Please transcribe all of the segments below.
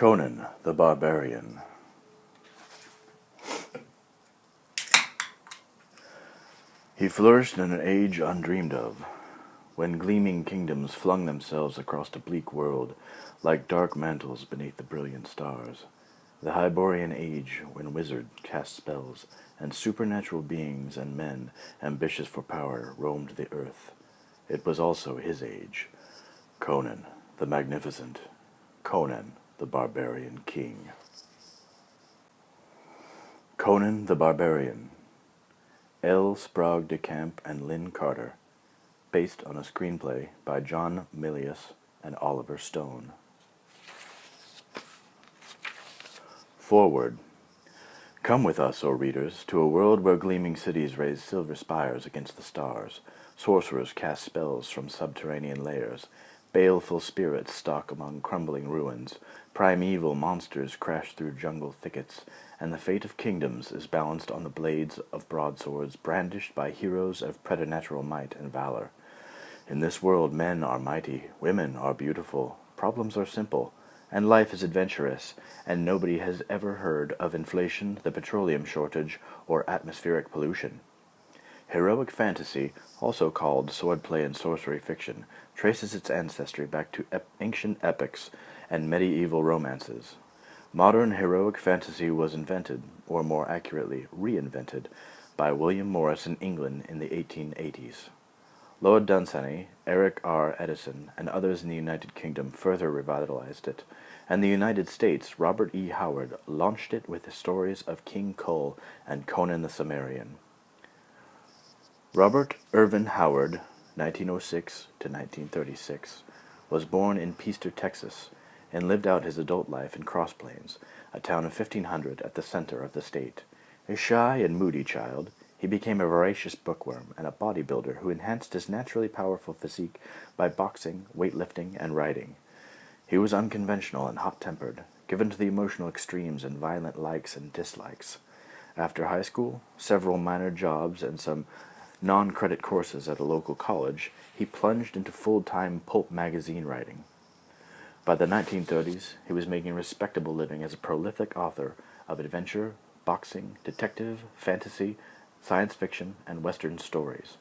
Conan the Barbarian. He flourished in an age undreamed of, when gleaming kingdoms flung themselves across a bleak world like dark mantles beneath the brilliant stars. The Hyborian age, when wizards cast spells, and supernatural beings and men ambitious for power roamed the earth. It was also his age. Conan the Magnificent. Conan the Barbarian King. Conan the Barbarian. L. Sprague de Camp and Lynn Carter. Based on a screenplay by John Milius and Oliver Stone. Forward. Come with us, O readers, to a world where gleaming cities raise silver spires against the stars, sorcerers cast spells from subterranean layers, baleful spirits stalk among crumbling ruins, primeval monsters crash through jungle thickets, and the fate of kingdoms is balanced on the blades of broadswords brandished by heroes of preternatural might and valor. In this world men are mighty, women are beautiful, problems are simple, and life is adventurous, and nobody has ever heard of inflation, the petroleum shortage, or atmospheric pollution. Heroic fantasy, also called swordplay and sorcery fiction, traces its ancestry back to ancient epics and medieval romances. Modern heroic fantasy was invented, or more accurately, reinvented, by William Morris in England in the 1880s. Lord Dunsany, Eric R. Edison, and others in the United Kingdom further revitalized it, and the United States, Robert E. Howard, launched it with the stories of King Cole and Conan the Cimmerian. Robert Irvin Howard, 1906 to 1936, was born in Peaster, Texas, and lived out his adult life in Cross Plains, a town of 1,500 at the center of the state. A shy and moody child, he became a voracious bookworm and a bodybuilder who enhanced his naturally powerful physique by boxing, weightlifting, and writing. He was unconventional and hot-tempered, given to the emotional extremes and violent likes and dislikes. After high school, several minor jobs, and some non-credit courses at a local college, he plunged into full-time pulp magazine writing. By the 1930s, he was making a respectable living as a prolific author of adventure, boxing, detective, fantasy, science fiction, and Western stories.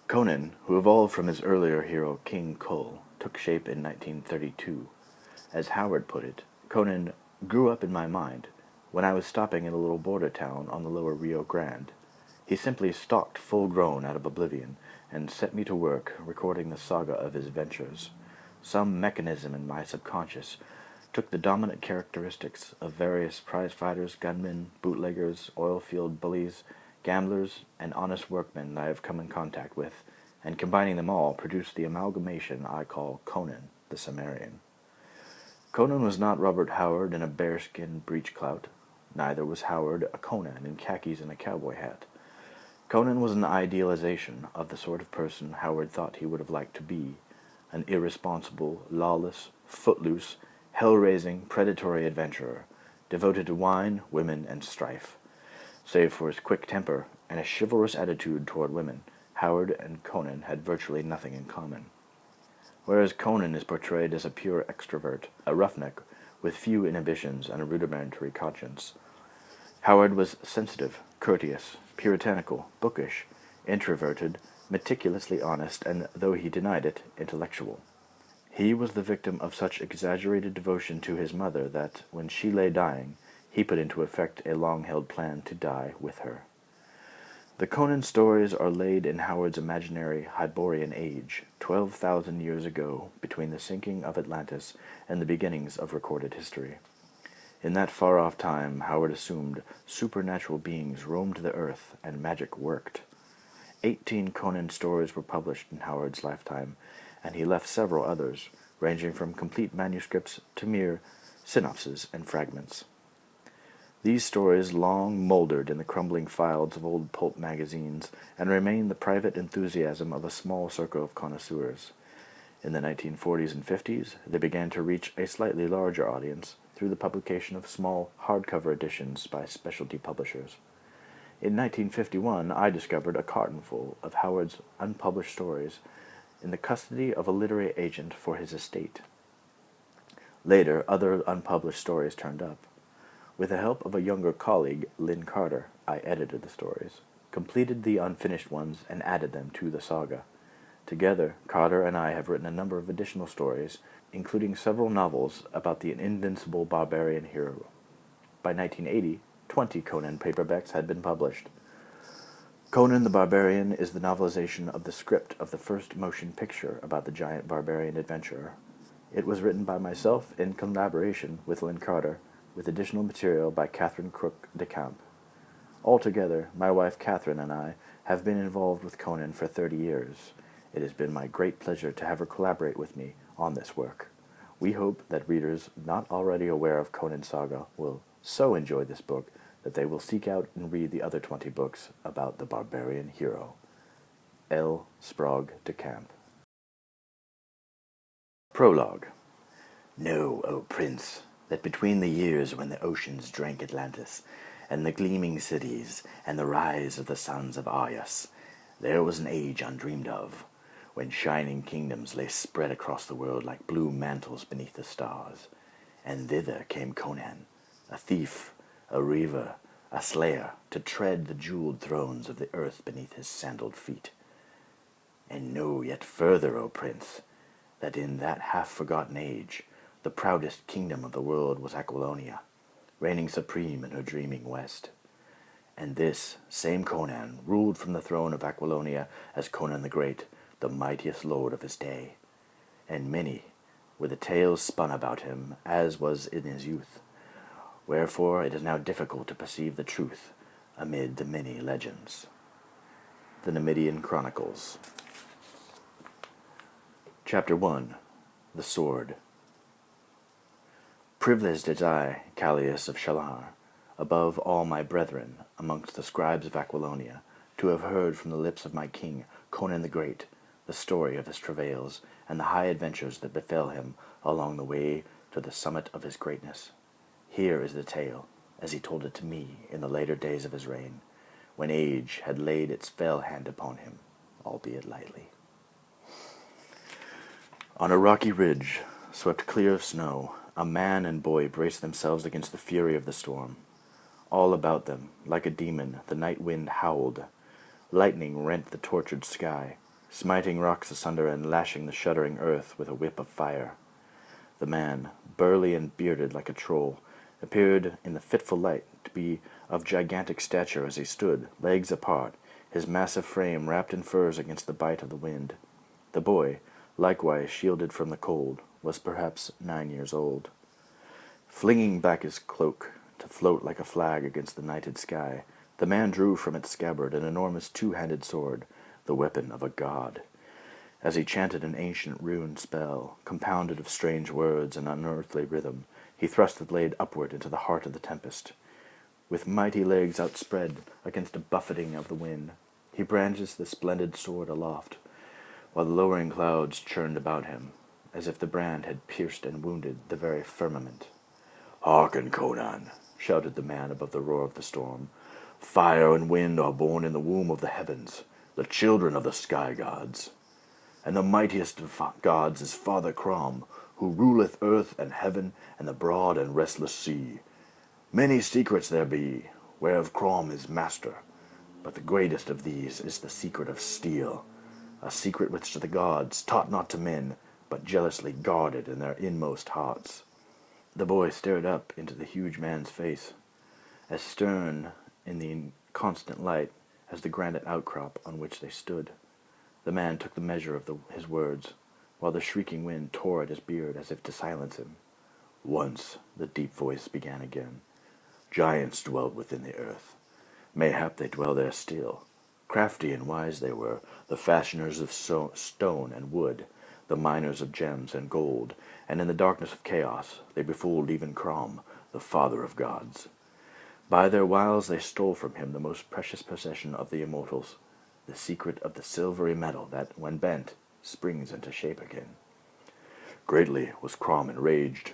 Conan, who evolved from his earlier hero King Cole, took shape in 1932. As Howard put it, Conan grew up in my mind when I was stopping in a little border town on the lower Rio Grande. He simply stalked full-grown out of oblivion and set me to work recording the saga of his adventures. Some mechanism in my subconscious took the dominant characteristics of various prize-fighters, gunmen, bootleggers, oil-field bullies, gamblers, and honest workmen I have come in contact with, and combining them all produced the amalgamation I call Conan the Cimmerian. Conan was not Robert Howard in a bearskin breechclout. Neither was Howard a Conan in khakis and a cowboy hat. Conan was an idealization of the sort of person Howard thought he would have liked to be, an irresponsible, lawless, footloose, hell-raising, predatory adventurer, devoted to wine, women, and strife. Save for his quick temper and a chivalrous attitude toward women, Howard and Conan had virtually nothing in common. Whereas Conan is portrayed as a pure extrovert, a roughneck with few inhibitions and a rudimentary conscience, Howard was sensitive, courteous, puritanical, bookish, introverted, meticulously honest, and, though he denied it, intellectual. He was the victim of such exaggerated devotion to his mother that, when she lay dying, he put into effect a long-held plan to die with her. The Conan stories are laid in Howard's imaginary Hyborian age, 12,000 years ago, between the sinking of Atlantis and the beginnings of recorded history. In that far-off time, Howard assumed supernatural beings roamed the earth and magic worked. 18 Conan stories were published in Howard's lifetime, and he left several others, ranging from complete manuscripts to mere synopses and fragments. These stories long mouldered in the crumbling files of old pulp magazines and remain the private enthusiasm of a small circle of connoisseurs. In the 1940s and 50s, they began to reach a slightly larger audience through the publication of small hardcover editions by specialty publishers. In 1951, I discovered a cartonful of Howard's unpublished stories in the custody of a literary agent for his estate. Later, other unpublished stories turned up. With the help of a younger colleague, Lynn Carter, I edited the stories, completed the unfinished ones, and added them to the saga. Together, Carter and I have written a number of additional stories, including several novels about the invincible barbarian hero. By 1980, 20 Conan paperbacks had been published. Conan the Barbarian is the novelization of the script of the first motion picture about the giant barbarian adventurer. It was written by myself in collaboration with Lynn Carter, with additional material by Catherine Crook de Camp. Altogether, my wife Catherine and I have been involved with Conan for 30 years. It has been my great pleasure to have her collaborate with me on this work. We hope that readers not already aware of Conan's saga will so enjoy this book that they will seek out and read the other 20 books about the barbarian hero. L. Sprague de Camp. Prologue. Know, O Prince, that between the years when the oceans drank Atlantis, and the gleaming cities, and the rise of the sons of Arya's, there was an age undreamed of, when shining kingdoms lay spread across the world like blue mantles beneath the stars. And thither came Conan, a thief, a reaver, a slayer, to tread the jeweled thrones of the earth beneath his sandaled feet. And know yet further, O Prince, that in that half-forgotten age, the proudest kingdom of the world was Aquilonia, reigning supreme in her dreaming west. And this same Conan ruled from the throne of Aquilonia as Conan the Great, the mightiest lord of his day. And many were the tales spun about him, as was in his youth. Wherefore it is now difficult to perceive the truth amid the many legends. The Numidian Chronicles. Chapter 1. The Sword. Privileged as I, Callias of Shalar, above all my brethren, amongst the scribes of Aquilonia, to have heard from the lips of my king, Conan the Great, the story of his travails, and the high adventures that befell him along the way to the summit of his greatness. Here is the tale, as he told it to me in the later days of his reign, when age had laid its fell hand upon him, albeit lightly. On a rocky ridge, swept clear of snow, a man and boy braced themselves against the fury of the storm. All about them, like a demon, the night wind howled. Lightning rent the tortured sky, smiting rocks asunder and lashing the shuddering earth with a whip of fire. The man, burly and bearded like a troll, appeared in the fitful light to be of gigantic stature as he stood, legs apart, his massive frame wrapped in furs against the bite of the wind. The boy, likewise shielded from the cold, was perhaps 9 years old. Flinging back his cloak to float like a flag against the nighted sky, the man drew from its scabbard an enormous two-handed sword, the weapon of a god. As he chanted an ancient rune spell, compounded of strange words and unearthly rhythm, he thrust the blade upward into the heart of the tempest. With mighty legs outspread against a buffeting of the wind, he brandished the splendid sword aloft, while the lowering clouds churned about him, as if the brand had pierced and wounded the very firmament. "Hearken, Conan," shouted the man above the roar of the storm. "Fire and wind are born in the womb of the heavens, the children of the sky gods. And the mightiest of gods is Father Crom, who ruleth earth and heaven and the broad and restless sea. Many secrets there be, whereof Crom is master, but the greatest of these is the secret of steel, a secret which the gods taught not to men, but jealously guarded in their inmost hearts." The boy stared up into the huge man's face, as stern in the constant light as the granite outcrop on which they stood. The man took the measure of his words, while the shrieking wind tore at his beard as if to silence him. "Once," the deep voice began again, "giants dwelt within the earth. Mayhap they dwell there still. Crafty and wise they were, the fashioners of stone and wood, the miners of gems and gold, and in the darkness of chaos they befooled even Crom, the father of gods. By their wiles they stole from him the most precious possession of the immortals, the secret of the silvery metal that, when bent, springs into shape again. Greatly was Crom enraged.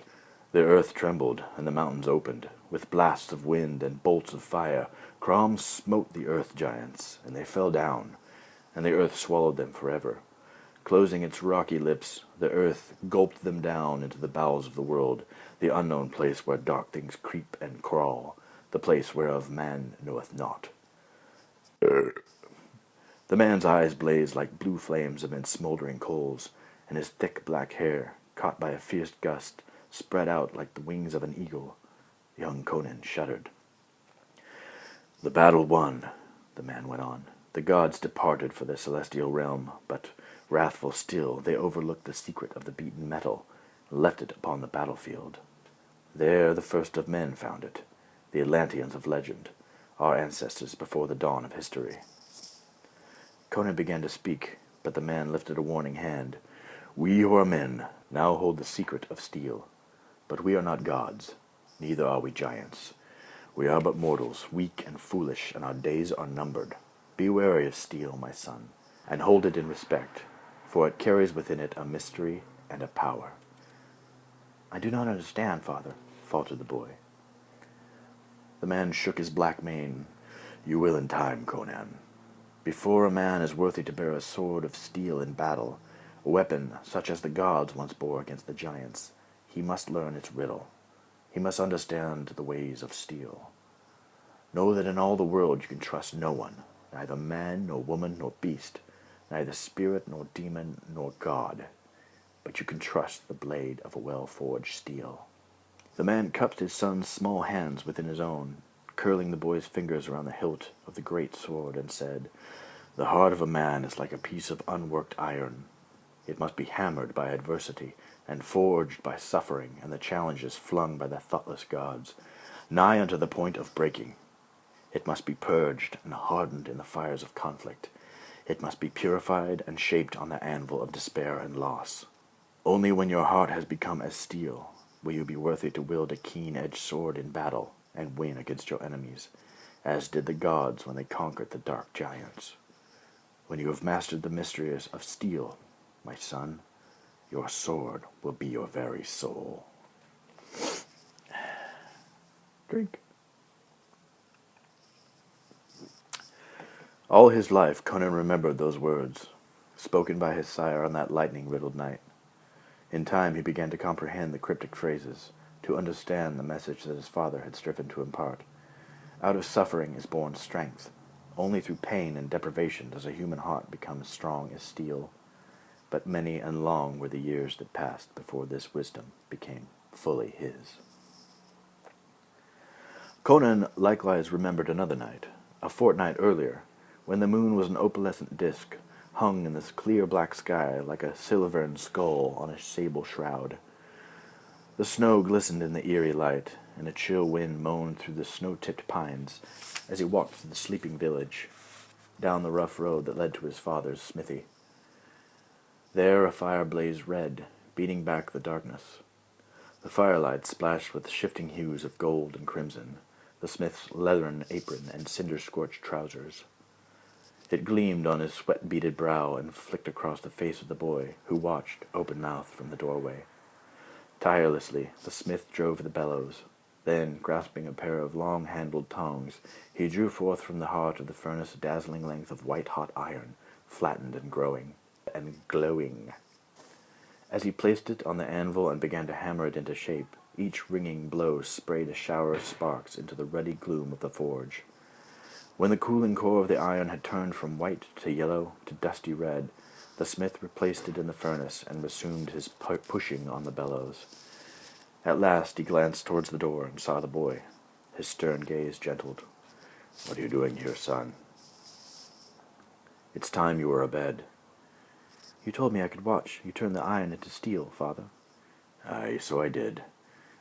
The earth trembled, and the mountains opened. With blasts of wind and bolts of fire, Crom smote the earth giants, and they fell down, and the earth swallowed them forever. Closing its rocky lips, the earth gulped them down into the bowels of the world, the unknown place where dark things creep and crawl, the place whereof man knoweth not. The man's eyes blazed like blue flames amid smoldering coals, and his thick black hair, caught by a fierce gust, spread out like the wings of an eagle. Young Conan shuddered. "The battle won," the man went on. "The gods departed for the celestial realm, but, wrathful still, they overlooked the secret of the beaten metal, and left it upon the battlefield. There the first of men found it, the Atlanteans of legend, our ancestors before the dawn of history." Conan began to speak, but the man lifted a warning hand. "We who are men now hold the secret of steel, but we are not gods, neither are we giants. We are but mortals, weak and foolish, and our days are numbered. Be wary of steel, my son, and hold it in respect, for it carries within it a mystery and a power." "I do not understand, father," faltered the boy. The man shook his black mane. "You will in time, Conan. Before a man is worthy to bear a sword of steel in battle, a weapon such as the gods once bore against the giants, he must learn its riddle. He must understand the ways of steel. Know that in all the world you can trust no one, neither man nor woman nor beast, neither spirit nor demon nor god, but you can trust the blade of a well-forged steel." The man cupped his son's small hands within his own, curling the boy's fingers around the hilt of the great sword, and said, "The heart of a man is like a piece of unworked iron. It must be hammered by adversity, and forged by suffering and the challenges flung by the thoughtless gods, nigh unto the point of breaking. It must be purged and hardened in the fires of conflict. It must be purified and shaped on the anvil of despair and loss. Only when your heart has become as steel will you be worthy to wield a keen-edged sword in battle and win against your enemies, as did the gods when they conquered the dark giants. When you have mastered the mysteries of steel, my son, your sword will be your very soul." Drink. All his life Conan remembered those words, spoken by his sire on that lightning-riddled night. In time he began to comprehend the cryptic phrases, to understand the message that his father had striven to impart. Out of suffering is born strength. Only through pain and deprivation does a human heart become as strong as steel. But many and long were the years that passed before this wisdom became fully his. Conan likewise remembered another night, a fortnight earlier, when the moon was an opalescent disk, hung in the clear black sky like a silvern skull on a sable shroud. The snow glistened in the eerie light, and a chill wind moaned through the snow-tipped pines as he walked through the sleeping village, down the rough road that led to his father's smithy. There a fire blazed red, beating back the darkness. The firelight splashed with shifting hues of gold and crimson, the smith's leathern apron and cinder-scorched trousers. It gleamed on his sweat-beaded brow and flicked across the face of the boy, who watched, open-mouthed, from the doorway. Tirelessly, the smith drove the bellows. Then, grasping a pair of long-handled tongs, he drew forth from the heart of the furnace a dazzling length of white-hot iron, flattened and glowing. As he placed it on the anvil and began to hammer it into shape, each ringing blow sprayed a shower of sparks into the ruddy gloom of the forge. When the cooling core of the iron had turned from white to yellow to dusty red, the smith replaced it in the furnace and resumed his pushing on the bellows. At last he glanced towards the door and saw the boy. His stern gaze gentled. "What are you doing here, son?" "It's time you were abed." "You told me I could watch. You turned the iron into steel, father." "Aye, so I did.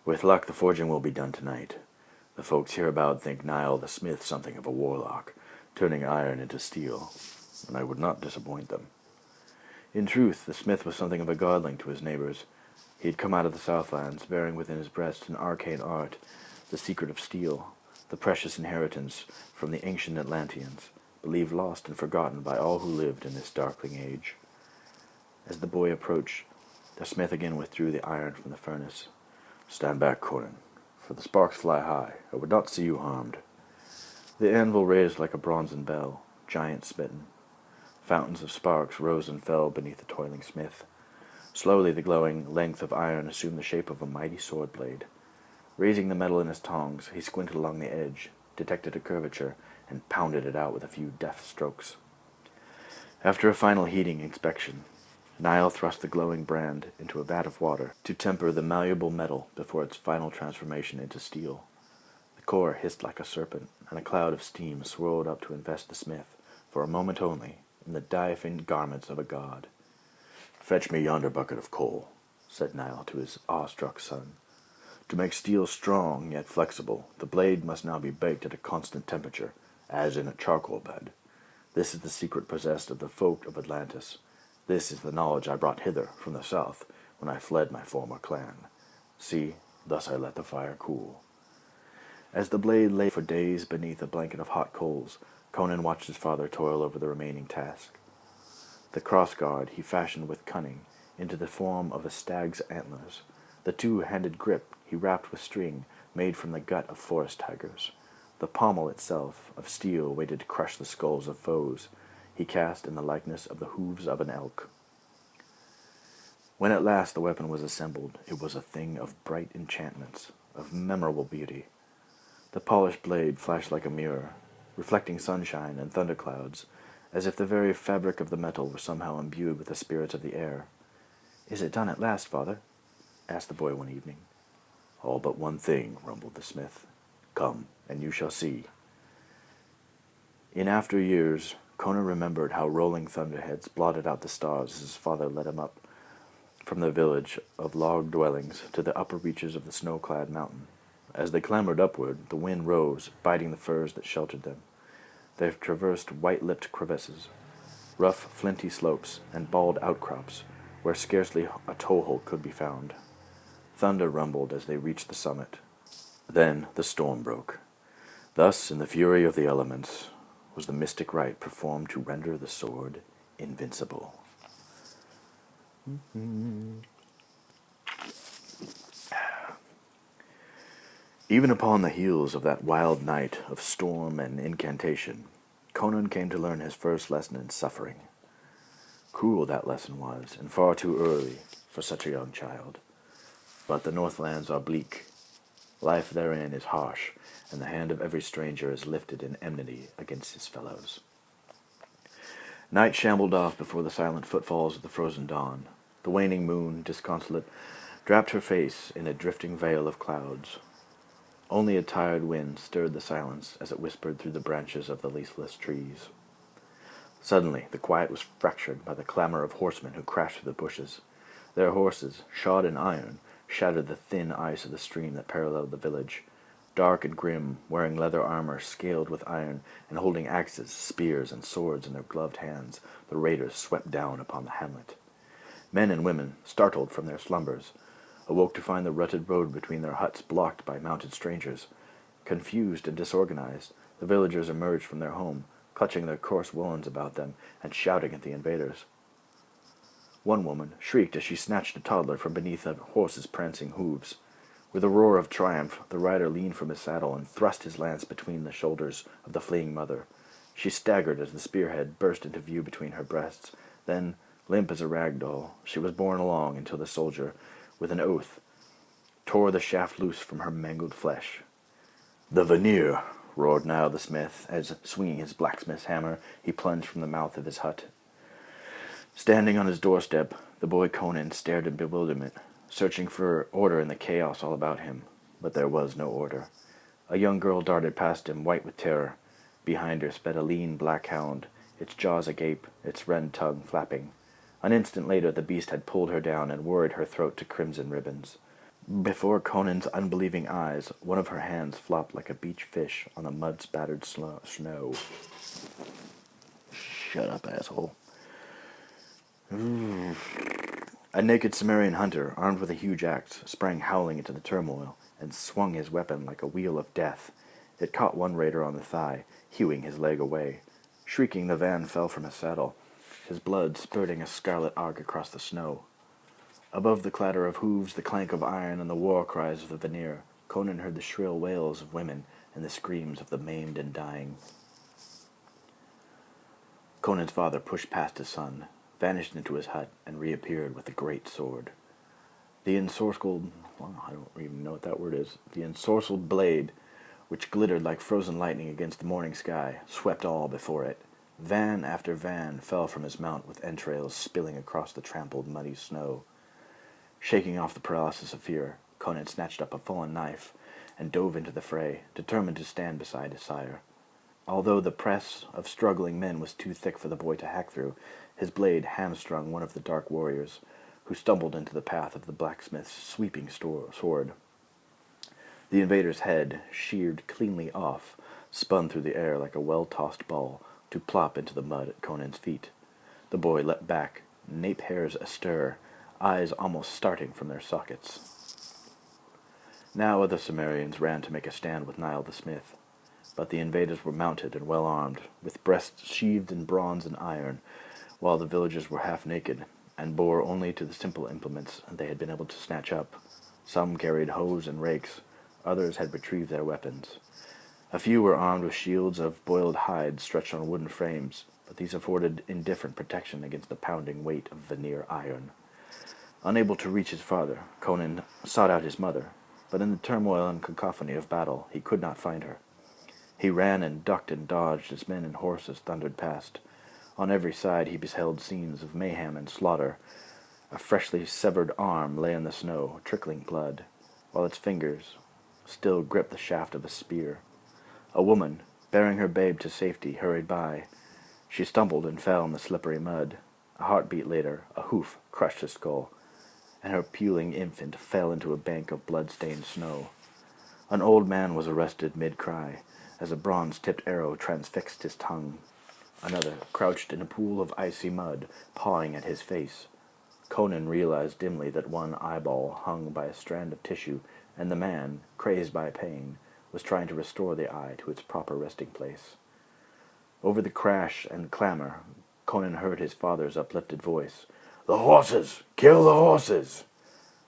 With luck the forging will be done tonight. The folks hereabout think Niall the smith something of a warlock, turning iron into steel, and I would not disappoint them." In truth, the smith was something of a godling to his neighbors. He had come out of the Southlands, bearing within his breast an arcane art, the secret of steel, the precious inheritance from the ancient Atlanteans, believed lost and forgotten by all who lived in this darkling age. As the boy approached, the smith again withdrew the iron from the furnace. "Stand back, Conan, for the sparks fly high. I would not see you harmed." The anvil raised like a bronzen bell, giant-smitten. Fountains of sparks rose and fell beneath the toiling smith. Slowly the glowing length of iron assumed the shape of a mighty sword blade. Raising the metal in his tongs, he squinted along the edge, detected a curvature, and pounded it out with a few deft strokes. After a final heating inspection, Niall thrust the glowing brand into a vat of water to temper the malleable metal before its final transformation into steel. The core hissed like a serpent, and a cloud of steam swirled up to invest the smith, for a moment only, in the diaphaned garments of a god. "Fetch me yonder bucket of coal," said Niall to his awestruck son. "To make steel strong yet flexible, the blade must now be baked at a constant temperature, as in a charcoal bed. This is the secret possessed of the folk of Atlantis. This is the knowledge I brought hither from the south when I fled my former clan. See, thus I let the fire cool." As the blade lay for days beneath a blanket of hot coals, Conan watched his father toil over the remaining task. The crossguard he fashioned with cunning into the form of a stag's antlers. The two-handed grip he wrapped with string made from the gut of forest tigers. The pommel itself, of steel weighted to crush the skulls of foes, he cast in the likeness of the hooves of an elk. When at last the weapon was assembled, it was a thing of bright enchantments, of memorable beauty. The polished blade flashed like a mirror, reflecting sunshine and thunderclouds, as if the very fabric of the metal were somehow imbued with the spirits of the air. "Is it done at last, father?" asked the boy one evening. "All but one thing," rumbled the smith. "Come, and you shall see." In after years, Conan remembered how rolling thunderheads blotted out the stars as his father led him up from the village of log dwellings to the upper reaches of the snow-clad mountain. As they clambered upward, the wind rose, biting the firs that sheltered them. They traversed white-lipped crevices, rough, flinty slopes, and bald outcrops where scarcely a toehold could be found. Thunder rumbled as they reached the summit. Then the storm broke. Thus, in the fury of the elements, was the mystic rite performed to render the sword invincible. Even upon the heels of that wild night of storm and incantation, Conan came to learn his first lesson in suffering. Cruel that lesson was, and far too early for such a young child. But the Northlands are bleak. Life therein is harsh, and the hand of every stranger is lifted in enmity against his fellows. Night shambled off before the silent footfalls of the frozen dawn. The waning moon, disconsolate, draped her face in a drifting veil of clouds. Only a tired wind stirred the silence as it whispered through the branches of the leafless trees. Suddenly, the quiet was fractured by the clamor of horsemen who crashed through the bushes. Their horses, shod in iron, shattered the thin ice of the stream that paralleled the village. Dark and grim, wearing leather armor scaled with iron, and holding axes, spears, and swords in their gloved hands, the raiders swept down upon the hamlet. Men and women, startled from their slumbers, awoke to find the rutted road between their huts blocked by mounted strangers. Confused and disorganized, the villagers emerged from their home, clutching their coarse woolens about them and shouting at the invaders. One woman shrieked as she snatched a toddler from beneath a horse's prancing hooves. With a roar of triumph, the rider leaned from his saddle and thrust his lance between the shoulders of the fleeing mother. She staggered as the spearhead burst into view between her breasts. Then, limp as a rag doll, she was borne along until the soldier, with an oath, tore the shaft loose from her mangled flesh. "The veneer!" roared Niall the smith, as, swinging his blacksmith's hammer, he plunged from the mouth of his hut. Standing on his doorstep, the boy Conan stared in bewilderment, searching for order in the chaos all about him. But there was no order. A young girl darted past him, white with terror. Behind her sped a lean black hound, its jaws agape, its red tongue flapping. An instant later the beast had pulled her down and worried her throat to crimson ribbons. Before Conan's unbelieving eyes, one of her hands flopped like a beach fish on the mud-spattered snow. "Shut up, asshole." A naked Sumerian hunter, armed with a huge axe, sprang howling into the turmoil and swung his weapon like a wheel of death. It caught one raider on the thigh, hewing his leg away. Shrieking, the van fell from his saddle, his blood spurting a scarlet arc across the snow. Above the clatter of hooves, the clank of iron, and the war cries of the veneer, Conan heard the shrill wails of women and the screams of the maimed and dying. Conan's father pushed past his son, vanished into his hut, and reappeared with a great sword. The ensorcelled, I don't even know what that word is, the ensorcelled blade, which glittered like frozen lightning against the morning sky, swept all before it. Van after van fell from his mount with entrails spilling across the trampled, muddy snow. Shaking off the paralysis of fear, Conan snatched up a fallen knife and dove into the fray, determined to stand beside his sire. Although the press of struggling men was too thick for the boy to hack through, his blade hamstrung one of the dark warriors, who stumbled into the path of the blacksmith's sweeping sword. The invader's head, sheared cleanly off, spun through the air like a well-tossed ball, to plop into the mud at Conan's feet. The boy leapt back, nape hairs astir, eyes almost starting from their sockets. Now other Cimmerians ran to make a stand with Niall the smith, but the invaders were mounted and well armed, with breasts sheathed in bronze and iron, while the villagers were half naked, and bore only to the simple implements they had been able to snatch up. Some carried hoes and rakes, others had retrieved their weapons. A few were armed with shields of boiled hide stretched on wooden frames, but these afforded indifferent protection against the pounding weight of veneer iron. Unable to reach his father, Conan sought out his mother, but in the turmoil and cacophony of battle he could not find her. He ran and ducked and dodged as men and horses thundered past. On every side he beheld scenes of mayhem and slaughter. A freshly severed arm lay in the snow, trickling blood, while its fingers still gripped the shaft of a spear. A woman, bearing her babe to safety, hurried by. She stumbled and fell in the slippery mud. A heartbeat later, a hoof crushed her skull, and her puling infant fell into a bank of blood-stained snow. An old man was arrested mid-cry, as a bronze-tipped arrow transfixed his tongue. Another crouched in a pool of icy mud, pawing at his face. Conan realized dimly that one eyeball hung by a strand of tissue, and the man, crazed by pain, was trying to restore the eye to its proper resting place. Over the crash and clamor, Conan heard his father's uplifted voice. "The horses! Kill the horses!"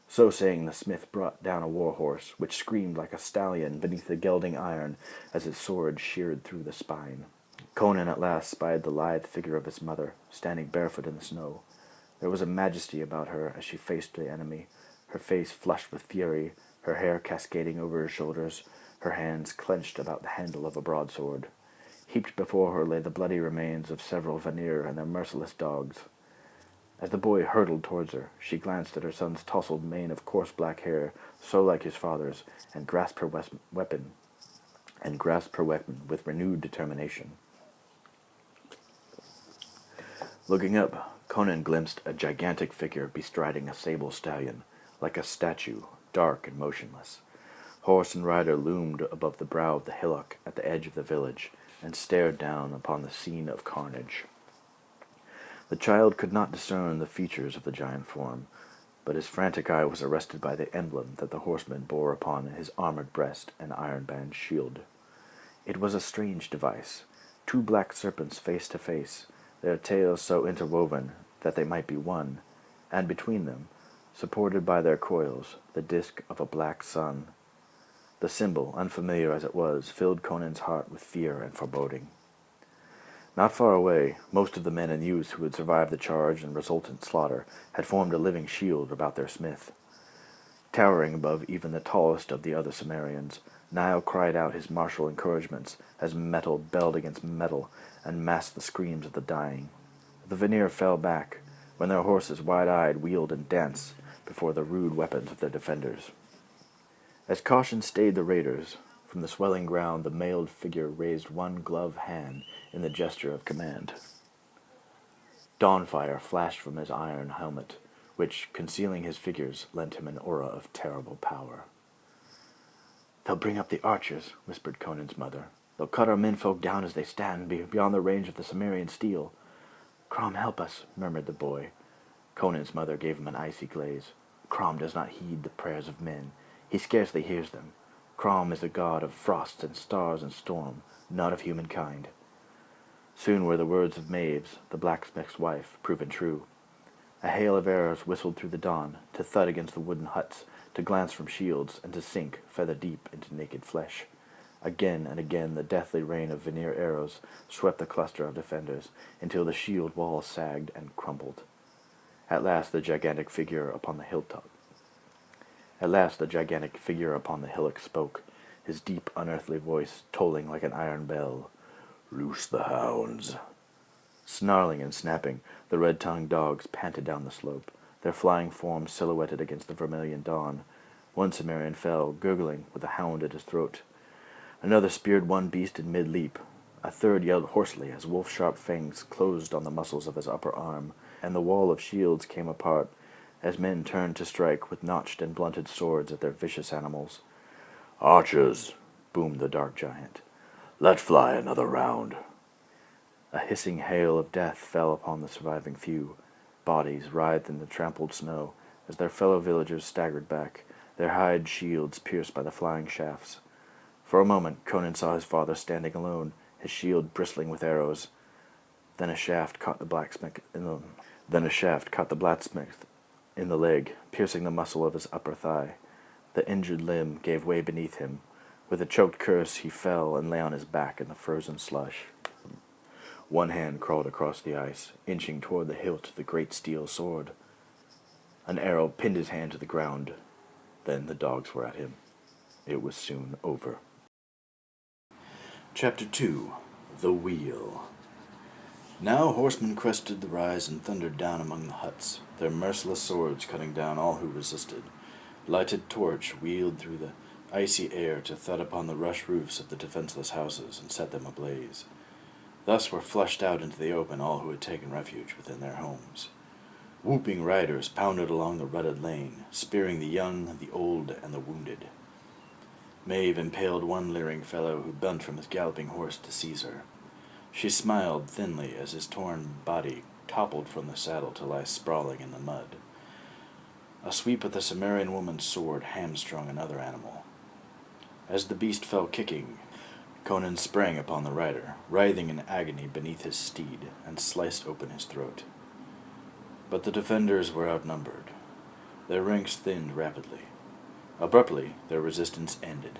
So saying, the smith brought down a war horse, which screamed like a stallion beneath the gelding iron as his sword sheared through the spine. Conan at last spied the lithe figure of his mother, standing barefoot in the snow. There was a majesty about her as she faced the enemy, her face flushed with fury, her hair cascading over her shoulders, her hands clenched about the handle of a broadsword. Heaped before her lay the bloody remains of several vanir and their merciless dogs. As the boy hurtled towards her, she glanced at her son's tousled mane of coarse black hair, so like his father's, and grasped her weapon with renewed determination. Looking up, Conan glimpsed a gigantic figure bestriding a sable stallion, like a statue, dark and motionless. Horse and rider loomed above the brow of the hillock at the edge of the village, and stared down upon the scene of carnage. The child could not discern the features of the giant form, but his frantic eye was arrested by the emblem that the horseman bore upon his armored breast and iron-bound shield. It was a strange device, 2 black serpents face to face, their tails so interwoven that they might be one, and between them, supported by their coils, the disk of a black sun. The symbol, unfamiliar as it was, filled Conan's heart with fear and foreboding. Not far away, most of the men and youths who had survived the charge and resultant slaughter had formed a living shield about their smith. Towering above even the tallest of the other Cimmerians, Niall cried out his martial encouragements as metal belled against metal and masked the screams of the dying. The Vanir fell back, when their horses, wide-eyed, wheeled and danced before the rude weapons of their defenders. As caution stayed the raiders, from the swelling ground the mailed figure raised one gloved hand in the gesture of command. Dawnfire flashed from his iron helmet, which, concealing his figures, lent him an aura of terrible power. "They'll bring up the archers," whispered Conan's mother. "They'll cut our menfolk down as they stand beyond the range of the Cimmerian steel." "Crom, help us," murmured the boy. Conan's mother gave him an icy glaze. "Crom does not heed the prayers of men. He scarcely hears them. Crom is the god of frost and stars and storm, not of humankind." Soon were the words of Maves, the blacksmith's wife, proven true. A hail of arrows whistled through the dawn, to thud against the wooden huts, to glance from shields, and to sink, feather deep, into naked flesh. Again and again the deathly rain of veneer arrows swept the cluster of defenders until the shield wall sagged and crumbled. At last the gigantic figure upon the hillock spoke, his deep, unearthly voice tolling like an iron bell. "Loose the hounds." Snarling and snapping, the red-tongued dogs panted down the slope, their flying forms silhouetted against the vermilion dawn. One Cimmerian fell, gurgling, with a hound at his throat. Another speared one beast in mid-leap. A third yelled hoarsely as wolf-sharp fangs closed on the muscles of his upper arm, and the wall of shields came apart as men turned to strike with notched and blunted swords at their vicious animals. "Archers," boomed the dark giant, "let fly another round." A hissing hail of death fell upon the surviving few. Bodies writhed in the trampled snow as their fellow villagers staggered back, their hide shields pierced by the flying shafts. For a moment Conan saw his father standing alone, his shield bristling with arrows. Then a shaft caught the blacksmith in the leg, piercing the muscle of his upper thigh. The injured limb gave way beneath him. With a choked curse he fell and lay on his back in the frozen slush. One hand crawled across the ice, inching toward the hilt of the great steel sword. An arrow pinned his hand to the ground. Then the dogs were at him. It was soon over. Chapter 2. The Wheel. Now horsemen crested the rise and thundered down among the huts, their merciless swords cutting down all who resisted. Lighted torch wheeled through the icy air to thud upon the rush roofs of the defenseless houses and set them ablaze. Thus were flushed out into the open all who had taken refuge within their homes. Whooping riders pounded along the rutted lane, spearing the young, the old, and the wounded. Maeve impaled one leering fellow who bent from his galloping horse to seize her. She smiled thinly as his torn body toppled from the saddle to lie sprawling in the mud. A sweep of the Cimmerian woman's sword hamstrung another animal. As the beast fell kicking, Conan sprang upon the rider, writhing in agony beneath his steed, and sliced open his throat. But the defenders were outnumbered. Their ranks thinned rapidly. Abruptly, their resistance ended.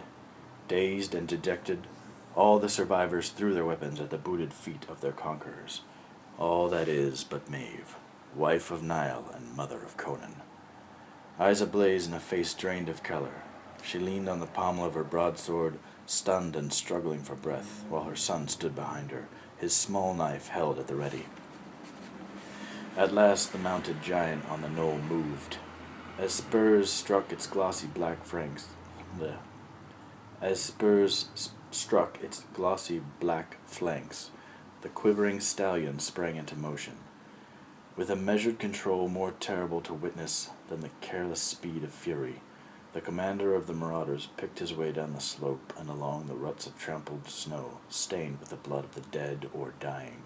Dazed and dejected, all the survivors threw their weapons at the booted feet of their conquerors. All that is but Maeve, wife of Niall and mother of Conan. Eyes ablaze and a face drained of color, she leaned on the pommel of her broadsword, stunned and struggling for breath, while her son stood behind her, his small knife held at the ready. At last the mounted giant on the knoll moved. As spurs struck its glossy black flanks, the quivering stallion sprang into motion. With a measured control more terrible to witness than the careless speed of fury, the commander of the marauders picked his way down the slope and along the ruts of trampled snow, stained with the blood of the dead or dying.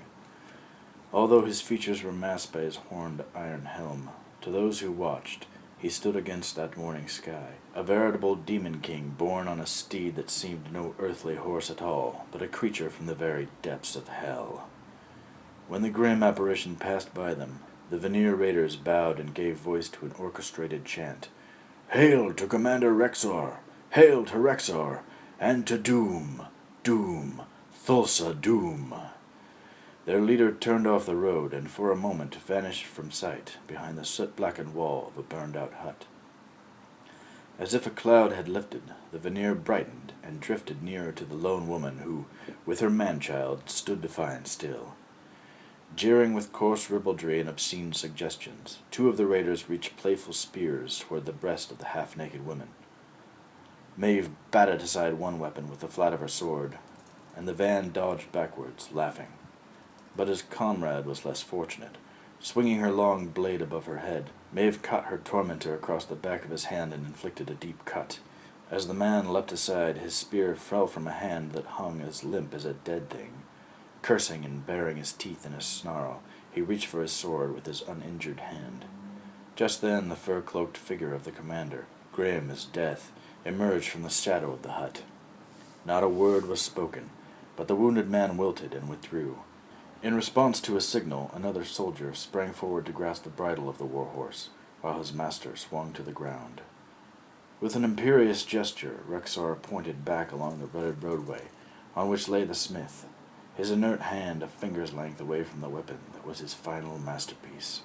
Although his features were masked by his horned iron helm, to those who watched, he stood against that morning sky, a veritable demon king born on a steed that seemed no earthly horse at all, but a creature from the very depths of hell. When the grim apparition passed by them, the veneer raiders bowed and gave voice to an orchestrated chant. "Hail to Commander Rexor! Hail to Rexor! And to Doom! Doom! Thulsa Doom!" Their leader turned off the road and for a moment vanished from sight behind the soot-blackened wall of a burned-out hut. As if a cloud had lifted, the veneer brightened and drifted nearer to the lone woman who, with her man-child, stood defiant still. Jeering with coarse ribaldry and obscene suggestions, two of the raiders reached playful spears toward the breast of the half-naked woman. Maeve batted aside one weapon with the flat of her sword, and the van dodged backwards, laughing. But his comrade was less fortunate. Swinging her long blade above her head, Maeve caught her tormentor across the back of his hand and inflicted a deep cut. As the man leapt aside, his spear fell from a hand that hung as limp as a dead thing. Cursing and baring his teeth in a snarl, he reached for his sword with his uninjured hand. Just then the fur-cloaked figure of the commander, grim as death, emerged from the shadow of the hut. Not a word was spoken, but the wounded man wilted and withdrew. In response to a signal, another soldier sprang forward to grasp the bridle of the war-horse, while his master swung to the ground. With an imperious gesture, Rexar pointed back along the rutted roadway, on which lay the smith, his inert hand a finger's length away from the weapon that was his final masterpiece.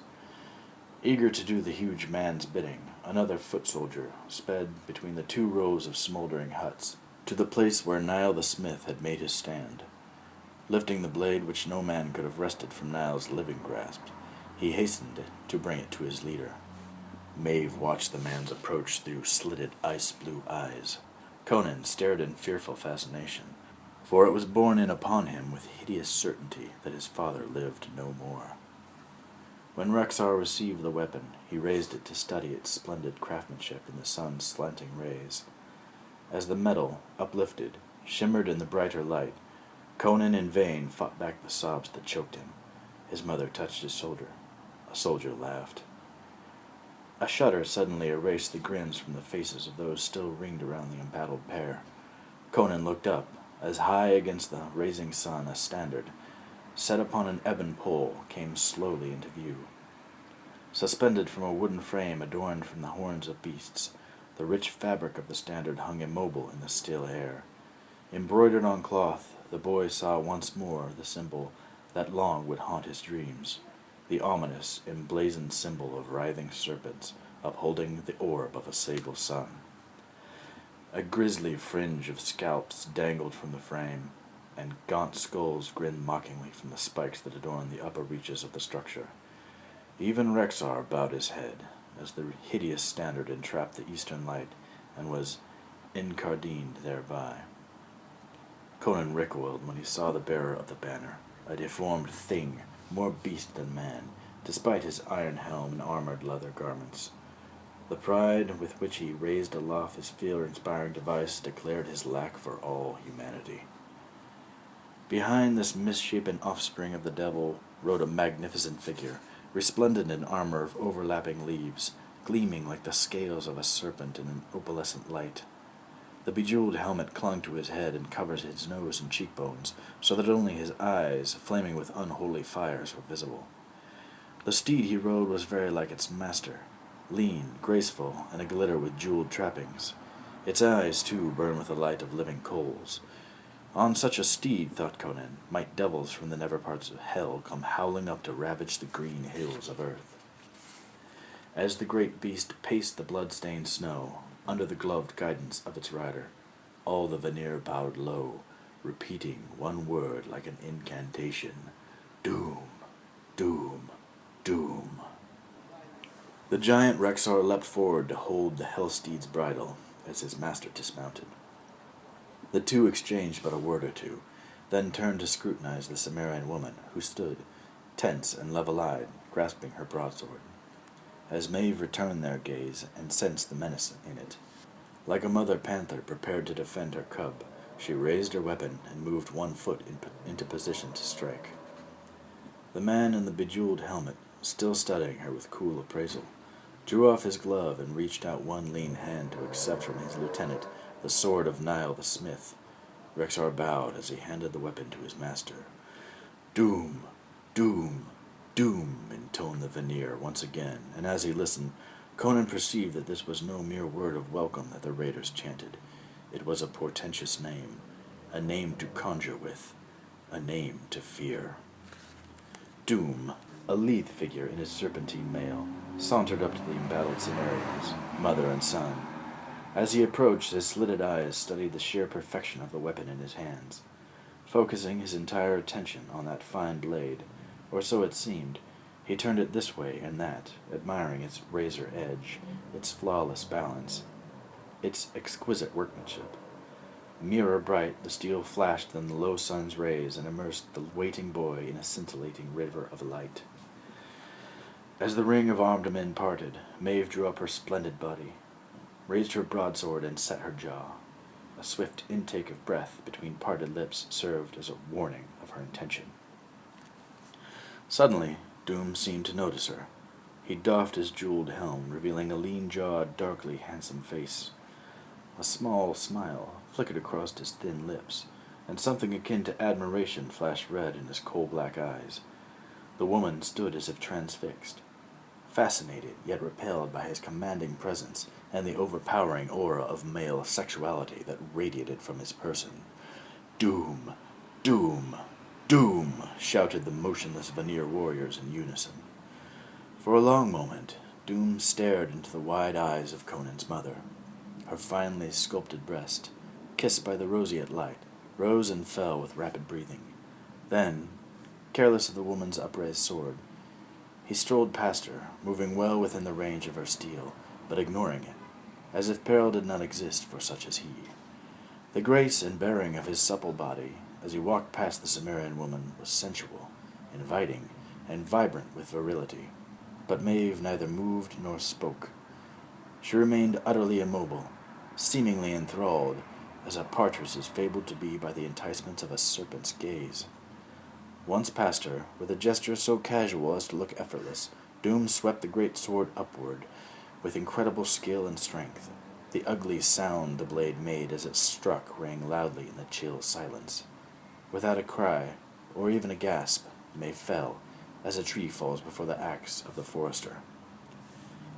Eager to do the huge man's bidding, another foot soldier sped between the two rows of smoldering huts to the place where Niall the smith had made his stand. Lifting the blade which no man could have wrested from Niall's living grasp, he hastened to bring it to his leader. Maeve watched the man's approach through slitted ice-blue eyes. Conan stared in fearful fascination, for it was borne in upon him with hideous certainty that his father lived no more. When Rexar received the weapon, he raised it to study its splendid craftsmanship in the sun's slanting rays. As the metal, uplifted, shimmered in the brighter light, Conan in vain fought back the sobs that choked him. His mother touched his shoulder. A soldier laughed. A shudder suddenly erased the grins from the faces of those still ringed around the embattled pair. Conan looked up, as high against the rising sun a standard, set upon an ebon pole, came slowly into view. Suspended from a wooden frame adorned from the horns of beasts, the rich fabric of the standard hung immobile in the still air. Embroidered on cloth, the boy saw once more the symbol that long would haunt his dreams, the ominous, emblazoned symbol of writhing serpents upholding the orb of a sable sun. A grisly fringe of scalps dangled from the frame, and gaunt skulls grinned mockingly from the spikes that adorned the upper reaches of the structure. Even Rexar bowed his head, as the hideous standard entrapped the eastern light, and was incardined thereby. Conan recoiled when he saw the bearer of the banner, a deformed thing, more beast than man, despite his iron helm and armored leather garments. The pride with which he raised aloft his fear-inspiring device declared his lack for all humanity. Behind this misshapen offspring of the devil rode a magnificent figure, resplendent in armor of overlapping leaves, gleaming like the scales of a serpent in an opalescent light. The bejeweled helmet clung to his head and covered his nose and cheekbones, so that only his eyes, flaming with unholy fires, were visible. The steed he rode was very like its master, lean, graceful, and aglitter with jeweled trappings. Its eyes, too, burned with the light of living coals. On such a steed, thought Conan, might devils from the nether parts of hell come howling up to ravage the green hills of earth. As the great beast paced the blood-stained snow, under the gloved guidance of its rider, all the Vanir bowed low, repeating one word like an incantation: Doom, doom, doom. The giant Rexar leapt forward to hold the hell-steed's bridle as his master dismounted. The two exchanged but a word or two, then turned to scrutinize the Cimmerian woman, who stood, tense and level-eyed, grasping her broadsword. As Maeve returned their gaze and sensed the menace in it, like a mother panther prepared to defend her cub, she raised her weapon and moved one foot into position to strike. The man in the bejeweled helmet, still studying her with cool appraisal, drew off his glove and reached out one lean hand to accept from his lieutenant the sword of Niall the smith. Rexar bowed as he handed the weapon to his master. Doom, doom, doom, intoned the Vanir once again, and as he listened, Conan perceived that this was no mere word of welcome that the raiders chanted. It was a portentous name, a name to conjure with, a name to fear. Doom, a lithe figure in his serpentine mail, sauntered up to the embattled Cimmerians, mother and son. As he approached, his slitted eyes studied the sheer perfection of the weapon in his hands. Focusing his entire attention on that fine blade, or so it seemed, he turned it this way and that, admiring its razor edge, its flawless balance, its exquisite workmanship. Mirror bright, the steel flashed in the low sun's rays and immersed the waiting boy in a scintillating river of light. As the ring of armed men parted, Maeve drew up her splendid body, raised her broadsword and set her jaw. A swift intake of breath between parted lips served as a warning of her intention. Suddenly, Doom seemed to notice her. He doffed his jeweled helm, revealing a lean-jawed, darkly handsome face. A small smile flickered across his thin lips, and something akin to admiration flashed red in his coal-black eyes. The woman stood as if transfixed. fascinated yet repelled by his commanding presence and the overpowering aura of male sexuality that radiated from his person. "Doom! Doom! Doom!" shouted the motionless Vanir warriors in unison. For a long moment, Doom stared into the wide eyes of Conan's mother. Her finely sculpted breast, kissed by the roseate light, rose and fell with rapid breathing. Then, careless of the woman's upraised sword, he strolled past her, moving well within the range of her steel, but ignoring it, as if peril did not exist for such as he. The grace and bearing of his supple body, as he walked past the Cimmerian woman, was sensual, inviting, and vibrant with virility. But Maeve neither moved nor spoke. She remained utterly immobile, seemingly enthralled, as a partridge is fabled to be by the enticements of a serpent's gaze. Once past her, with a gesture so casual as to look effortless, Doom swept the great sword upward with incredible skill and strength. The ugly sound the blade made as it struck rang loudly in the chill silence. Without a cry, or even a gasp, Maeve fell, as a tree falls before the axe of the forester.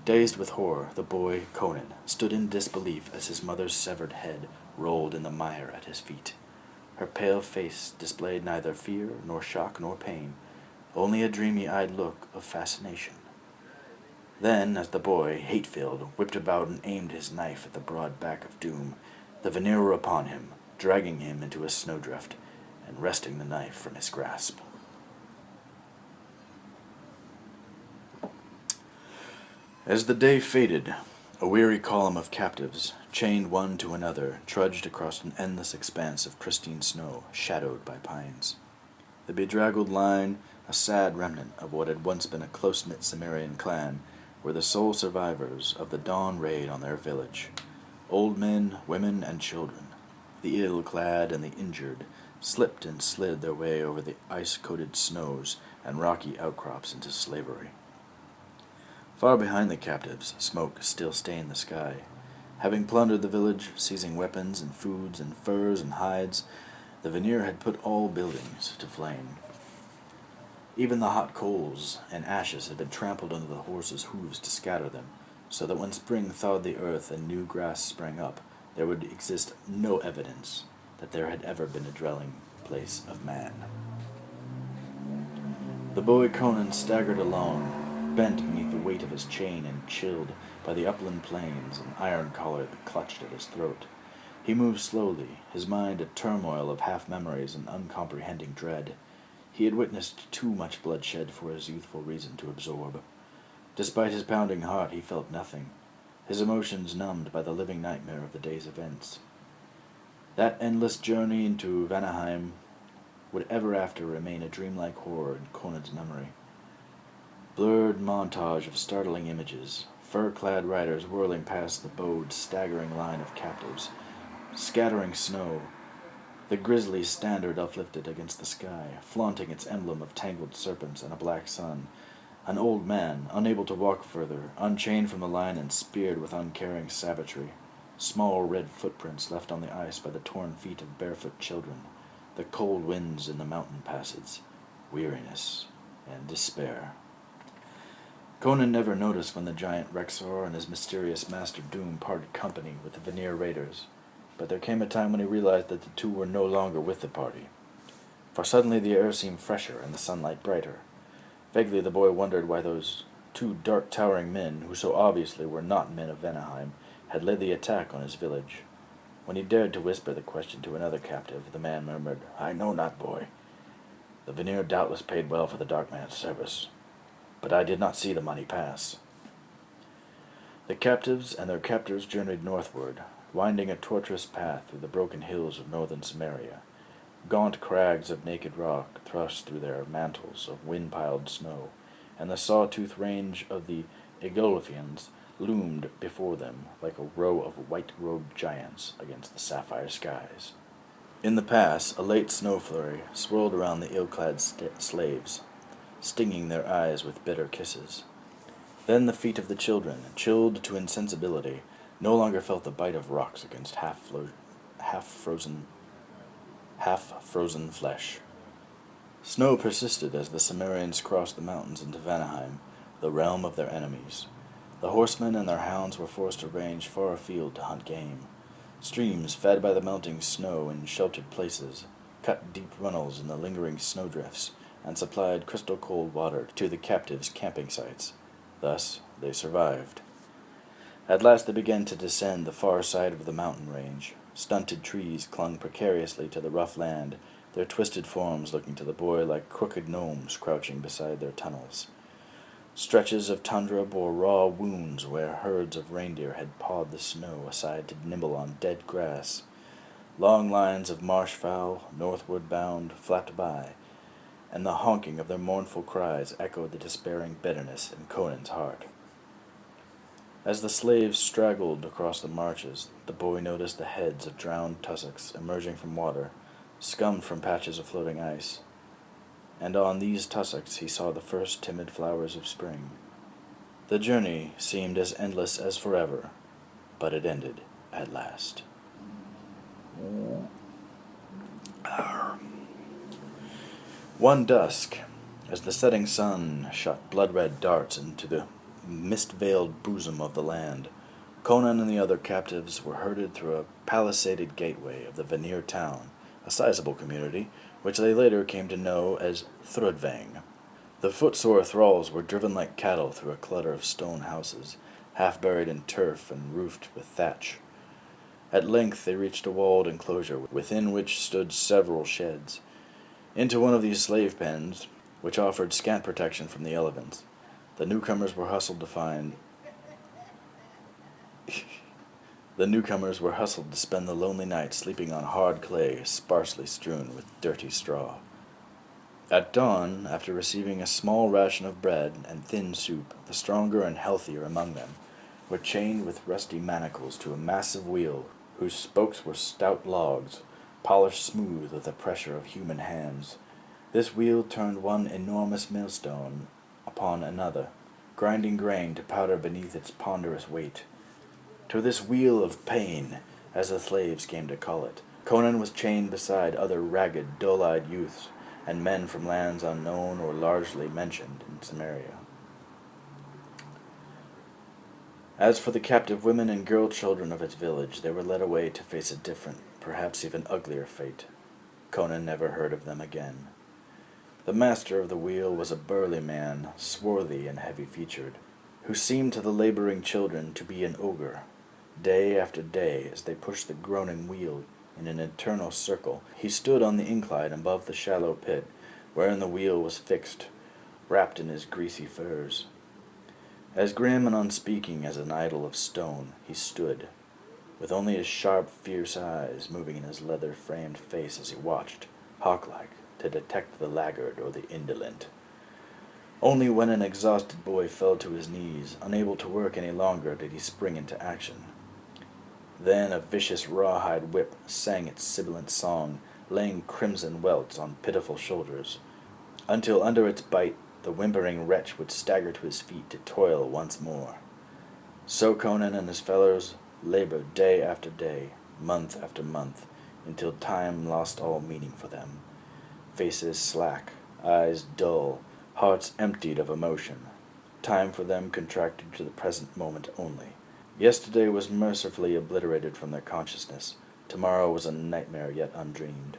Dazed with horror, the boy, Conan, stood in disbelief as his mother's severed head rolled in the mire at his feet. Her pale face displayed neither fear, nor shock, nor pain, only a dreamy-eyed look of fascination. Then, as the boy, hate-filled, whipped about and aimed his knife at the broad back of Doom, the Vanir were upon him, dragging him into a snowdrift, and wresting the knife from his grasp. As the day faded, a weary column of captives, chained one to another, trudged across an endless expanse of pristine snow, shadowed by pines. The bedraggled line, a sad remnant of what had once been a close-knit Cimmerian clan, were the sole survivors of the dawn raid on their village. Old men, women, and children, the ill-clad and the injured, slipped and slid their way over the ice-coated snows and rocky outcrops into slavery. Far behind the captives, smoke still stained the sky. Having plundered the village, seizing weapons and foods and furs and hides, the Vanir had put all buildings to flame. Even the hot coals and ashes had been trampled under the horses' hooves to scatter them, so that when spring thawed the earth and new grass sprang up, there would exist no evidence that there had ever been a dwelling place of man. The boy Conan staggered along, bent beneath the weight of his chain and chilled by the upland plains and iron collar that clutched at his throat. He moved slowly, his mind a turmoil of half-memories and uncomprehending dread. He had witnessed too much bloodshed for his youthful reason to absorb. Despite his pounding heart, he felt nothing, his emotions numbed by the living nightmare of the day's events. That endless journey into Vanaheim would ever after remain a dreamlike horror in Conan's memory. Blurred montage of startling images, fur-clad riders whirling past the bowed, staggering line of captives, scattering snow, the grisly standard uplifted against the sky, flaunting its emblem of tangled serpents and a black sun, an old man, unable to walk further, unchained from the line and speared with uncaring savagery, small red footprints left on the ice by the torn feet of barefoot children, the cold winds in the mountain passes, weariness and despair. Conan never noticed when the giant Rexor and his mysterious master Doom parted company with the Vanir raiders, but there came a time when he realized that the two were no longer with the party. For suddenly the air seemed fresher and the sunlight brighter. Vaguely the boy wondered why those two dark towering men, who so obviously were not men of Vanaheim, had led the attack on his village. When he dared to whisper the question to another captive, the man murmured, "I know not, boy. The Vanir doubtless paid well for the dark man's service, but I did not see the money pass." The captives and their captors journeyed northward, winding a tortuous path through the broken hills of northern Cimmeria. Gaunt crags of naked rock thrust through their mantles of wind-piled snow, and the saw-tooth range of the Aegolfians loomed before them like a row of white-robed giants against the sapphire skies. In the pass, a late snow flurry swirled around the ill-clad slaves, stinging their eyes with bitter kisses. Then the feet of the children, chilled to insensibility, no longer felt the bite of rocks against half-frozen flesh. Snow persisted as the Cimmerians crossed the mountains into Vanaheim, the realm of their enemies. The horsemen and their hounds were forced to range far afield to hunt game. Streams, fed by the melting snow in sheltered places, cut deep runnels in the lingering snowdrifts, and supplied crystal-cold water to the captives' camping sites. Thus, they survived. At last they began to descend the far side of the mountain range. Stunted trees clung precariously to the rough land, their twisted forms looking to the boy like crooked gnomes crouching beside their tunnels. Stretches of tundra bore raw wounds where herds of reindeer had pawed the snow aside to nibble on dead grass. Long lines of marsh fowl, northward bound, flapped by, and the honking of their mournful cries echoed the despairing bitterness in Conan's heart. As the slaves straggled across the marches, the boy noticed the heads of drowned tussocks emerging from water, scummed from patches of floating ice. And on these tussocks he saw the first timid flowers of spring. The journey seemed as endless as forever, but it ended at last. One dusk, as the setting sun shot blood-red darts into the mist-veiled bosom of the land, Conan and the other captives were herded through a palisaded gateway of the Vanir town, a sizable community, which they later came to know as Thrudvang. The footsore thralls were driven like cattle through a clutter of stone houses, half buried in turf and roofed with thatch. At length they reached a walled enclosure within which stood several sheds. Into one of these slave pens, which offered scant protection from the elements, the newcomers were hustled to spend the lonely night sleeping on hard clay sparsely strewn with dirty straw. At dawn, after receiving a small ration of bread and thin soup, the stronger and healthier among them were chained with rusty manacles to a massive wheel whose spokes were stout logs, polished smooth with the pressure of human hands. This wheel turned one enormous millstone upon another, grinding grain to powder beneath its ponderous weight. To this wheel of pain, as the slaves came to call it, Conan was chained beside other ragged, dull-eyed youths and men from lands unknown or largely mentioned in Samaria. As for the captive women and girl children of its village, they were led away to face a different, perhaps even uglier fate. Conan never heard of them again. The master of the wheel was a burly man, swarthy and heavy-featured, who seemed to the laboring children to be an ogre. Day after day, as they pushed the groaning wheel in an eternal circle, he stood on the incline above the shallow pit, wherein the wheel was fixed, wrapped in his greasy furs. As grim and unspeaking as an idol of stone, he stood, with only his sharp, fierce eyes moving in his leather-framed face as he watched, hawk-like, to detect the laggard or the indolent. Only when an exhausted boy fell to his knees, unable to work any longer, did he spring into action. Then a vicious rawhide whip sang its sibilant song, laying crimson welts on pitiful shoulders, until under its bite the whimpering wretch would stagger to his feet to toil once more. So Conan and his fellows labored day after day, month after month, until time lost all meaning for them. Faces slack, eyes dull, hearts emptied of emotion. Time for them contracted to the present moment only. Yesterday was mercifully obliterated from their consciousness. Tomorrow was a nightmare yet undreamed.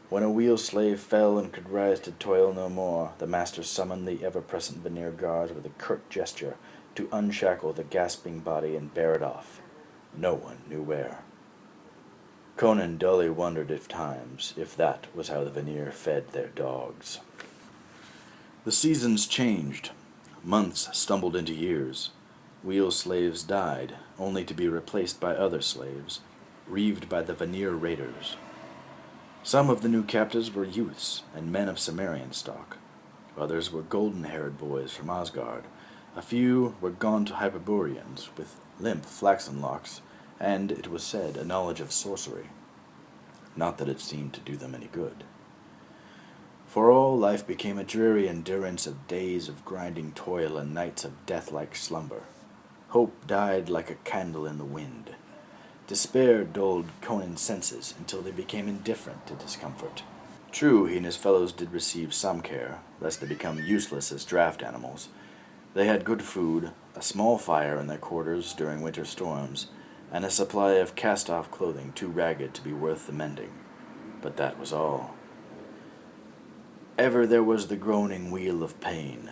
When a wheel slave fell and could rise to toil no more, the master summoned the ever-present Vanir guards with a curt gesture to unshackle the gasping body and bear it off. No one knew where. Conan dully wondered if that was how the Vanir fed their dogs. The seasons changed. Months stumbled into years. Wheel slaves died, only to be replaced by other slaves, reaved by the Vanir raiders. Some of the new captives were youths and men of Sumerian stock. Others were golden-haired boys from Asgard. A few were gaunt Hyperboreans with limp flaxen locks, and, it was said, a knowledge of sorcery. Not that it seemed to do them any good. For all, life became a dreary endurance of days of grinding toil and nights of death-like slumber. Hope died like a candle in the wind. Despair dulled Conan's senses until they became indifferent to discomfort. True, he and his fellows did receive some care, lest they become useless as draft animals, They had good food, a small fire in their quarters during winter storms, and a supply of cast-off clothing too ragged to be worth the mending. But that was all. Ever there was the groaning wheel of pain,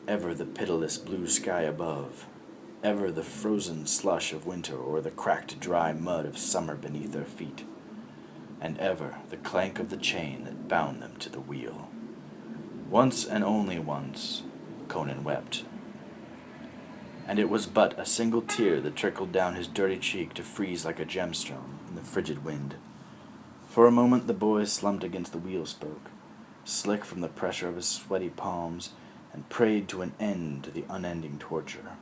ever the pitiless blue sky above, ever the frozen slush of winter or the cracked dry mud of summer beneath their feet, and ever the clank of the chain that bound them to the wheel. Once and only once, Conan wept. And it was but a single tear that trickled down his dirty cheek to freeze like a gemstone in the frigid wind. For a moment the boy slumped against the wheel spoke, slick from the pressure of his sweaty palms, and prayed to an end to the unending torture,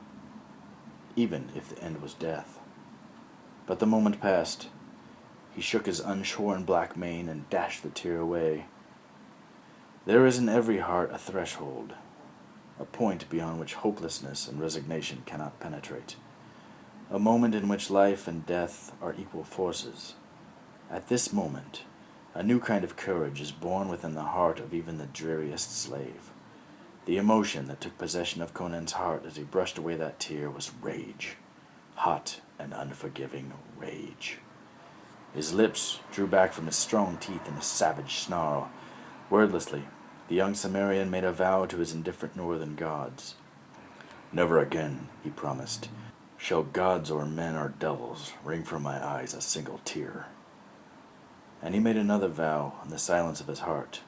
even if the end was death. But the moment passed. He shook his unshorn black mane and dashed the tear away. There is in every heart a threshold, a point beyond which hopelessness and resignation cannot penetrate, a moment in which life and death are equal forces. At this moment, a new kind of courage is born within the heart of even the dreariest slave. The emotion that took possession of Conan's heart as he brushed away that tear was rage, hot and unforgiving rage. His lips drew back from his strong teeth in a savage snarl. Wordlessly, the young Cimmerian made a vow to his indifferent northern gods. "Never again," he promised, "shall gods or men or devils wring from my eyes a single tear." And he made another vow in the silence of his heart.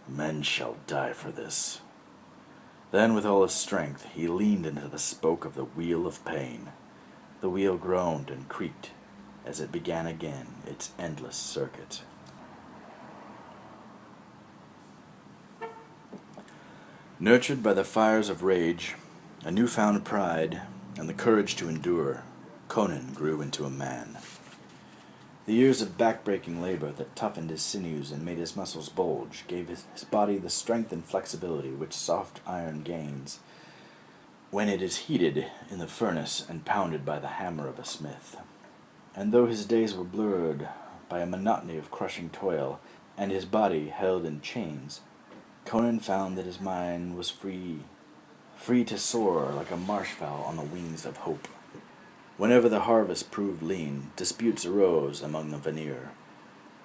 "Men shall die for this." Then, with all his strength, he leaned into the spoke of the wheel of pain. The wheel groaned and creaked as it began again its endless circuit. Nurtured by the fires of rage, a newfound pride, and the courage to endure, Conan grew into a man. The years of back-breaking labor that toughened his sinews and made his muscles bulge gave his body the strength and flexibility which soft iron gains when it is heated in the furnace and pounded by the hammer of a smith. And though his days were blurred by a monotony of crushing toil, and his body held in chains, Conan found that his mind was free to soar like a marsh-fowl on the wings of hope. Whenever the harvest proved lean, disputes arose among the veneer.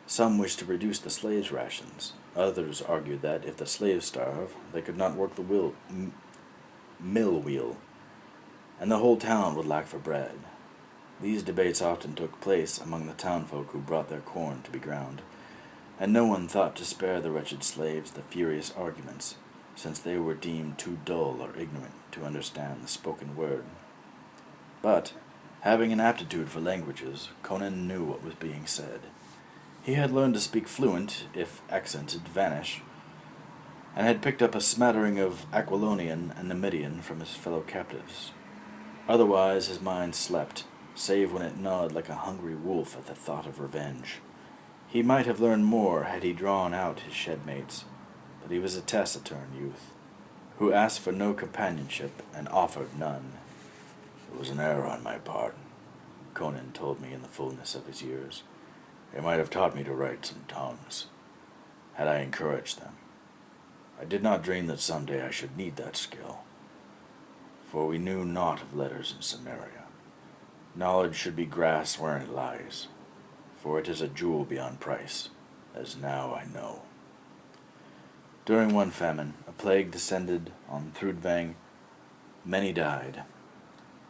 Some wished to reduce the slaves' rations. Others argued that, if the slaves starved, they could not work the mill wheel, and the whole town would lack for bread. These debates often took place among the townfolk who brought their corn to be ground, and no one thought to spare the wretched slaves the furious arguments, since they were deemed too dull or ignorant to understand the spoken word. But, having an aptitude for languages, Conan knew what was being said. He had learned to speak fluent, if accents had vanished, and had picked up a smattering of Aquilonian and Numidian from his fellow captives. Otherwise his mind slept, save when it gnawed like a hungry wolf at the thought of revenge. He might have learned more had he drawn out his shedmates, but he was a taciturn youth, who asked for no companionship and offered none. "It was an error on my part," Conan told me in the fullness of his years. "They might have taught me to write some tongues, had I encouraged them. I did not dream that someday I should need that skill, for we knew naught of letters in Samaria. Knowledge should be grasped wherein it lies, for it is a jewel beyond price, as now I know." During one famine, a plague descended on Thrudvang. Many died,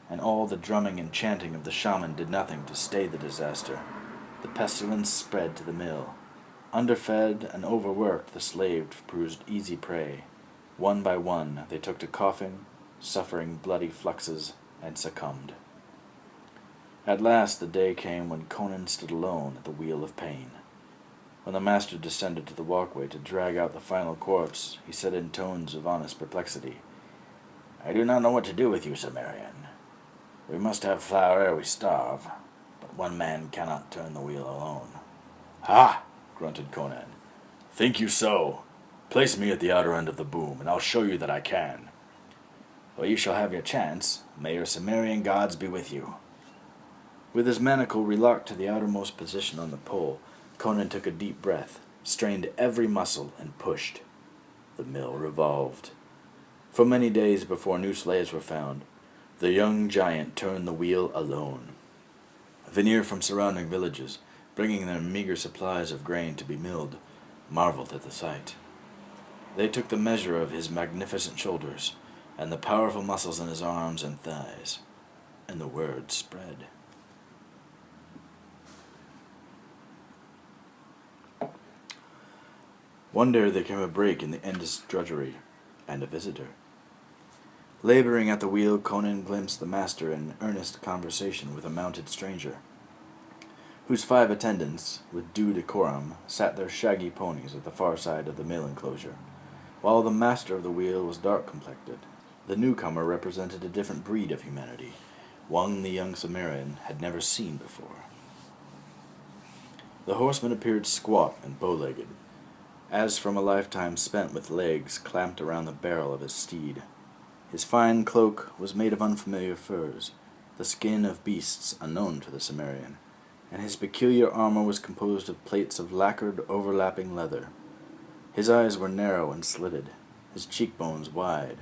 and all the drumming and chanting of the shaman did nothing to stay the disaster. The pestilence spread to the mill. Underfed and overworked, the slaves proved easy prey. One by one, they took to coughing, suffering bloody fluxes, and succumbed. At last the day came when Conan stood alone at the wheel of pain. When the master descended to the walkway to drag out the final corpse, he said in tones of honest perplexity, "I do not know what to do with you, Cimmerian. We must have flour ere we starve, but one man cannot turn the wheel alone." "Ha!" grunted Conan. "Think you so? Place me at the outer end of the boom, and I'll show you that I can." "Well, you shall have your chance. May your Cimmerian gods be with you." With his manacle relocked to the outermost position on the pole, Conan took a deep breath, strained every muscle, and pushed. The mill revolved. For many days before new slaves were found, the young giant turned the wheel alone. Veneer from surrounding villages, bringing their meager supplies of grain to be milled, marveled at the sight. They took the measure of his magnificent shoulders, and the powerful muscles in his arms and thighs, and the word spread. One day there came a break in the endless drudgery, and a visitor. Laboring at the wheel, Conan glimpsed the master in earnest conversation with a mounted stranger, whose 5 attendants, with due decorum, sat their shaggy ponies at the far side of the mill enclosure, while the master of the wheel was dark-complected. The newcomer represented a different breed of humanity, one the young Cimmerian had never seen before. The horseman appeared squat and bow-legged, as from a lifetime spent with legs clamped around the barrel of his steed. His fine cloak was made of unfamiliar furs, the skin of beasts unknown to the Cimmerian, and his peculiar armor was composed of plates of lacquered, overlapping leather. His eyes were narrow and slitted, his cheekbones wide,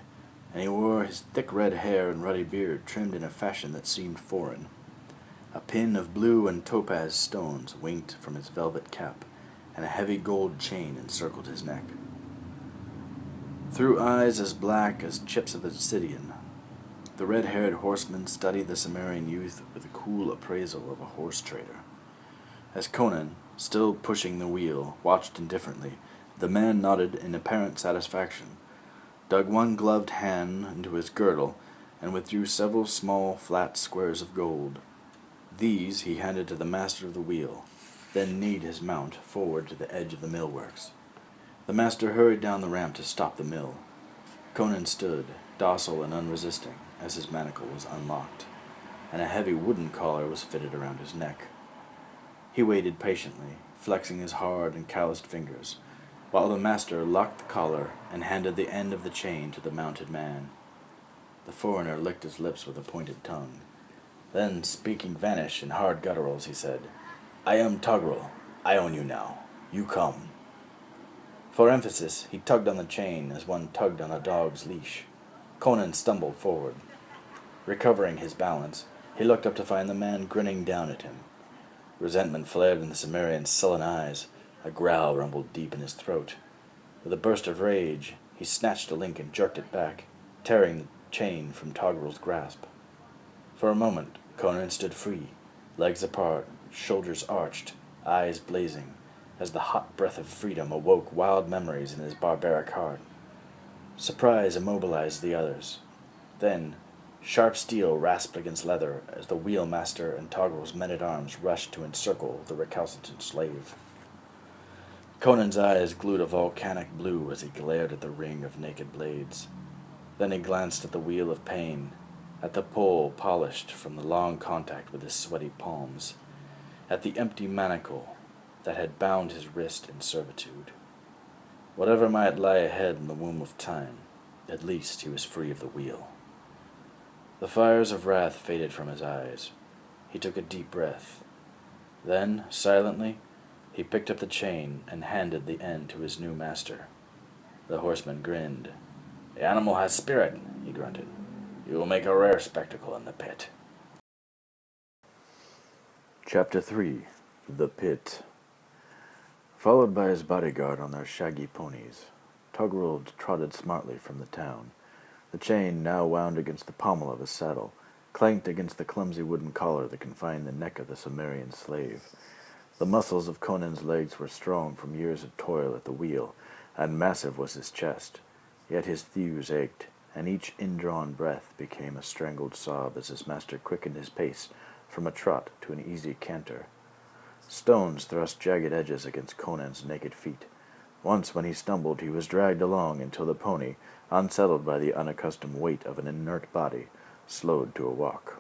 and he wore his thick red hair and ruddy beard trimmed in a fashion that seemed foreign. A pin of blue and topaz stones winked from his velvet cap, and a heavy gold chain encircled his neck. Through eyes as black as chips of obsidian, the red-haired horseman studied the Cimmerian youth with the cool appraisal of a horse trader. As Conan, still pushing the wheel, watched indifferently, the man nodded in apparent satisfaction, dug one gloved hand into his girdle, and withdrew several small, flat squares of gold. These he handed to the master of the wheel, then kneed his mount forward to the edge of the millworks. The master hurried down the ramp to stop the mill. Conan stood, docile and unresisting, as his manacle was unlocked, and a heavy wooden collar was fitted around his neck. He waited patiently, flexing his hard and calloused fingers, while the master locked the collar and handed the end of the chain to the mounted man. The foreigner licked his lips with a pointed tongue. Then, speaking Vanish in hard gutturals, he said, "I am Togrul. I own you now. You come." For emphasis, he tugged on the chain as one tugged on a dog's leash. Conan stumbled forward. Recovering his balance, he looked up to find the man grinning down at him. Resentment flared in the Cimmerian's sullen eyes. A growl rumbled deep in his throat. With a burst of rage, he snatched a link and jerked it back, tearing the chain from Togrul's grasp. For a moment, Conan stood free, legs apart, shoulders arched, eyes blazing, as the hot breath of freedom awoke wild memories in his barbaric heart. Surprise immobilized the others. Then, sharp steel rasped against leather as the wheelmaster and Togrul's men-at-arms rushed to encircle the recalcitrant slave. Conan's eyes glued a volcanic blue as he glared at the ring of naked blades. Then he glanced at the wheel of pain, at the pole polished from the long contact with his sweaty palms, at the empty manacle that had bound his wrist in servitude. Whatever might lie ahead in the womb of time, at least he was free of the wheel. The fires of wrath faded from his eyes. He took a deep breath. Then, silently, he picked up the chain and handed the end to his new master. The horseman grinned. "The animal has spirit," he grunted. "You will make a rare spectacle in the pit." Chapter 3. The Pit. Followed by his bodyguard on their shaggy ponies, Togrul trotted smartly from the town. The chain, now wound against the pommel of his saddle, clanked against the clumsy wooden collar that confined the neck of the Cimmerian slave. The muscles of Conan's legs were strong from years of toil at the wheel, and massive was his chest. Yet his thews ached, and each indrawn breath became a strangled sob as his master quickened his pace from a trot to an easy canter. Stones thrust jagged edges against Conan's naked feet. Once when he stumbled, he was dragged along until the pony, unsettled by the unaccustomed weight of an inert body, slowed to a walk.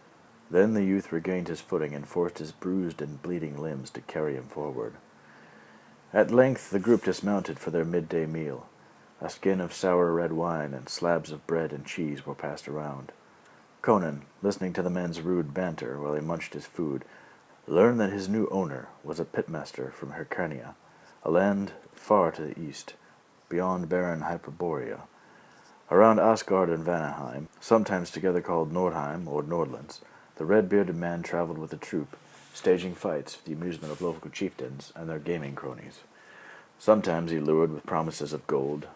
Then the youth regained his footing and forced his bruised and bleeding limbs to carry him forward. At length the group dismounted for their midday meal. A skin of sour red wine and slabs of bread and cheese were passed around. Conan, listening to the men's rude banter while he munched his food, learned that his new owner was a pitmaster from Hyrcania, a land far to the east, beyond barren Hyperborea. Around Asgard and Vanaheim, sometimes together called Nordheim or Nordlands, the red-bearded man traveled with a troop, staging fights for the amusement of local chieftains and their gaming cronies. Sometimes he lured with promises of gold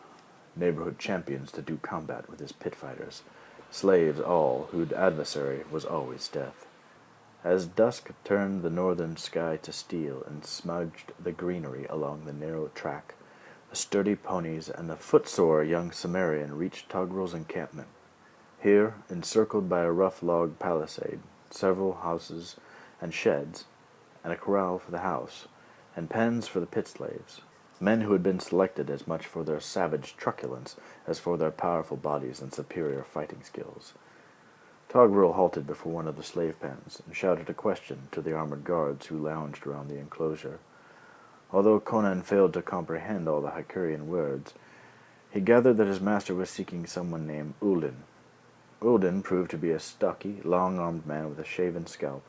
neighborhood champions to do combat with his pit fighters, slaves all, whose adversary was always death. As dusk turned the northern sky to steel and smudged the greenery along the narrow track, the sturdy ponies and the footsore young Cimmerian reached Togrul's encampment. Here, encircled by a rough log palisade, several houses and sheds, and a corral for the house, and pens for the pit slaves, men who had been selected as much for their savage truculence as for their powerful bodies and superior fighting skills. Togrul halted before one of the slave pens and shouted a question to the armored guards who lounged around the enclosure. Although Conan failed to comprehend all the Hycurian words, he gathered that his master was seeking someone named Uldin. Uldin proved to be a stocky, long-armed man with a shaven scalp,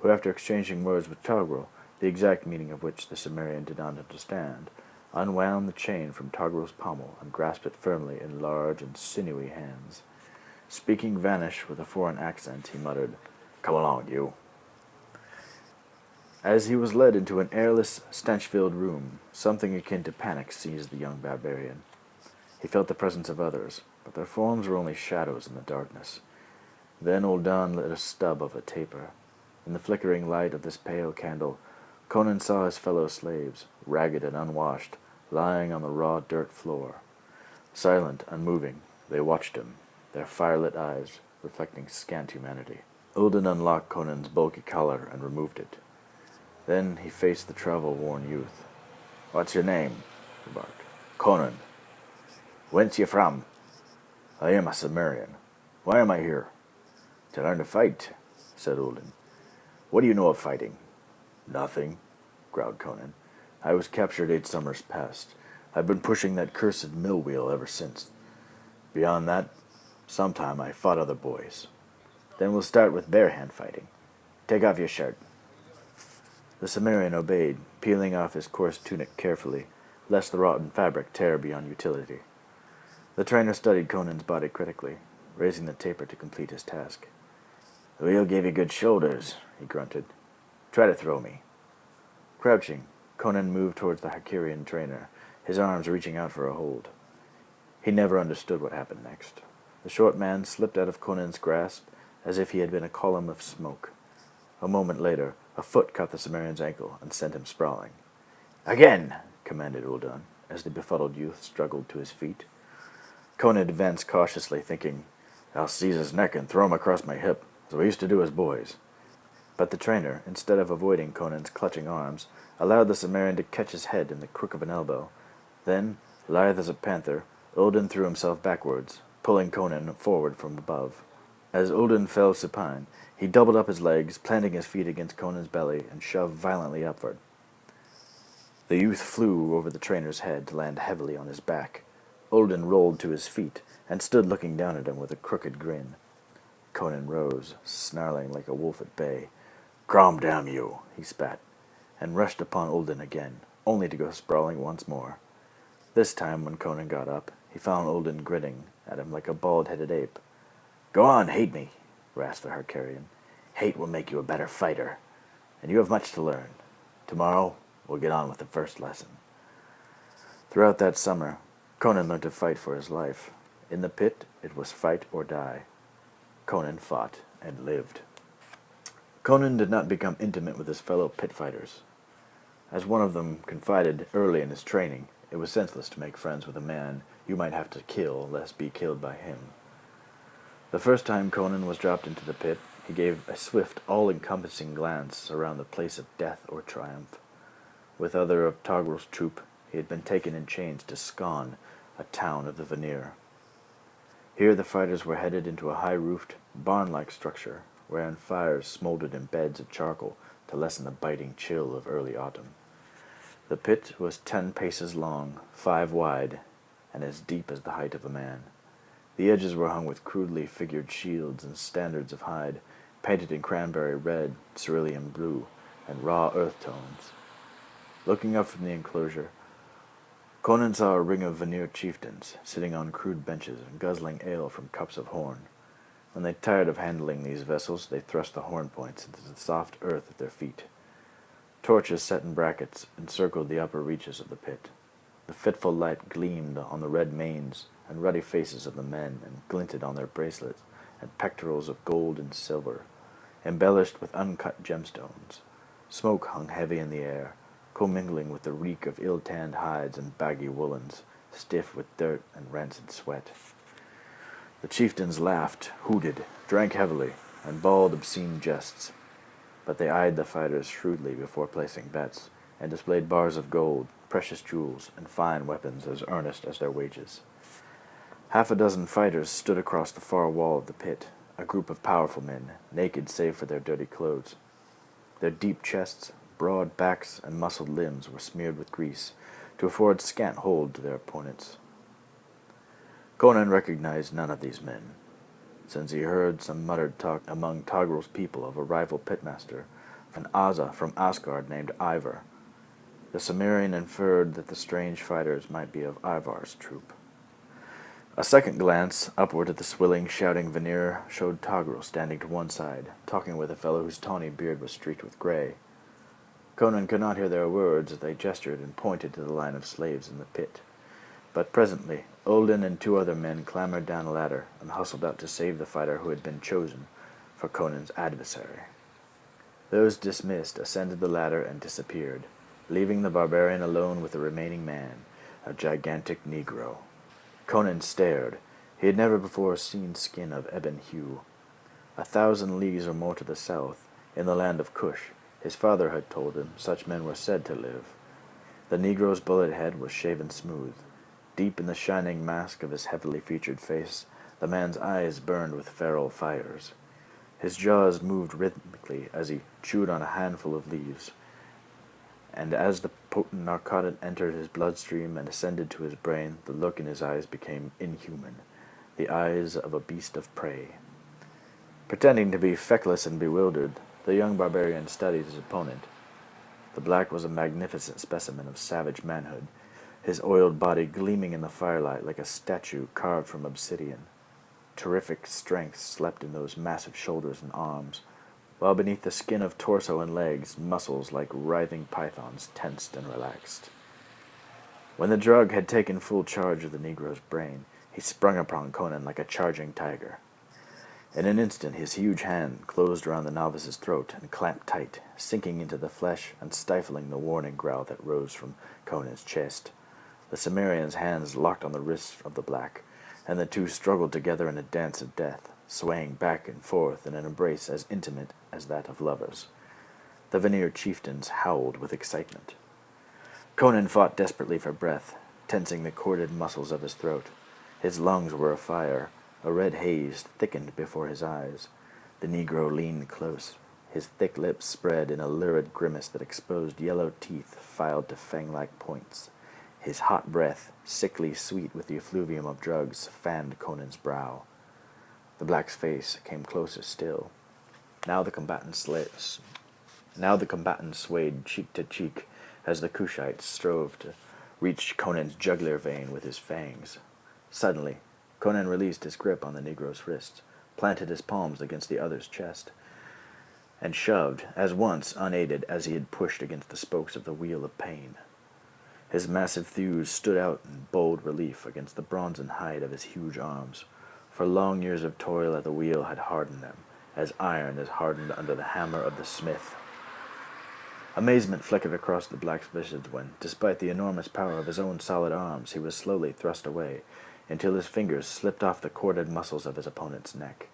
who, after exchanging words with Togrul, the exact meaning of which the Cimmerian did not understand, unwound the chain from Togrul's pommel and grasped it firmly in large and sinewy hands. Speaking Vanish with a foreign accent, he muttered, "Come along, you." As he was led into an airless, stench-filled room, something akin to panic seized the young barbarian. He felt the presence of others, but their forms were only shadows in the darkness. Then Uldan lit a stub of a taper. In the flickering light of this pale candle, Conan saw his fellow slaves, ragged and unwashed, lying on the raw dirt floor. Silent, unmoving, they watched him, their firelit eyes reflecting scant humanity. Uldan unlocked Conan's bulky collar and removed it. Then he faced the travel-worn youth. "What's your name?" he barked. "Conan." "Whence you from?" "I am a Cimmerian. Why am I here?" "To learn to fight," said Uldan. "What do you know of fighting?" "Nothing," growled Conan. "I was captured 8 summers past. I've been pushing that cursed mill wheel ever since. Beyond that, sometime I fought other boys." "Then we'll start with bare-hand fighting. Take off your shirt." The Cimmerian obeyed, peeling off his coarse tunic carefully, lest the rotten fabric tear beyond utility. The trainer studied Conan's body critically, raising the taper to complete his task. "The wheel gave you good shoulders," he grunted. "Try to throw me." Crouching, Conan moved towards the Hycurian trainer, his arms reaching out for a hold. He never understood what happened next. The short man slipped out of Conan's grasp as if he had been a column of smoke. A moment later, a foot caught the Cimmerian's ankle and sent him sprawling. "Again!" commanded Uldan, as the befuddled youth struggled to his feet. Conan advanced cautiously, thinking, "I'll seize his neck and throw him across my hip, as we used to do as boys." But the trainer, instead of avoiding Conan's clutching arms, allowed the Cimmerian to catch his head in the crook of an elbow. Then, lithe as a panther, Uldan threw himself backwards, pulling Conan forward from above. As Uldan fell supine, he doubled up his legs, planting his feet against Conan's belly, and shoved violently upward. The youth flew over the trainer's head to land heavily on his back. Uldan rolled to his feet and stood looking down at him with a crooked grin. Conan rose, snarling like a wolf at bay. "Crom, damn you!" he spat, and rushed upon Uldan again, only to go sprawling once more. This time, when Conan got up, he found Uldan grinning at him like a bald-headed ape. "Go on, hate me," rasped the Hycurian. "Hate will make you a better fighter, and you have much to learn. Tomorrow, we'll get on with the first lesson." Throughout that summer, Conan learned to fight for his life. In the pit, it was fight or die. Conan fought and lived. Conan did not become intimate with his fellow pit fighters. As one of them confided early in his training, it was senseless to make friends with a man you might have to kill lest be killed by him. The first time Conan was dropped into the pit, he gave a swift, all-encompassing glance around the place of death or triumph. With other of Togrul's troop, he had been taken in chains to Scon, a town of the Vanir. Here the fighters were headed into a high-roofed, barn-like structure, wherein fires smoldered in beds of charcoal to lessen the biting chill of early autumn. The pit was 10 paces long, 5 wide, and as deep as the height of a man. The edges were hung with crudely figured shields and standards of hide, painted in cranberry red, cerulean blue, and raw earth tones. Looking up from the enclosure, Conan saw a ring of Vanir chieftains, sitting on crude benches and guzzling ale from cups of horn. When they tired of handling these vessels, they thrust the horn points into the soft earth at their feet. Torches set in brackets encircled the upper reaches of the pit. The fitful light gleamed on the red manes and ruddy faces of the men and glinted on their bracelets and pectorals of gold and silver, embellished with uncut gemstones. Smoke hung heavy in the air, commingling with the reek of ill-tanned hides and baggy woolens, stiff with dirt and rancid sweat. The chieftains laughed, hooted, drank heavily, and bawled obscene jests, but they eyed the fighters shrewdly before placing bets, and displayed bars of gold, precious jewels, and fine weapons as earnest as their wages. Half a dozen fighters stood across the far wall of the pit, a group of powerful men, naked save for their dirty clothes. Their deep chests, broad backs, and muscled limbs were smeared with grease, to afford scant hold to their opponents. Conan recognized none of these men, since he heard some muttered talk among Togrul's people of a rival pitmaster, an Aza from Asgard named Ivar. The Cimmerian inferred that the strange fighters might be of Ivar's troop. A second glance upward at the swilling, shouting Vanir showed Togrul standing to one side, talking with a fellow whose tawny beard was streaked with gray. Conan could not hear their words as they gestured and pointed to the line of slaves in the pit. But presently, Olden and two other men clambered down a ladder and hustled out to save the fighter who had been chosen for Conan's adversary. Those dismissed ascended the ladder and disappeared, leaving the barbarian alone with the remaining man, a gigantic Negro. Conan stared. He had never before seen skin of ebon hue. 1,000 leagues or more to the south, in the land of Cush, his father had told him such men were said to live. The Negro's bullet head was shaven smooth. Deep in the shining mask of his heavily featured face, the man's eyes burned with feral fires. His jaws moved rhythmically as he chewed on a handful of leaves, and as the potent narcotic entered his bloodstream and ascended to his brain, the look in his eyes became inhuman, the eyes of a beast of prey. Pretending to be feckless and bewildered, the young barbarian studied his opponent. The black was a magnificent specimen of savage manhood, his oiled body gleaming in the firelight like a statue carved from obsidian. Terrific strength slept in those massive shoulders and arms, while beneath the skin of torso and legs, muscles like writhing pythons tensed and relaxed. When the drug had taken full charge of the Negro's brain, he sprung upon Conan like a charging tiger. In an instant his huge hand closed around the novice's throat and clamped tight, sinking into the flesh and stifling the warning growl that rose from Conan's chest. The Cimmerian's hands locked on the wrists of the black, and the two struggled together in a dance of death, swaying back and forth in an embrace as intimate as that of lovers. The Vanir chieftains howled with excitement. Conan fought desperately for breath, tensing the corded muscles of his throat. His lungs were afire. A red haze thickened before his eyes. The Negro leaned close. His thick lips spread in a lurid grimace that exposed yellow teeth filed to fang-like points. His hot breath, sickly sweet with the effluvium of drugs, fanned Conan's brow. The black's face came closer still. Now the combatants swayed cheek to cheek as the Cushite strove to reach Conan's jugular vein with his fangs. Suddenly, Conan released his grip on the Negro's wrist, planted his palms against the other's chest, and shoved, as once unaided as he had pushed against the spokes of the wheel of pain. His massive thews stood out in bold relief against the bronzen hide of his huge arms, for long years of toil at the wheel had hardened them, as iron is hardened under the hammer of the smith. Amazement flickered across the black's visage when, despite the enormous power of his own solid arms, he was slowly thrust away, until his fingers slipped off the corded muscles of his opponent's neck.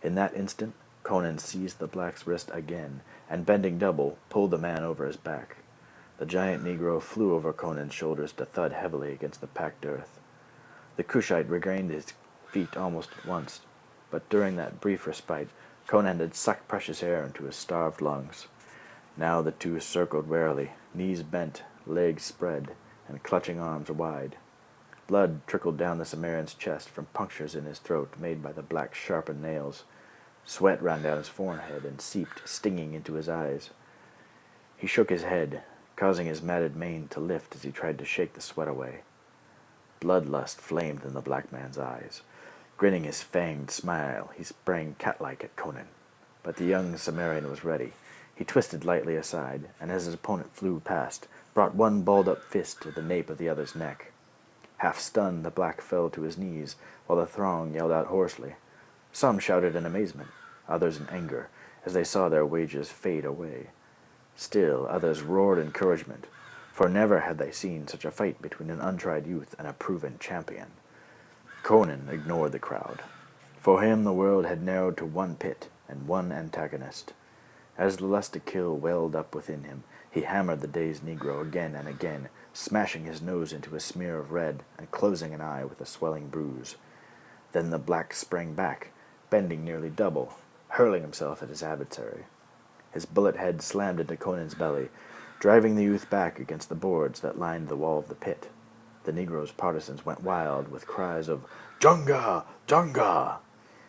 In that instant, Conan seized the black's wrist again, and bending double, pulled the man over his back. The giant Negro flew over Conan's shoulders to thud heavily against the packed earth. The Cushite regained his feet almost at once, but during that brief respite, Conan had sucked precious air into his starved lungs. Now the two circled warily, knees bent, legs spread, and clutching arms wide. Blood trickled down the Cimmerian's chest from punctures in his throat made by the black's sharpened nails. Sweat ran down his forehead and seeped, stinging into his eyes. He shook his head, causing his matted mane to lift as he tried to shake the sweat away. Bloodlust flamed in the black man's eyes. Grinning his fanged smile, he sprang cat-like at Conan. But the young Cimmerian was ready. He twisted lightly aside, and as his opponent flew past, brought one balled-up fist to the nape of the other's neck. Half stunned, the black fell to his knees, while the throng yelled out hoarsely. Some shouted in amazement, others in anger, as they saw their wages fade away. Still, others roared encouragement, for never had they seen such a fight between an untried youth and a proven champion. Conan ignored the crowd. For him the world had narrowed to one pit and one antagonist. As the lust to kill welled up within him, he hammered the dazed Negro again and again, smashing his nose into a smear of red and closing an eye with a swelling bruise. Then the black sprang back, bending nearly double, hurling himself at his adversary. His bullet head slammed into Conan's belly, driving the youth back against the boards that lined the wall of the pit. The Negro's partisans went wild with cries of "Junga! Junga!"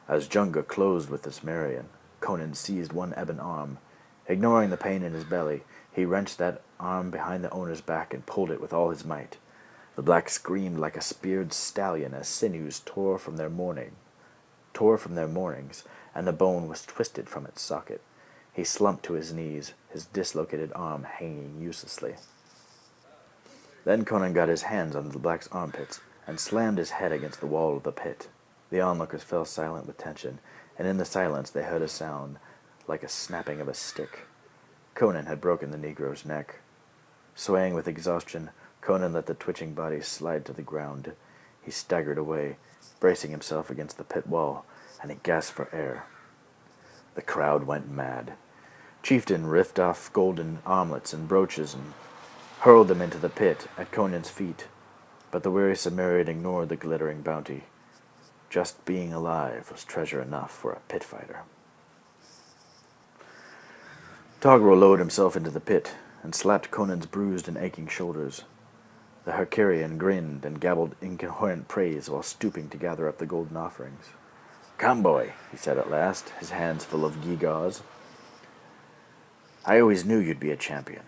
As Junga closed with the Cimmerian, Conan seized one ebon arm. Ignoring the pain in his belly, he wrenched that arm behind the owner's back and pulled it with all his might. The black screamed like a speared stallion as sinews tore from their moorings, and the bone was twisted from its socket. He slumped to his knees, his dislocated arm hanging uselessly. Then Conan got his hands on the black's armpits and slammed his head against the wall of the pit. The onlookers fell silent with tension, and in the silence they heard a sound like a snapping of a stick. Conan had broken the Negro's neck. Swaying with exhaustion, Conan let the twitching body slide to the ground. He staggered away, bracing himself against the pit wall, and he gasped for air. The crowd went mad. Chieftain ripped off golden armlets and brooches and hurled them into the pit at Conan's feet, but the weary Cimmerian ignored the glittering bounty. Just being alive was treasure enough for a pit fighter. Togrul lowered himself into the pit and slapped Conan's bruised and aching shoulders. The Hercurian grinned and gabbled incoherent praise while stooping to gather up the golden offerings. "Come, boy," he said at last, his hands full of gewgaws. "I always knew you'd be a champion.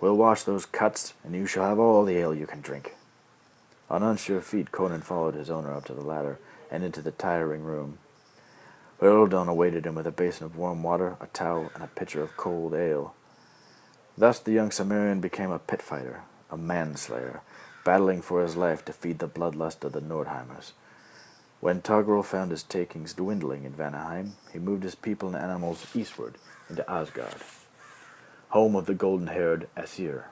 We'll wash those cuts, and you shall have all the ale you can drink." On unsure feet, Conan followed his owner up to the ladder and into the tiring room. Earldon awaited him with a basin of warm water, a towel, and a pitcher of cold ale. Thus the young Cimmerian became a pit fighter, a manslayer, battling for his life to feed the bloodlust of the Nordheimers. When Togrul found his takings dwindling in Vanaheim, he moved his people and animals eastward into Asgard, home of the golden-haired Aesir.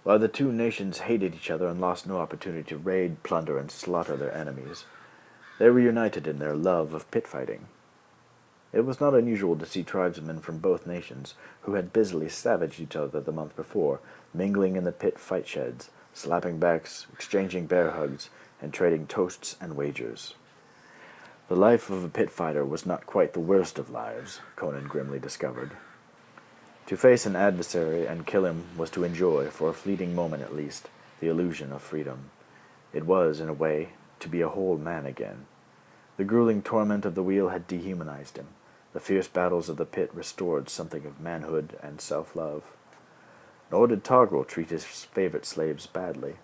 While the two nations hated each other and lost no opportunity to raid, plunder, and slaughter their enemies, they were united in their love of pit fighting. It was not unusual to see tribesmen from both nations, who had busily savaged each other the month before, mingling in the pit fight sheds, slapping backs, exchanging bear hugs, and trading toasts and wagers. The life of a pit fighter was not quite the worst of lives, Conan grimly discovered. To face an adversary and kill him was to enjoy, for a fleeting moment at least, the illusion of freedom. It was, in a way, to be a whole man again. The grueling torment of the wheel had dehumanized him. The fierce battles of the pit restored something of manhood and self-love. Nor did Togrul treat his favorite slaves badly.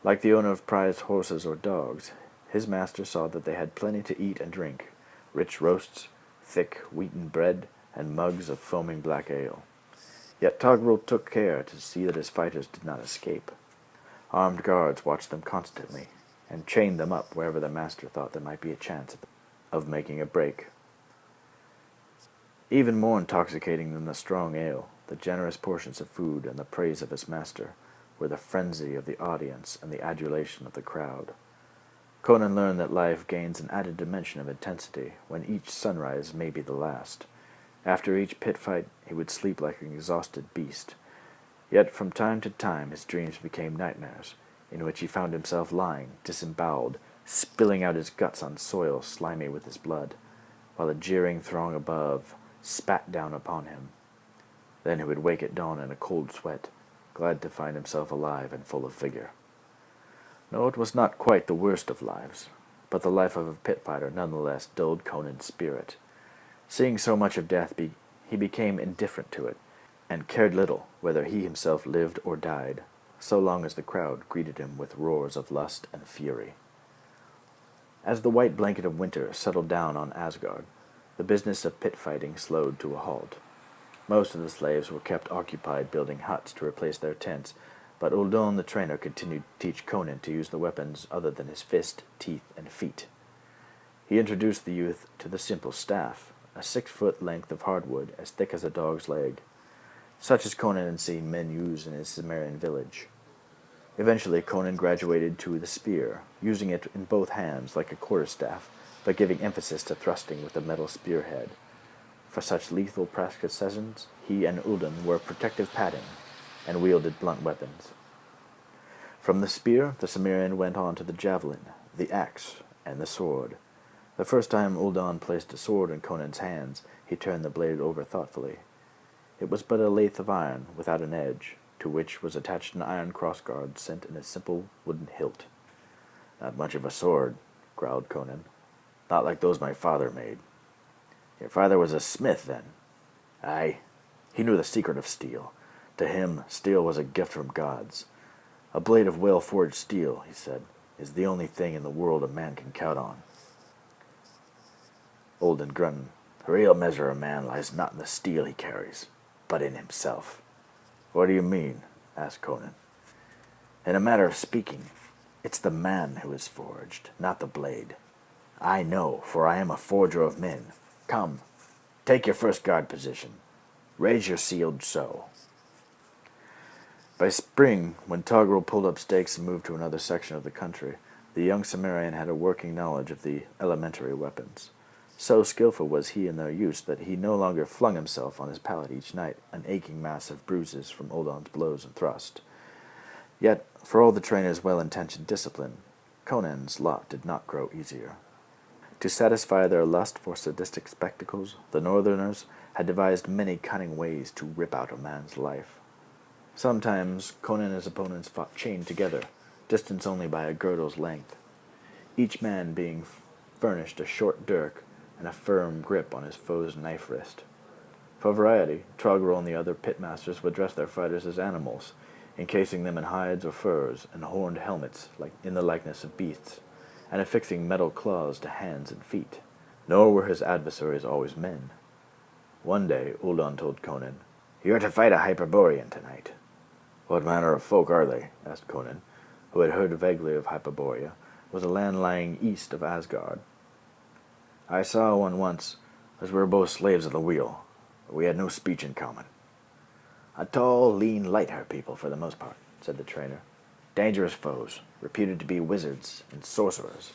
Like the owner of prized horses or dogs, his master saw that they had plenty to eat and drink, rich roasts, thick wheaten bread, and mugs of foaming black ale. Yet Togrul took care to see that his fighters did not escape. Armed guards watched them constantly, and chained them up wherever the master thought there might be a chance of making a break. Even more intoxicating than the strong ale, the generous portions of food, and the praise of his master, were the frenzy of the audience and the adulation of the crowd. Conan learned that life gains an added dimension of intensity when each sunrise may be the last. After each pit fight, he would sleep like an exhausted beast. Yet from time to time his dreams became nightmares, in which he found himself lying, disemboweled, spilling out his guts on soil slimy with his blood, while a jeering throng above spat down upon him. Then he would wake at dawn in a cold sweat, glad to find himself alive and full of vigor. No, it was not quite the worst of lives, but the life of a pit fighter nonetheless dulled Conan's spirit. Seeing so much of death, he became indifferent to it, and cared little whether he himself lived or died. so long as the crowd greeted him with roars of lust and fury. As the white blanket of winter settled down on Asgard, the business of pit fighting slowed to a halt. Most of the slaves were kept occupied building huts to replace their tents, but Uldon the trainer continued to teach Conan to use the weapons other than his fist, teeth, and feet. He introduced the youth to the simple staff, a 6-foot length of hardwood as thick as a dog's leg, such as Conan had seen men use in his Cimmerian village. Eventually, Conan graduated to the spear, using it in both hands like a quarterstaff, but giving emphasis to thrusting with a metal spearhead. For such lethal practice sessions, he and Uldon wore protective padding and wielded blunt weapons. From the spear, the Cimmerian went on to the javelin, the axe, and the sword. The first time Uldon placed a sword in Conan's hands, he turned the blade over thoughtfully. It was but a lathe of iron, without an edge, to which was attached an iron crossguard set in a simple wooden hilt. "Not much of a sword," growled Conan. "Not like those my father made." "Your father was a smith, then?" "Aye. He knew the secret of steel. To him, steel was a gift from gods. A blade of well-forged steel, he said, is the only thing in the world a man can count on." Uldon grunted. "The real measure of a man lies not in the steel he carries, but in himself." "What do you mean?" asked Conan. "In a matter of speaking, it's the man who is forged, not the blade. I know, for I am a forger of men. Come, take your first guard position. Raise your shield so." By spring, when Togrul pulled up stakes and moved to another section of the country, the young Cimmerian had a working knowledge of the elementary weapons. So skillful was he in their use that he no longer flung himself on his pallet each night, an aching mass of bruises from Uldon's blows and thrust. Yet, for all the trainer's well-intentioned discipline, Conan's lot did not grow easier. To satisfy their lust for sadistic spectacles, the Northerners had devised many cunning ways to rip out a man's life. Sometimes Conan and his opponents fought chained together, distanced only by a girdle's length, each man being furnished a short dirk and a firm grip on his foe's knife wrist. For variety, Togrul and the other pitmasters would dress their fighters as animals, encasing them in hides or furs and horned helmets in the likeness of beasts, and affixing metal claws to hands and feet. Nor were his adversaries always men. One day, Uldon told Conan, "You are to fight a Hyperborean tonight." "What manner of folk are they?" asked Conan, who had heard vaguely of Hyperborea, was a land lying east of Asgard. "I saw one once, as we were both slaves of the wheel, but we had no speech in common." "A tall, lean, light-haired people for the most part," said the trainer. "Dangerous foes, reputed to be wizards and sorcerers."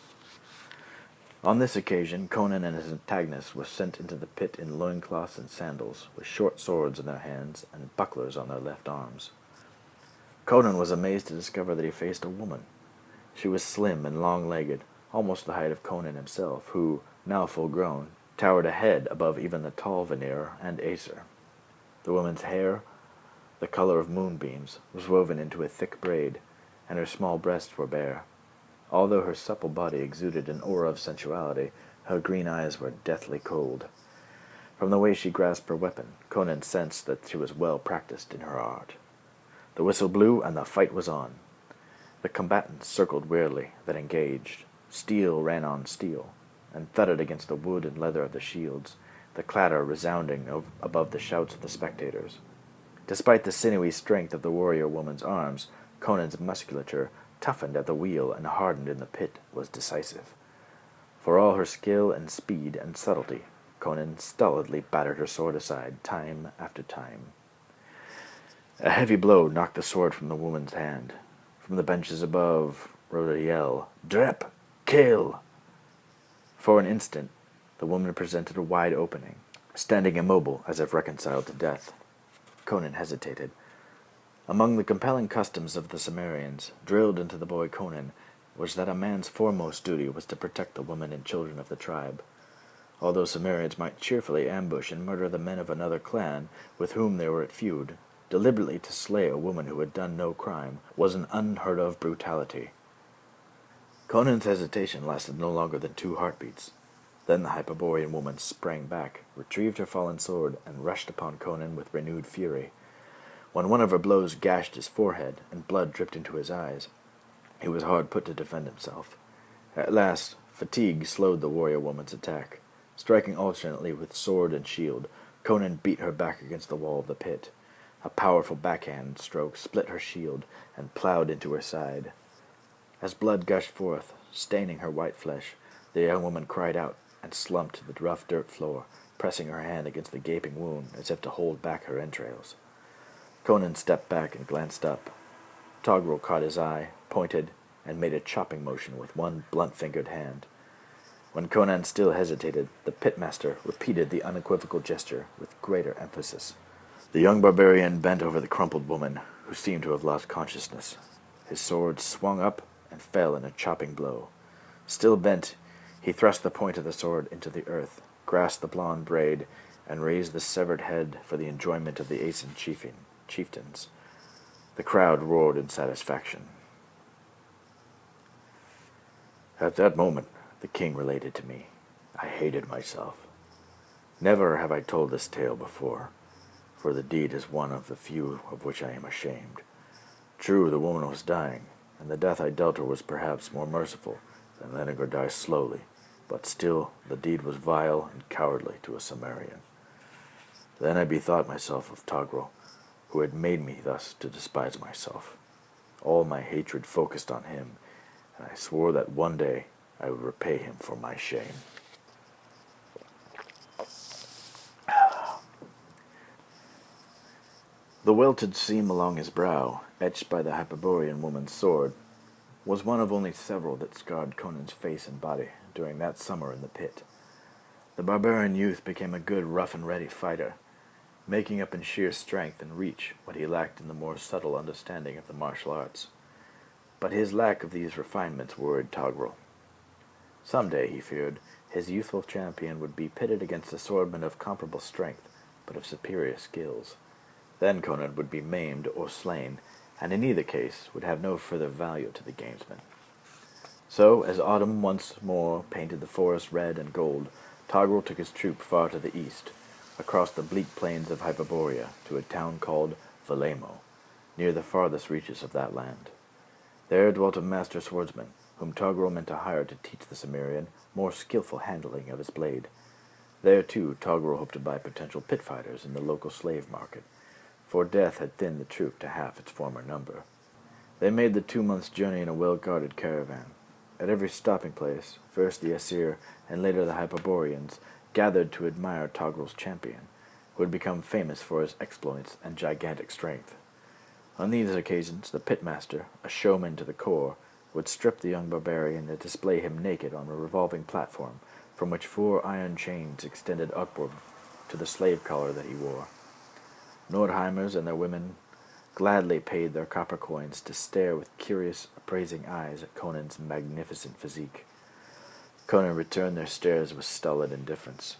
On this occasion, Conan and his antagonist were sent into the pit in loincloths and sandals, with short swords in their hands and bucklers on their left arms. Conan was amazed to discover that he faced a woman. She was slim and long-legged, almost the height of Conan himself, who, now full-grown, towered a head above even the tall Vanir and Aesir. The woman's hair, the color of moonbeams, was woven into a thick braid, and her small breasts were bare. Although her supple body exuded an aura of sensuality, her green eyes were deathly cold. From the way she grasped her weapon, Conan sensed that she was well practiced in her art. The whistle blew, and the fight was on. The combatants circled weirdly, then engaged. Steel ran on steel, and thudded against the wood and leather of the shields, the clatter resounding above the shouts of the spectators. Despite the sinewy strength of the warrior woman's arms, Conan's musculature, toughened at the wheel and hardened in the pit, was decisive. For all her skill and speed and subtlety, Conan stolidly battered her sword aside time after time. A heavy blow knocked the sword from the woman's hand. From the benches above rose a yell, "Drep! Kill!" For an instant, the woman presented a wide opening, standing immobile as if reconciled to death. Conan hesitated. Among the compelling customs of the Cimmerians, drilled into the boy Conan, was that a man's foremost duty was to protect the women and children of the tribe. Although Cimmerians might cheerfully ambush and murder the men of another clan with whom they were at feud, deliberately to slay a woman who had done no crime was an unheard-of brutality. Conan's hesitation lasted no longer than 2 heartbeats. Then the Hyperborean woman sprang back, retrieved her fallen sword, and rushed upon Conan with renewed fury. When one of her blows gashed his forehead and blood dripped into his eyes, he was hard put to defend himself. At last, fatigue slowed the warrior woman's attack. Striking alternately with sword and shield, Conan beat her back against the wall of the pit. A powerful backhand stroke split her shield and plowed into her side. As blood gushed forth, staining her white flesh, the young woman cried out and slumped to the rough dirt floor, pressing her hand against the gaping wound as if to hold back her entrails. Conan stepped back and glanced up. Togrul caught his eye, pointed, and made a chopping motion with one blunt-fingered hand. When Conan still hesitated, the pitmaster repeated the unequivocal gesture with greater emphasis. The young barbarian bent over the crumpled woman, who seemed to have lost consciousness. His sword swung up and fell in a chopping blow. Still bent, he thrust the point of the sword into the earth, grasped the blonde braid, and raised the severed head for the enjoyment of the Aeson chieftains. The crowd roared in satisfaction. At that moment, the king related to me, I hated myself. Never have I told this tale before, for the deed is one of the few of which I am ashamed. True, the woman was dying, and the death I dealt her was perhaps more merciful than letting her die slowly, but still the deed was vile and cowardly to a Cimmerian. Then I bethought myself of Togrul, who had made me thus to despise myself. All my hatred focused on him, and I swore that one day I would repay him for my shame. The welted seam along his brow, etched by the Hyperborean woman's sword, was one of only several that scarred Conan's face and body during that summer in the pit. The barbarian youth became a good rough-and-ready fighter, making up in sheer strength and reach what he lacked in the more subtle understanding of the martial arts. But his lack of these refinements worried Togrul. Some day, he feared, his youthful champion would be pitted against a swordman of comparable strength, but of superior skills. Then Conan would be maimed or slain, and in either case would have no further value to the gamesman. So, as autumn once more painted the forest red and gold, Togrul took his troop far to the east, across the bleak plains of Hyperborea, to a town called Valemo, near the farthest reaches of that land. There dwelt a master swordsman, whom Togrul meant to hire to teach the Cimmerian more skillful handling of his blade. There, too, Togrul hoped to buy potential pit fighters in the local slave market, for death had thinned the troop to half its former number. They made the 2 months' journey in a well-guarded caravan. At every stopping place, first the Aesir and later the Hyperboreans gathered to admire Togrul's champion, who had become famous for his exploits and gigantic strength. On these occasions, the pitmaster, a showman to the core, would strip the young barbarian and display him naked on a revolving platform from which 4 iron chains extended upward to the slave collar that he wore. Nordheimers and their women gladly paid their copper coins to stare with curious, appraising eyes at Conan's magnificent physique. Conan returned their stares with stolid indifference.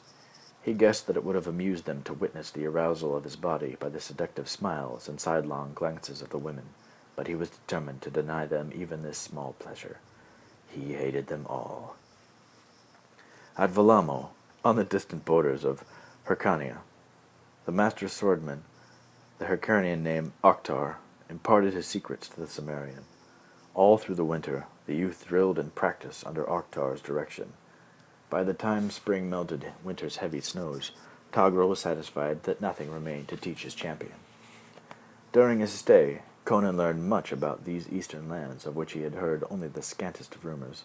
He guessed that it would have amused them to witness the arousal of his body by the seductive smiles and sidelong glances of the women, but he was determined to deny them even this small pleasure. He hated them all. At Valamo, on the distant borders of Hyrcania, the master swordman, the Hyrcanian named Oktar, imparted his secrets to the Cimmerian. All through the winter, the youth drilled and practiced under Oktar's direction. By the time spring melted winter's heavy snows, Togrul was satisfied that nothing remained to teach his champion. During his stay, Conan learned much about these eastern lands of which he had heard only the scantest of rumors.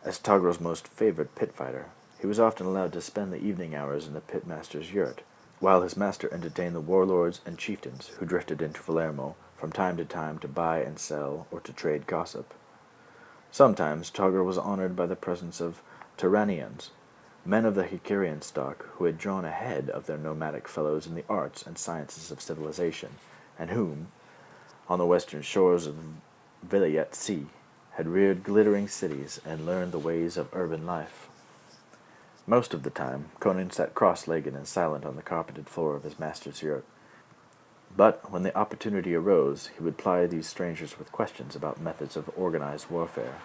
As Togrul's most favored pit fighter, he was often allowed to spend the evening hours in the pitmaster's yurt, while his master entertained the warlords and chieftains who drifted into Palermo from time to buy and sell or to trade gossip. Sometimes Togrul was honored by the presence of Tyrannians, men of the Hyrcanian stock who had drawn ahead of their nomadic fellows in the arts and sciences of civilization, and whom, on the western shores of the Vilayet Sea, had reared glittering cities and learned the ways of urban life. Most of the time, Conan sat cross-legged and silent on the carpeted floor of his master's yurt. But when the opportunity arose, he would ply these strangers with questions about methods of organized warfare.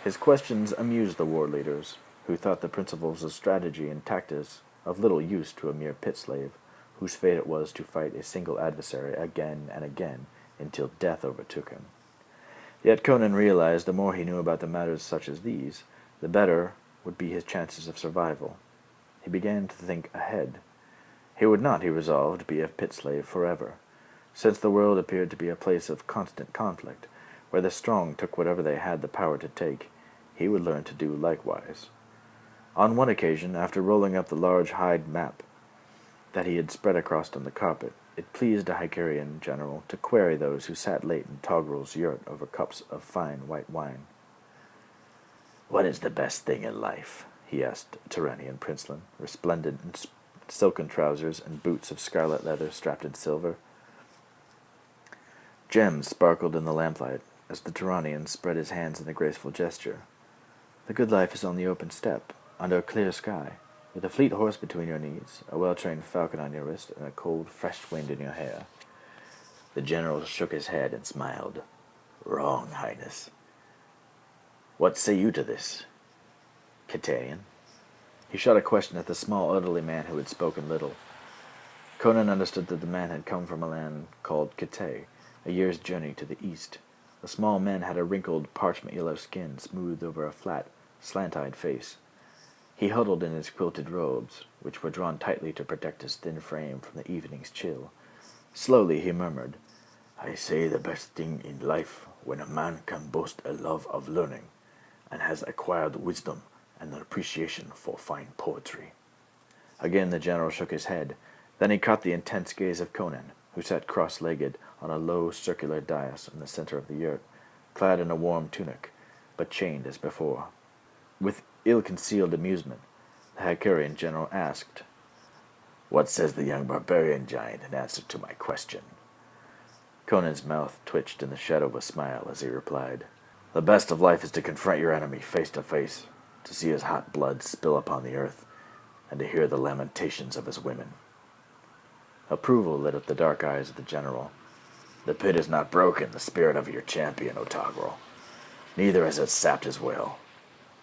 His questions amused the war leaders, who thought the principles of strategy and tactics of little use to a mere pit slave, whose fate it was to fight a single adversary again and again until death overtook him. Yet Conan realized the more he knew about the matters such as these, the better would be his chances of survival. He began to think ahead. He would not, he resolved, be a pit slave forever. Since the world appeared to be a place of constant conflict, where the strong took whatever they had the power to take, he would learn to do likewise. On one occasion, after rolling up the large hide map that he had spread across on the carpet, it pleased a Hicarian general to query those who sat late in Togrul's yurt over cups of fine white wine. "What is the best thing in life?" he asked a Turanian princeling, resplendent in silken trousers and boots of scarlet leather strapped in silver. Gems sparkled in the lamplight as the Turanian spread his hands in a graceful gesture. "The good life is on the open steppe, under a clear sky, with a fleet horse between your knees, a well-trained falcon on your wrist, and a cold, fresh wind in your hair." The general shook his head and smiled. "Wrong, Highness." "What say you to this, Kitaian?" He shot a question at the small, elderly man who had spoken little. Conan understood that the man had come from a land called Kitay, a year's journey to the east. The small man had a wrinkled, parchment yellow skin smoothed over a flat, slant-eyed face. He huddled in his quilted robes, which were drawn tightly to protect his thin frame from the evening's chill. Slowly he murmured, "I say the best thing in life when a man can boast a love of learning, and has acquired wisdom and an appreciation for fine poetry." Again the general shook his head. Then he caught the intense gaze of Conan, who sat cross-legged on a low circular dais in the center of the yurt, clad in a warm tunic, but chained as before. With ill-concealed amusement, the Hicarian general asked, "What says the young barbarian giant in answer to my question?" Conan's mouth twitched in the shadow of a smile as he replied, "The best of life is to confront your enemy face to face, to see his hot blood spill upon the earth, and to hear the lamentations of his women." Approval lit up the dark eyes of the general. "The pit is not broken, the spirit of your champion, O Togrul. Neither has it sapped his will.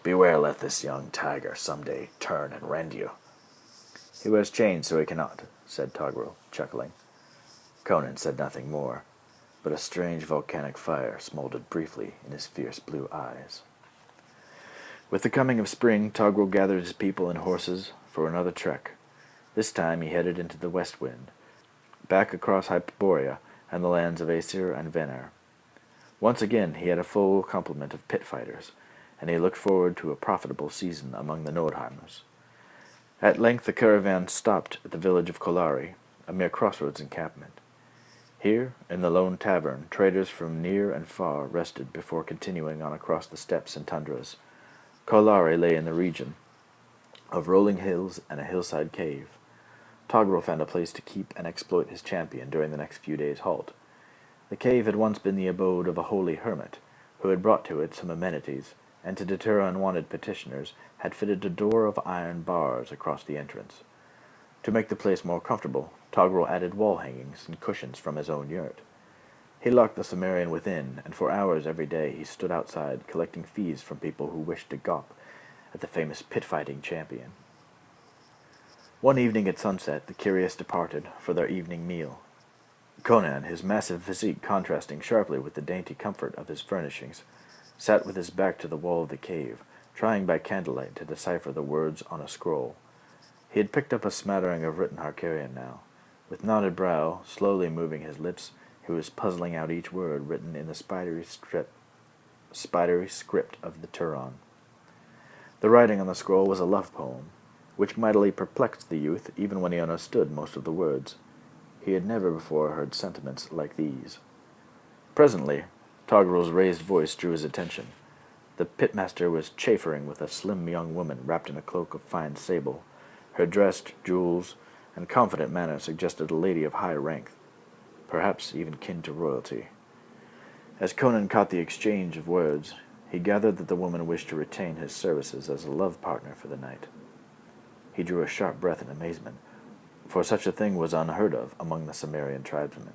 Beware lest this young tiger someday turn and rend you." "He wears chains, so he cannot," said Togrul, chuckling. Conan said nothing more, but a strange volcanic fire smoldered briefly in his fierce blue eyes. With the coming of spring, Togrul gathered his people and horses for another trek. This time he headed into the west wind, back across Hyperborea and the lands of Aesir and Vener. Once again he had a full complement of pit fighters, and he looked forward to a profitable season among the Nordheimers. At length the caravan stopped at the village of Kolari, a mere crossroads encampment. Here, in the lone tavern, traders from near and far rested before continuing on across the steppes and tundras. Kolari lay in the region of rolling hills and a hillside cave. Togrul found a place to keep and exploit his champion during the next few days' halt. The cave had once been the abode of a holy hermit, who had brought to it some amenities, and to deter unwanted petitioners had fitted a door of iron bars across the entrance. To make the place more comfortable, Togrul added wall hangings and cushions from his own yurt. He locked the Cimmerian within, and for hours every day he stood outside collecting fees from people who wished to gawp at the famous pit-fighting champion. One evening at sunset, the curious departed for their evening meal. Conan, his massive physique contrasting sharply with the dainty comfort of his furnishings, sat with his back to the wall of the cave, trying by candlelight to decipher the words on a scroll. He had picked up a smattering of written Hicarian now. With knotted brow, slowly moving his lips, he was puzzling out each word written in the spidery script of the Turon. The writing on the scroll was a love poem, which mightily perplexed the youth even when he understood most of the words. He had never before heard sentiments like these. Presently, Togrul's raised voice drew his attention. The pitmaster was chaffering with a slim young woman wrapped in a cloak of fine sable. Her dress, jewels, and confident manner suggested a lady of high rank, perhaps even kin to royalty. As Conan caught the exchange of words, he gathered that the woman wished to retain his services as a love partner for the night. He drew a sharp breath in amazement, for such a thing was unheard of among the Cimmerian tribesmen.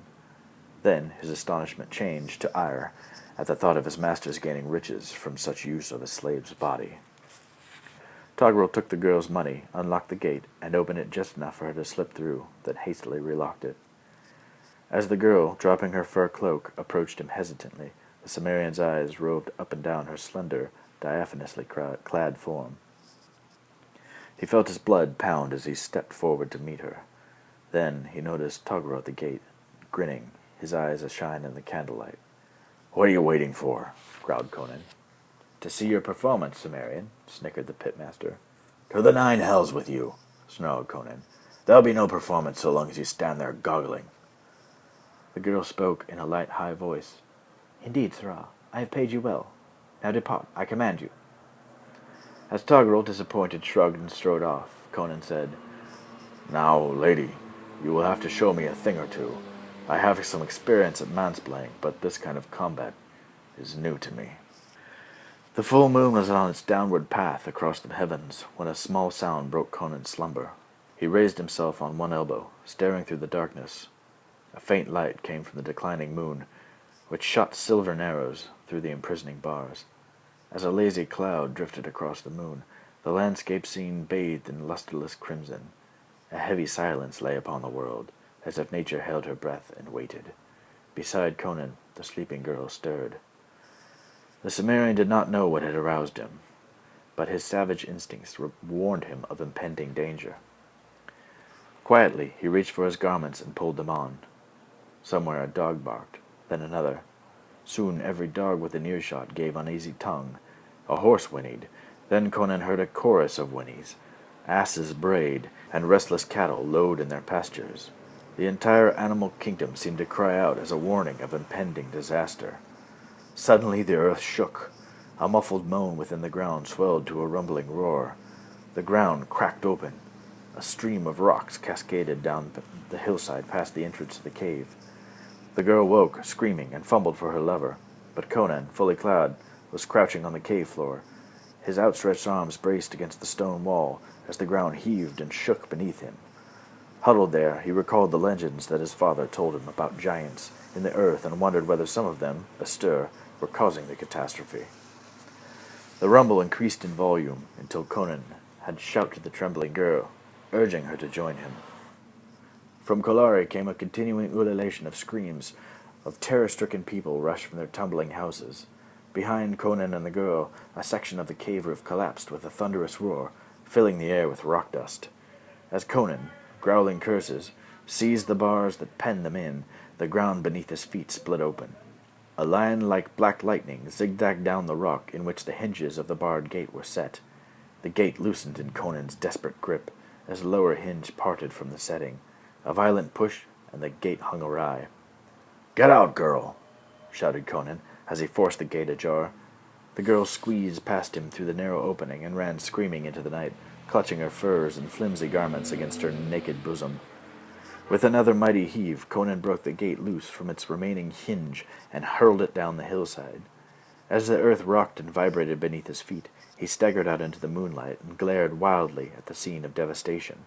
Then his astonishment changed to ire at the thought of his masters gaining riches from such use of a slave's body. Toggrel took the girl's money, unlocked the gate, and opened it just enough for her to slip through, then hastily relocked it. As the girl, dropping her fur cloak, approached him hesitantly, the Cimmerian's eyes roved up and down her slender, diaphanously clad form. He felt his blood pound as he stepped forward to meet her. Then he noticed Toggrel at the gate, grinning, his eyes ashine in the candlelight. "What are you waiting for?" growled Conan. "To see your performance, Cimmerian," snickered the pitmaster. "To the 9 hells with you," snarled Conan. "There'll be no performance so long as you stand there goggling." The girl spoke in a light, high voice. "Indeed, sirrah, I have paid you well. Now depart, I command you." As Toggrel, disappointed, shrugged and strode off, Conan said, "Now, lady, you will have to show me a thing or two. I have some experience at mansplaining, but this kind of combat is new to me." The full moon was on its downward path across the heavens when a small sound broke Conan's slumber. He raised himself on one elbow, staring through the darkness. A faint light came from the declining moon, which shot silvern arrows through the imprisoning bars. As a lazy cloud drifted across the moon, the landscape seemed bathed in lustreless crimson. A heavy silence lay upon the world, as if nature held her breath and waited. Beside Conan, the sleeping girl stirred. The Cimmerian did not know what had aroused him, but his savage instincts warned him of impending danger. Quietly, he reached for his garments and pulled them on. Somewhere a dog barked, then another. Soon every dog within earshot gave uneasy tongue. A horse whinnied. Then Conan heard a chorus of whinnies. Asses brayed, and restless cattle lowed in their pastures. The entire animal kingdom seemed to cry out as a warning of impending disaster. Suddenly the earth shook. A muffled moan within the ground swelled to a rumbling roar. The ground cracked open. A stream of rocks cascaded down the hillside past the entrance to the cave. The girl woke, screaming, and fumbled for her lover, but Conan, fully clad, was crouching on the cave floor. His outstretched arms braced against the stone wall as the ground heaved and shook beneath him. Huddled there, he recalled the legends that his father told him about giants in the earth and wondered whether some of them, astir, were causing the catastrophe. The rumble increased in volume until Conan had shouted to the trembling girl, urging her to join him. From Kolari came a continuing ululation of screams of terror-stricken people rushed from their tumbling houses. Behind Conan and the girl, a section of the cave roof collapsed with a thunderous roar, filling the air with rock dust. As Conan, growling curses, seized the bars that penned them in, the ground beneath his feet split open. A lion-like black lightning zigzagged down the rock in which the hinges of the barred gate were set. The gate loosened in Conan's desperate grip as the lower hinge parted from the setting. A violent push, and the gate hung awry. "Get out, girl!" shouted Conan, as he forced the gate ajar. The girl squeezed past him through the narrow opening and ran screaming into the night, clutching her furs and flimsy garments against her naked bosom. With another mighty heave, Conan broke the gate loose from its remaining hinge and hurled it down the hillside. As the earth rocked and vibrated beneath his feet, he staggered out into the moonlight and glared wildly at the scene of devastation.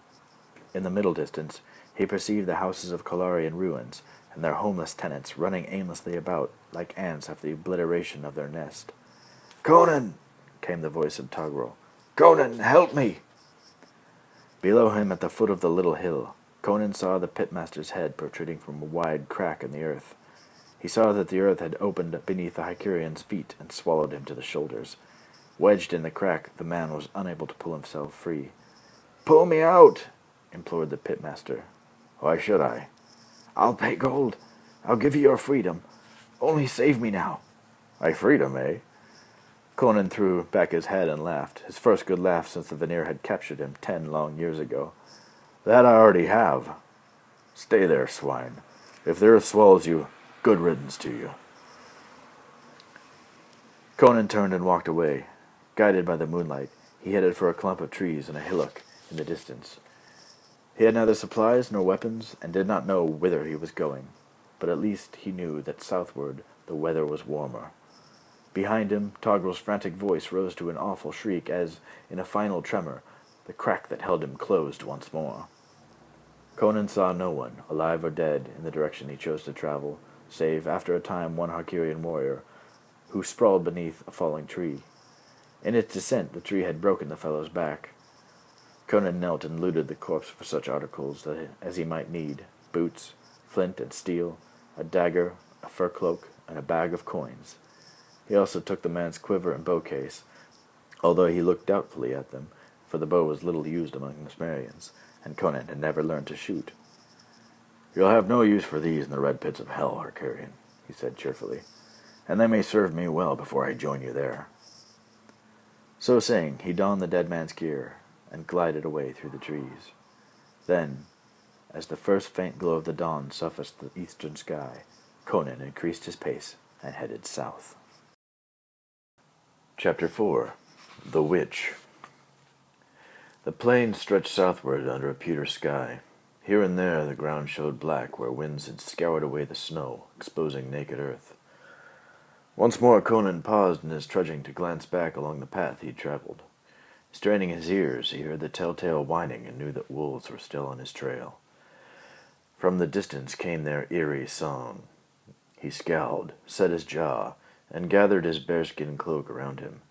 In the middle distance, he perceived the houses of Kolari in ruins, and their homeless tenants running aimlessly about like ants after the obliteration of their nest. "Conan!" came the voice of Toggrel. "Conan, help me!" Below him, at the foot of the little hill, Conan saw the pitmaster's head protruding from a wide crack in the earth. He saw that the earth had opened beneath the Hycurian's feet and swallowed him to the shoulders. Wedged in the crack, the man was unable to pull himself free. "Pull me out!" implored the pitmaster. "Why should I?" "I'll pay gold. I'll give you your freedom. Only save me now." "My freedom, eh?" Conan threw back his head and laughed, his first good laugh since the Vanir had captured him 10 long years ago. "That I already have. Stay there, swine. If the earth swallows you, good riddance to you." Conan turned and walked away. Guided by the moonlight, he headed for a clump of trees and a hillock in the distance. He had neither supplies nor weapons, and did not know whither he was going, but at least he knew that southward the weather was warmer. Behind him, Toggrel's frantic voice rose to an awful shriek as, in a final tremor, the crack that held him closed once more. Conan saw no one, alive or dead, in the direction he chose to travel, save, after a time, one Hycurian warrior, who sprawled beneath a falling tree. In its descent, the tree had broken the fellow's back. Conan knelt and looted the corpse for such articles as he might need: boots, flint and steel, a dagger, a fur cloak, and a bag of coins. He also took the man's quiver and bow case, although he looked doubtfully at them, for the bow was little used among the Cimmerians, and Conan had never learned to shoot. "You'll have no use for these in the red pits of hell, Harkarian," he said cheerfully, "and they may serve me well before I join you there." So saying, he donned the dead man's gear, and glided away through the trees. Then, as the first faint glow of the dawn suffused the eastern sky, Conan increased his pace and headed south. Chapter 4. The Witch. The plain stretched southward under a pewter sky. Here and there the ground showed black where winds had scoured away the snow, exposing naked earth. Once more Conan paused in his trudging to glance back along the path he had traveled. Straining his ears, he heard the telltale whining and knew that wolves were still on his trail. From the distance came their eerie song. He scowled, set his jaw, and gathered his bearskin cloak around him.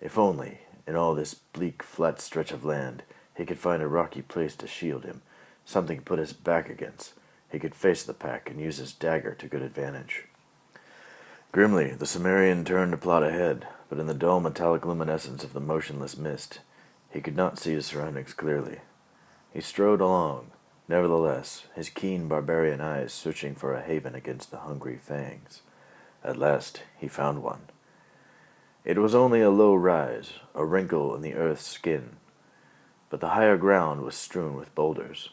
If only, in all this bleak, flat stretch of land, he could find a rocky place to shield him, something to put his back against. He could face the pack and use his dagger to good advantage. Grimly, the Cimmerian turned to plod ahead, but in the dull metallic luminescence of the motionless mist, he could not see his surroundings clearly. He strode along, nevertheless, his keen barbarian eyes searching for a haven against the hungry fangs. At last he found one. It was only a low rise, a wrinkle in the earth's skin, but the higher ground was strewn with boulders.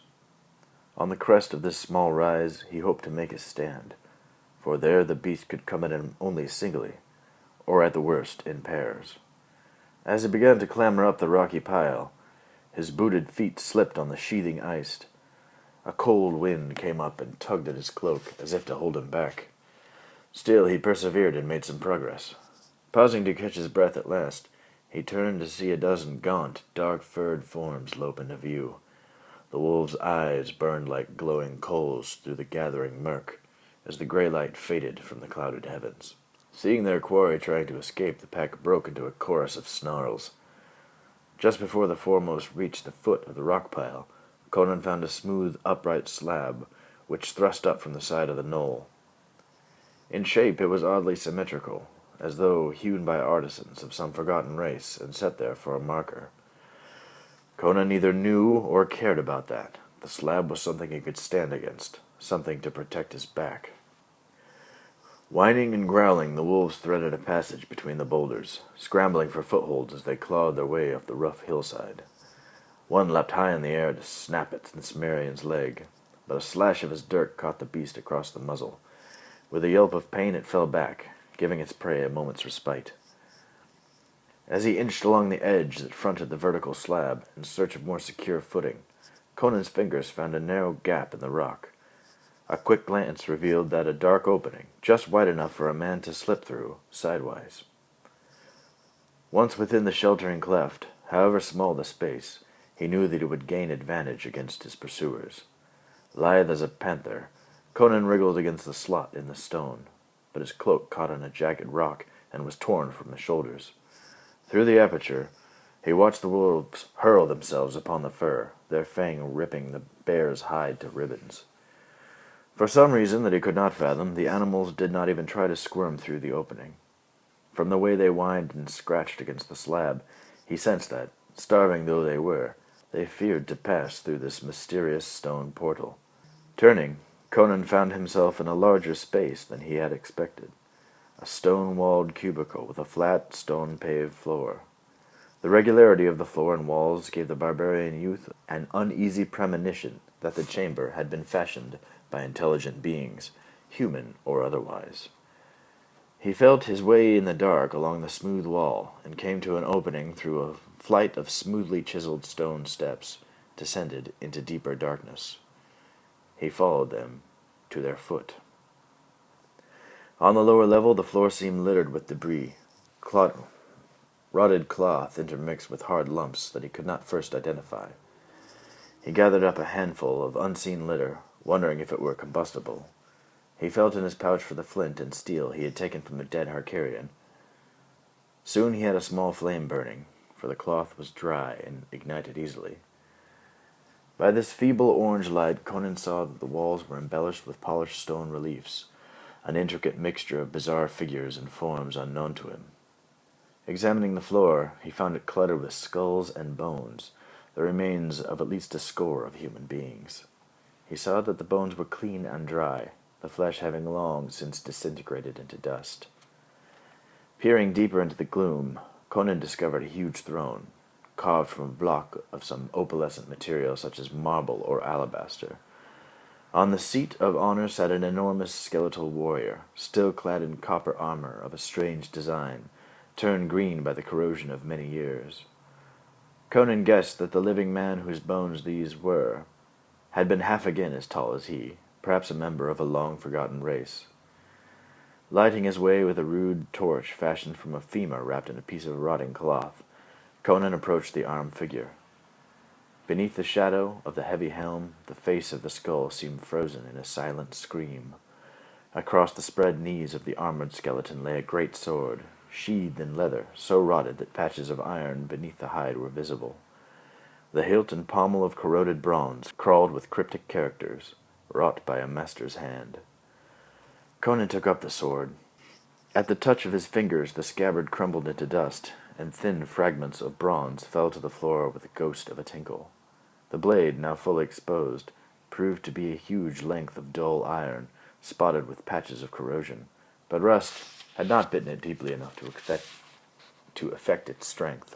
On the crest of this small rise he hoped to make his stand, for there the beast could come at him only singly, or at the worst in pairs. As he began to clamber up the rocky pile, his booted feet slipped on the sheathing ice. A cold wind came up and tugged at his cloak, as if to hold him back. Still he persevered and made some progress. Pausing to catch his breath at last, he turned to see a dozen gaunt, dark-furred forms lope into view. The wolves' eyes burned like glowing coals through the gathering murk, as the gray light faded from the clouded heavens. Seeing their quarry trying to escape, the pack broke into a chorus of snarls. Just before the foremost reached the foot of the rock pile, Conan found a smooth, upright slab, which thrust up from the side of the knoll. In shape it was oddly symmetrical, as though hewn by artisans of some forgotten race and set there for a marker. Conan neither knew or cared about that. The slab was something he could stand against, something to protect his back. Whining and growling, the wolves threaded a passage between the boulders, scrambling for footholds as they clawed their way up the rough hillside. One leapt high in the air to snap at the Cimmerian's leg, but a slash of his dirk caught the beast across the muzzle. With a yelp of pain it fell back, giving its prey a moment's respite. As he inched along the edge that fronted the vertical slab, in search of more secure footing, Conan's fingers found a narrow gap in the rock. A quick glance revealed that a dark opening, just wide enough for a man to slip through, sidewise. Once within the sheltering cleft, however small the space, he knew that he would gain advantage against his pursuers. Lithe as a panther, Conan wriggled against the slot in the stone, but his cloak caught on a jagged rock and was torn from his shoulders. Through the aperture, he watched the wolves hurl themselves upon the fur, their fang ripping the bear's hide to ribbons. For some reason that he could not fathom, the animals did not even try to squirm through the opening. From the way they whined and scratched against the slab, he sensed that, starving though they were, they feared to pass through this mysterious stone portal. Turning, Conan found himself in a larger space than he had expected, a stone-walled cubicle with a flat, stone-paved floor. The regularity of the floor and walls gave the barbarian youth an uneasy premonition that the chamber had been fashioned by intelligent beings, human or otherwise. He felt his way in the dark along the smooth wall, and came to an opening through a flight of smoothly chiseled stone steps, descended into deeper darkness. He followed them to their foot. On the lower level the floor seemed littered with debris, rotted cloth intermixed with hard lumps that he could not first identify. He gathered up a handful of unseen litter, wondering if it were combustible. He felt in his pouch for the flint and steel he had taken from the dead Harkarian. Soon he had a small flame burning, for the cloth was dry and ignited easily. By this feeble orange light Conan saw that the walls were embellished with polished stone reliefs, an intricate mixture of bizarre figures and forms unknown to him. Examining the floor, he found it cluttered with skulls and bones, the remains of at least a score of human beings. He saw that the bones were clean and dry, the flesh having long since disintegrated into dust. Peering deeper into the gloom, Conan discovered a huge throne, carved from a block of some opalescent material such as marble or alabaster. On the seat of honor sat an enormous skeletal warrior, still clad in copper armor of a strange design, turned green by the corrosion of many years. Conan guessed that the living man whose bones these were had been half again as tall as he, perhaps a member of a long-forgotten race. Lighting his way with a rude torch fashioned from a femur wrapped in a piece of rotting cloth, Conan approached the armed figure. Beneath the shadow of the heavy helm, the face of the skull seemed frozen in a silent scream. Across the spread knees of the armored skeleton lay a great sword, sheathed in leather, so rotted that patches of iron beneath the hide were visible. The hilt and pommel of corroded bronze crawled with cryptic characters, wrought by a master's hand. Conan took up the sword. At the touch of his fingers the scabbard crumbled into dust, and thin fragments of bronze fell to the floor with the ghost of a tinkle. The blade, now fully exposed, proved to be a huge length of dull iron, spotted with patches of corrosion, but rust had not bitten it deeply enough to affect its strength.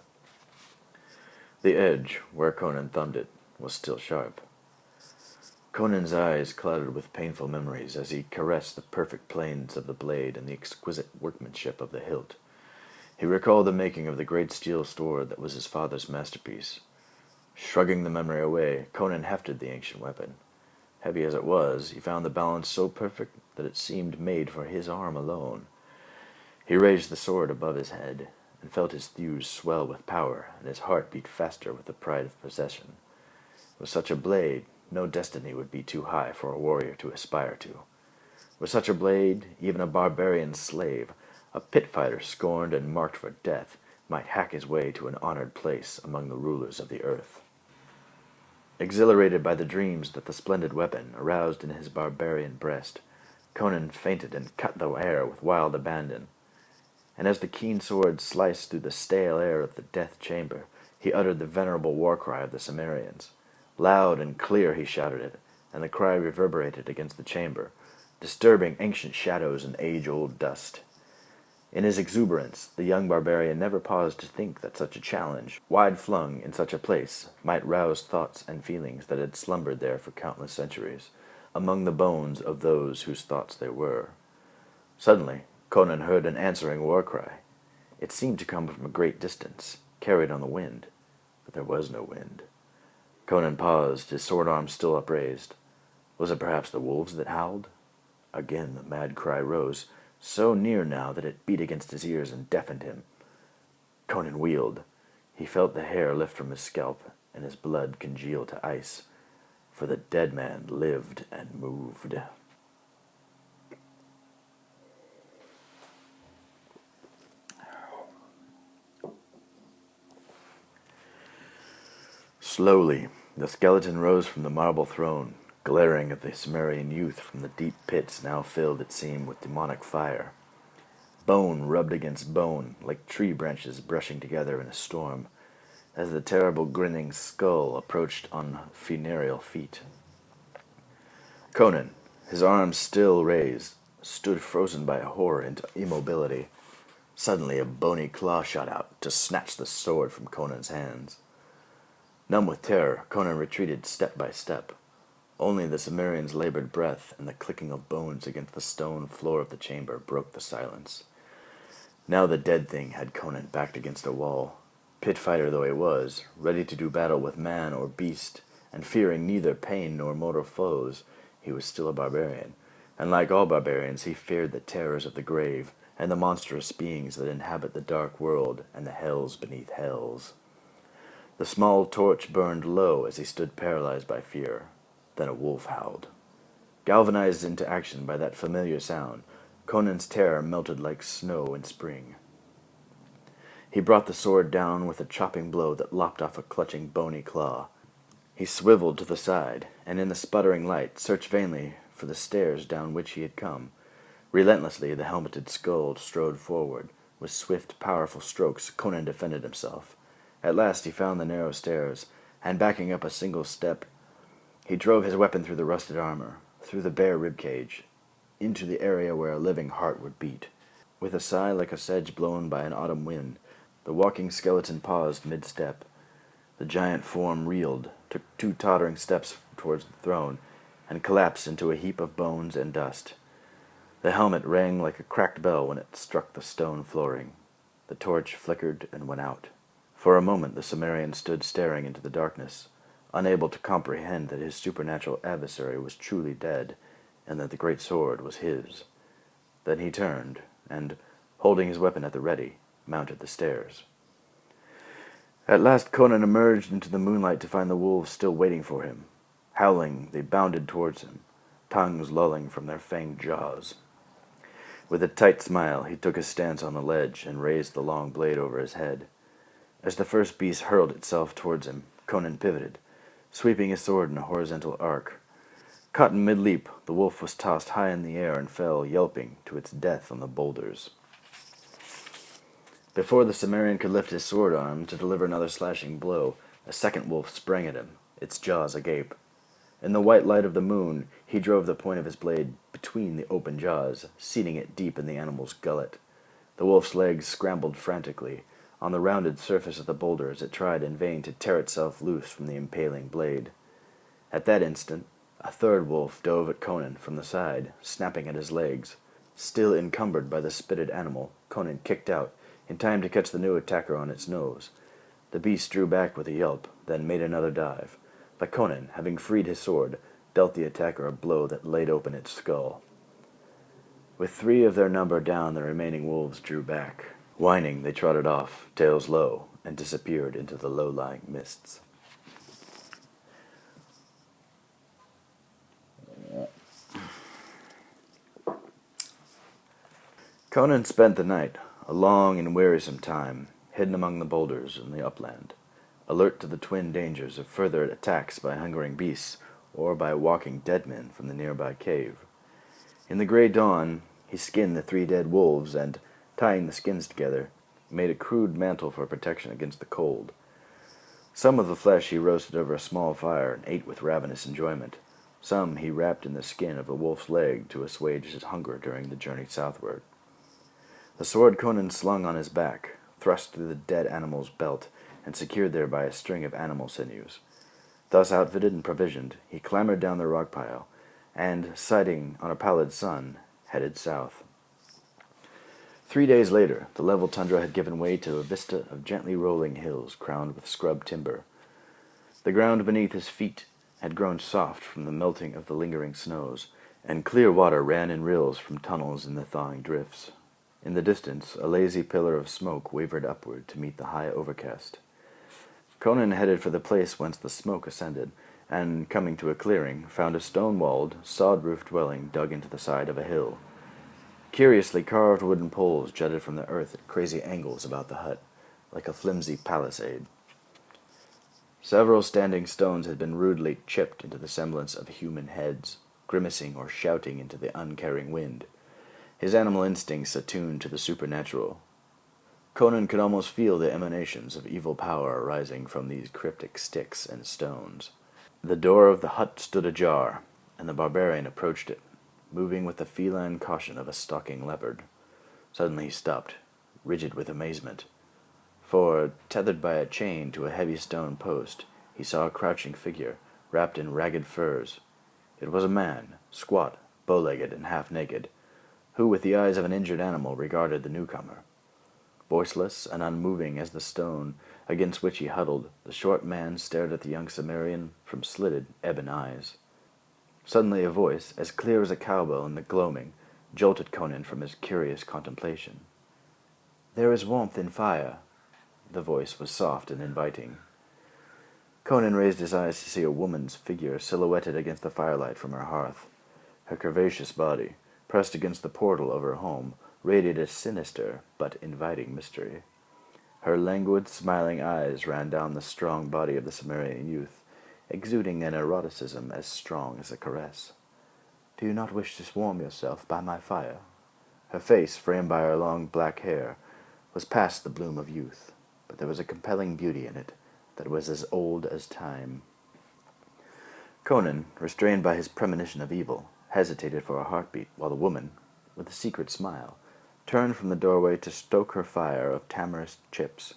The edge, where Conan thumbed it, was still sharp. Conan's eyes clouded with painful memories as he caressed the perfect planes of the blade and the exquisite workmanship of the hilt. He recalled the making of the great steel sword that was his father's masterpiece. Shrugging the memory away, Conan hefted the ancient weapon. Heavy as it was, he found the balance so perfect that it seemed made for his arm alone. He raised the sword above his head, and felt his thews swell with power, and his heart beat faster with the pride of possession. With such a blade, no destiny would be too high for a warrior to aspire to. With such a blade, even a barbarian slave, a pit fighter scorned and marked for death, might hack his way to an honored place among the rulers of the earth. Exhilarated by the dreams that the splendid weapon aroused in his barbarian breast, Conan fainted and cut the air with wild abandon. And as the keen sword sliced through the stale air of the death chamber, he uttered the venerable war cry of the Cimmerians. Loud and clear he shouted it, and the cry reverberated against the chamber, disturbing ancient shadows and age-old dust. In his exuberance, the young barbarian never paused to think that such a challenge, wide-flung in such a place, might rouse thoughts and feelings that had slumbered there for countless centuries, among the bones of those whose thoughts they were. Suddenly, Conan heard an answering war cry. It seemed to come from a great distance, carried on the wind, but there was no wind. Conan paused, his sword arm still upraised. Was it perhaps the wolves that howled? Again the mad cry rose, so near now that it beat against his ears and deafened him. Conan wheeled. He felt the hair lift from his scalp, and his blood congeal to ice, for the dead man lived and moved. Slowly, the skeleton rose from the marble throne, glaring at the Cimmerian youth from the deep pits now filled, it seemed, with demonic fire. Bone rubbed against bone, like tree branches brushing together in a storm, as the terrible grinning skull approached on funereal feet. Conan, his arms still raised, stood frozen by horror into immobility. Suddenly a bony claw shot out to snatch the sword from Conan's hands. Numb with terror, Conan retreated step by step. Only the Cimmerian's labored breath and the clicking of bones against the stone floor of the chamber broke the silence. Now the dead thing had Conan backed against a wall. Pit fighter though he was, ready to do battle with man or beast, and fearing neither pain nor mortal foes, he was still a barbarian, and like all barbarians he feared the terrors of the grave, and the monstrous beings that inhabit the dark world and the hells beneath hells. The small torch burned low as he stood paralyzed by fear. Then a wolf howled. Galvanized into action by that familiar sound, Conan's terror melted like snow in spring. He brought the sword down with a chopping blow that lopped off a clutching bony claw. He swiveled to the side, and in the sputtering light searched vainly for the stairs down which he had come. Relentlessly the helmeted skull strode forward. With swift, powerful strokes, Conan defended himself. At last he found the narrow stairs, and backing up a single step, he drove his weapon through the rusted armor, through the bare ribcage, into the area where a living heart would beat. With a sigh like a sedge blown by an autumn wind, the walking skeleton paused mid-step. The giant form reeled, took 2 tottering steps towards the throne, and collapsed into a heap of bones and dust. The helmet rang like a cracked bell when it struck the stone flooring. The torch flickered and went out. For a moment the Cimmerian stood staring into the darkness, unable to comprehend that his supernatural adversary was truly dead, and that the great sword was his. Then he turned, and, holding his weapon at the ready, mounted the stairs. At last Conan emerged into the moonlight to find the wolves still waiting for him. Howling, they bounded towards him, tongues lolling from their fanged jaws. With a tight smile, he took his stance on the ledge and raised the long blade over his head. As the first beast hurled itself towards him, Conan pivoted, sweeping his sword in a horizontal arc. Caught in mid-leap, the wolf was tossed high in the air and fell, yelping, to its death on the boulders. Before the Cimmerian could lift his sword arm to deliver another slashing blow, a second wolf sprang at him, its jaws agape. In the white light of the moon, he drove the point of his blade between the open jaws, seating it deep in the animal's gullet. The wolf's legs scrambled frantically. On the rounded surface of the boulders it tried in vain to tear itself loose from the impaling blade. At that instant, a third wolf dove at Conan from the side, snapping at his legs. Still encumbered by the spitted animal, Conan kicked out, in time to catch the new attacker on its nose. The beast drew back with a yelp, then made another dive. But Conan, having freed his sword, dealt the attacker a blow that laid open its skull. With 3 of their number down, the remaining wolves drew back. Whining, they trotted off, tails low, and disappeared into the low-lying mists. Conan spent the night, a long and wearisome time, hidden among the boulders in the upland, alert to the twin dangers of further attacks by hungering beasts or by walking dead men from the nearby cave. In the gray dawn, he skinned the 3 dead wolves and, tying the skins together, made a crude mantle for protection against the cold. Some of the flesh he roasted over a small fire and ate with ravenous enjoyment. Some he wrapped in the skin of the wolf's leg to assuage his hunger during the journey southward. The sword Conan slung on his back, thrust through the dead animal's belt, and secured there by a string of animal sinews. Thus outfitted and provisioned, he clambered down the rock pile, and, sighting on a pallid sun, headed south. 3 days later, the level tundra had given way to a vista of gently rolling hills crowned with scrub timber. The ground beneath his feet had grown soft from the melting of the lingering snows, and clear water ran in rills from tunnels in the thawing drifts. In the distance, a lazy pillar of smoke wavered upward to meet the high overcast. Conan headed for the place whence the smoke ascended, and, coming to a clearing, found a stone-walled, sod-roofed dwelling dug into the side of a hill. Curiously carved wooden poles jutted from the earth at crazy angles about the hut, like a flimsy palisade. Several standing stones had been rudely chipped into the semblance of human heads, grimacing or shouting into the uncaring wind. His animal instincts attuned to the supernatural, Conan could almost feel the emanations of evil power arising from these cryptic sticks and stones. The door of the hut stood ajar, and the barbarian approached it, moving with the feline caution of a stalking leopard. Suddenly he stopped, rigid with amazement, for, tethered by a chain to a heavy stone post, he saw a crouching figure, wrapped in ragged furs. It was a man, squat, bow-legged, and half-naked, who, with the eyes of an injured animal, regarded the newcomer. Voiceless and unmoving as the stone against which he huddled, the short man stared at the young Cimmerian from slitted, ebon eyes. Suddenly a voice, as clear as a cowbell in the gloaming, jolted Conan from his curious contemplation. "There is warmth in fire." The voice was soft and inviting. Conan raised his eyes to see a woman's figure silhouetted against the firelight from her hearth. Her curvaceous body, pressed against the portal of her home, radiated a sinister but inviting mystery. Her languid, smiling eyes ran down the strong body of the Cimmerian youth, exuding an eroticism as strong as a caress. "Do you not wish to warm yourself by my fire?" Her face, framed by her long black hair, was past the bloom of youth, but there was a compelling beauty in it that was as old as time. Conan, restrained by his premonition of evil, hesitated for a heartbeat, while the woman, with a secret smile, turned from the doorway to stoke her fire of tamarisk chips.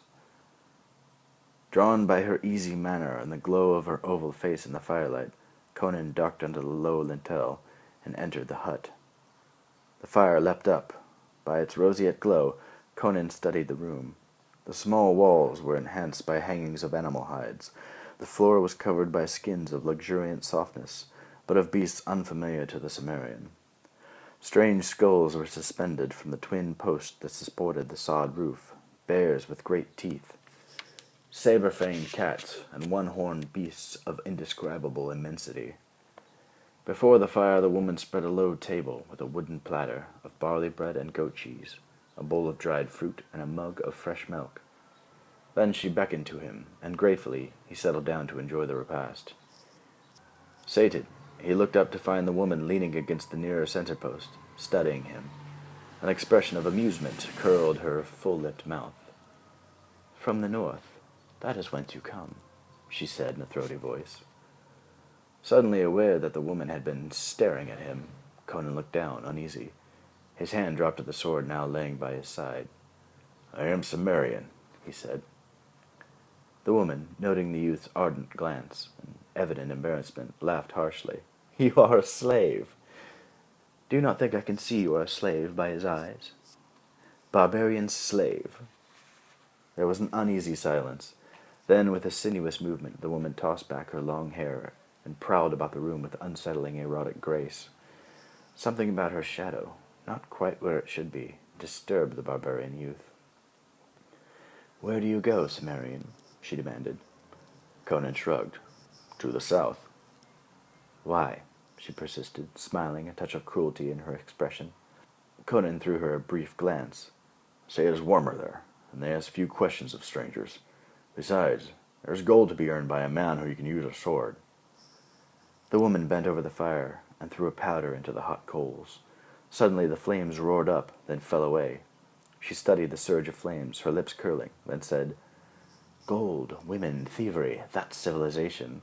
Drawn by her easy manner and the glow of her oval face in the firelight, Conan ducked under the low lintel and entered the hut. The fire leapt up. By its roseate glow, Conan studied the room. The small walls were enhanced by hangings of animal hides. The floor was covered by skins of luxuriant softness, but of beasts unfamiliar to the Cimmerian. Strange skulls were suspended from the twin posts that supported the sod roof, bears with great teeth, saber-fanged cats, and one-horned beasts of indescribable immensity. Before the fire the woman spread a low table with a wooden platter of barley bread and goat cheese, a bowl of dried fruit, and a mug of fresh milk. Then she beckoned to him, and gratefully he settled down to enjoy the repast. Sated, he looked up to find the woman leaning against the nearer center-post, studying him. An expression of amusement curled her full-lipped mouth. "From the north, that is whence you come," she said in a throaty voice. Suddenly aware that the woman had been staring at him, Conan looked down, uneasy. His hand dropped to the sword now laying by his side. "I am Cimmerian," he said. The woman, noting the youth's ardent glance and evident embarrassment, laughed harshly. "You are a slave." "Do you not think I can see you are a slave by his eyes?" "Barbarian slave." There was an uneasy silence. Then, with a sinuous movement, the woman tossed back her long hair and prowled about the room with unsettling erotic grace. Something about her shadow, not quite where it should be, disturbed the barbarian youth. "Where do you go, Cimmerian?" she demanded. Conan shrugged. "To the south." "Why?" she persisted, smiling, a touch of cruelty in her expression. Conan threw her a brief glance. "Say it is warmer there, and they ask few questions of strangers. Besides, there is gold to be earned by a man who can use a sword." The woman bent over the fire and threw a powder into the hot coals. Suddenly the flames roared up, then fell away. She studied the surge of flames, her lips curling, then said, "Gold, women, thievery, that's civilization.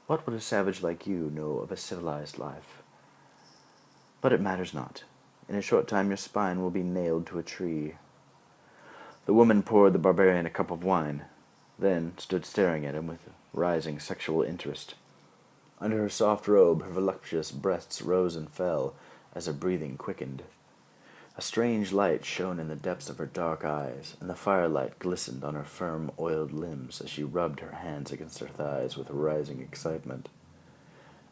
What would a savage like you know of a civilized life? But it matters not. In a short time your spine will be nailed to a tree." The woman poured the barbarian a cup of wine, then stood staring at him with rising sexual interest. Under her soft robe, her voluptuous breasts rose and fell as her breathing quickened. A strange light shone in the depths of her dark eyes, and the firelight glistened on her firm, oiled limbs as she rubbed her hands against her thighs with rising excitement.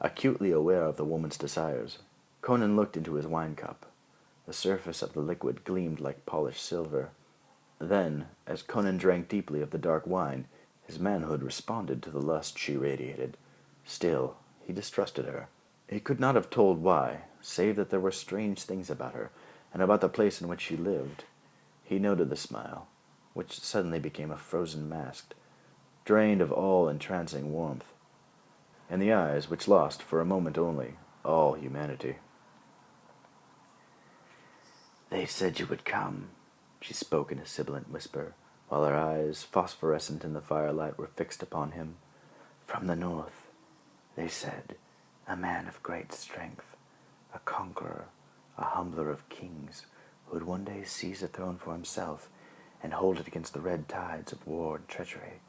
Acutely aware of the woman's desires, Conan looked into his wine-cup. The surface of the liquid gleamed like polished silver. Then, as Conan drank deeply of the dark wine, his manhood responded to the lust she radiated. Still, he distrusted her. He could not have told why, save that there were strange things about her, and about the place in which she lived. He noted the smile, which suddenly became a frozen mask, drained of all entrancing warmth, and the eyes which lost, for a moment only, all humanity. "They said you would come," she spoke in a sibilant whisper, while her eyes, phosphorescent in the firelight, were fixed upon him. "From the north, they said, a man of great strength, a conqueror, a humbler of kings, who would one day seize a throne for himself and hold it against the red tides of war and treachery,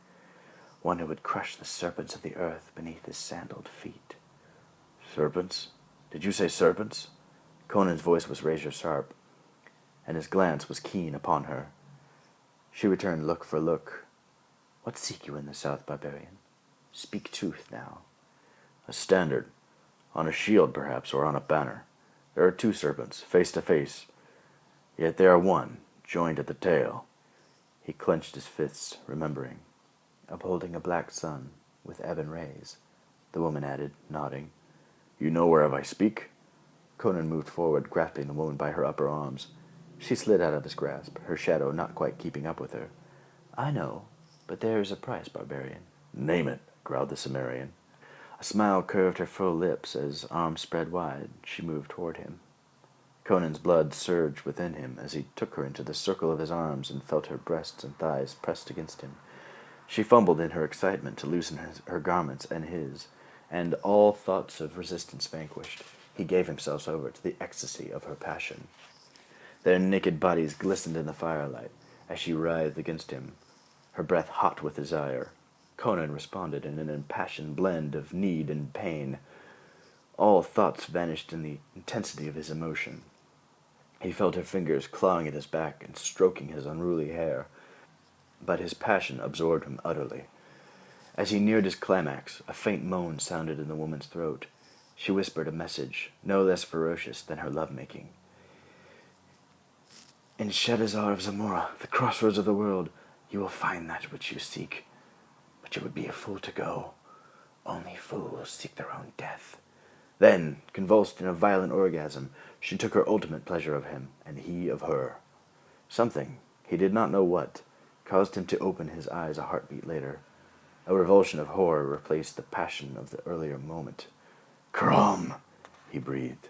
one who would crush the serpents of the earth beneath his sandaled feet." "Serpents? Did you say serpents?" Conan's voice was razor-sharp, and his glance was keen upon her. She returned look for look. "What seek you in the south, barbarian? Speak truth now." "A standard. On a shield, perhaps, or on a banner. There are two serpents, face to face. Yet they are one, joined at the tail." He clenched his fists, remembering. "Upholding a black sun, with ebon rays," the woman added, nodding. "You know whereof I speak?" Conan moved forward, grasping the woman by her upper arms. She slid out of his grasp, her shadow not quite keeping up with her. I know, but there is a price, barbarian. Name it, growled the Cimmerian. A smile curved her full lips as, arms spread wide, she moved toward him. Conan's blood surged within him as he took her into the circle of his arms and felt her breasts and thighs pressed against him. She fumbled in her excitement to loosen her garments and his, and all thoughts of resistance vanquished, he gave himself over to the ecstasy of her passion. Their naked bodies glistened in the firelight as she writhed against him, her breath hot with desire. Conan responded in an impassioned blend of need and pain. All thoughts vanished in the intensity of his emotion. He felt her fingers clawing at his back and stroking his unruly hair, but his passion absorbed him utterly. As he neared his climax, a faint moan sounded in the woman's throat. She whispered a message, no less ferocious than her love-making. In Shadizar of Zamora, the crossroads of the world, you will find that which you seek. But you would be a fool to go. Only fools seek their own death. Then, convulsed in a violent orgasm, she took her ultimate pleasure of him, and he of her. Something, he did not know what, caused him to open his eyes a heartbeat later. A revulsion of horror replaced the passion of the earlier moment. "Crom!" he breathed.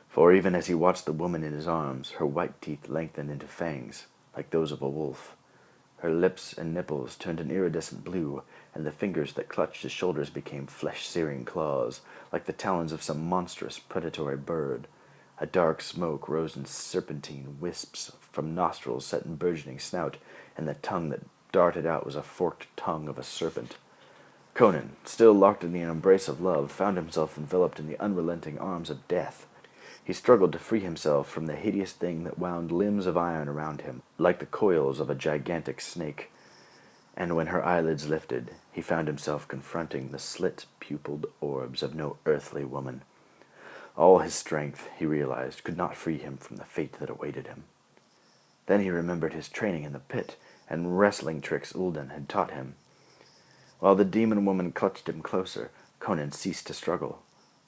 For even as he watched the woman in his arms, her white teeth lengthened into fangs, like those of a wolf. Her lips and nipples turned an iridescent blue, and the fingers that clutched his shoulders became flesh-searing claws, like the talons of some monstrous predatory bird. A dark smoke rose in serpentine wisps from nostrils set in burgeoning snout, and the tongue that darted out was a forked tongue of a serpent. Conan, still locked in the embrace of love, found himself enveloped in the unrelenting arms of death. He struggled to free himself from the hideous thing that wound limbs of iron around him, like the coils of a gigantic snake. And when her eyelids lifted, he found himself confronting the slit-pupilled orbs of no earthly woman. All his strength, he realized, could not free him from the fate that awaited him. Then he remembered his training in the pit and wrestling tricks Uldan had taught him. While the demon woman clutched him closer, Conan ceased to struggle.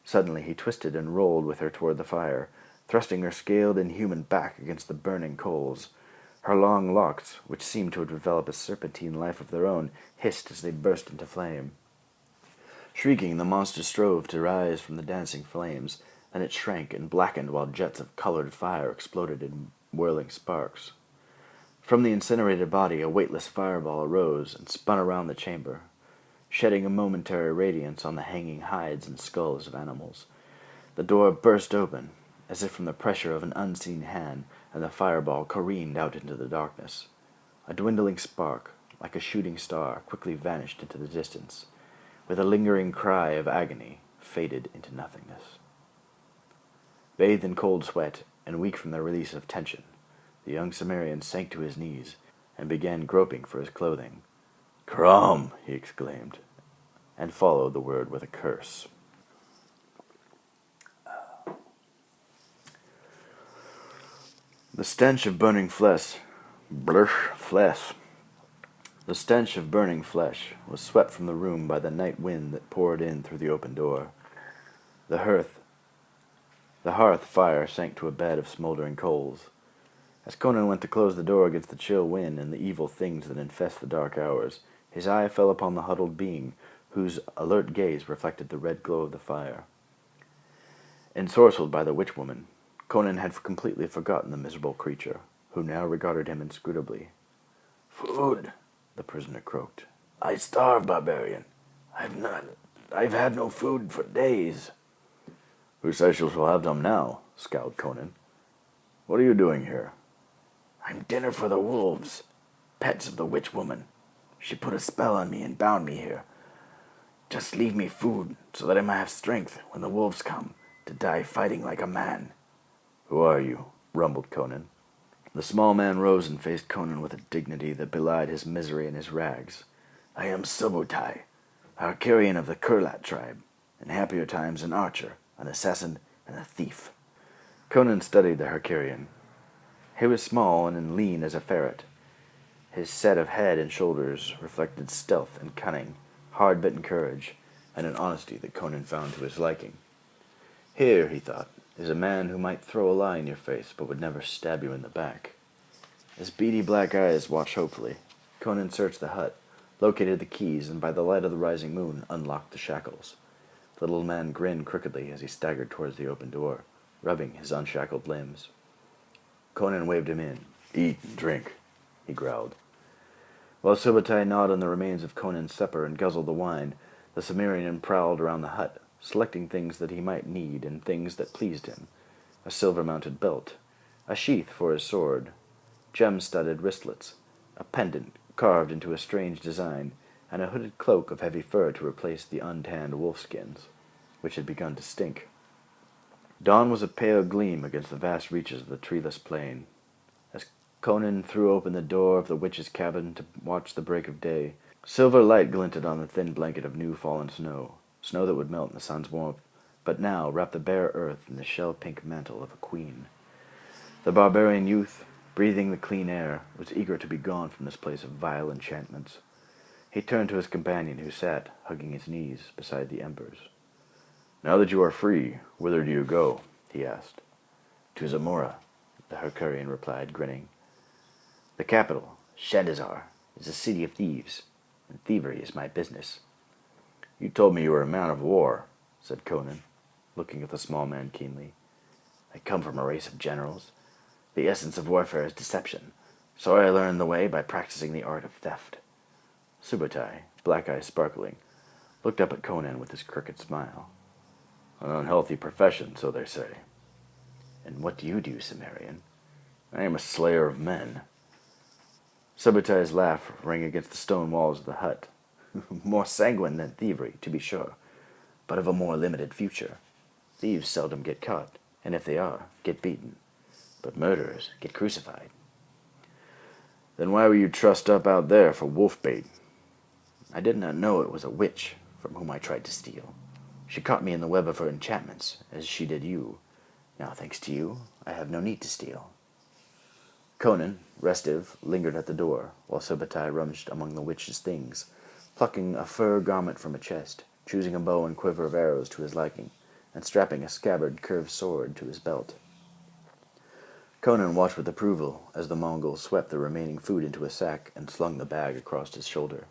Suddenly he twisted and rolled with her toward the fire, thrusting her scaled inhuman back against the burning coals. Her long locks, which seemed to develop a serpentine life of their own, hissed as they burst into flame. Shrieking, the monster strove to rise from the dancing flames, then it shrank and blackened while jets of colored fire exploded in whirling sparks. From the incinerated body, a weightless fireball arose and spun around the chamber, shedding a momentary radiance on the hanging hides and skulls of animals. The door burst open, as if from the pressure of an unseen hand, and the fireball careened out into the darkness. A dwindling spark, like a shooting star, quickly vanished into the distance. With a lingering cry of agony, faded into nothingness. Bathed in cold sweat, and weak from the release of tension, the young Cimmerian sank to his knees, and began groping for his clothing. "Crom!" he exclaimed, and followed the word with a curse. The stench of burning flesh, the stench of burning flesh was swept from the room by the night wind that poured in through the open door. The hearth fire sank to a bed of smoldering coals. As Conan went to close the door against the chill wind and the evil things that infest the dark hours, his eye fell upon the huddled being, whose alert gaze reflected the red glow of the fire. Ensorcelled by the witch-woman, Conan had completely forgotten the miserable creature, who now regarded him inscrutably. "Food," the prisoner croaked. "I starve, barbarian. I've had no food for days." "Who says you shall have some now?" scowled Conan. "What are you doing here?" "I'm dinner for the wolves, pets of the witch-woman. She put a spell on me and bound me here. Just leave me food, so that I may have strength, when the wolves come, to die fighting like a man." "Who are you?" rumbled Conan. The small man rose and faced Conan with a dignity that belied his misery and his rags. "I am Subutai, Arcarian of the Kurlat tribe, in happier times an archer, an assassin, and a thief." Conan studied the Arcarian. He was small and lean as a ferret. His set of head and shoulders reflected stealth and cunning, hard-bitten courage, and an honesty that Conan found to his liking. Here, he thought, is a man who might throw a lie in your face, but would never stab you in the back. His beady black eyes watched hopefully. Conan searched the hut, located the keys, and by the light of the rising moon unlocked the shackles. The little man grinned crookedly as he staggered towards the open door, rubbing his unshackled limbs. Conan waved him in. "Eat and drink," he growled. While Subutai gnawed on the remains of Conan's supper and guzzled the wine, the Cimmerian prowled around the hut, selecting things that he might need and things that pleased him. A silver-mounted belt, a sheath for his sword, gem-studded wristlets, a pendant carved into a strange design, and a hooded cloak of heavy fur to replace the untanned wolf-skins, which had begun to stink. Dawn was a pale gleam against the vast reaches of the treeless plain. As Conan threw open the door of the witch's cabin to watch the break of day, silver light glinted on the thin blanket of new-fallen snow, snow that would melt in the sun's warmth, but now wrapped the bare earth in the shell-pink mantle of a queen. The barbarian youth, breathing the clean air, was eager to be gone from this place of vile enchantments. He turned to his companion, who sat, hugging his knees, beside the embers. "Now that you are free, whither do you go?" he asked. "To Zamora," the Hyrcanian replied, grinning. "The capital, Shadizar, is a city of thieves, and thievery is my business." "You told me you were a man of war," said Conan, looking at the small man keenly. "I come from a race of generals. The essence of warfare is deception, so I learned the way by practicing the art of theft." Subutai, black eyes sparkling, looked up at Conan with his crooked smile. "An unhealthy profession, so they say." "And what do you do, Cimmerian?" "I am a slayer of men." Subutai's laugh rang against the stone walls of the hut. "More sanguine than thievery, to be sure, but of a more limited future. Thieves seldom get caught, and if they are, get beaten. But murderers get crucified." "Then why were you trussed up out there for wolf bait?" "I did not know it was a witch from whom I tried to steal. She caught me in the web of her enchantments, as she did you. Now, thanks to you, I have no need to steal." Conan, restive, lingered at the door, while Subutai rummaged among the witch's things, plucking a fur garment from a chest, choosing a bow and quiver of arrows to his liking, and strapping a scabbard curved sword to his belt. Conan watched with approval as the Mongol swept the remaining food into a sack and slung the bag across his shoulder.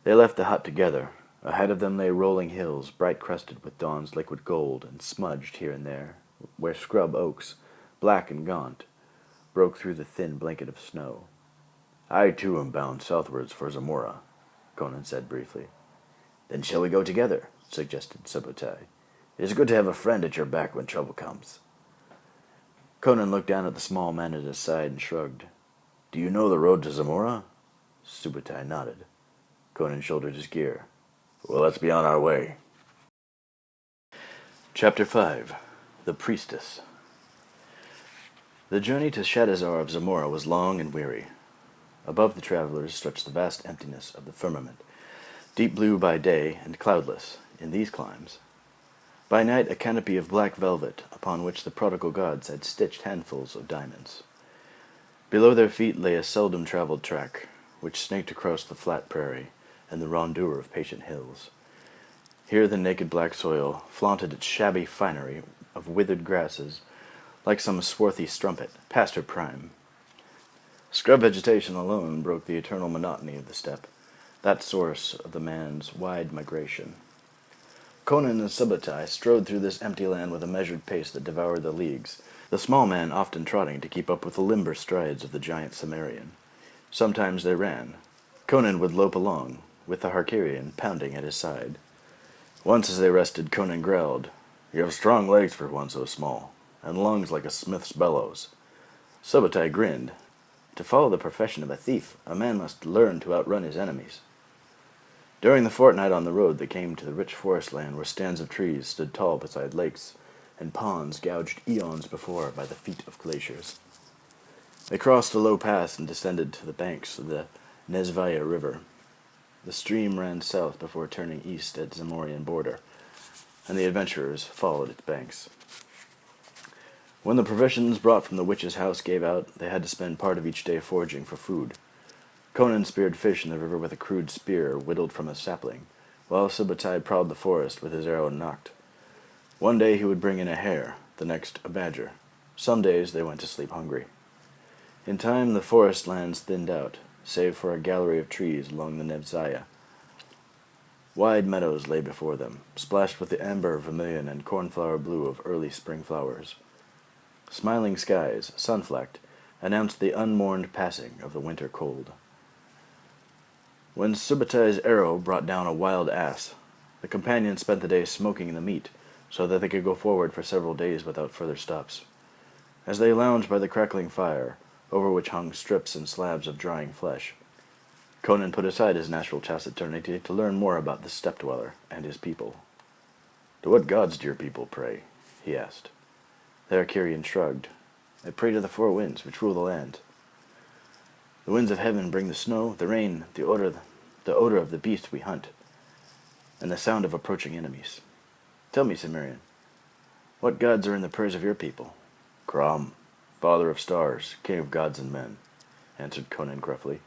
They left the hut together. Ahead of them lay rolling hills, bright-crusted with dawn's liquid gold, and smudged here and there, where scrub oaks, black and gaunt, broke through the thin blanket of snow. "I, too, am bound southwards for Zamora," Conan said briefly. "Then shall we go together?" suggested Subutai. "It is good to have a friend at your back when trouble comes." Conan looked down at the small man at his side and shrugged. "Do you know the road to Zamora?" Subutai nodded. Conan shouldered his gear. "Well, let's be on our way." Chapter 5. The Priestess. The journey to Shadizar of Zamora was long and weary. Above the travelers stretched the vast emptiness of the firmament, deep blue by day and cloudless in these climes. By night a canopy of black velvet, upon which the prodigal gods had stitched handfuls of diamonds. Below their feet lay a seldom-traveled track, which snaked across the flat prairie and the rondure of patient hills. Here the naked black soil flaunted its shabby finery of withered grasses, like some swarthy strumpet, past her prime. Scrub vegetation alone broke the eternal monotony of the steppe, that source of the man's wide migration. Conan and Subutai strode through this empty land with a measured pace that devoured the leagues, the small man often trotting to keep up with the limber strides of the giant Cimmerian. Sometimes they ran. Conan would lope along, with the Hyrcanian pounding at his side. Once as they rested, Conan growled, "You have strong legs for one so small, and lungs like a smith's bellows." Subutai grinned. To follow the profession of a thief, a man must learn to outrun his enemies. During the fortnight on the road, they came to the rich forest land where stands of trees stood tall beside lakes, and ponds gouged eons before by the feet of glaciers. They crossed a low pass and descended to the banks of the Nezvaya River. The stream ran south before turning east at the Zamorian border, and the adventurers followed its banks. When the provisions brought from the witch's house gave out, they had to spend part of each day foraging for food. Conan speared fish in the river with a crude spear whittled from a sapling, while Subutai prowled the forest with his arrow nocked. One day he would bring in a hare, the next a badger. Some days they went to sleep hungry. In time the forest lands thinned out, save for a gallery of trees along the Nevzaya. Wide meadows lay before them, splashed with the amber, vermilion, and cornflower blue of early spring flowers. Smiling skies, sun-flecked, announced the unmourned passing of the winter cold. When Subbutai's arrow brought down a wild ass, the companions spent the day smoking the meat, so that they could go forward for several days without further stops. As they lounged by the crackling fire, over which hung strips and slabs of drying flesh, Conan put aside his natural taciturnity to learn more about the steppe-dweller and his people. "To what gods do your people pray?" he asked. The Arcurian shrugged. "They pray to the four winds which rule the land. The winds of heaven bring the snow, the rain, the odor of the beast we hunt, and the sound of approaching enemies. Tell me, Cimmerian, what gods are in the prayers of your people?" "Crom, father of stars, king of gods and men," answered Conan gruffly,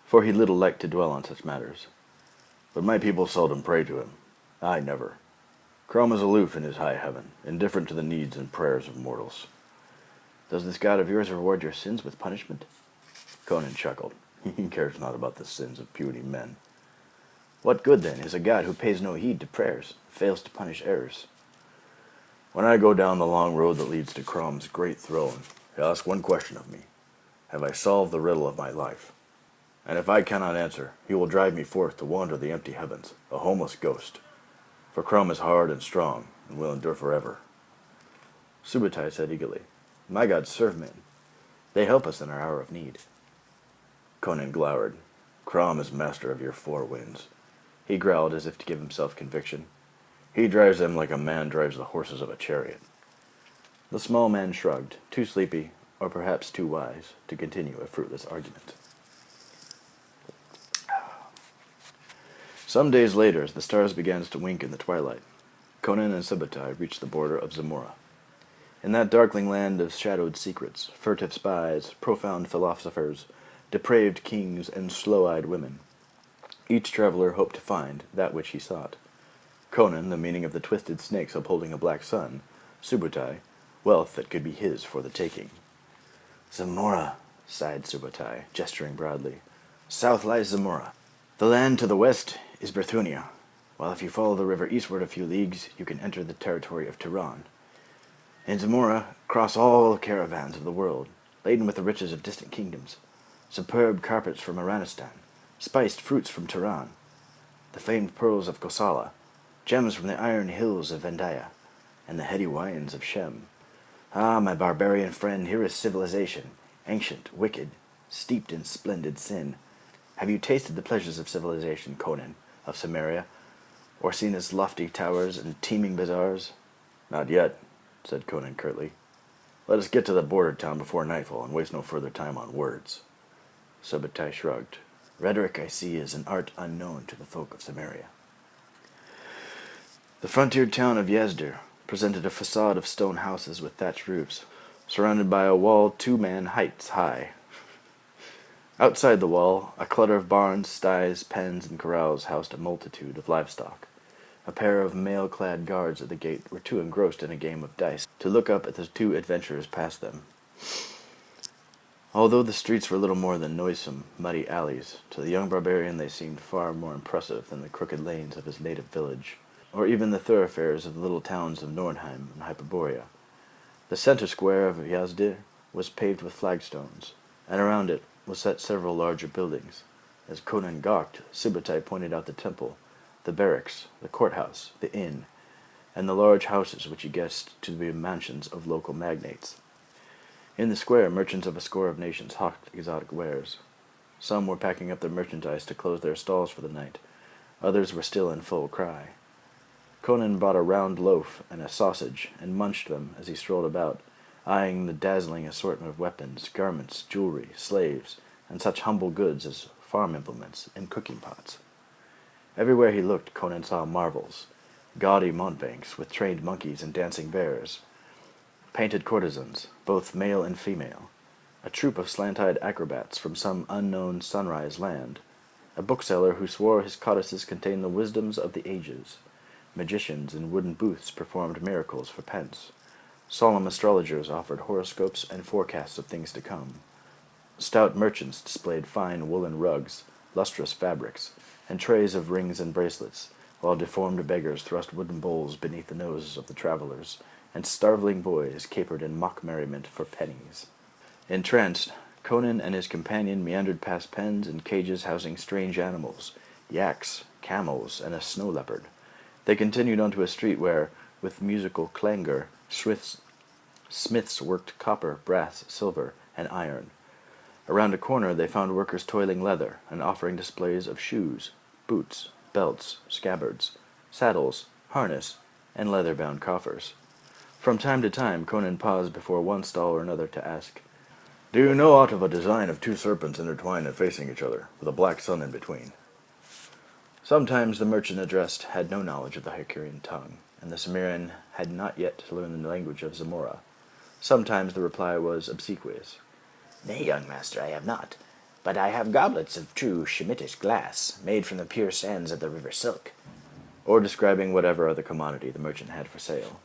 for he little liked to dwell on such matters. "But my people seldom pray to him. I never. Crom is aloof in his high heaven, indifferent to the needs and prayers of mortals." "Does this god of yours reward your sins with punishment?" Conan chuckled. "He cares not about the sins of puny men." "What good, then, is a god who pays no heed to prayers, fails to punish errors?" "When I go down the long road that leads to Crom's great throne, he'll ask one question of me. Have I solved the riddle of my life? And if I cannot answer, he will drive me forth to wander the empty heavens, a homeless ghost. For Crom is hard and strong, and will endure forever." Subbutai said eagerly, "My gods serve men. They help us in our hour of need." Conan glowered. "Crom is master of your four winds," he growled as if to give himself conviction. "He drives them like a man drives the horses of a chariot." The small man shrugged, too sleepy, or perhaps too wise, to continue a fruitless argument. Some days later, as the stars began to wink in the twilight, Conan and Subbutai reached the border of Zamora. In that darkling land of shadowed secrets, furtive spies, profound philosophers, depraved kings, and slow-eyed women, each traveler hoped to find that which he sought. Conan, the meaning of the twisted snakes upholding a black sun; Subbutai, wealth that could be his for the taking. "Zamora," sighed Subbutai, gesturing broadly. "South lies Zamora. The land to the west is Berthunia, while if you follow the river eastward a few leagues, you can enter the territory of Turan. In Zamora cross all caravans of the world, laden with the riches of distant kingdoms, superb carpets from Iranistan, spiced fruits from Turan, the famed pearls of Kosala, gems from the iron hills of Vendaya, and the heady wines of Shem. Ah, my barbarian friend, here is civilization, ancient, wicked, steeped in splendid sin. Have you tasted the pleasures of civilization, Conan, of Samaria, or seen its lofty towers and teeming bazaars?" "Not yet," said Conan curtly. "Let us get to the border town before nightfall and waste no further time on words." Subbutai shrugged. "Rhetoric, I see, is an art unknown to the folk of Samaria." The frontier town of Yazdir presented a facade of stone houses with thatched roofs, surrounded by a wall 2-man heights high. Outside the wall, a clutter of barns, sties, pens, and corrals housed a multitude of livestock. A pair of mail-clad guards at the gate were too engrossed in a game of dice to look up at the two adventurers past them. Although the streets were little more than noisome, muddy alleys, to the young barbarian they seemed far more impressive than the crooked lanes of his native village, or even the thoroughfares of the little towns of Nordheim and Hyperborea. The center square of Yazdir was paved with flagstones, and around it was set several larger buildings. As Conan gawked, Subbutai pointed out the temple, the barracks, the courthouse, the inn, and the large houses which he guessed to be mansions of local magnates. In the square, merchants of a score of nations hawked exotic wares. Some were packing up their merchandise to close their stalls for the night. Others were still in full cry. Conan bought a round loaf and a sausage, and munched them as he strolled about, eyeing the dazzling assortment of weapons, garments, jewelry, slaves, and such humble goods as farm implements and cooking pots. Everywhere he looked, Conan saw marvels: gaudy mountebanks with trained monkeys and dancing bears, painted courtesans, both male and female, a troupe of slant-eyed acrobats from some unknown sunrise land, a bookseller who swore his codices contained the wisdoms of the ages. Magicians in wooden booths performed miracles for pence. Solemn astrologers offered horoscopes and forecasts of things to come. Stout merchants displayed fine woolen rugs, lustrous fabrics, and trays of rings and bracelets, while deformed beggars thrust wooden bowls beneath the noses of the travelers, and starveling boys capered in mock merriment for pennies. Entranced, Conan and his companion meandered past pens and cages housing strange animals, yaks, camels, and a snow leopard. They continued onto a street where, with musical clangor, smiths worked copper, brass, silver, and iron. Around a corner they found workers toiling leather and offering displays of shoes, boots, belts, scabbards, saddles, harness, and leather-bound coffers. From time to time Conan paused before one stall or another to ask, "Do you know aught of a design of two serpents intertwined and facing each other, with a black sun in between?" Sometimes the merchant addressed had no knowledge of the Hycurian tongue, and the Cimmerian had not yet learned the language of Zamora. Sometimes the reply was obsequious. "Nay, young master, I have not. But I have goblets of true Shemitish glass, made from the pure sands of the river Silk." Or describing whatever other commodity the merchant had for sale.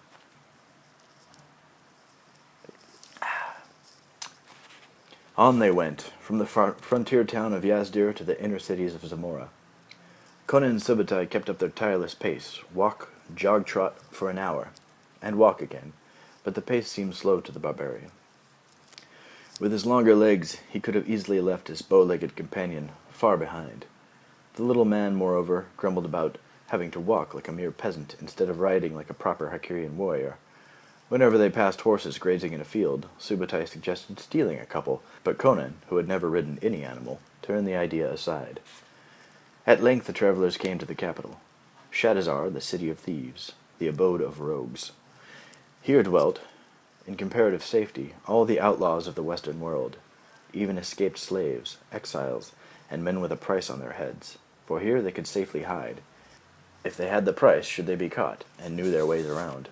On they went, from the frontier town of Yazdir to the inner cities of Zamora. Conan and Subutai kept up their tireless pace, walk, jog-trot for an hour, and walk again, but the pace seemed slow to the barbarian. With his longer legs, he could have easily left his bow-legged companion far behind. The little man, moreover, grumbled about having to walk like a mere peasant instead of riding like a proper Hycurian warrior. Whenever they passed horses grazing in a field, Subutai suggested stealing a couple, but Conan, who had never ridden any animal, turned the idea aside. At length the travelers came to the capital, Shadizar, the city of thieves, the abode of rogues. Here dwelt, in comparative safety, all the outlaws of the western world, even escaped slaves, exiles, and men with a price on their heads, for here they could safely hide, if they had the price should they be caught, and knew their ways around.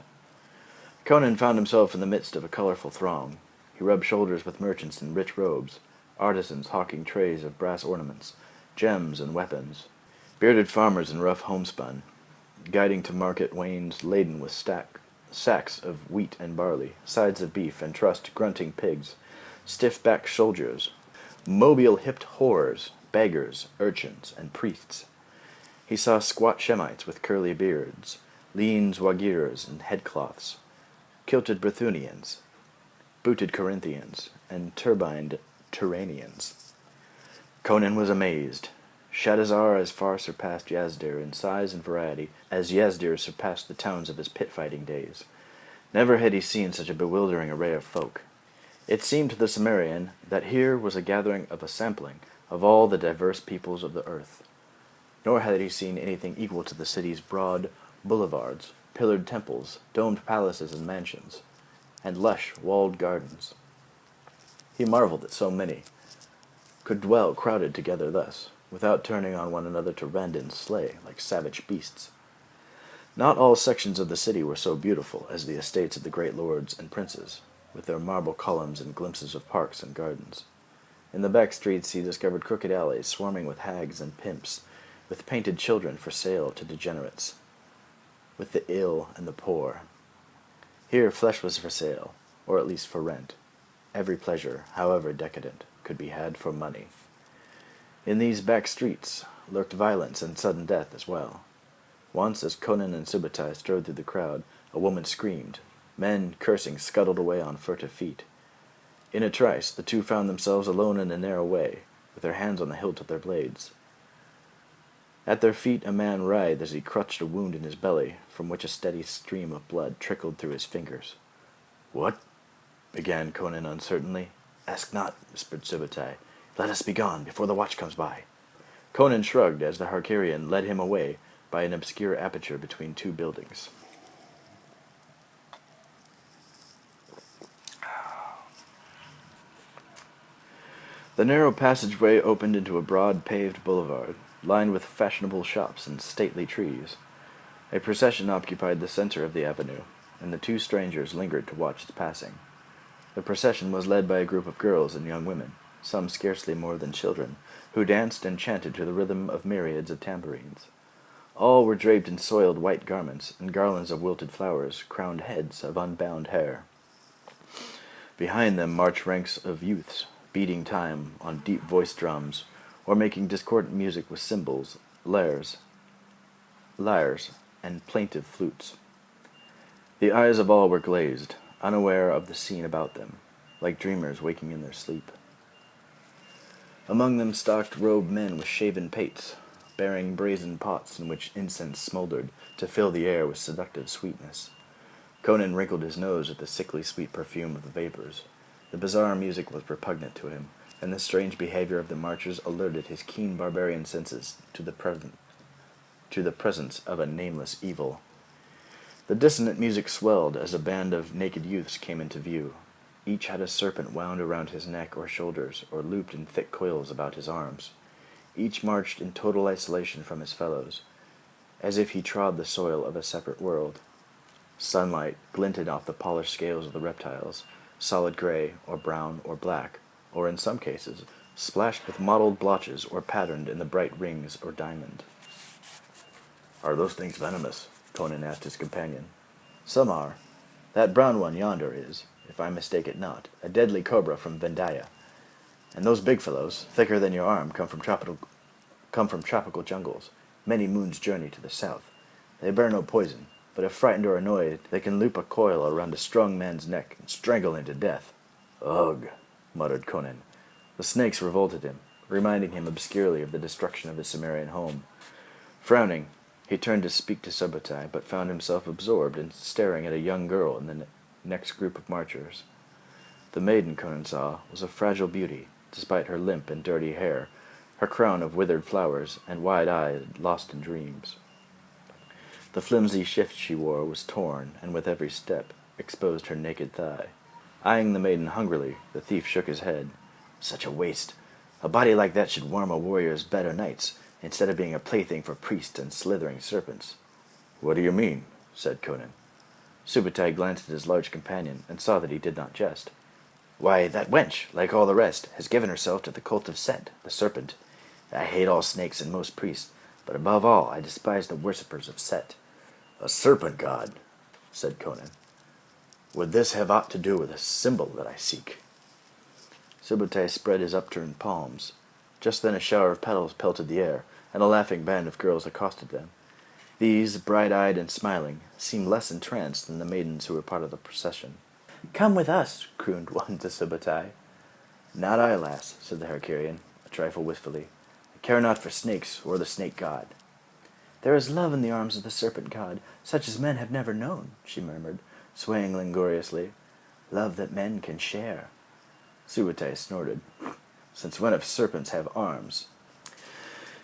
Conan found himself in the midst of a colorful throng. He rubbed shoulders with merchants in rich robes, artisans hawking trays of brass ornaments, gems and weapons, bearded farmers in rough homespun, guiding to market wains laden with sacks of wheat and barley, sides of beef and trussed grunting pigs, stiff-backed soldiers, mobile-hipped whores, beggars, urchins, and priests. He saw squat Shemites with curly beards, lean Zwagirs in headcloths, kilted Brythunians, booted Corinthians, and turbined Turanians. Conan was amazed. Shadizar as far surpassed Yazdir in size and variety as Yazdir surpassed the towns of his pit-fighting days. Never had he seen such a bewildering array of folk. It seemed to the Cimmerian that here was a gathering of a sampling of all the diverse peoples of the earth. Nor had he seen anything equal to the city's broad boulevards, pillared temples, domed palaces and mansions, and lush, walled gardens. He marveled that so many could dwell crowded together thus, without turning on one another to rend and slay like savage beasts. Not all sections of the city were so beautiful as the estates of the great lords and princes, with their marble columns and glimpses of parks and gardens. In the back streets he discovered crooked alleys swarming with hags and pimps, with painted children for sale to degenerates, with the ill and the poor. Here flesh was for sale, or at least for rent. Every pleasure, however decadent, could be had for money. In these back streets lurked violence and sudden death as well. Once, as Conan and Subutai strode through the crowd, a woman screamed. Men, cursing, scuttled away on furtive feet. In a trice, the two found themselves alone in a narrow way, with their hands on the hilt of their blades. At their feet a man writhed as he crutched a wound in his belly, from which a steady stream of blood trickled through his fingers. "What?" began Conan uncertainly. "Ask not," whispered Subutai. "Let us be gone, before the watch comes by." Conan shrugged as the Hycurian led him away by an obscure aperture between two buildings. The narrow passageway opened into a broad paved boulevard, lined with fashionable shops and stately trees. A procession occupied the center of the avenue, and the two strangers lingered to watch its passing. The procession was led by a group of girls and young women, some scarcely more than children, who danced and chanted to the rhythm of myriads of tambourines. All were draped in soiled white garments, and garlands of wilted flowers crowned heads of unbound hair. Behind them marched ranks of youths, beating time on deep voice drums, or making discordant music with cymbals, lyres, and plaintive flutes. The eyes of all were glazed, unaware of the scene about them, like dreamers waking in their sleep. Among them stalked robed men with shaven pates, bearing brazen pots in which incense smoldered to fill the air with seductive sweetness. Conan wrinkled his nose at the sickly sweet perfume of the vapors. The bizarre music was repugnant to him, and the strange behavior of the marchers alerted his keen barbarian senses to the presence of a nameless evil. The dissonant music swelled as a band of naked youths came into view. Each had a serpent wound around his neck or shoulders, or looped in thick coils about his arms. Each marched in total isolation from his fellows, as if he trod the soil of a separate world. Sunlight glinted off the polished scales of the reptiles, solid gray, or brown, or black, or in some cases, splashed with mottled blotches or patterned in the bright rings or diamond. "Are those things venomous?" Conan asked his companion. "Some are. That brown one yonder is, if I mistake it not, a deadly cobra from Vendaya. And those big fellows, thicker than your arm, come from tropical jungles, many moons' journey to the south. They bear no poison, but if frightened or annoyed, they can loop a coil around a strong man's neck and strangle him to death." "Ugh," muttered Conan. The snakes revolted him, reminding him obscurely of the destruction of his Cimmerian home. Frowning, he turned to speak to Subutai, but found himself absorbed in staring at a young girl in the next group of marchers. The maiden, Conan saw, was a fragile beauty, despite her limp and dirty hair, her crown of withered flowers, and wide eyes lost in dreams. The flimsy shift she wore was torn, and with every step exposed her naked thigh. Eyeing the maiden hungrily, the thief shook his head. "Such a waste. A body like that should warm a warrior's bed o' nights, instead of being a plaything for priests and slithering serpents." "What do you mean?" said Conan. Subutai glanced at his large companion, and saw that he did not jest. "Why, that wench, like all the rest, has given herself to the cult of Set, the serpent. I hate all snakes and most priests, but above all I despise the worshippers of Set." "A serpent god," said Conan. "Would this have aught to do with a symbol that I seek?" Subutai spread his upturned palms. Just then a shower of petals pelted the air, and a laughing band of girls accosted them. These, bright-eyed and smiling, seemed less entranced than the maidens who were part of the procession. "Come with us," crooned one to Subutai. "Not I, lass," said the Hercurian, a trifle wistfully. "I care not for snakes or the snake god." "There is love in the arms of the serpent god, such as men have never known," she murmured, swaying languorously. "Love that men can share." Subutai snorted. "Since when have serpents have arms?"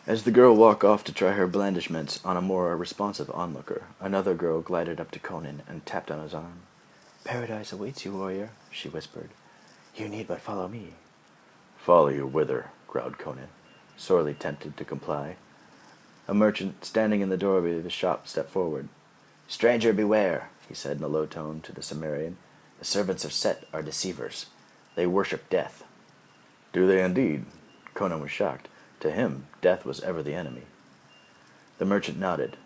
As the girl walked off to try her blandishments on a more responsive onlooker, another girl glided up to Conan and tapped on his arm. "Paradise awaits you, warrior," she whispered. "You need but follow me." "Follow you whither?" growled Conan, sorely tempted to comply. A merchant, standing in the doorway of his shop, stepped forward. "Stranger, beware," he said in a low tone to the Cimmerian. "The servants of Set are deceivers. They worship death." "Do they indeed?" Conan was shocked. To him, death was ever the enemy. The merchant nodded.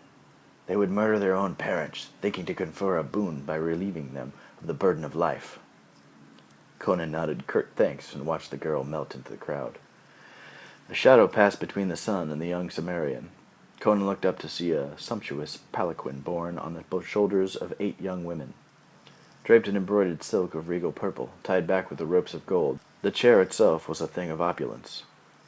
"They would murder their own parents, thinking to confer a boon by relieving them of the burden of life." Conan nodded curt thanks and watched the girl melt into the crowd. A shadow passed between the sun and the young Cimmerian. Conan looked up to see a sumptuous palanquin borne on the shoulders of 8 young women. Draped in embroidered silk of regal purple, tied back with the ropes of gold, the chair itself was a thing of opulence.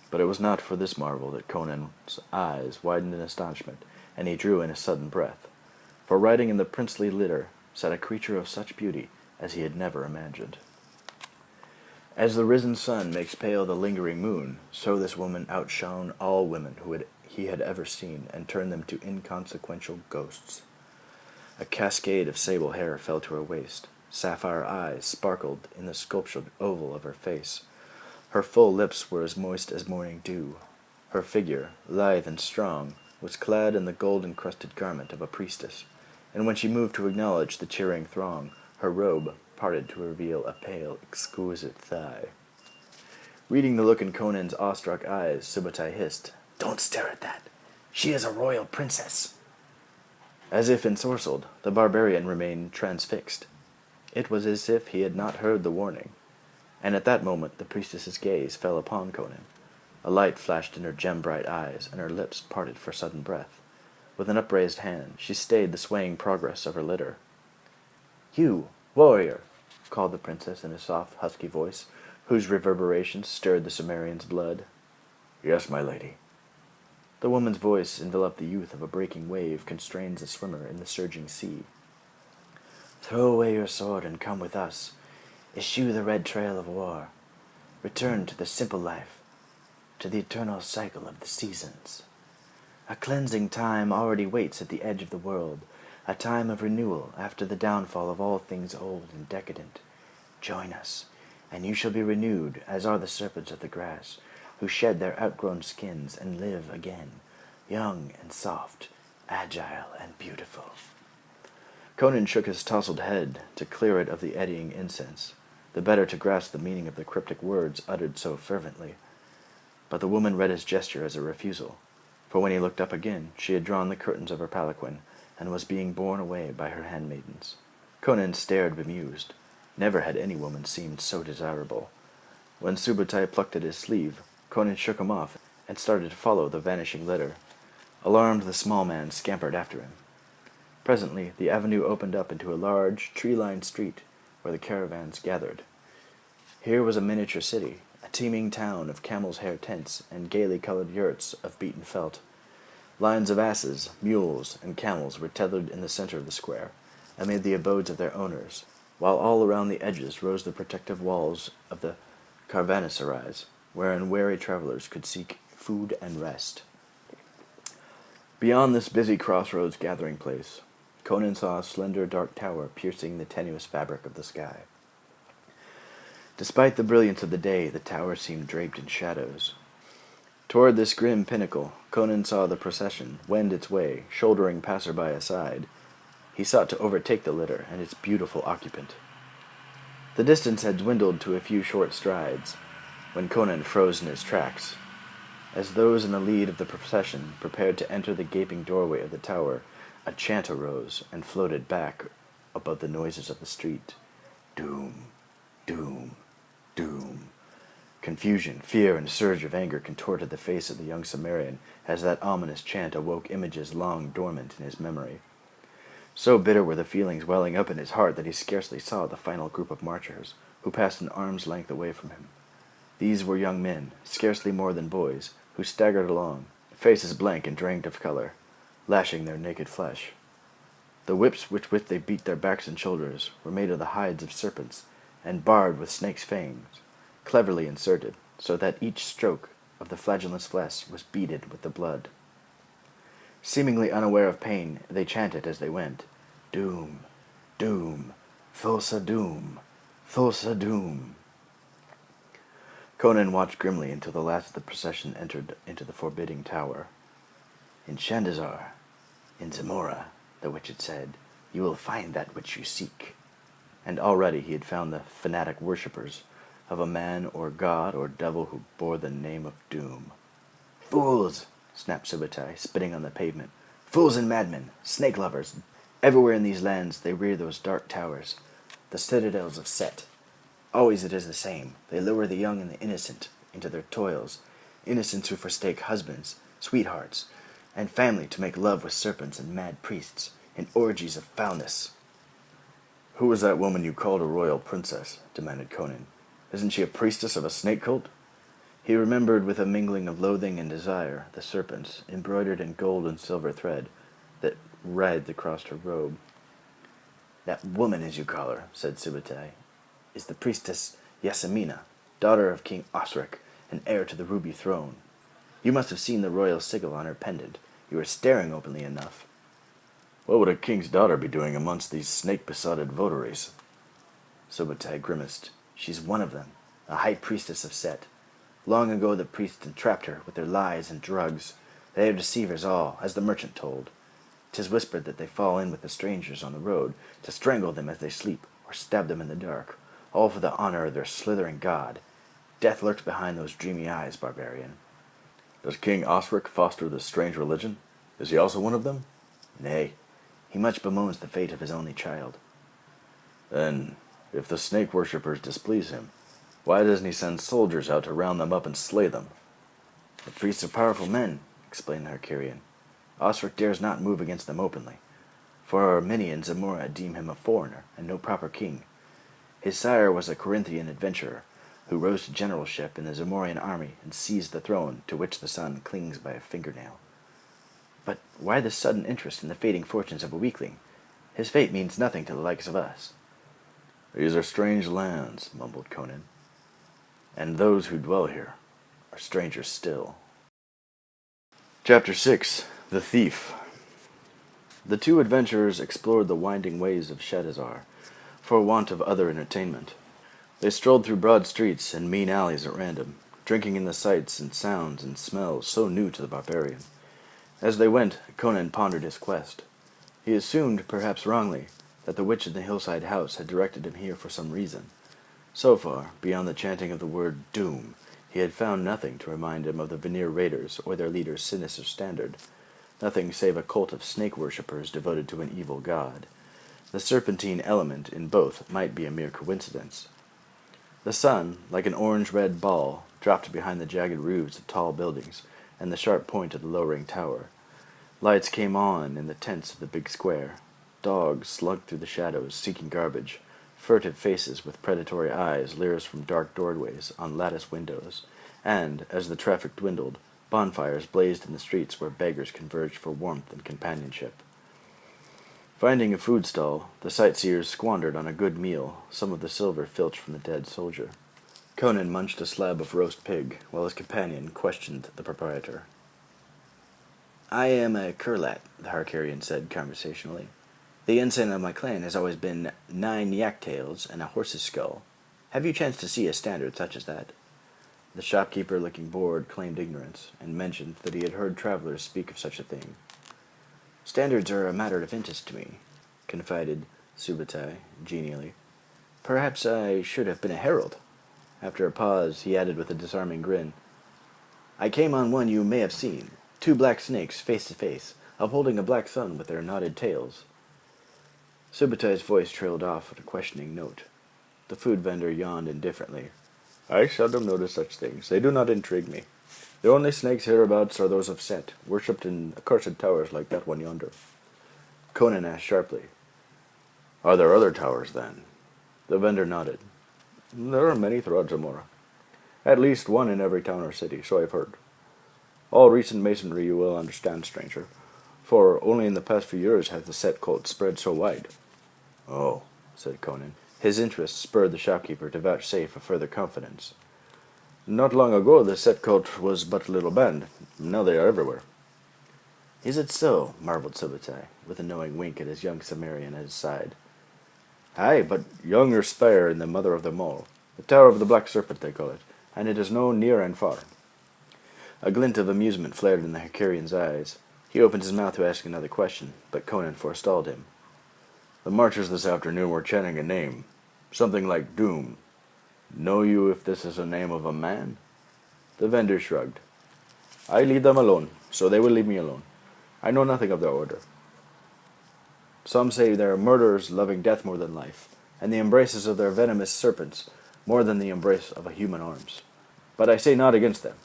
But it was not for this marvel that Conan's eyes widened in astonishment, and he drew in a sudden breath. For riding in the princely litter sat a creature of such beauty as he had never imagined. As the risen sun makes pale the lingering moon, so this woman outshone all women he had ever seen, and turned them to inconsequential ghosts. A cascade of sable hair fell to her waist. Sapphire eyes sparkled in the sculptured oval of her face. Her full lips were as moist as morning dew. Her figure, lithe and strong, was clad in the gold-encrusted garment of a priestess, and when she moved to acknowledge the cheering throng, her robe parted to reveal a pale, exquisite thigh. Reading the look in Conan's awestruck eyes, Subutai hissed, "Don't stare at that! She is a royal princess!" As if ensorcelled, the barbarian remained transfixed. It was as if he had not heard the warning. and at that moment the priestess's gaze fell upon Conan. A light flashed in her gem-bright eyes, and her lips parted for sudden breath. With an upraised hand, she stayed the swaying progress of her litter. "You, warrior!" called the princess in a soft, husky voice, whose reverberations stirred the Cimmerian's blood. "Yes, my lady." The woman's voice enveloped the youth of a breaking wave constrains a swimmer in the surging sea. "Throw away your sword and come with us. Eschew the red trail of war. Return to the simple life, to the eternal cycle of the seasons. A cleansing time already waits at the edge of the world, a time of renewal after the downfall of all things old and decadent. Join us, and you shall be renewed, as are the serpents of the grass, who shed their outgrown skins and live again, young and soft, agile and beautiful." Conan shook his tousled head to clear it of the eddying incense, the better to grasp the meaning of the cryptic words uttered so fervently. But the woman read his gesture as a refusal, for when he looked up again, she had drawn the curtains of her palanquin, and was being borne away by her handmaidens. Conan stared bemused. Never had any woman seemed so desirable. When Subutai plucked at his sleeve, Conan shook him off and started to follow the vanishing litter. Alarmed, the small man scampered after him. Presently, the avenue opened up into a large, tree-lined street where the caravans gathered. Here was a miniature city, a teeming town of camel's hair tents and gaily colored yurts of beaten felt. Lines of asses, mules, and camels were tethered in the center of the square, amid the abodes of their owners, while all around the edges rose the protective walls of the caravanserais, wherein weary travelers could seek food and rest. Beyond this busy crossroads gathering place, Conan saw a slender dark tower piercing the tenuous fabric of the sky. Despite the brilliance of the day, the tower seemed draped in shadows. Toward this grim pinnacle, Conan saw the procession wend its way, shouldering passerby aside. He sought to overtake the litter and its beautiful occupant. The distance had dwindled to a few short strides, when Conan froze in his tracks. As those in the lead of the procession prepared to enter the gaping doorway of the tower, a chant arose and floated back above the noises of the street. Doom, doom, doom. Confusion, fear, and a surge of anger contorted the face of the young Cimmerian as that ominous chant awoke images long dormant in his memory. So bitter were the feelings welling up in his heart that he scarcely saw the final group of marchers, who passed an arm's length away from him. These were young men, scarcely more than boys, who staggered along, faces blank and drained of color, lashing their naked flesh. The whips with which they beat their backs and shoulders were made of the hides of serpents, and barbed with snakes' fangs, cleverly inserted, so that each stroke of the flagellant's flesh was beaded with the blood. Seemingly unaware of pain, they chanted as they went, Doom, doom, Thulsa doom, Thulsa doom. Conan watched grimly until the last of the procession entered into the forbidding tower. In Shandazar, in Zamora, the witch had said, you will find that which you seek. And already he had found the fanatic worshippers of a man or god or devil who bore the name of Doom. Fools! Snapped Subutai, spitting on the pavement. Fools and madmen, snake lovers. Everywhere in these lands they rear those dark towers, the citadels of Set. Always it is the same. They lure the young and the innocent into their toils, innocents who forsake husbands, sweethearts, and family to make love with serpents and mad priests, in orgies of foulness. Who was that woman you called a royal princess? Demanded Conan. Isn't she a priestess of a snake cult? He remembered with a mingling of loathing and desire the serpents, embroidered in gold and silver thread, that writhed across her robe. That woman, as you call her, said Subutai, is the priestess Yasamina, daughter of King Osric, and heir to the ruby throne. You must have seen the royal sigil on her pendant. You were staring openly enough. What would a king's daughter be doing amongst these snake-besotted votaries? Subutai grimaced. She's one of them, a high priestess of Set. Long ago the priests entrapped her with their lies and drugs. They are deceivers all, as the merchant told. 'Tis whispered that they fall in with the strangers on the road, to strangle them as they sleep, or stab them in the dark, all for the honor of their slithering god. Death lurks behind those dreamy eyes, barbarian. Does King Osric foster this strange religion? Is he also one of them? Nay, he much bemoans the fate of his only child. Then, if the snake worshippers displease him, Why doesn't he send soldiers out to round them up and slay them? The priests are powerful men, explained the Hercurian. Osric dares not move against them openly, for many in Zamora deem him a foreigner and no proper king. His sire was a Corinthian adventurer, who rose to generalship in the Zamorian army and seized the throne to which the sun clings by a fingernail. But why this sudden interest in the fading fortunes of a weakling? His fate means nothing to the likes of us. These are strange lands, mumbled Conan, and those who dwell here are strangers still. Chapter 6. The Thief. The two adventurers explored the winding ways of Shadizar, for want of other entertainment. They strolled through broad streets and mean alleys at random, drinking in the sights and sounds and smells so new to the barbarian. As they went, Conan pondered his quest. He assumed, perhaps wrongly, that the witch in the hillside house had directed him here for some reason. So far, beyond the chanting of the word doom, he had found nothing to remind him of the Veneer raiders or their leader's sinister standard, nothing save a cult of snake worshippers devoted to an evil god. The serpentine element in both might be a mere coincidence. The sun, like an orange-red ball, dropped behind the jagged roofs of tall buildings and the sharp point of the lowering tower. Lights came on in the tents of the big square. Dogs slunk through the shadows, seeking garbage. Furtive faces with predatory eyes leered from dark doorways on lattice windows, and, as the traffic dwindled, bonfires blazed in the streets where beggars converged for warmth and companionship. Finding a food stall, the sightseers squandered on a good meal, some of the silver filched from the dead soldier. Conan munched a slab of roast pig, while his companion questioned the proprietor. I am a Kurlat, the Hercurian said conversationally. The ensign of my clan has always been 9 yak tails and a horse's skull. Have you chanced to see a standard such as that? The shopkeeper, looking bored, claimed ignorance, and mentioned that he had heard travelers speak of such a thing. Standards are a matter of interest to me, confided Subutai genially. Perhaps I should have been a herald. After a pause, he added with a disarming grin, I came on one you may have seen, 2 black snakes face to face, upholding a black sun with their knotted tails. Subutai's voice trailed off with a questioning note. The food vendor yawned indifferently. I seldom notice such things. They do not intrigue me. The only snakes hereabouts are those of Set, worshipped in accursed towers like that one yonder. Conan asked sharply, Are there other towers, then? The vendor nodded. There are many throughout Zamora. At least one in every town or city, so I've heard. All recent masonry you will understand, stranger, for only in the past few years has the Set cult spread so wide. Oh, said Conan. His interest spurred the shopkeeper to vouchsafe a further confidence. Not long ago the Set cult was but a little band. Now they are everywhere. Is it so? Marveled Subutai, with a knowing wink at his young Cimmerian at his side. Aye, but young or spare in the mother of them all. The Tower of the Black Serpent, they call it, and it is known near and far. A glint of amusement flared in the Hercurian's eyes. He opened his mouth to ask another question, but Conan forestalled him. The marchers this afternoon were chanting a name, something like Doom. Know you if this is the name of a man? The vendor shrugged. I leave them alone, so they will leave me alone. I know nothing of their order. Some say they are murderers loving death more than life, and the embraces of their venomous serpents more than the embrace of a human arms. But I say not against them.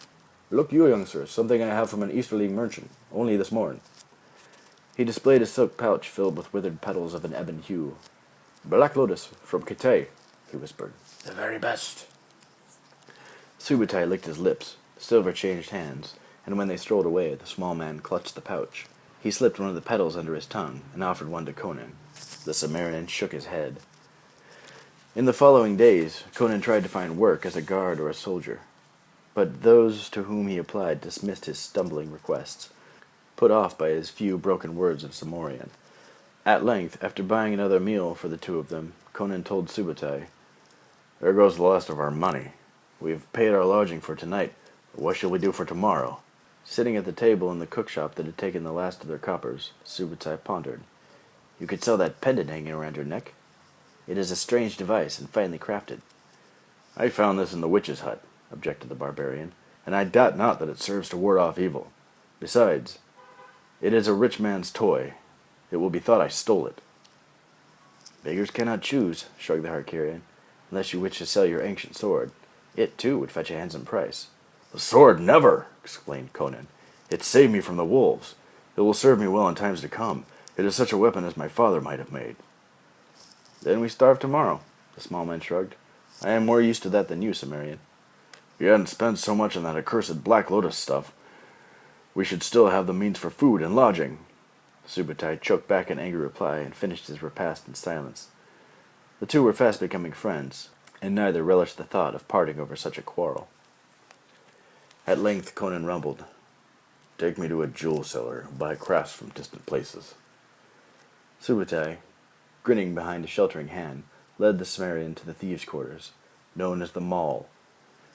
Look you, young sir, something I have from an Easterly merchant, only this morn. He displayed a silk pouch filled with withered petals of an ebon hue. Black lotus, from Kitay, he whispered. The very best. Subutai licked his lips. The silver changed hands, and when they strolled away, the small man clutched the pouch. He slipped one of the petals under his tongue and offered one to Conan. The Cimmerian shook his head. In the following days, Conan tried to find work as a guard or a soldier, but those to whom he applied dismissed his stumbling requests, put off by his few broken words of Zamorian. At length, after buying another meal for the two of them, Conan told Subutai, There goes the last of our money. We've paid our lodging for tonight, but what shall we do for tomorrow? Sitting at the table in the cookshop that had taken the last of their coppers, Subutai pondered. You could sell that pendant hanging around your neck. It is a strange device and finely crafted. I found this in the witch's hut, objected the barbarian, and I doubt not that it serves to ward off evil. Besides, it is a rich man's toy. It will be thought I stole it. Beggars cannot choose, shrugged the Hercurian, unless you wish to sell your ancient sword. It, too, would fetch a handsome price. The sword, never! Exclaimed Conan. It saved me from the wolves. It will serve me well in times to come. It is such a weapon as my father might have made. Then we starve tomorrow, the small man shrugged. I am more used to that than you, Cimmerian. If we hadn't spent so much on that accursed Black Lotus stuff, we should still have the means for food and lodging. Subutai choked back an angry reply and finished his repast in silence. The two were fast becoming friends, and neither relished the thought of parting over such a quarrel. At length Conan rumbled, Take me to a jewel cellar, buy crafts from distant places. Subutai, grinning behind a sheltering hand, led the Cimmerian to the thieves' quarters, known as the Mall.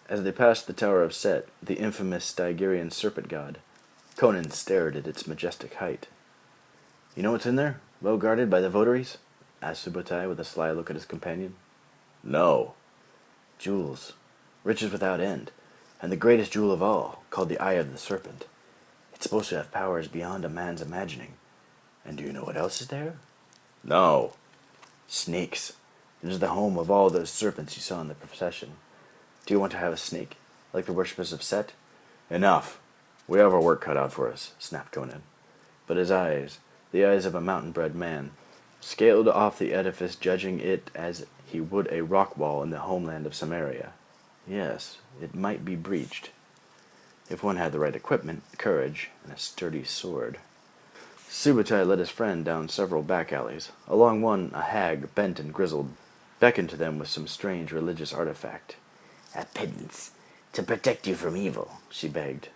As they passed the Tower of Set, the infamous Stygian serpent god, Conan stared at its majestic height. You know what's in there, well guarded by the votaries? Asked Subutai with a sly look at his companion. No. Jewels, riches without end, and the greatest jewel of all, called the Eye of the Serpent. It's supposed to have powers beyond a man's imagining. And do you know what else is there? No. Snakes. It is the home of all those serpents you saw in the procession. Do you want to have a snake, like the worshippers of Set? Enough. We have our work cut out for us, snapped Conan. But his eyes, the eyes of a mountain-bred man, scaled off the edifice, judging it as he would a rock wall in the homeland of Samaria. Yes, it might be breached, if one had the right equipment, courage, and a sturdy sword. Subutai led his friend down several back alleys. Along one, a hag, bent and grizzled, beckoned to them with some strange religious artifact. A pittance, to protect you from evil, she begged.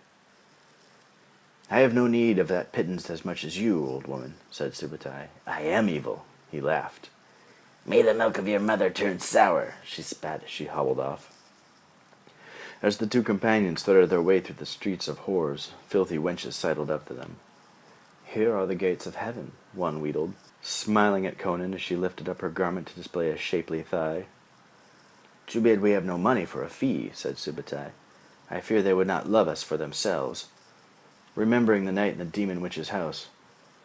I have no need of that pittance as much as you, old woman, said Subutai. I am evil, he laughed. May the milk of your mother turn sour, she spat as she hobbled off. As the two companions threaded their way through the streets of whores, filthy wenches sidled up to them. Here are the gates of heaven, one wheedled, smiling at Conan as she lifted up her garment to display a shapely thigh. Too bad we have no money for a fee, said Subutai. I fear they would not love us for themselves. Remembering the night in the demon witch's house,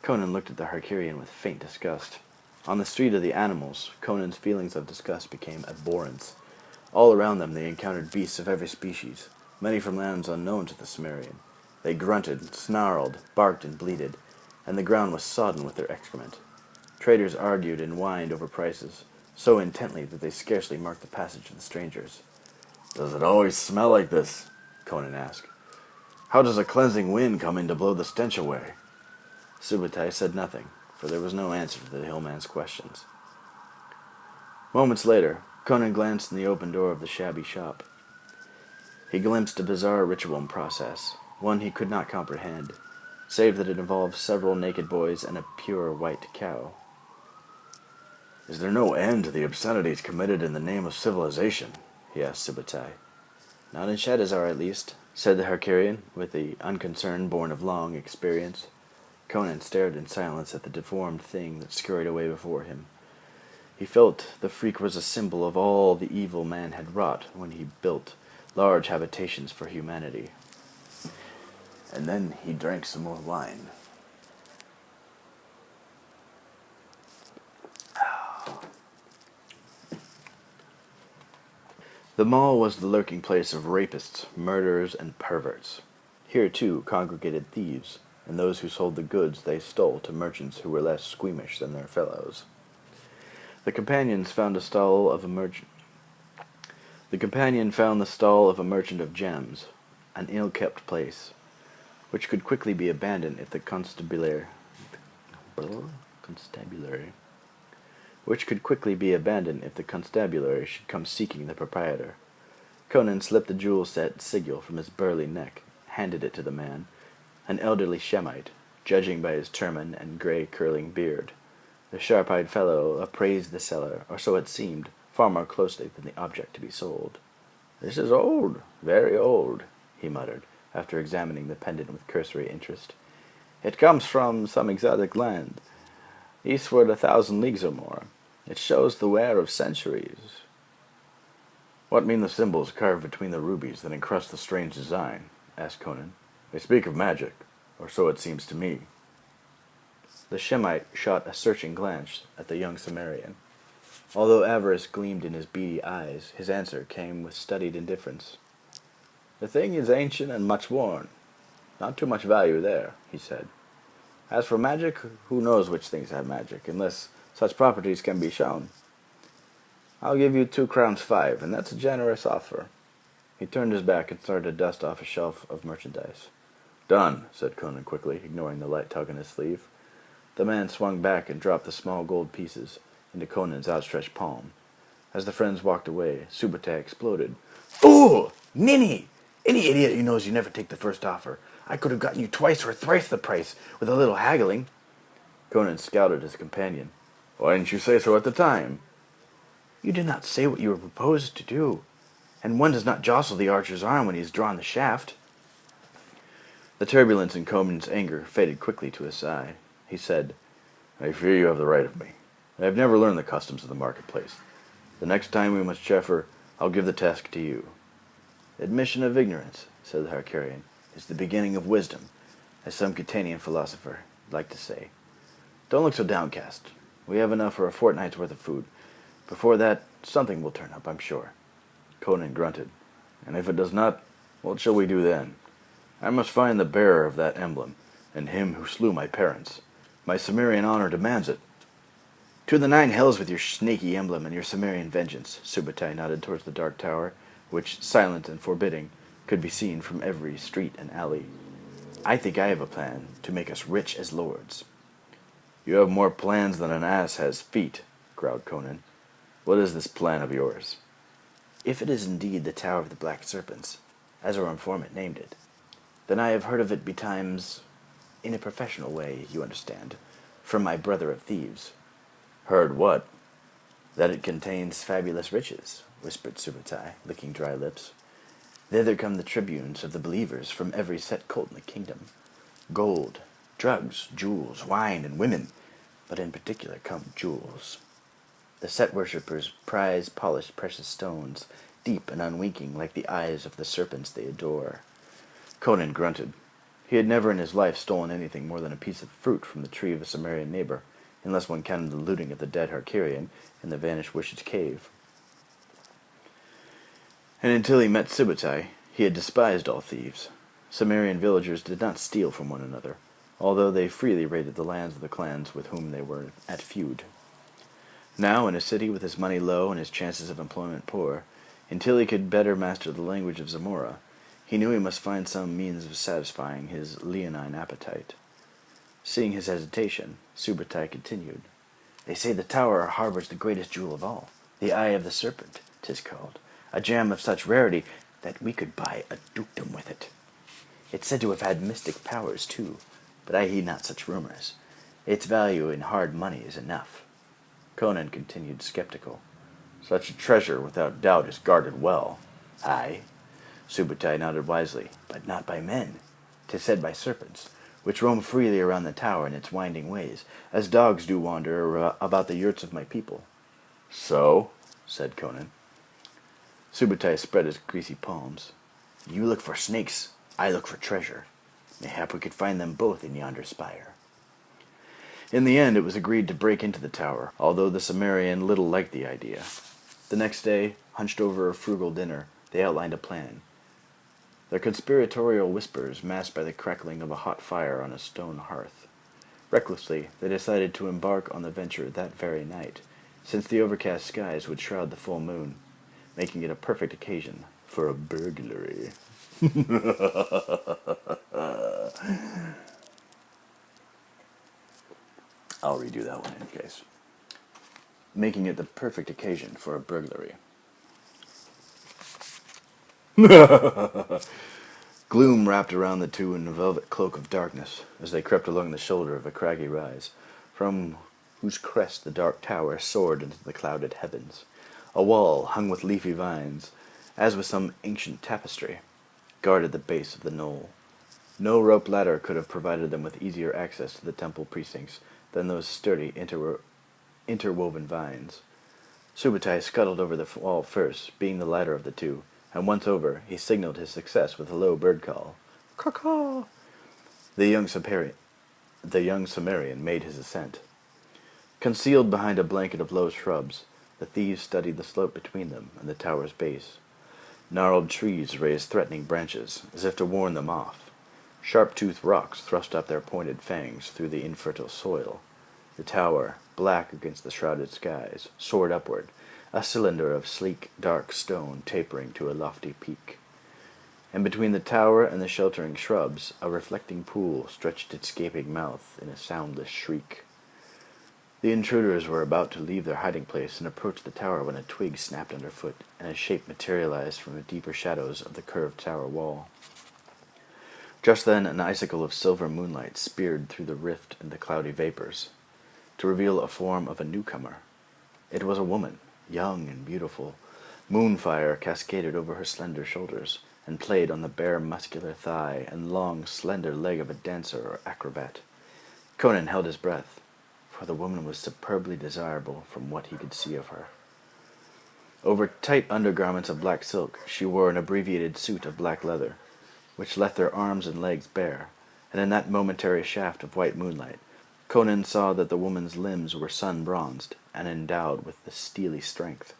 Conan looked at the Harkerian with faint disgust. On the street of the animals, Conan's feelings of disgust became abhorrence. All around them they encountered beasts of every species, many from lands unknown to the Cimmerian. They grunted, snarled, barked, and bleated, and the ground was sodden with their excrement. Traders argued and whined over prices, so intently that they scarcely marked the passage of the strangers. Does it always smell like this? Conan asked. How does a cleansing wind come in to blow the stench away? Subutai said nothing, for there was no answer to the hillman's questions. Moments later, Conan glanced in the open door of the shabby shop. He glimpsed a bizarre ritual in process, one he could not comprehend, save that it involved several naked boys and a pure white cow. Is there no end to the obscenities committed in the name of civilization? He asked Subutai. Not in Shadizar, at least, said the Harkerian, with the unconcern born of long experience. Conan stared in silence at the deformed thing that scurried away before him. He felt the freak was a symbol of all the evil man had wrought when he built large habitations for humanity. And then he drank some more wine. The mall was the lurking place of rapists, murderers, and perverts. Here, too, congregated thieves, and those who sold the goods they stole to merchants who were less squeamish than their fellows. The companion found the stall of a merchant of gems, an ill-kept place, which could quickly be abandoned if the constabulary should come seeking the proprietor. Conan slipped the jewel-set sigil from his burly neck, handed it to the man, an elderly Shemite, judging by his turban and grey curling beard. The sharp-eyed fellow appraised the seller, or so it seemed, far more closely than the object to be sold. "This is old, very old," he muttered, after examining the pendant with cursory interest. "It comes from some exotic land, eastward 1,000 leagues or more. It shows the wear of centuries." "What mean the symbols carved between the rubies that encrust the strange design?" asked Conan. "They speak of magic, or so it seems to me." The Shemite shot a searching glance at the young Cimmerian. Although avarice gleamed in his beady eyes, his answer came with studied indifference. "The thing is ancient and much worn. Not too much value there," he said. "As for magic, who knows which things have magic, unless such properties can be shown? I'll give you 2 crowns 5, and that's a generous offer." He turned his back and started to dust off a shelf of merchandise. "Done," said Conan quickly, ignoring the light tug on his sleeve. The man swung back and dropped the small gold pieces into Conan's outstretched palm. As the friends walked away, Subutai exploded. "Fool! Ninny! Any idiot who knows you never take the first offer. I could have gotten you twice or thrice the price with a little haggling." Conan scowled at his companion. "Why didn't you say so at the time?" "You did not say what you were proposed to do, and one does not jostle the archer's arm when he has drawn the shaft." The turbulence in Conan's anger faded quickly to a sigh. He said, "I fear you have the right of me. I have never learned the customs of the marketplace. The next time we must chaffer, I'll give the task to you." "Admission of ignorance," said the Harkarian, "is the beginning of wisdom, as some Catanian philosopher liked to say. Don't look so downcast. We have enough for a fortnight's worth of food. Before that, something will turn up, I'm sure." Conan grunted. "And if it does not, what shall we do then? I must find the bearer of that emblem, and him who slew my parents. My Cimmerian honor demands it." "To the 9 hells with your snaky emblem and your Cimmerian vengeance," Subutai nodded towards the dark tower, which, silent and forbidding, could be seen from every street and alley. "I think I have a plan to make us rich as lords." "You have more plans than an ass has feet," growled Conan. "What is this plan of yours?" "If it is indeed the Tower of the Black Serpents, as our informant named it, then I have heard of it betimes in a professional way, you understand, from my brother of thieves." "Heard what?" "That it contains fabulous riches," whispered Subutai, licking dry lips. "Thither come the tribunes of the believers from every set cult in the kingdom. Gold, drugs, jewels, wine, and women, but in particular come jewels. The set worshippers prize polished precious stones, deep and unwinking like the eyes of the serpents they adore." Conan grunted. He had never in his life stolen anything more than a piece of fruit from the tree of a Cimmerian neighbor, unless one counted the looting of the dead Harkarian in the vanished wish's cave. And until he met Subutai, he had despised all thieves. Cimmerian villagers did not steal from one another, although they freely raided the lands of the clans with whom they were at feud. Now, in a city with his money low and his chances of employment poor, until he could better master the language of Zamora, he knew he must find some means of satisfying his leonine appetite. Seeing his hesitation, Subutai continued, "They say the tower harbors the greatest jewel of all, the Eye of the Serpent, 'tis called, a gem of such rarity that we could buy a dukedom with it. It's said to have had mystic powers, too, but I heed not such rumors. Its value in hard money is enough." Conan continued skeptical. "Such a treasure, without doubt, is guarded well." "Aye." Subutai nodded wisely. "But not by men. 'Tis said by serpents, which roam freely around the tower in its winding ways, as dogs do wander about the yurts of my people." "So?" said Conan. Subutai spread his greasy palms. "You look for snakes, I look for treasure. Mayhap we could find them both in yonder spire." In the end, it was agreed to break into the tower, although the Cimmerian little liked the idea. The next day, hunched over a frugal dinner, they outlined a plan. Their conspiratorial whispers masked by the crackling of a hot fire on a stone hearth. Recklessly, they decided to embark on the venture that very night, since the overcast skies would shroud the full moon, making it a perfect occasion for a burglary. I'll redo that one in case. Making it the perfect occasion for a burglary. Gloom wrapped around the two in a velvet cloak of darkness as they crept along the shoulder of a craggy rise, from whose crest the dark tower soared into the clouded heavens. A wall, hung with leafy vines, as with some ancient tapestry, guarded the base of the knoll. No rope ladder could have provided them with easier access to the temple precincts than those sturdy interwoven vines. Subutai scuttled over the wall first, being the lighter of the two, and once over, he signaled his success with a low bird call. "Caw-caw!" The young Cimmerian made his ascent. Concealed behind a blanket of low shrubs, The thieves studied the slope between them and the tower's base. Gnarled trees raised threatening branches, as if to warn them off. Sharp-toothed rocks thrust up their pointed fangs through the infertile soil. The tower, black against the shrouded skies, soared upward, a cylinder of sleek, dark stone tapering to a lofty peak. And between the tower and the sheltering shrubs, a reflecting pool stretched its gaping mouth in a soundless shriek. The intruders were about to leave their hiding place and approach the tower when a twig snapped underfoot, and a shape materialized from the deeper shadows of the curved tower wall. Just then an icicle of silver moonlight speared through the rift in the cloudy vapors, to reveal a form of a newcomer. It was a woman, young and beautiful. Moonfire cascaded over her slender shoulders, and played on the bare muscular thigh and long, slender leg of a dancer or acrobat. Conan held his breath, for the woman was superbly desirable from what he could see of her. Over tight undergarments of black silk, she wore an abbreviated suit of black leather, which left her arms and legs bare, and in that momentary shaft of white moonlight, Conan saw that the woman's limbs were sun-bronzed and endowed with the steely strength.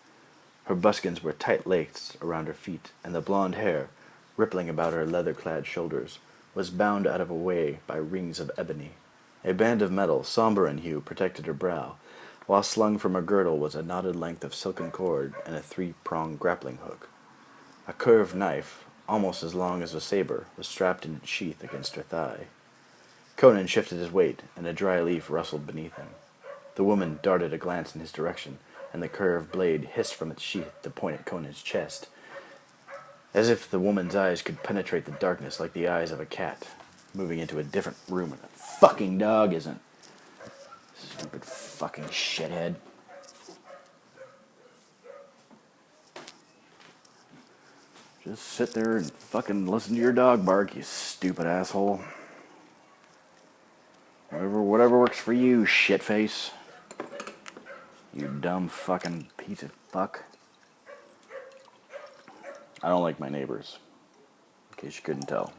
Her buskins were tight-laced around her feet, and the blonde hair, rippling about her leather-clad shoulders, was bound out of the way by rings of ebony. A band of metal, somber in hue, protected her brow, while slung from her girdle was a knotted length of silken cord and a three-pronged grappling hook. A curved knife, almost as long as a saber, was strapped in its sheath against her thigh. Conan shifted his weight, and a dry leaf rustled beneath him. The woman darted a glance in his direction, and the curved blade hissed from its sheath to point at Conan's chest, as if the woman's eyes could penetrate the darkness like the eyes of a cat, moving into a different room and a fucking dog isn't. Stupid fucking shithead. Just sit there and fucking listen to your dog bark, you stupid asshole. Whatever works for you, shitface. You dumb fucking piece of fuck. I don't like my neighbors, in case you couldn't tell.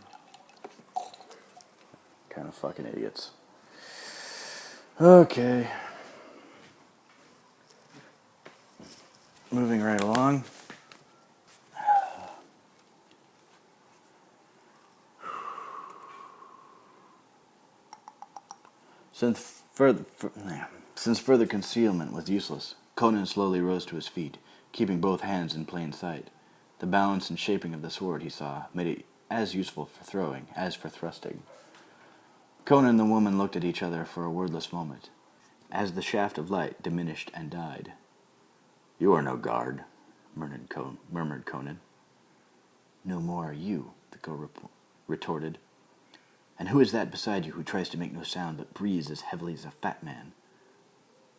Kind of fucking idiots. Okay. Moving right along. Since further concealment was useless, Conan slowly rose to his feet, keeping both hands in plain sight. The balance and shaping of the sword, he saw, made it as useful for throwing as for thrusting. Conan and the woman looked at each other for a wordless moment, as the shaft of light diminished and died. "You are no guard," murmured Conan. "No more are you," the girl retorted. "And who is that beside you who tries to make no sound but breathes as heavily as a fat man?"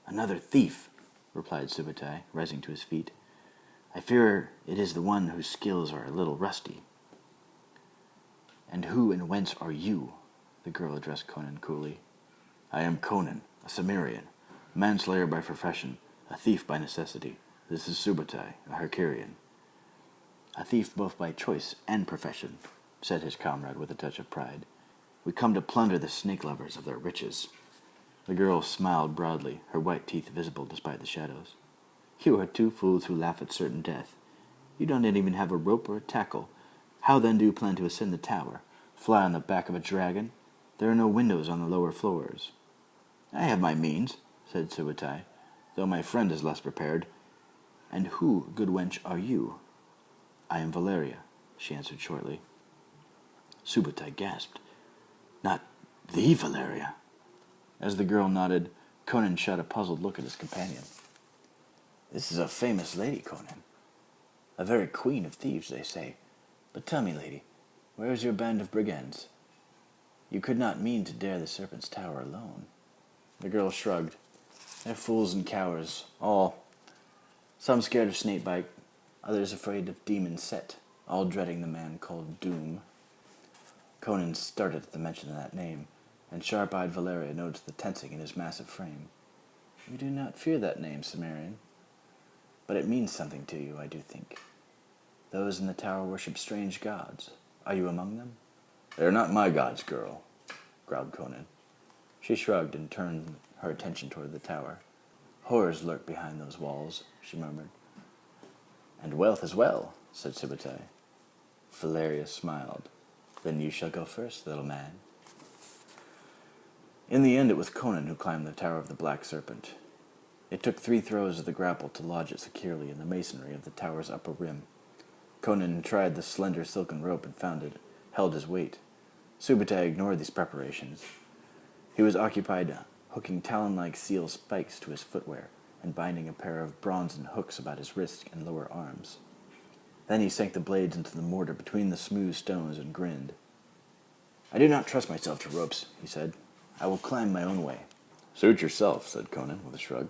"Another thief," replied Subutai, rising to his feet. "I fear it is the one whose skills are a little rusty." "And who and whence are you?" the girl addressed Conan coolly. "I am Conan, a Cimmerian, manslayer by profession, a thief by necessity. This is Subutai, a Hercurian." "A thief both by choice and profession," said his comrade with a touch of pride. "We come to plunder the snake lovers of their riches." The girl smiled broadly, her white teeth visible despite the shadows. "You are two fools who laugh at certain death. You don't even have a rope or a tackle. How then do you plan to ascend the tower? Fly on the back of a dragon? There are no windows on the lower floors." "I have my means," said Subutai, "though my friend is less prepared." "And who, good wench, are you?" "I am Valeria," she answered shortly. Subutai gasped. "Not the Valeria?" As the girl nodded, Conan shot a puzzled look at his companion. "This is a famous lady, Conan. A very queen of thieves, they say. But tell me, lady, where is your band of brigands? You could not mean to dare the Serpent's Tower alone." The girl shrugged. "They're fools and cowards, all. Some scared of snakebite, others afraid of demon Set, all dreading the man called Doom." Conan started at the mention of that name, and sharp-eyed Valeria noticed the tensing in his massive frame. "You do not fear that name, Cimmerian. But it means something to you, I do think. Those in the tower worship strange gods. Are you among them?" "They are not my gods, girl," growled Conan. She shrugged and turned her attention toward the tower. Horrors lurk behind those walls, she murmured. And wealth as well, said Subutai. Valeria smiled. Then you shall go first, little man. In the end, it was Conan who climbed the tower of the Black Serpent. It took 3 throws of the grapple to lodge it securely in the masonry of the tower's upper rim. Conan tried the slender silken rope and found it held his weight. Subutai ignored these preparations. He was occupied hooking talon-like seal spikes to his footwear and binding a pair of bronzen hooks about his wrists and lower arms. Then he sank the blades into the mortar between the smooth stones and grinned. I do not trust myself to ropes, he said. I will climb my own way. Suit yourself, said Conan with a shrug.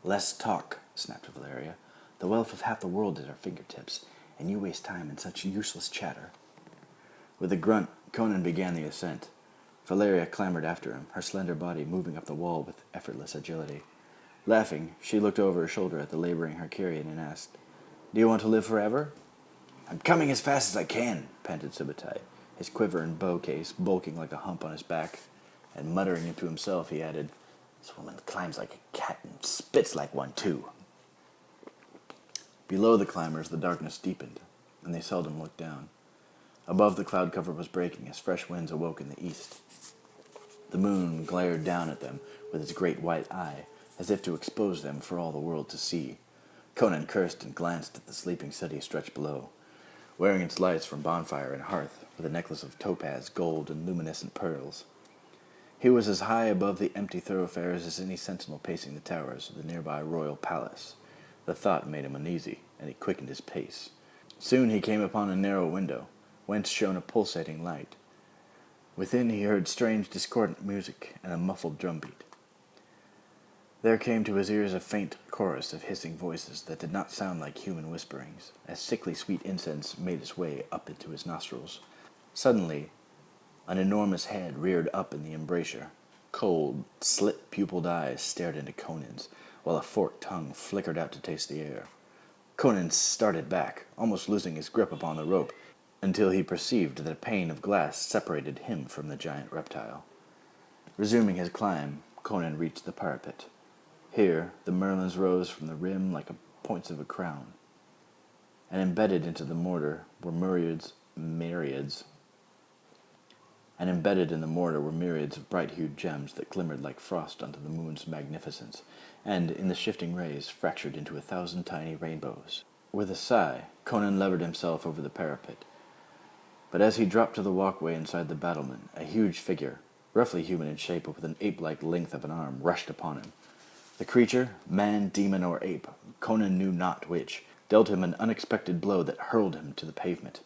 Less talk, snapped Valeria. The wealth of half the world is at our fingertips, and you waste time in such useless chatter. With a grunt, Conan began the ascent. Valeria clambered after him, her slender body moving up the wall with effortless agility. Laughing, she looked over her shoulder at the laboring Hercurian and asked, Do you want to live forever? I'm coming as fast as I can, panted Subutai, his quiver and bow case bulking like a hump on his back. And muttering into himself, he added, This woman climbs like a cat and spits like one, too. Below the climbers, the darkness deepened, and they seldom looked down. Above, the cloud cover was breaking as fresh winds awoke in the east. The moon glared down at them with its great white eye, as if to expose them for all the world to see. Conan cursed and glanced at the sleeping city stretched below, wearing its lights from bonfire and hearth, with a necklace of topaz, gold, and luminescent pearls. He was as high above the empty thoroughfares as any sentinel pacing the towers of the nearby royal palace. The thought made him uneasy, and he quickened his pace. Soon he came upon a narrow window, whence shone a pulsating light. Within he heard strange discordant music and a muffled drumbeat. There came to his ears a faint chorus of hissing voices that did not sound like human whisperings, as sickly sweet incense made its way up into his nostrils. Suddenly, an enormous head reared up in the embrasure. Cold, slit-pupiled eyes stared into Conan's, while a forked tongue flickered out to taste the air. Conan started back, almost losing his grip upon the rope, until he perceived that a pane of glass separated him from the giant reptile. Resuming his climb, Conan reached the parapet. Here, the merlins rose from the rim like points of a crown, and embedded into the mortar were myriads of bright-hued gems that glimmered like frost under the moon's magnificence, and, in the shifting rays, fractured into 1,000 tiny rainbows. With a sigh, Conan levered himself over the parapet. But as he dropped to the walkway inside the battlement, a huge figure, roughly human in shape but with an ape-like length of an arm, rushed upon him. The creature, man, demon, or ape, Conan knew not which, dealt him an unexpected blow that hurled him to the pavement.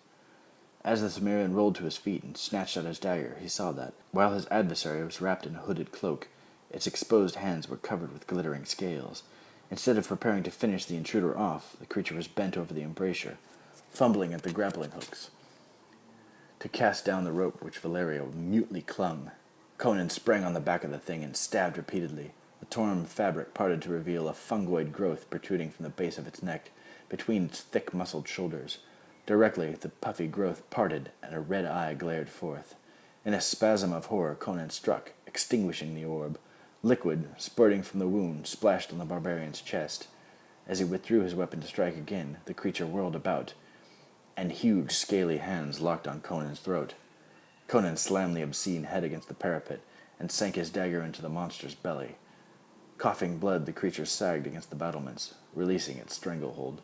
As the Cimmerian rolled to his feet and snatched out his dagger, he saw that, while his adversary was wrapped in a hooded cloak, its exposed hands were covered with glittering scales. Instead of preparing to finish the intruder off, the creature was bent over the embrasure, fumbling at the grappling hooks to cast down the rope which Valeria mutely clung. Conan sprang on the back of the thing and stabbed repeatedly. The torn fabric parted to reveal a fungoid growth protruding from the base of its neck, between its thick-muscled shoulders. Directly, the puffy growth parted, and a red eye glared forth. In a spasm of horror, Conan struck, extinguishing the orb. Liquid, spurting from the wound, splashed on the barbarian's chest. As he withdrew his weapon to strike again, the creature whirled about, and huge, scaly hands locked on Conan's throat. Conan slammed the obscene head against the parapet, and sank his dagger into the monster's belly. Coughing blood, the creature sagged against the battlements, releasing its stranglehold.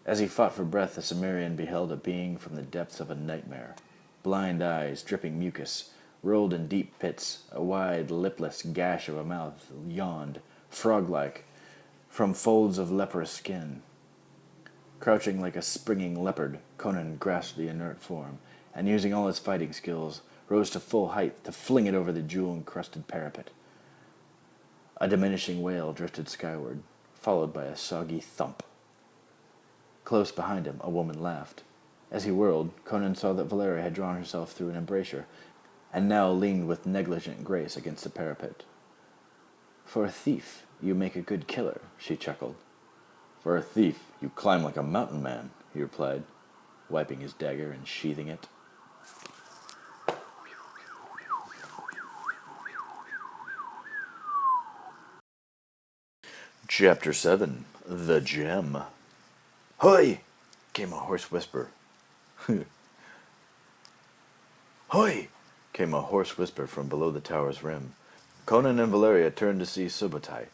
As he fought for breath, the Cimmerian beheld a being from the depths of a nightmare. Blind eyes, dripping mucus, rolled in deep pits. A wide, lipless gash of a mouth yawned, frog-like, from folds of leprous skin. Crouching like a springing leopard, Conan grasped the inert form, and using all his fighting skills, rose to full height to fling it over the jewel-encrusted parapet. A diminishing wail drifted skyward, followed by a soggy thump. Close behind him, a woman laughed. As he whirled, Conan saw that Valeria had drawn herself through an embrasure, and now leaned with negligent grace against the parapet. For a thief, you make a good killer, she chuckled. For a thief, you climb like a mountain man, he replied, wiping his dagger and sheathing it. Chapter 7. The Gem. "Hoy!" came a hoarse whisper. Hoy! Came a hoarse whisper from below the tower's rim. Conan and Valeria turned to see Subutai,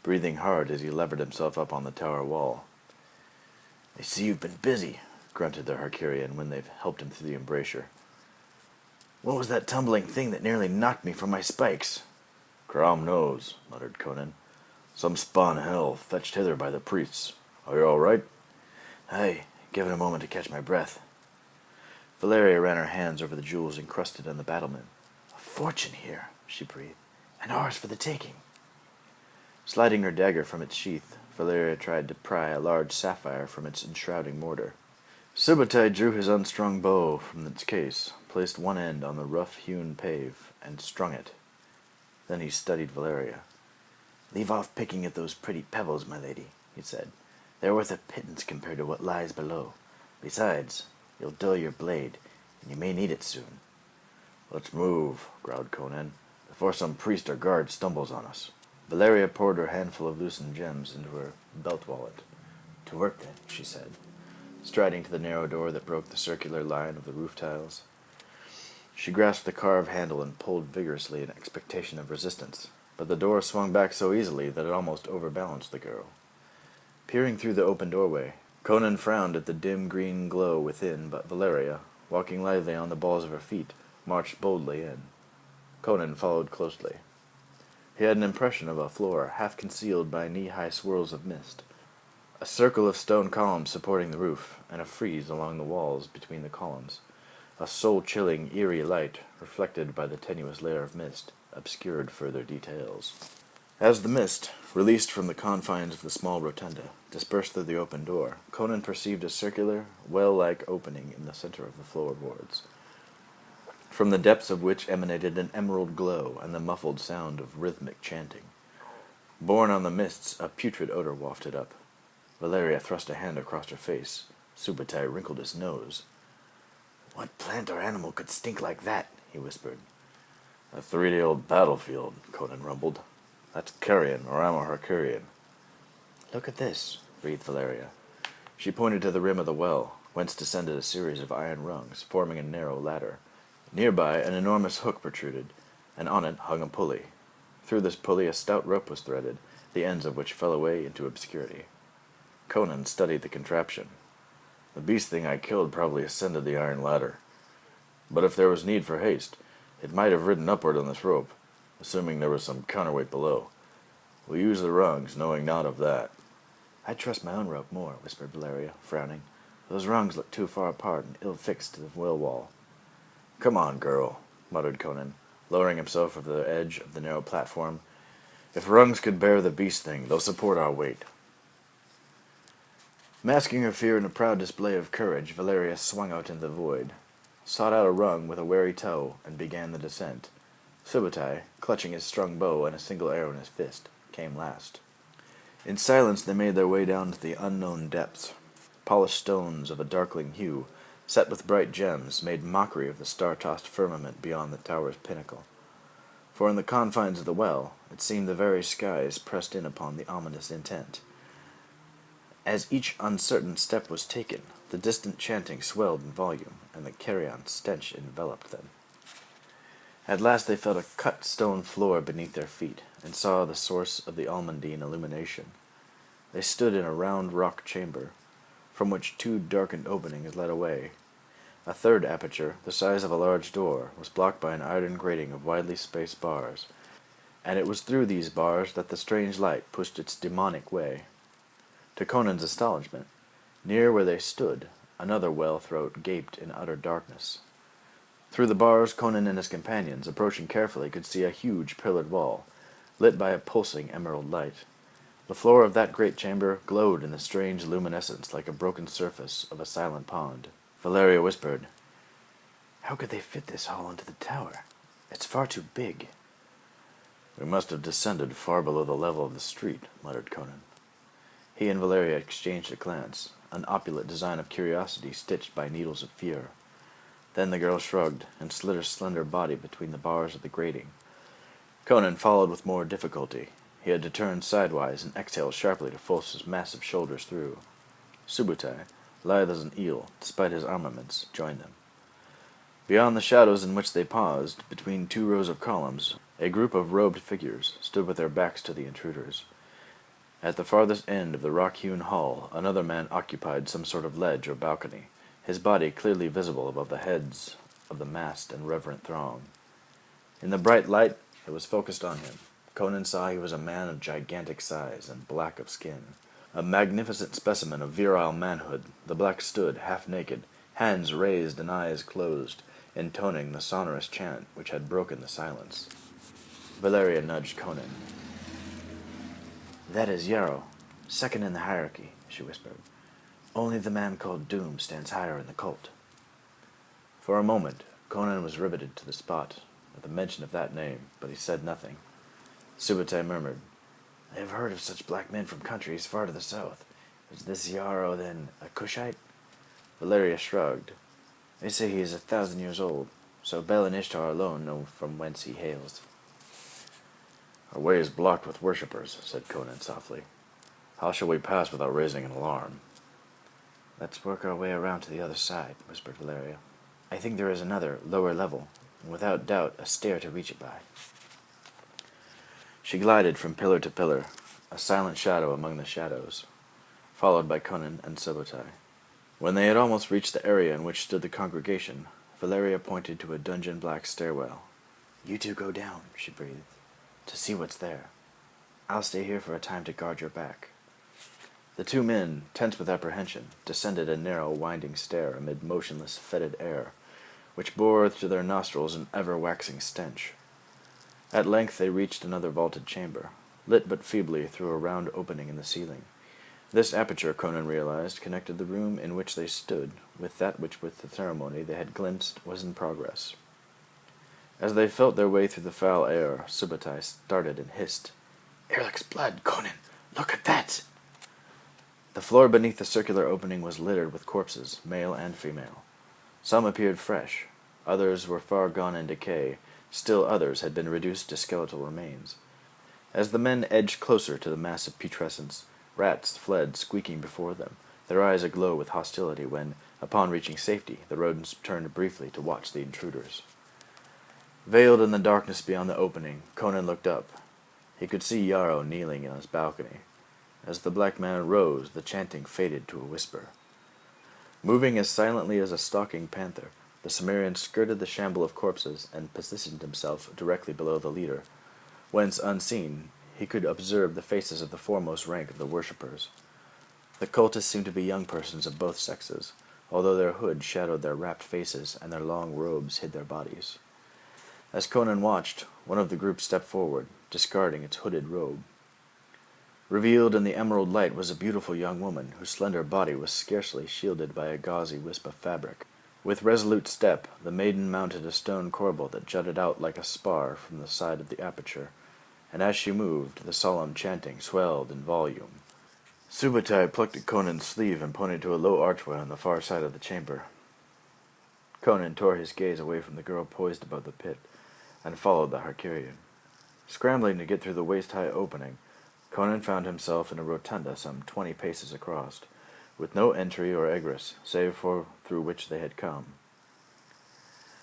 breathing hard as he levered himself up on the tower wall. "I see you've been busy," grunted the Harkarian when they helped him through the embrasure. "What was that tumbling thing that nearly knocked me from my spikes?" Crom knows, muttered Conan. Some spawn hell, fetched hither by the priests. Are you all right? "Aye, give it a moment to catch my breath." Valeria ran her hands over the jewels encrusted on the battlement. "A fortune here," she breathed, "and ours for the taking." Sliding her dagger from its sheath, Valeria tried to pry a large sapphire from its enshrouding mortar. Subutai drew his unstrung bow from its case, placed one end on the rough-hewn pave, and strung it. Then he studied Valeria. "Leave off picking at those pretty pebbles, my lady," he said. "They're worth a pittance compared to what lies below. Besides, you'll dull your blade, and you may need it soon." "Let's move," growled Conan, "before some priest or guard stumbles on us." Valeria poured her handful of loosened gems into her belt wallet. "To work, then," she said, striding to the narrow door that broke the circular line of the roof tiles. She grasped the carved handle and pulled vigorously in expectation of resistance, but the door swung back so easily that it almost overbalanced the girl. Peering through the open doorway, Conan frowned at the dim green glow within, but Valeria, walking lightly on the balls of her feet, marched boldly in. Conan followed closely. He had an impression of a floor half concealed by knee-high swirls of mist, a circle of stone columns supporting the roof, and a frieze along the walls between the columns. A soul-chilling, eerie light, reflected by the tenuous layer of mist, obscured further details. As the mist, released from the confines of the small rotunda, dispersed through the open door, Conan perceived a circular, well-like opening in the center of the floorboards, from the depths of which emanated an emerald glow and the muffled sound of rhythmic chanting. Borne on the mists, a putrid odor wafted up. Valeria thrust a hand across her face. Subutai wrinkled his nose. "What plant or animal could stink like that?" he whispered. "A 3-day-old battlefield," Conan rumbled. "That's carrion, or I'm a Harkarian." "Look at this," breathed Valeria. She pointed to the rim of the well, whence descended a series of iron rungs, forming a narrow ladder. Nearby, an enormous hook protruded, and on it hung a pulley. Through this pulley a stout rope was threaded, the ends of which fell away into obscurity. Conan studied the contraption. "The beast thing I killed probably ascended the iron ladder. But if there was need for haste, it might have ridden upward on this rope, assuming there was some counterweight below. We'll use the rungs, knowing not of that." "I'd trust my own rope more," whispered Valeria, frowning. "Those rungs look too far apart and ill-fixed to the well wall." "Come on, girl," muttered Conan, lowering himself over the edge of the narrow platform. "If rungs could bear the beast thing, they'll support our weight." Masking her fear in a proud display of courage, Valeria swung out into the void, sought out a rung with a wary toe, and began the descent. Subutai, clutching his strung bow and a single arrow in his fist, came last. In silence they made their way down to the unknown depths. Polished stones of a darkling hue, set with bright gems, made mockery of the star-tossed firmament beyond the tower's pinnacle. For in the confines of the well, it seemed the very skies pressed in upon the ominous intent. As each uncertain step was taken, the distant chanting swelled in volume, and the carrion stench enveloped them. At last they felt a cut stone floor beneath their feet, and saw the source of the almandine illumination. They stood in a round rock chamber, from which 2 darkened openings led away. A third aperture, the size of a large door, was blocked by an iron grating of widely spaced bars, and it was through these bars that the strange light pushed its demonic way. To Conan's astonishment, near where they stood, another well throat gaped in utter darkness. Through the bars, Conan and his companions, approaching carefully, could see a huge pillared wall, lit by a pulsing emerald light. The floor of that great chamber glowed in a strange luminescence like a broken surface of a silent pond. Valeria whispered, "How could they fit this hall into the tower? It's far too big." "We must have descended far below the level of the street," muttered Conan. He and Valeria exchanged a glance, an opulent design of curiosity stitched by needles of fear. Then the girl shrugged, and slid her slender body between the bars of the grating. Conan followed with more difficulty. He had to turn sidewise and exhale sharply to force his massive shoulders through. Subutai, lithe as an eel, despite his armaments, joined them. Beyond the shadows in which they paused, between two rows of columns, a group of robed figures stood with their backs to the intruders. At the farthest end of the rock-hewn hall, another man occupied some sort of ledge or balcony, his body clearly visible above the heads of the massed and reverent throng. In the bright light that was focused on him, Conan saw he was a man of gigantic size and black of skin. A magnificent specimen of virile manhood, the black stood, half naked, hands raised and eyes closed, intoning the sonorous chant which had broken the silence. Valeria nudged Conan. "That is Yarrow, second in the hierarchy," she whispered. "Only the man called Doom stands higher in the cult." For a moment, Conan was riveted to the spot at the mention of that name, but he said nothing. Subutai murmured, "I have heard of such black men from countries far to the south. Is this Yarrow, then, a Cushite?" Valeria shrugged. "They say he is 1,000 years old, so Bel and Ishtar alone know from whence he hails." "Our way is blocked with worshippers," said Conan softly. "How shall we pass without raising an alarm?" "Let's work our way around to the other side," whispered Valeria. "I think there is another, lower level, and without doubt a stair to reach it by." She glided from pillar to pillar, a silent shadow among the shadows, followed by Conan and Subutai. When they had almost reached the area in which stood the congregation, Valeria pointed to a dungeon-black stairwell. "You two go down," she breathed, "to see what's there. I'll stay here for a time to guard your back." The two men, tense with apprehension, descended a narrow, winding stair amid motionless, fetid air, which bore to their nostrils an ever-waxing stench. At length they reached another vaulted chamber, lit but feebly through a round opening in the ceiling. This aperture, Conan realized, connected the room in which they stood with that which with the ceremony they had glimpsed was in progress. As they felt their way through the foul air, Subutai started and hissed, "Erlic's blood, Conan! Look at that!" The floor beneath the circular opening was littered with corpses, male and female. Some appeared fresh, others were far gone in decay, still others had been reduced to skeletal remains. As the men edged closer to the mass of putrescence, rats fled squeaking before them, their eyes aglow with hostility when, upon reaching safety, the rodents turned briefly to watch the intruders. Veiled in the darkness beyond the opening, Conan looked up. He could see Yarrow kneeling on his balcony. As the black man rose, the chanting faded to a whisper. Moving as silently as a stalking panther, the Cimmerian skirted the shamble of corpses and positioned himself directly below the leader, whence, unseen, he could observe the faces of the foremost rank of the worshippers. The cultists seemed to be young persons of both sexes, although their hood shadowed their wrapped faces and their long robes hid their bodies. As Conan watched, one of the group stepped forward, discarding its hooded robe. Revealed in the emerald light was a beautiful young woman, whose slender body was scarcely shielded by a gauzy wisp of fabric. With resolute step, the maiden mounted a stone corbel that jutted out like a spar from the side of the aperture, and as she moved, the solemn chanting swelled in volume. Subutai plucked at Conan's sleeve and pointed to a low archway on the far side of the chamber. Conan tore his gaze away from the girl poised above the pit, and followed the Harkerian. Scrambling to get through the waist-high opening, Conan found himself in a rotunda some 20 paces across, with no entry or egress, save for through which they had come.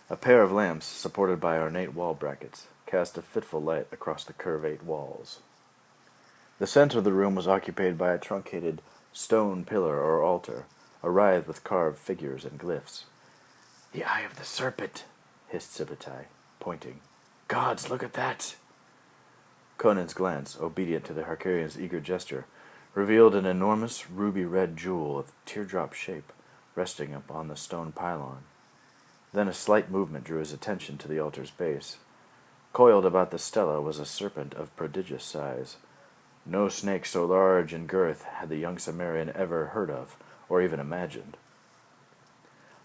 A pair of lamps, supported by ornate wall brackets, cast a fitful light across the curvate walls. The center of the room was occupied by a truncated stone pillar or altar, awrithed with carved figures and glyphs. "The Eye of the Serpent," hissed Subutai, pointing. "Gods, look at that!" Conan's glance, obedient to the Harkerian's eager gesture, revealed an enormous ruby-red jewel of teardrop shape resting upon the stone pylon. Then a slight movement drew his attention to the altar's base. Coiled about the stela was a serpent of prodigious size. No snake so large in girth had the young Cimmerian ever heard of, or even imagined.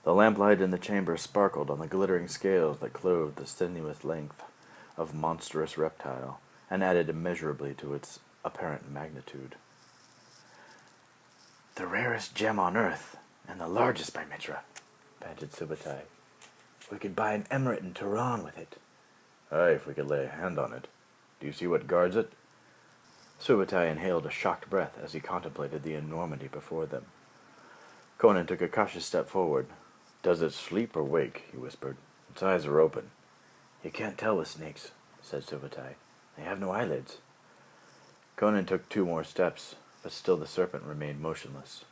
The lamplight in the chamber sparkled on the glittering scales that clothed the sinuous length of monstrous reptile, and added immeasurably to its apparent magnitude. "The rarest gem on earth, and the largest by Mitra," panted Subutai. "We could buy an emirate in Tehran with it." "Aye, if we could lay a hand on it. Do you see what guards it?" Subutai inhaled a shocked breath as he contemplated the enormity before them. Conan took a cautious step forward. "Does it sleep or wake?" he whispered. "Its eyes are open." "You can't tell with snakes," said Subutai. "They have no eyelids." Conan took 2 more steps, but still the serpent remained motionless.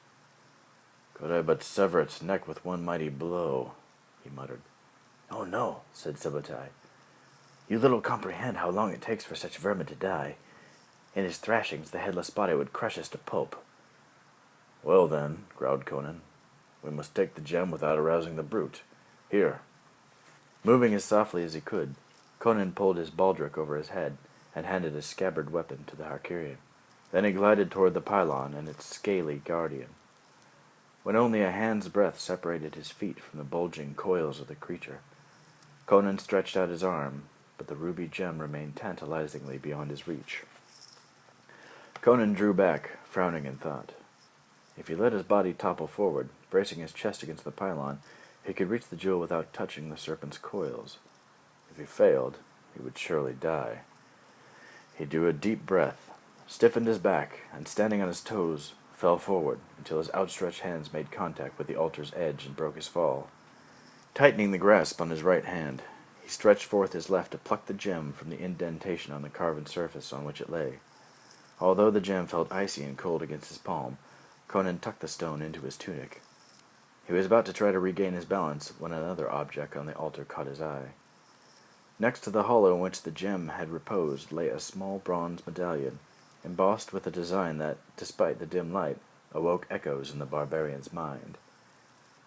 "Could I but sever its neck with one mighty blow," he muttered. "Oh no," said Subutai. "You little comprehend how long it takes for such vermin to die. In his thrashings the headless body would crush us to pulp." "Well then," growled Conan, "we must take the gem without arousing the brute. Here." Moving as softly as he could, Conan pulled his baldric over his head and handed his scabbard weapon to the Harkirian. Then he glided toward the pylon and its scaly guardian. When only a hand's breadth separated his feet from the bulging coils of the creature, Conan stretched out his arm, but the ruby gem remained tantalizingly beyond his reach. Conan drew back, frowning in thought. If he let his body topple forward, bracing his chest against the pylon, he could reach the jewel without touching the serpent's coils. If he failed, he would surely die. He drew a deep breath, stiffened his back, and standing on his toes, fell forward until his outstretched hands made contact with the altar's edge and broke his fall. Tightening the grasp on his right hand, he stretched forth his left to pluck the gem from the indentation on the carven surface on which it lay. Although the gem felt icy and cold against his palm, Conan tucked the stone into his tunic. He was about to try to regain his balance when another object on the altar caught his eye. Next to the hollow in which the gem had reposed lay a small bronze medallion, embossed with a design that, despite the dim light, awoke echoes in the barbarian's mind.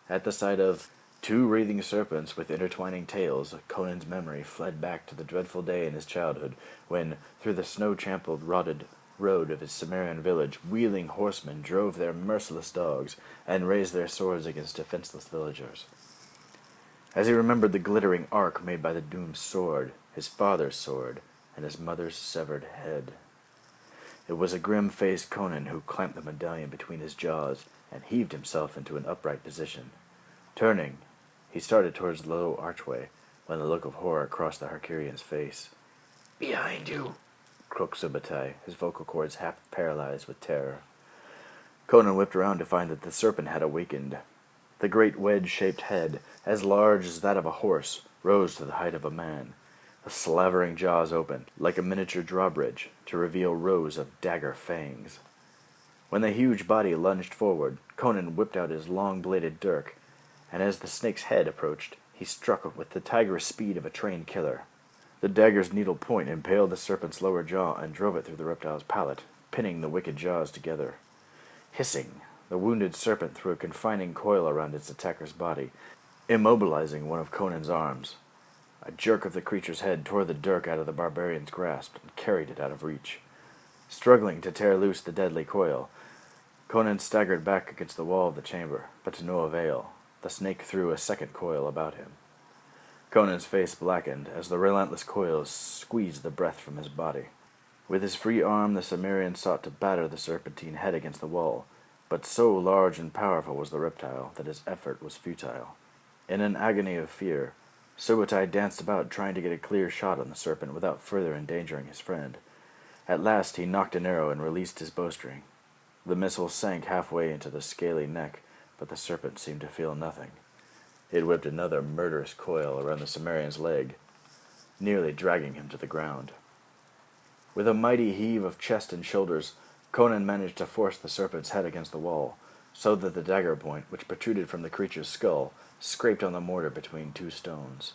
At the sight of 2 wreathing serpents with intertwining tails, Conan's memory fled back to the dreadful day in his childhood when, through the snow-trampled, rotted road of his Cimmerian village, wheeling horsemen drove their merciless dogs and raised their swords against defenseless villagers. As he remembered the glittering arc made by the doomed sword, his father's sword, and his mother's severed head, it was a grim-faced Conan who clamped the medallion between his jaws and heaved himself into an upright position. Turning, he started towards the low archway when the look of horror crossed the Harkirian's face. "Behind you!" croaked Subutai, his vocal cords half paralyzed with terror. Conan whipped around to find that the serpent had awakened. The great wedge-shaped head, as large as that of a horse, rose to the height of a man. The slavering jaws opened, like a miniature drawbridge, to reveal rows of dagger fangs. When the huge body lunged forward, Conan whipped out his long-bladed dirk, and as the snake's head approached, he struck it with the tiger's speed of a trained killer. The dagger's needle point impaled the serpent's lower jaw and drove it through the reptile's palate, pinning the wicked jaws together. Hissing, the wounded serpent threw a confining coil around its attacker's body, immobilizing one of Conan's arms. A jerk of the creature's head tore the dirk out of the barbarian's grasp and carried it out of reach. Struggling to tear loose the deadly coil, Conan staggered back against the wall of the chamber, but to no avail. The snake threw a second coil about him. Conan's face blackened as the relentless coils squeezed the breath from his body. With his free arm, the Cimmerian sought to batter the serpentine head against the wall, but so large and powerful was the reptile that his effort was futile. In an agony of fear, Subutai danced about trying to get a clear shot on the serpent without further endangering his friend. At last he knocked an arrow and released his bowstring. The missile sank halfway into the scaly neck, but the serpent seemed to feel nothing. It whipped another murderous coil around the Cimmerian's leg, nearly dragging him to the ground. With a mighty heave of chest and shoulders, Conan managed to force the serpent's head against the wall, so that the dagger point, which protruded from the creature's skull, scraped on the mortar between 2 stones.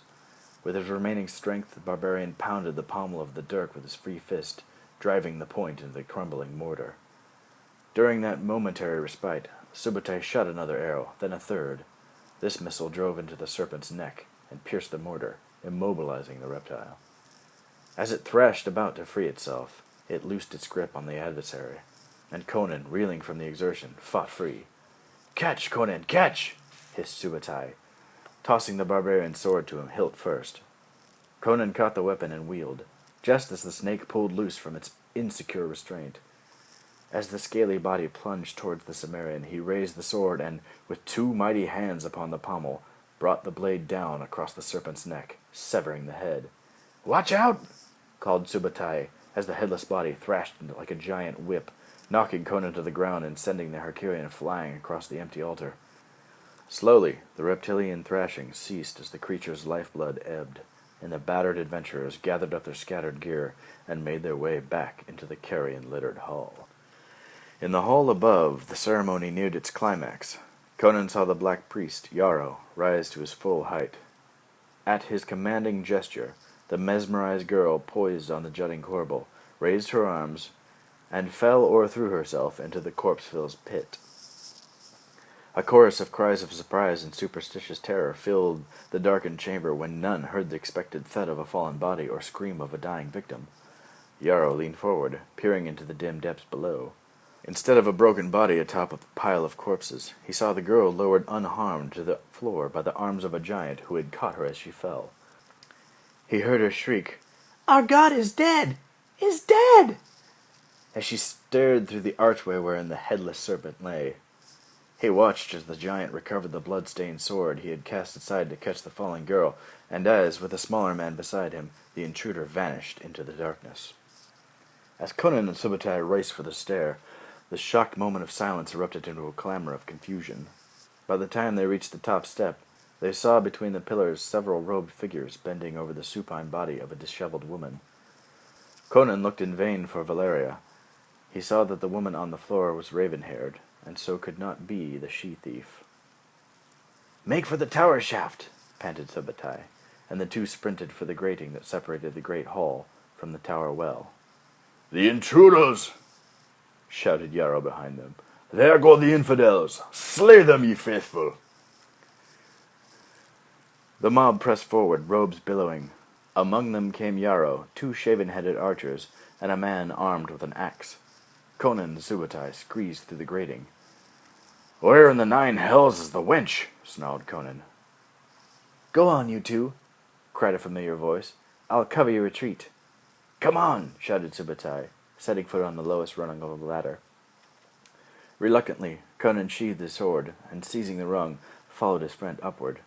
With his remaining strength, the barbarian pounded the pommel of the dirk with his free fist, driving the point into the crumbling mortar. During that momentary respite, Subutai shot another arrow, then a third. This missile drove into the serpent's neck and pierced the mortar, immobilizing the reptile. As it thrashed about to free itself, it loosed its grip on the adversary, and Conan, reeling from the exertion, fought free. "Catch, Conan, catch!" hissed Subutai, tossing the barbarian's sword to him hilt first. Conan caught the weapon and wheeled, just as the snake pulled loose from its insecure restraint. As the scaly body plunged towards the Cimmerian, he raised the sword and, with 2 mighty hands upon the pommel, brought the blade down across the serpent's neck, severing the head. "Watch out!" called Subutai, as the headless body thrashed like a giant whip, knocking Conan to the ground and sending the Herculean flying across the empty altar. Slowly, the reptilian thrashing ceased as the creature's lifeblood ebbed, and the battered adventurers gathered up their scattered gear and made their way back into the carrion-littered hall. In the hall above, the ceremony neared its climax. Conan saw the black priest, Yarrow, rise to his full height. At his commanding gesture, the mesmerized girl poised on the jutting corbel, raised her arms, and fell or threw herself into the corpse-filled pit. A chorus of cries of surprise and superstitious terror filled the darkened chamber when none heard the expected thud of a fallen body or scream of a dying victim. Yarrow leaned forward, peering into the dim depths below. Instead of a broken body atop a pile of corpses, he saw the girl lowered unharmed to the floor by the arms of a giant who had caught her as she fell. He heard her shriek, "Our god is dead! Is dead!" as she stared through the archway wherein the headless serpent lay. He watched as the giant recovered the blood-stained sword he had cast aside to catch the falling girl, and as, with a smaller man beside him, the intruder vanished into the darkness. As Conan and Subutai raced for the stair, the shocked moment of silence erupted into a clamor of confusion. By the time they reached the top step, they saw between the pillars several robed figures bending over the supine body of a disheveled woman. Conan looked in vain for Valeria. He saw that the woman on the floor was raven-haired, and so could not be the she-thief. "Make for the tower shaft!" panted Subutai, and the two sprinted for the grating that separated the great hall from the tower well. "The intruders!" shouted Yarrow behind them. "There go the infidels! Slay them, ye faithful!" The mob pressed forward, robes billowing. Among them came Yarrow, two shaven-headed archers, and a man armed with an axe. Conan and Subutai squeezed through the grating. "Where in the 9 hells is the wench?" snarled Conan. "Go on, you two," cried a familiar voice. "I'll cover your retreat." "Come on!" shouted Subutai, setting foot on the lowest rung of the ladder. Reluctantly, Conan sheathed his sword, and seizing the rung, followed his friend upward.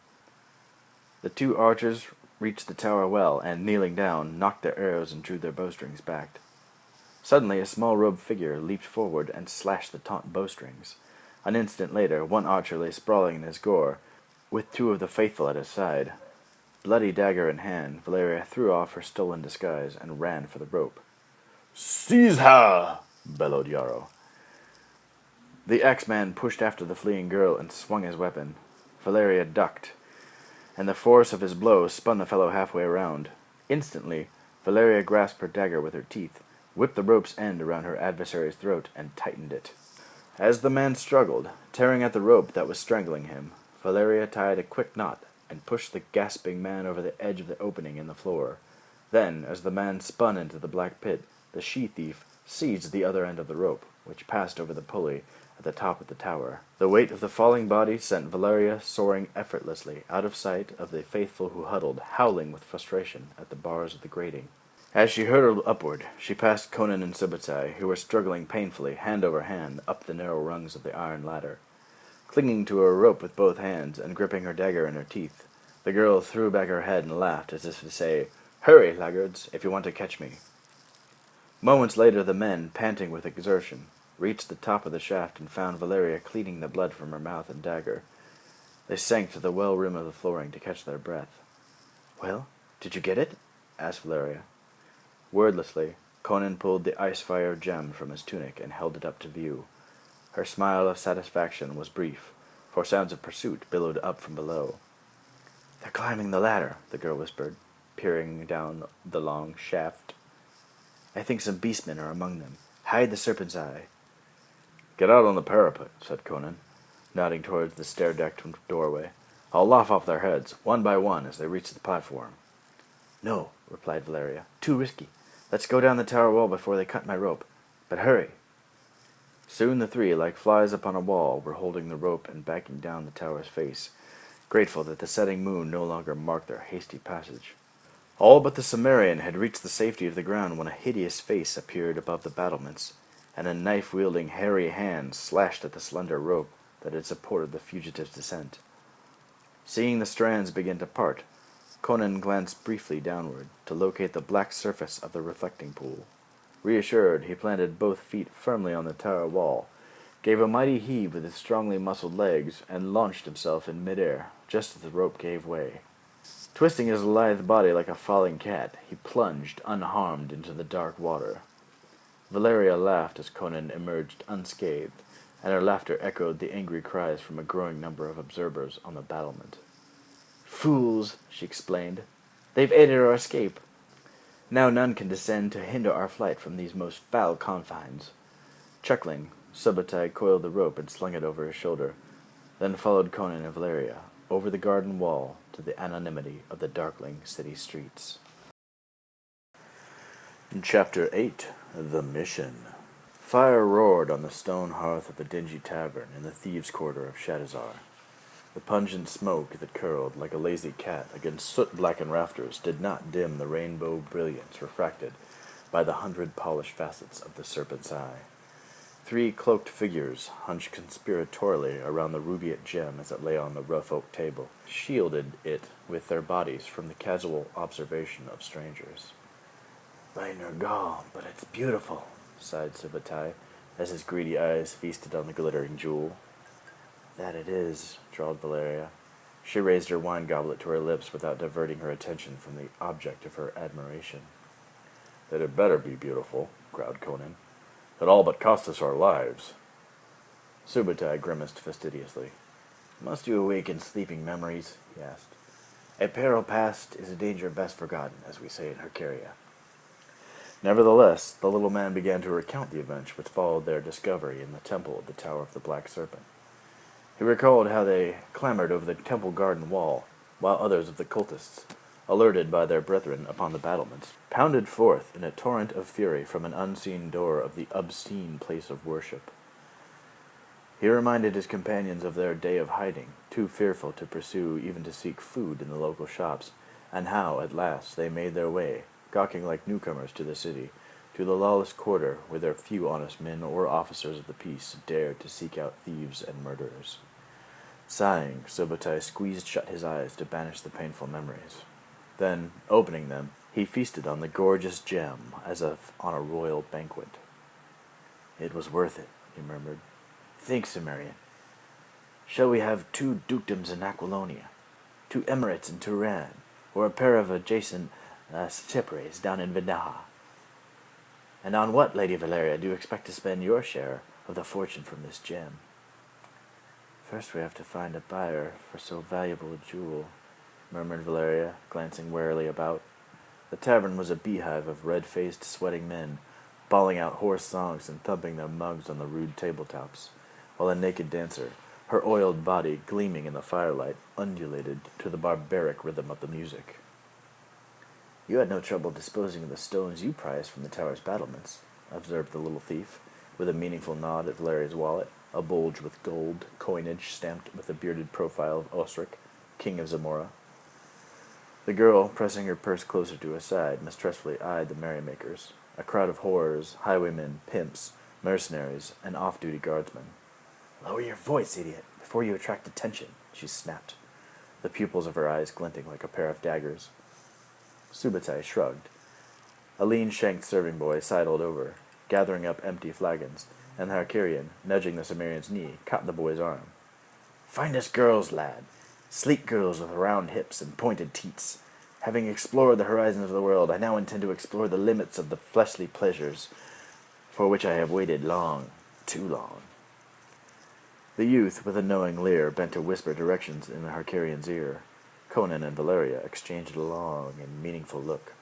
The two archers reached the tower well, and, kneeling down, knocked their arrows and drew their bowstrings back. Suddenly, a small robed figure leaped forward and slashed the taut bowstrings. An instant later, one archer lay sprawling in his gore, with two of the faithful at his side. Bloody dagger in hand, Valeria threw off her stolen disguise and ran for the rope. "Seize her!" bellowed Yarrow. The axeman pushed after the fleeing girl and swung his weapon. Valeria ducked, and the force of his blow spun the fellow halfway around. Instantly, Valeria grasped her dagger with her teeth, whipped the rope's end around her adversary's throat, and tightened it. As the man struggled, tearing at the rope that was strangling him, Valeria tied a quick knot and pushed the gasping man over the edge of the opening in the floor. Then, as the man spun into the black pit, the she-thief seized the other end of the rope, which passed over the pulley at the top of the tower. The weight of the falling body sent Valeria soaring effortlessly out of sight of the faithful who huddled, howling with frustration, at the bars of the grating. As she hurtled upward, she passed Conan and Subutai, who were struggling painfully, hand over hand, up the narrow rungs of the iron ladder. Clinging to her rope with both hands, and gripping her dagger in her teeth, the girl threw back her head and laughed, as if to say, "Hurry, laggards, if you want to catch me." Moments later, the men, panting with exertion, reached the top of the shaft and found Valeria cleaning the blood from her mouth and dagger. They sank to the well rim of the flooring to catch their breath. "Well, did you get it?" asked Valeria. Wordlessly, Conan pulled the ice-fire gem from his tunic and held it up to view. Her smile of satisfaction was brief, for sounds of pursuit billowed up from below. "They're climbing the ladder," the girl whispered, peering down the long shaft. "I think some beastmen are among them. Hide the serpent's eye." "Get out on the parapet," said Conan, nodding towards the stair-decked doorway. "I'll laugh off their heads, one by one, as they reach the platform." "No," replied Valeria. "Too risky. Let's go down the tower wall before they cut my rope. But hurry." Soon the three, like flies upon a wall, were holding the rope and backing down the tower's face, grateful that the setting moon no longer marked their hasty passage. All but the Cimmerian had reached the safety of the ground when a hideous face appeared above the battlements, and a knife-wielding, hairy hand slashed at the slender rope that had supported the fugitive's descent. Seeing the strands begin to part, Conan glanced briefly downward to locate the black surface of the reflecting pool. Reassured, he planted both feet firmly on the tower wall, gave a mighty heave with his strongly muscled legs, and launched himself in midair, just as the rope gave way. Twisting his lithe body like a falling cat, he plunged, unharmed, into the dark water. Valeria laughed as Conan emerged unscathed, and her laughter echoed the angry cries from a growing number of observers on the battlement. "Fools!" she explained. "They've aided our escape. Now none can descend to hinder our flight from these most foul confines." Chuckling, Subutai coiled the rope and slung it over his shoulder, then followed Conan and Valeria over the garden wall to the anonymity of the darkling city streets. Chapter 8. The Mission. Fire roared on the stone hearth of the dingy tavern in the thieves' quarter of Shadizar. The pungent smoke that curled like a lazy cat against soot-blackened rafters did not dim the rainbow brilliance refracted by the 100 polished facets of the serpent's eye. 3 cloaked figures hunched conspiratorially around the rubiate gem as it lay on the rough oak table, shielded it with their bodies from the casual observation of strangers. "By Nergal, but it's beautiful," sighed Subutai, as his greedy eyes feasted on the glittering jewel. "That it is," drawled Valeria. She raised her wine goblet to her lips without diverting her attention from the object of her admiration. "That it better be beautiful," growled Conan. "It all but cost us our lives." Subutai grimaced fastidiously. "Must you awaken sleeping memories?" he asked. "A peril past is a danger best forgotten, as we say in Hercaria." Nevertheless, the little man began to recount the events which followed their discovery in the temple of the Tower of the Black Serpent. He recalled how they clambered over the temple garden wall, while others of the cultists, alerted by their brethren upon the battlements, pounded forth in a torrent of fury from an unseen door of the obscene place of worship. He reminded his companions of their day of hiding, too fearful to pursue even to seek food in the local shops, and how, at last, they made their way, gawking like newcomers to the city, to the lawless quarter where their few honest men or officers of the peace dared to seek out thieves and murderers. Sighing, Subutai squeezed shut his eyes to banish the painful memories. Then, opening them, he feasted on the gorgeous gem as if on a royal banquet. "It was worth it," he murmured. "Think, Cimmerian. Shall we have 2 dukedoms in Aquilonia, 2 emirates in Turan, or a pair of adjacent satrapes down in Vindaha? And on what, Lady Valeria, do you expect to spend your share of the fortune from this gem?" "First we have to find a buyer for so valuable a jewel," murmured Valeria, glancing warily about. The tavern was a beehive of red-faced, sweating men, bawling out hoarse songs and thumping their mugs on the rude tabletops, while a naked dancer, her oiled body gleaming in the firelight, undulated to the barbaric rhythm of the music. "You had no trouble disposing of the stones you prized from the tower's battlements," observed the little thief, with a meaningful nod at Valeria's wallet, a bulge with gold coinage stamped with the bearded profile of Osric, king of Zamora. The girl, pressing her purse closer to his side, mistrustfully eyed the merrymakers, a crowd of whores, highwaymen, pimps, mercenaries, and off-duty guardsmen. "Lower your voice, idiot, before you attract attention," she snapped, the pupils of her eyes glinting like a pair of daggers. Subutai shrugged. A lean-shanked serving boy sidled over, gathering up empty flagons, and the Hercarian, nudging the Cimmerian's knee, caught the boy's arm. "Find us girls, lad. Sleek girls with round hips and pointed teats. Having explored the horizons of the world, I now intend to explore the limits of the fleshly pleasures for which I have waited long, too long." The youth, with a knowing leer, bent to whisper directions in the Hercarian's ear. Conan and Valeria exchanged a long and meaningful look.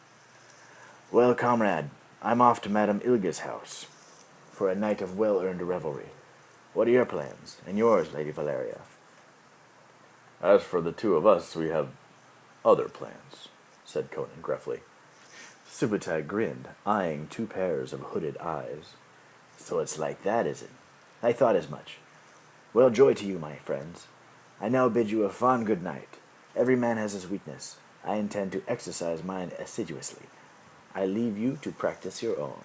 "Well, comrade, I'm off to Madame Ilga's house for a night of well-earned revelry. What are your plans, and yours, Lady Valeria?" "As for the 2 of us, we have other plans," said Conan gruffly. Subutai grinned, eyeing 2 pairs of hooded eyes. "So it's like that, is it? I thought as much. Well, joy to you, my friends. I now bid you a fond good night. Every man has his weakness. I intend to exercise mine assiduously. I leave you to practice your own."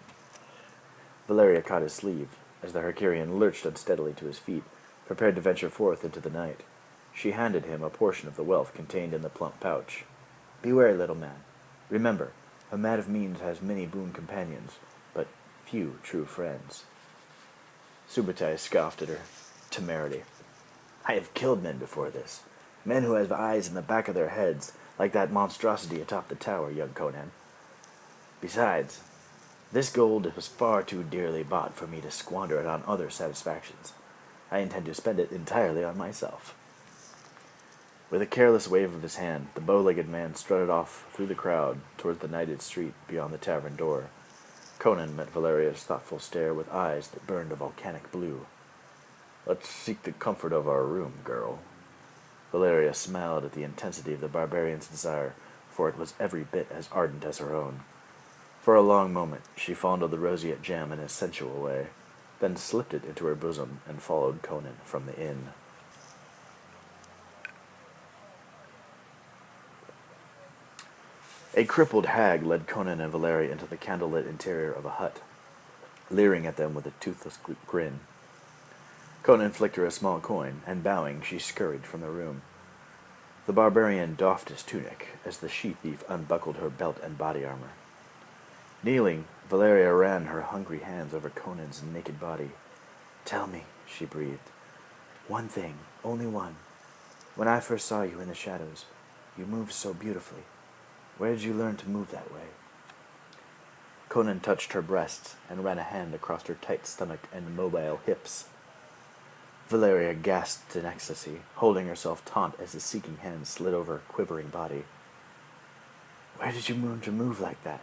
Valeria caught his sleeve, as the Hercarian lurched unsteadily to his feet, prepared to venture forth into the night. She handed him a portion of the wealth contained in the plump pouch. "Beware, little man. Remember, a man of means has many boon companions, but few true friends. Subutai scoffed at her temerity. I have killed men before this. Men who have eyes in the back of their heads, like that monstrosity atop the tower, young Conan. Besides, this gold was far too dearly bought for me to squander it on other satisfactions. I intend to spend it entirely on myself. With a careless wave of his hand, the bow-legged man strutted off through the crowd toward the nighted street beyond the tavern door. Conan met Valeria's thoughtful stare with eyes that burned a volcanic blue. Let's seek the comfort of our room, girl. Valeria smiled at the intensity of the barbarian's desire, for it was every bit as ardent as her own. For a long moment she fondled the roseate gem in a sensual way, then slipped it into her bosom and followed Conan from the inn. A crippled hag led Conan and Valeria into the candlelit interior of a hut, leering at them with a toothless grin. Conan flicked her a small coin, and bowing, she scurried from the room. The barbarian doffed his tunic as the she-thief unbuckled her belt and body armor. Kneeling, Valeria ran her hungry hands over Conan's naked body. Tell me, she breathed. One thing, only one. When I first saw you in the shadows, you moved so beautifully. Where did you learn to move that way? Conan touched her breasts and ran a hand across her tight stomach and mobile hips. Valeria gasped in ecstasy, holding herself taut as the seeking hand slid over her quivering body. Where did you learn to move like that?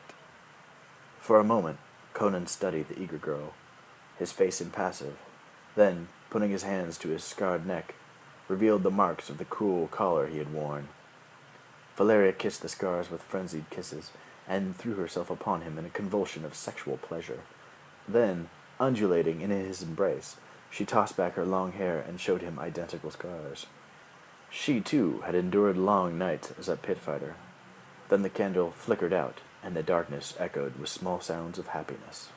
For a moment, Conan studied the eager girl, his face impassive, then, putting his hands to his scarred neck, revealed the marks of the cruel collar he had worn. Valeria kissed the scars with frenzied kisses, and threw herself upon him in a convulsion of sexual pleasure. Then, undulating in his embrace, she tossed back her long hair and showed him identical scars. She, too, had endured long nights as a pit fighter. Then the candle flickered out, and the darkness echoed with small sounds of happiness.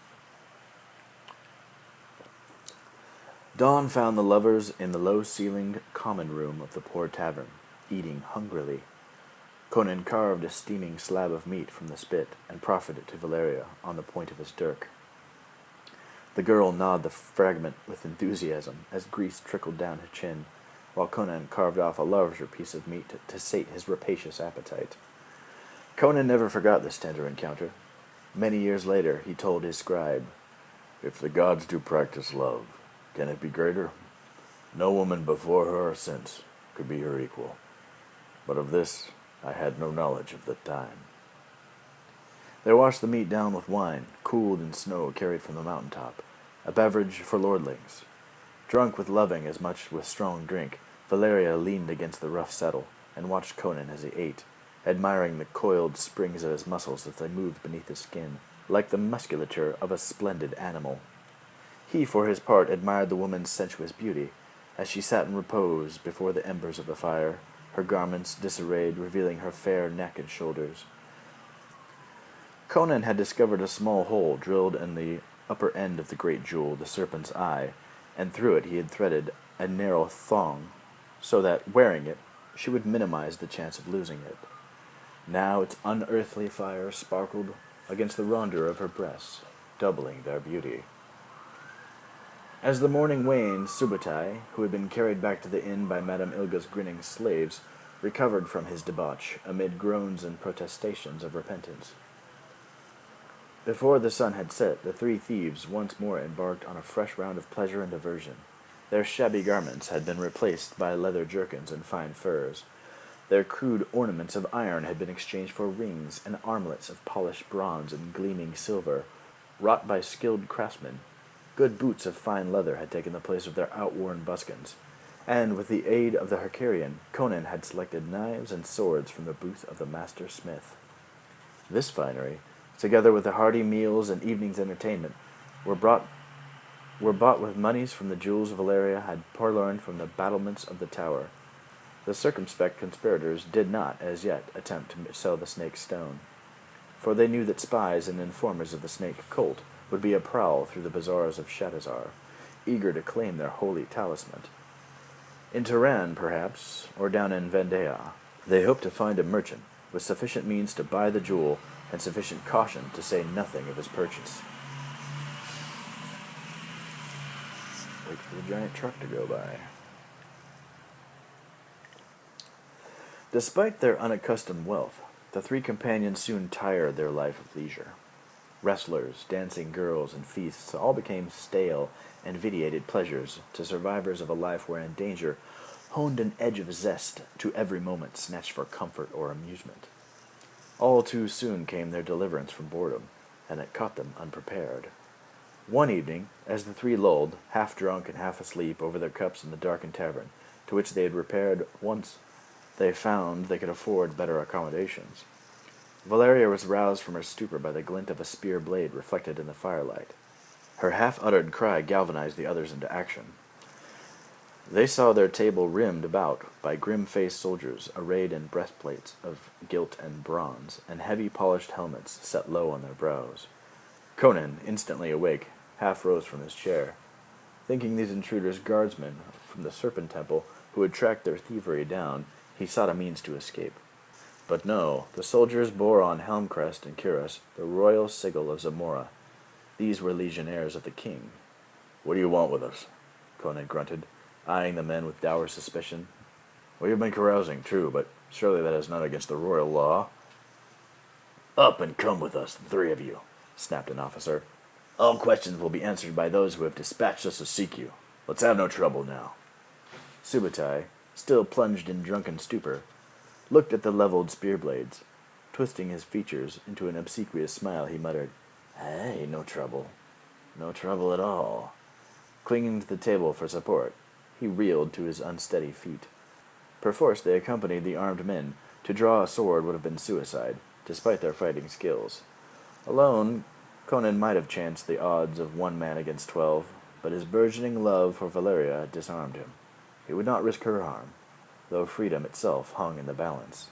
Dawn found the lovers in the low-ceilinged common room of the poor tavern, eating hungrily. Conan carved a steaming slab of meat from the spit and proffered it to Valeria on the point of his dirk. The girl gnawed the fragment with enthusiasm as grease trickled down her chin, while Conan carved off a larger piece of meat to sate his rapacious appetite. Conan never forgot this tender encounter. Many years later he told his scribe, If the gods do practice love, can it be greater? No woman before her or since could be her equal. But of this I had no knowledge of the time. They washed the meat down with wine, cooled in snow carried from the mountaintop, a beverage for lordlings. Drunk with loving as much with strong drink, Valeria leaned against the rough settle and watched Conan as he ate, admiring the coiled springs of his muscles as they moved beneath his skin, like the musculature of a splendid animal. He, for his part, admired the woman's sensuous beauty, as she sat in repose before the embers of the fire, her garments disarrayed, revealing her fair neck and shoulders. Conan had discovered a small hole drilled in the upper end of the great jewel, the serpent's eye, and through it he had threaded a narrow thong, so that, wearing it, she would minimize the chance of losing it. Now its unearthly fire sparkled against the rondure of her breasts, doubling their beauty. As the morning waned, Subutai, who had been carried back to the inn by Madame Ilga's grinning slaves, recovered from his debauch amid groans and protestations of repentance. Before the sun had set, the three thieves once more embarked on a fresh round of pleasure and diversion. Their shabby garments had been replaced by leather jerkins and fine furs. Their crude ornaments of iron had been exchanged for rings and armlets of polished bronze and gleaming silver, wrought by skilled craftsmen. Good boots of fine leather had taken the place of their outworn buskins, and with the aid of the Hercarian, Conan had selected knives and swords from the booth of the master smith. This finery, together with the hearty meals and evening's entertainment, were bought with monies from the jewels Valeria had purloined from the battlements of the tower. The circumspect conspirators did not, as yet, attempt to sell the snake's stone, for they knew that spies and informers of the snake cult would be aprowl through the bazaars of Shadazar, eager to claim their holy talisman. In Tehran, perhaps, or down in Vendaya, they hoped to find a merchant with sufficient means to buy the jewel and sufficient caution to say nothing of his purchase. for the giant truck to go by. Despite their unaccustomed wealth, the three companions soon tired their life of leisure. Wrestlers, dancing girls, and feasts all became stale and vitiated pleasures to survivors of a life wherein danger honed an edge of zest to every moment snatched for comfort or amusement. All too soon came their deliverance from boredom, and it caught them unprepared. One evening, as the three lolled, half drunk and half asleep, over their cups in the darkened tavern, to which they had repaired once they found they could afford better accommodations, Valeria was roused from her stupor by the glint of a spear blade reflected in the firelight. Her half-uttered cry galvanized the others into action. They saw their table rimmed about by grim-faced soldiers arrayed in breastplates of gilt and bronze, and heavy polished helmets set low on their brows. Conan, instantly awake, half rose from his chair. Thinking these intruders guardsmen from the Serpent Temple who had tracked their thievery down, he sought a means to escape. But no, the soldiers bore on helm crest and cuirass the royal sigil of Zamora. These were legionnaires of the king. "What do you want with us?" Conan grunted, eyeing the men with dour suspicion. "We have been carousing, true, but surely that is not against the royal law." "Up and come with us, the three of you," snapped an officer. "All questions will be answered by those who have dispatched us to seek you. Let's have no trouble now." Subutai, still plunged in drunken stupor, looked at the leveled spear blades. Twisting his features into an obsequious smile, he muttered, "Hey, no trouble. No trouble at all." Clinging to the table for support, he reeled to his unsteady feet. Perforce they accompanied the armed men. To draw a sword would have been suicide, despite their fighting skills. Alone, Conan might have chanced the odds of 1 man against 12, but his burgeoning love for Valeria disarmed him. He would not risk her harm, though freedom itself hung in the balance.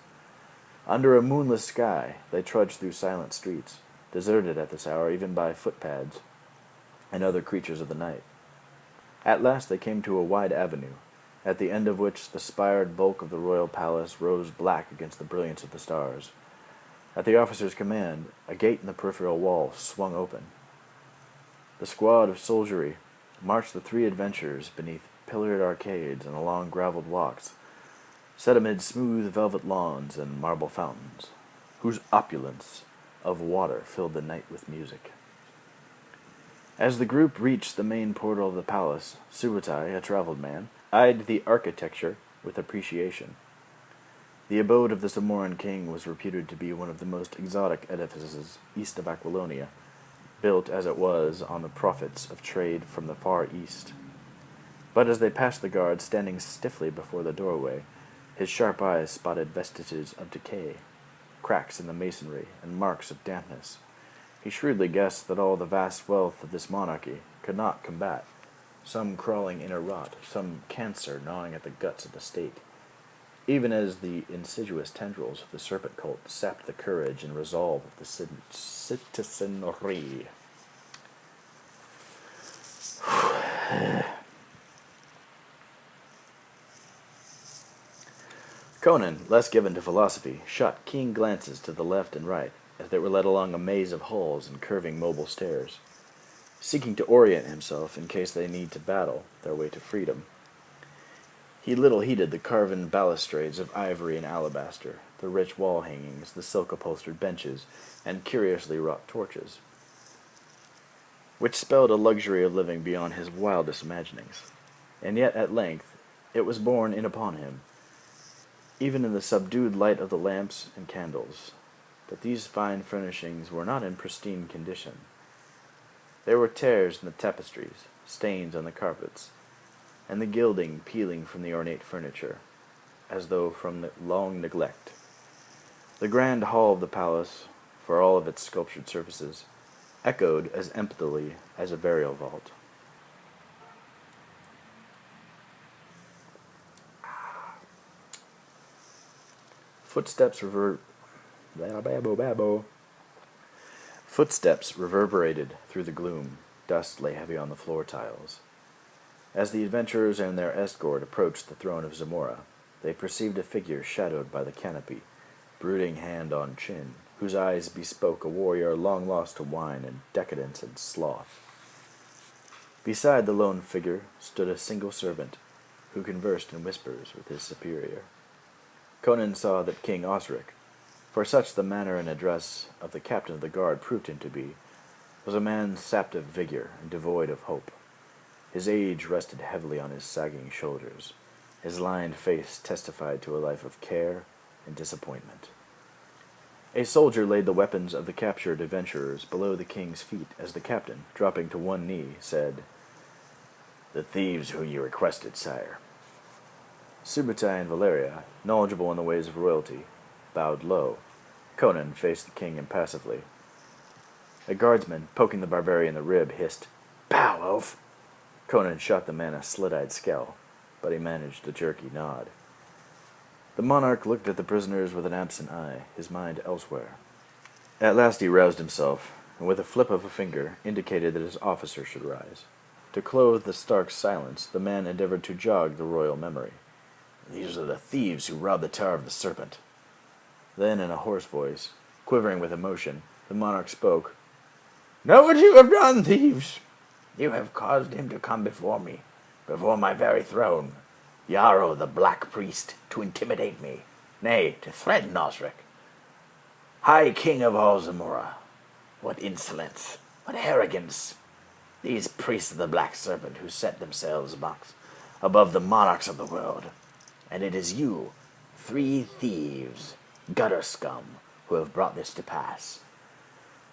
Under a moonless sky, they trudged through silent streets, deserted at this hour even by footpads and other creatures of the night. At last they came to a wide avenue, at the end of which the spired bulk of the royal palace rose black against the brilliance of the stars. At the officer's command, a gate in the peripheral wall swung open. The squad of soldiery marched the three adventurers beneath pillared arcades and along graveled walks, set amid smooth velvet lawns and marble fountains, whose opulence of water filled the night with music. As the group reached the main portal of the palace, Subutai, a traveled man, eyed the architecture with appreciation. The abode of the Zamoran king was reputed to be one of the most exotic edifices east of Aquilonia, built as it was on the profits of trade from the far east. But as they passed the guard standing stiffly before the doorway, his sharp eyes spotted vestiges of decay, cracks in the masonry, and marks of dampness. He shrewdly guessed that all the vast wealth of this monarchy could not combat some crawling inner rot, some cancer gnawing at the guts of the state, even as the insidious tendrils of the serpent cult sapped the courage and resolve of the citizenry. Conan, less given to philosophy, shot keen glances to the left and right as they were led along a maze of halls and curving mobile stairs, seeking to orient himself in case they need to battle their way to freedom. He little heeded the carven balustrades of ivory and alabaster, the rich wall hangings, the silk-upholstered benches, and curiously wrought torches, which spelled a luxury of living beyond his wildest imaginings. And yet, at length, it was borne in upon him, even in the subdued light of the lamps and candles, that these fine furnishings were not in pristine condition. There were tears in the tapestries, stains on the carpets, and the gilding peeling from the ornate furniture, as though from long neglect. The grand hall of the palace, for all of its sculptured surfaces, echoed as emptily as a burial vault. Footsteps reverberated through the gloom. Dust lay heavy on the floor tiles. As the adventurers and their escort approached the throne of Zamora, they perceived a figure shadowed by the canopy, brooding hand on chin, whose eyes bespoke a warrior long lost to wine and decadence and sloth. Beside the lone figure stood a single servant, who conversed in whispers with his superior. Conan saw that King Osric, for such the manner and address of the captain of the guard proved him to be, was a man sapped of vigor and devoid of hope. His age rested heavily on his sagging shoulders. His lined face testified to a life of care and disappointment. A soldier laid the weapons of the captured adventurers below the king's feet as the captain, dropping to one knee, said, "The thieves who you requested, sire." Subutai and Valeria, knowledgeable in the ways of royalty, bowed low. Conan faced the king impassively. A guardsman, poking the barbarian in the rib, hissed, "Bow, oaf!" Conan shot the man a slit-eyed scowl, but he managed a jerky nod. The monarch looked at the prisoners with an absent eye, his mind elsewhere. At last he roused himself, and with a flip of a finger indicated that his officer should rise. To clothe the stark silence, the man endeavored to jog the royal memory. "These are the thieves who robbed the Tower of the Serpent." Then, in a hoarse voice, quivering with emotion, the monarch spoke. "Know what you have done, thieves! You have caused him to come before me, before my very throne, Yarrow the Black Priest, to intimidate me, nay, to threaten Osric. High King of all Zamora, what insolence, what arrogance! These priests of the Black Serpent who set themselves above the monarchs of the world. And it is you, 3 thieves, gutter scum, who have brought this to pass."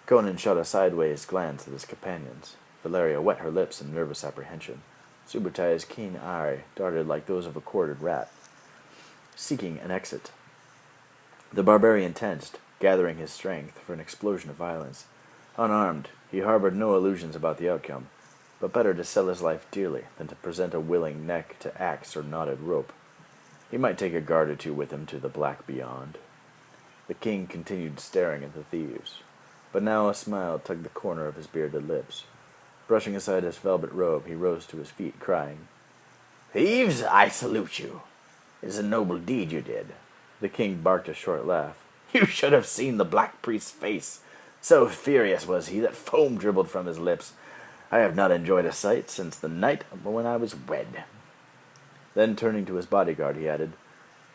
Conan shot a sideways glance at his companions. Valeria wet her lips in nervous apprehension. Subutai's keen eye darted like those of a quartered rat, seeking an exit. The barbarian tensed, gathering his strength for an explosion of violence. Unarmed, he harbored no illusions about the outcome, but better to sell his life dearly than to present a willing neck to axe or knotted rope. He might take a guard or two with him to the black beyond. The king continued staring at the thieves, but now a smile tugged the corner of his bearded lips. Brushing aside his velvet robe, he rose to his feet, crying, "Thieves, I salute you. It is a noble deed you did." The king barked a short laugh. "You should have seen the Black Priest's face. So furious was he that foam dribbled from his lips. I have not enjoyed a sight since the night when I was wed." Then, turning to his bodyguard, he added,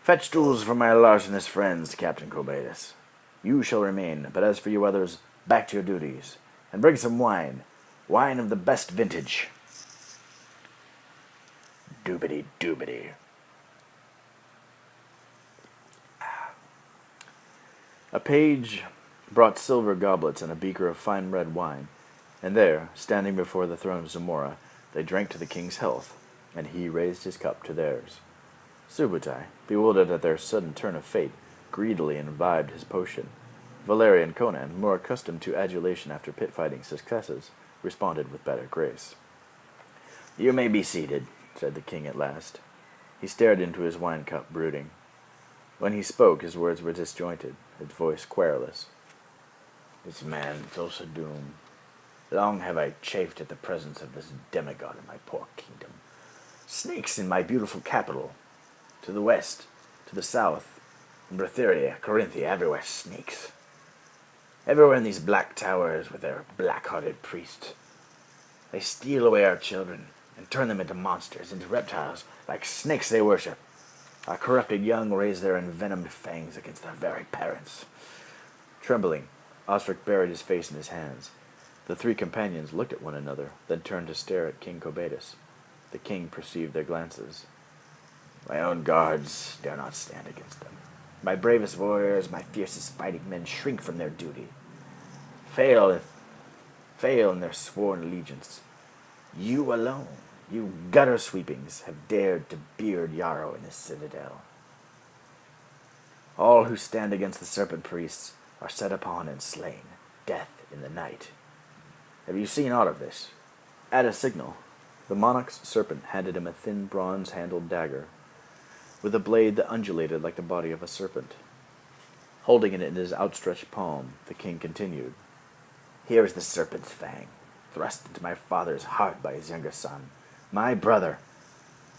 "Fetch tools for my larcenous friends, Captain Cobatus. You shall remain, but as for you others, back to your duties. And bring some wine of the best vintage." Doobity doobity. A page brought silver goblets and a beaker of fine red wine, and there, standing before the throne of Zamora, they drank to the king's health, and he raised his cup to theirs. Subutai, bewildered at their sudden turn of fate, greedily imbibed his potion. Valeria and Conan, more accustomed to adulation after pit-fighting successes, responded with better grace. "You may be seated," said the king at last. He stared into his wine-cup, brooding. When he spoke, his words were disjointed, his voice querulous. "This man, Thulsa-Doom. Long have I chafed at the presence of this demigod in my poor kingdom. Snakes in my beautiful capital. To the west, to the south, in Brithyria, Corinthia, everywhere snakes. Everywhere in these black towers with their black-hearted priests. They steal away our children and turn them into monsters, into reptiles, like snakes they worship. Our corrupted young raise their envenomed fangs against their very parents." Trembling, Osric buried his face in his hands. The 3 companions looked at one another, then turned to stare at King Cobatus. The king perceived their glances. "My own guards dare not stand against them. My bravest warriors, my fiercest fighting men shrink from their duty. Fail in their sworn allegiance. You alone, you gutter sweepings, have dared to beard Yarrow in his citadel. All who stand against the serpent priests are set upon and slain, death in the night. Have you seen aught of this?" At a signal, the monarch's serpent handed him a thin bronze-handled dagger, with a blade that undulated like the body of a serpent. Holding it in his outstretched palm, the king continued, "Here is the serpent's fang, thrust into my father's heart by his younger son, my brother,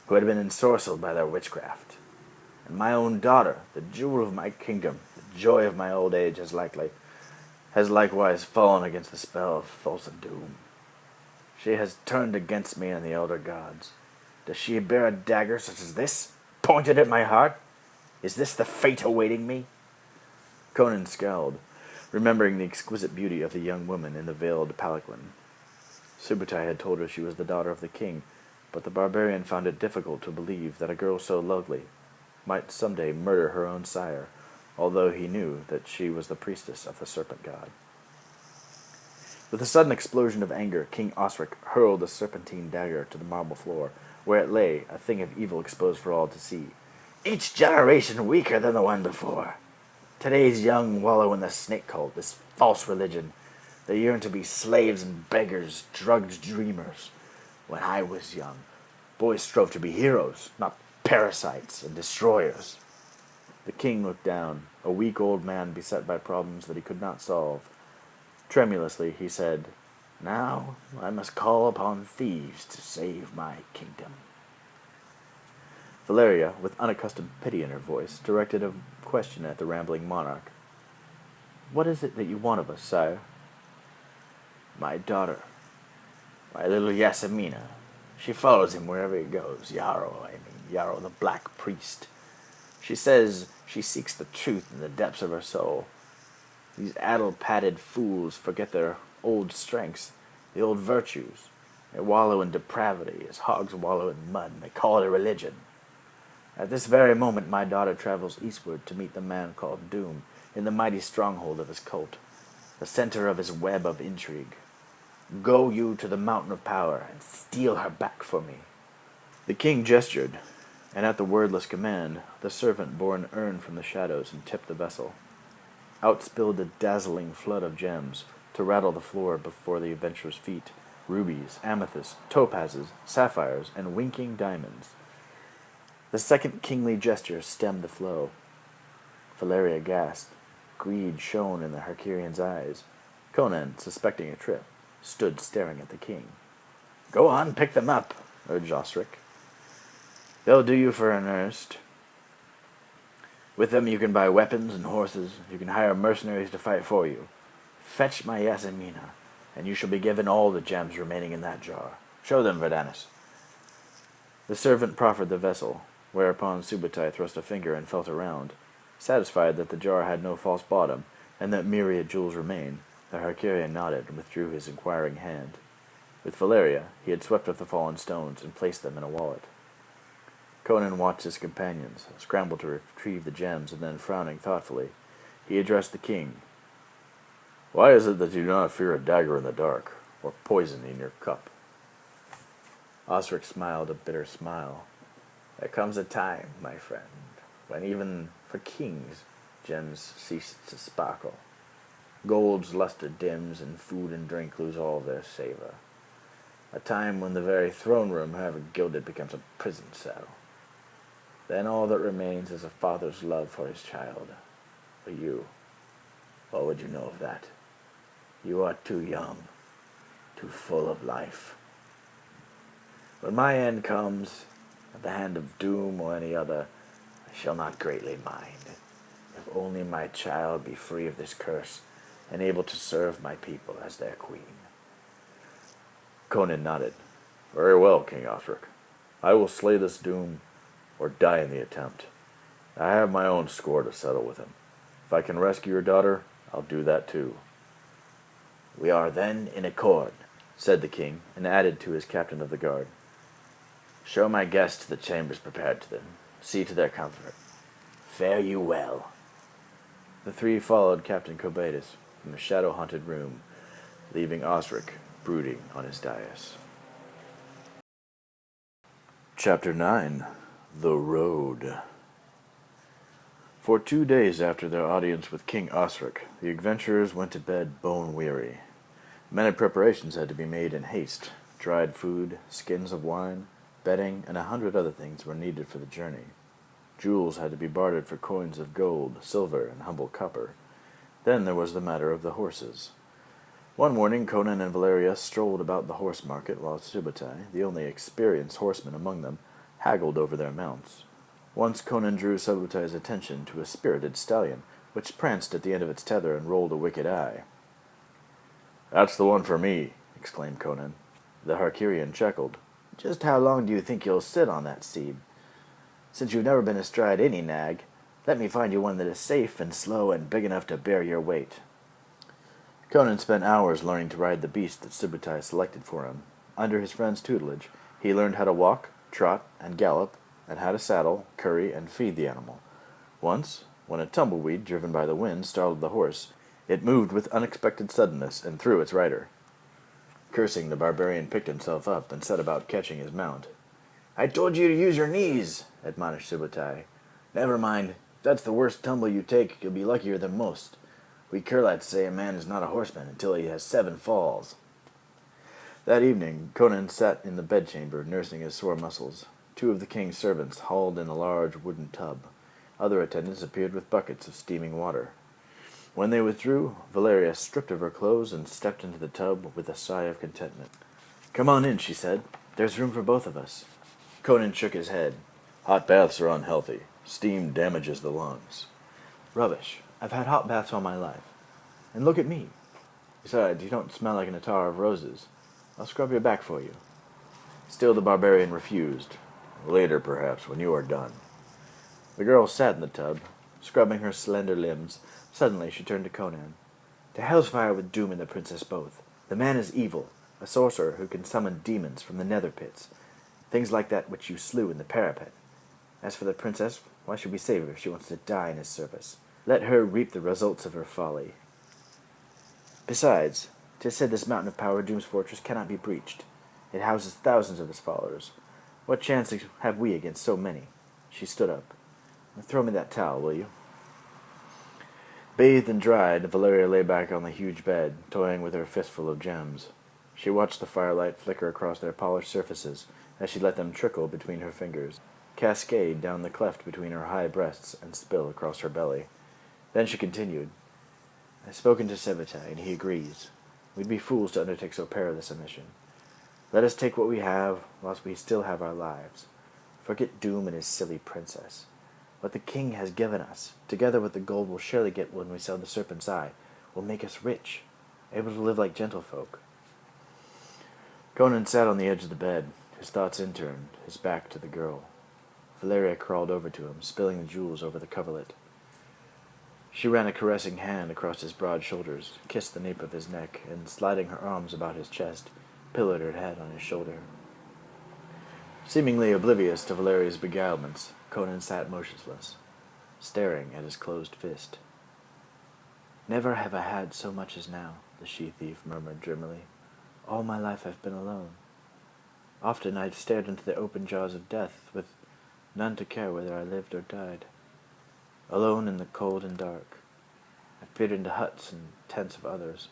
who had been ensorcelled by their witchcraft. And my own daughter, the jewel of my kingdom, the joy of my old age, has likewise fallen against the spell of Thulsa-Doom. She has turned against me and the elder gods. Does she bear a dagger such as this, pointed at my heart? Is this the fate awaiting me?" Conan scowled, remembering the exquisite beauty of the young woman in the veiled palanquin. Subutai had told her she was the daughter of the king, but the barbarian found it difficult to believe that a girl so lovely might someday murder her own sire, although he knew that she was the priestess of the serpent god. With a sudden explosion of anger, King Osric hurled the serpentine dagger to the marble floor, where it lay, a thing of evil exposed for all to see. "Each generation weaker than the one before. Today's young wallow in the snake cult, this false religion. They yearn to be slaves and beggars, drugged dreamers. When I was young, boys strove to be heroes, not parasites and destroyers." The king looked down, a weak old man beset by problems that he could not solve. Tremulously he said, "Now I must call upon thieves to save my kingdom." Valeria, with unaccustomed pity in her voice, directed a question at the rambling monarch. "What is it that you want of us, sire?" "My daughter, my little Yasemina. She follows him wherever he goes. Yarrow the Black Priest. She says she seeks the truth in the depths of her soul. These addle-pated fools forget their old strengths, the old virtues. They wallow in depravity as hogs wallow in mud, and they call it a religion. At this very moment my daughter travels eastward to meet the man called Doom in the mighty stronghold of his cult, the center of his web of intrigue. Go you to the mountain of power and steal her back for me." The king gestured, and at the wordless command, the servant bore an urn from the shadows and tipped the vessel. Out spilled a dazzling flood of gems to rattle the floor before the adventurer's feet: rubies, amethysts, topazes, sapphires, and winking diamonds. The second kingly gesture stemmed the flow. Valeria gasped. Greed shone in the Hercurian's eyes. Conan, suspecting a trip, stood staring at the king. "Go on, pick them up," urged Osric. "They'll do you for an earnest. With them you can buy weapons and horses. You can hire mercenaries to fight for you. Fetch my Yasemina, and you shall be given all the gems remaining in that jar. Show them, Verdanus." The servant proffered the vessel, whereupon Subutai thrust a finger and felt around. Satisfied that the jar had no false bottom, and that myriad jewels remained, the Hercurian nodded and withdrew his inquiring hand. With Valeria, he had swept up the fallen stones and placed them in a wallet. Conan watched his companions, scramble to retrieve the gems, and then, frowning thoughtfully, he addressed the king. "Why is it that you do not fear a dagger in the dark, or poison in your cup?" Osric smiled a bitter smile. "There comes a time, my friend, when even for kings gems cease to sparkle. Gold's luster dims, and food and drink lose all their savor. A time when the very throne room, however gilded, becomes a prison cell. Then all that remains is a father's love for his child. For you, what would you know of that? You are too young, too full of life. When my end comes, at the hand of Doom or any other, I shall not greatly mind, if only my child be free of this curse, and able to serve my people as their queen." Conan nodded. "Very well, King Osric. I will slay this Doom, or die in the attempt. I have my own score to settle with him. If I can rescue your daughter, I'll do that too." "We are then in accord," said the king, and added to his captain of the guard. "Show my guests to the chambers prepared to them. See to their comfort. Fare you well." The three followed Captain Cobatus from the shadow-haunted room, leaving Osric brooding on his dais. Chapter 9. The Road. For 2 days after their audience with King Osric, the adventurers went to bed bone-weary. Many preparations had to be made in haste. Dried food, skins of wine, bedding, and 100 other things were needed for the journey. Jewels had to be bartered for coins of gold, silver, and humble copper. Then there was the matter of the horses. One morning Conan and Valeria strolled about the horse market while Subutai, the only experienced horseman among them, haggled over their mounts. Once Conan drew Subutai's attention to a spirited stallion, which pranced at the end of its tether and rolled a wicked eye. "That's the one for me," exclaimed Conan. The Harkirian chuckled. Just how long do you think you'll sit on that seat? Since you've never been astride any nag, let me find you one that is safe and slow and big enough to bear your weight. Conan spent hours learning to ride the beast that Subutai selected for him. Under his friend's tutelage, he learned how to walk, trot, and gallop, and how to saddle, curry, and feed the animal. Once, when a tumbleweed driven by the wind startled the horse, it moved with unexpected suddenness and threw its rider. Cursing, the barbarian picked himself up and set about catching his mount. I told you to use your knees, admonished Subutai. Never mind. If that's the worst tumble you take, you'll be luckier than most. We Kurlats say a man is not a horseman until he has 7 falls. That evening, Conan sat in the bedchamber, nursing his sore muscles. 2 of the king's servants hauled in a large wooden tub. Other attendants appeared with buckets of steaming water. When they withdrew, Valeria stripped of her clothes and stepped into the tub with a sigh of contentment. Come on in, she said. There's room for both of us. Conan shook his head. Hot baths are unhealthy. Steam damages the lungs. Rubbish. I've had hot baths all my life. And look at me. Besides, you don't smell like an attar of roses. I'll scrub your back for you. Still the barbarian refused. Later, perhaps, when you are done. The girl sat in the tub, scrubbing her slender limbs. Suddenly she turned to Conan. To hell's fire with Doom and the princess both. The man is evil, a sorcerer who can summon demons from the nether pits. Things like that which you slew in the parapet. As for the princess, why should we save her if she wants to die in his service? Let her reap the results of her folly. Besides, 'tis said this mountain of power, Doom's fortress, cannot be breached. It houses thousands of his followers. What chance have we against so many? She stood up. Throw me that towel, will you? Bathed and dried, Valeria lay back on the huge bed, toying with her fistful of gems. She watched the firelight flicker across their polished surfaces as she let them trickle between her fingers, cascade down the cleft between her high breasts, and spill across her belly. Then she continued, I've spoken to Subutai, and he agrees. We'd be fools to undertake so perilous a mission. Let us take what we have, whilst we still have our lives. Forget Doom and his silly princess. What the king has given us, together with the gold we'll surely get when we sell the Serpent's Eye, will make us rich, able to live like gentlefolk. Conan sat on the edge of the bed, his thoughts interned, his back to the girl. Valeria crawled over to him, spilling the jewels over the coverlet. She ran a caressing hand across his broad shoulders, kissed the nape of his neck, and sliding her arms about his chest, pillowed her head on his shoulder. Seemingly oblivious to Valeria's beguilements, Conan sat motionless, staring at his closed fist. Never have I had so much as now, the she-thief murmured dreamily. All my life I've been alone. Often I've stared into the open jaws of death, with none to care whether I lived or died. Alone in the cold and dark. I've peered into huts and tents of others.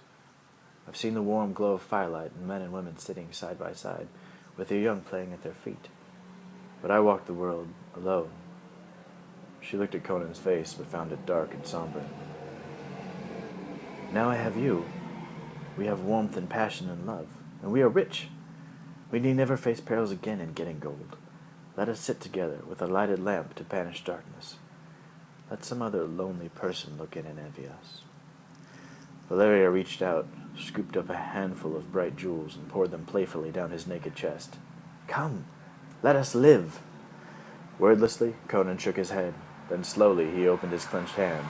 I've seen the warm glow of firelight and men and women sitting side by side, with their young playing at their feet. But I walked the world alone. She looked at Conan's face, but found it dark and somber. Now I have you. We have warmth and passion and love, and we are rich. We need never face perils again in getting gold. Let us sit together with a lighted lamp to banish darkness. Let some other lonely person look in and envy us. Valeria reached out, scooped up a handful of bright jewels, and poured them playfully down his naked chest. Come, let us live. Wordlessly, Conan shook his head. Then slowly he opened his clenched hand.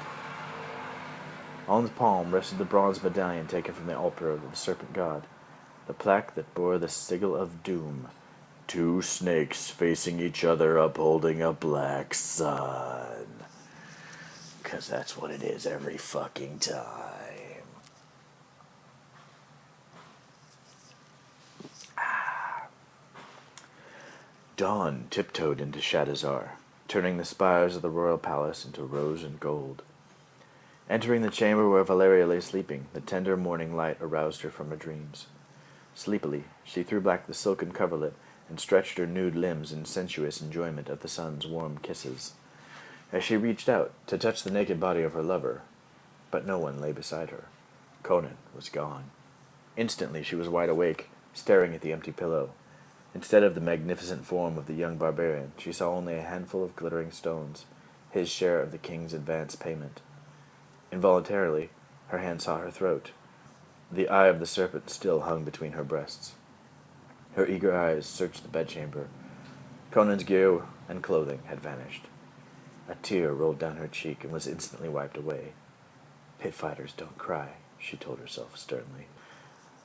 On his palm rested the bronze medallion taken from the altar of the serpent god, the plaque that bore the sigil of Doom. 2 snakes facing each other upholding a black sun. 'Cause that's what it is every fucking time. Dawn tiptoed into Shadizar, turning the spires of the royal palace into rose and gold. Entering the chamber where Valeria lay sleeping, the tender morning light aroused her from her dreams. Sleepily, she threw back the silken coverlet and stretched her nude limbs in sensuous enjoyment of the sun's warm kisses. As she reached out to touch the naked body of her lover, but no one lay beside her. Conan was gone. Instantly she was wide awake, staring at the empty pillow. Instead of the magnificent form of the young barbarian, she saw only a handful of glittering stones, his share of the king's advance payment. Involuntarily, her hand sought her throat. The eye of the serpent still hung between her breasts. Her eager eyes searched the bedchamber. Conan's gear and clothing had vanished. A tear rolled down her cheek and was instantly wiped away. Pit fighters don't cry, she told herself sternly.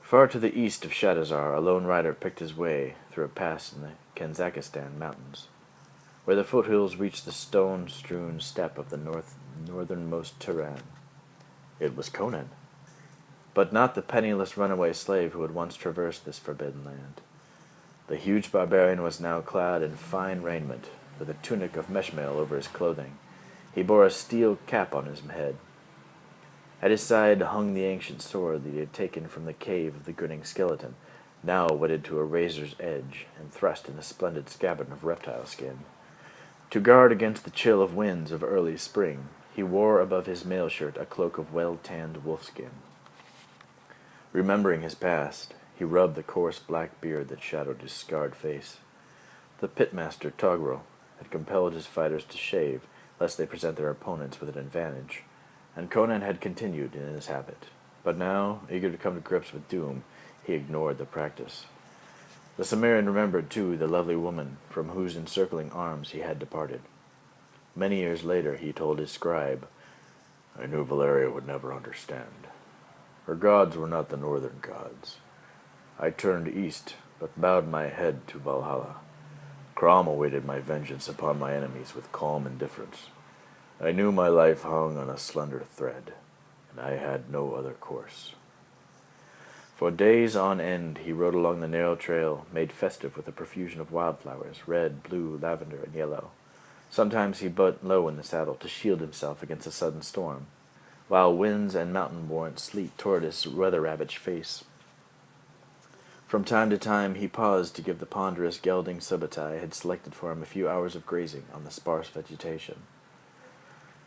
Far to the east of Shadazar, a lone rider picked his way through a pass in the Kazakhstan mountains, where the foothills reached the stone-strewn steppe of the northernmost Turan. It was Conan, but not the penniless runaway slave who had once traversed this forbidden land. The huge barbarian was now clad in fine raiment, with a tunic of meshmail over his clothing. He bore a steel cap on his head. At his side hung the ancient sword that he had taken from the cave of the grinning skeleton, now whetted to a razor's edge and thrust in a splendid scabbard of reptile skin. To guard against the chill of winds of early spring, he wore above his mail shirt a cloak of well-tanned wolfskin. Remembering his past, he rubbed the coarse black beard that shadowed his scarred face. The pitmaster Togrul had compelled his fighters to shave, lest they present their opponents with an advantage, and Conan had continued in his habit. But now, eager to come to grips with doom, he ignored the practice. The Cimmerian remembered, too, the lovely woman from whose encircling arms he had departed. Many years later he told his scribe, "I knew Valeria would never understand. Her gods were not the northern gods. I turned east, but bowed my head to Valhalla. Crom awaited my vengeance upon my enemies with calm indifference. I knew my life hung on a slender thread, and I had no other course." For days on end he rode along the narrow trail, made festive with a profusion of wildflowers, red, blue, lavender, and yellow. Sometimes he bent low in the saddle to shield himself against a sudden storm, while winds and mountain-born sleet tore at his weather-ravaged face. From time to time he paused to give the ponderous gelding Subutai had selected for him a few hours of grazing on the sparse vegetation.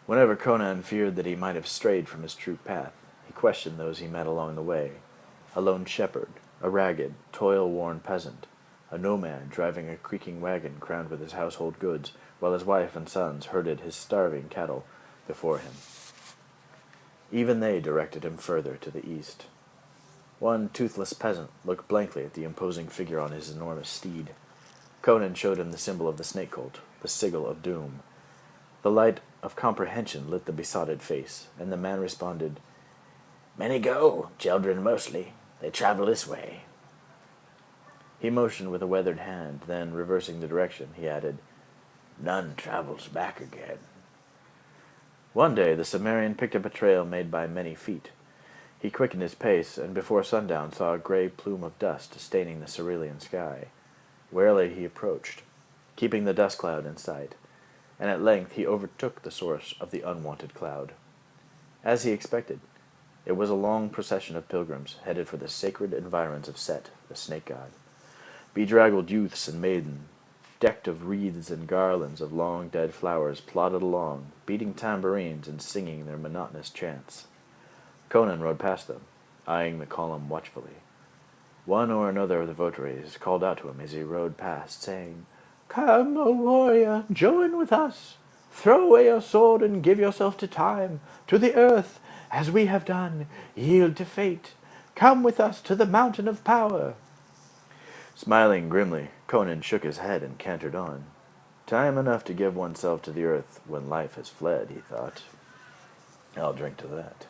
Whenever Conan feared that he might have strayed from his true path, he questioned those he met along the way: a lone shepherd, a ragged, toil-worn peasant, a nomad driving a creaking wagon crowned with his household goods, while his wife and sons herded his starving cattle before him. Even they directed him further to the east. One toothless peasant looked blankly at the imposing figure on his enormous steed. Conan showed him the symbol of the snake cult, the sigil of doom. The light of comprehension lit the besotted face, and the man responded, "Many go, children mostly. They travel this way." He motioned with a weathered hand, then, reversing the direction, he added, "None travels back again." One day the Cimmerian picked up a trail made by many feet. He quickened his pace, and before sundown saw a gray plume of dust staining the cerulean sky. Warily he approached, keeping the dust cloud in sight, and at length he overtook the source of the unwanted cloud. As he expected, it was a long procession of pilgrims headed for the sacred environs of Set, the snake god. Bedraggled youths and maidens, decked of wreaths and garlands of long dead flowers, plodded along, beating tambourines and singing their monotonous chants. Conan rode past them, eyeing the column watchfully. One or another of the votaries called out to him as he rode past, saying, "Come, O warrior, join with us. Throw away your sword and give yourself to time, to the earth, as we have done. Yield to fate. Come with us to the mountain of power." Smiling grimly, Conan shook his head and cantered on. Time enough to give oneself to the earth when life has fled, he thought. I'll drink to that.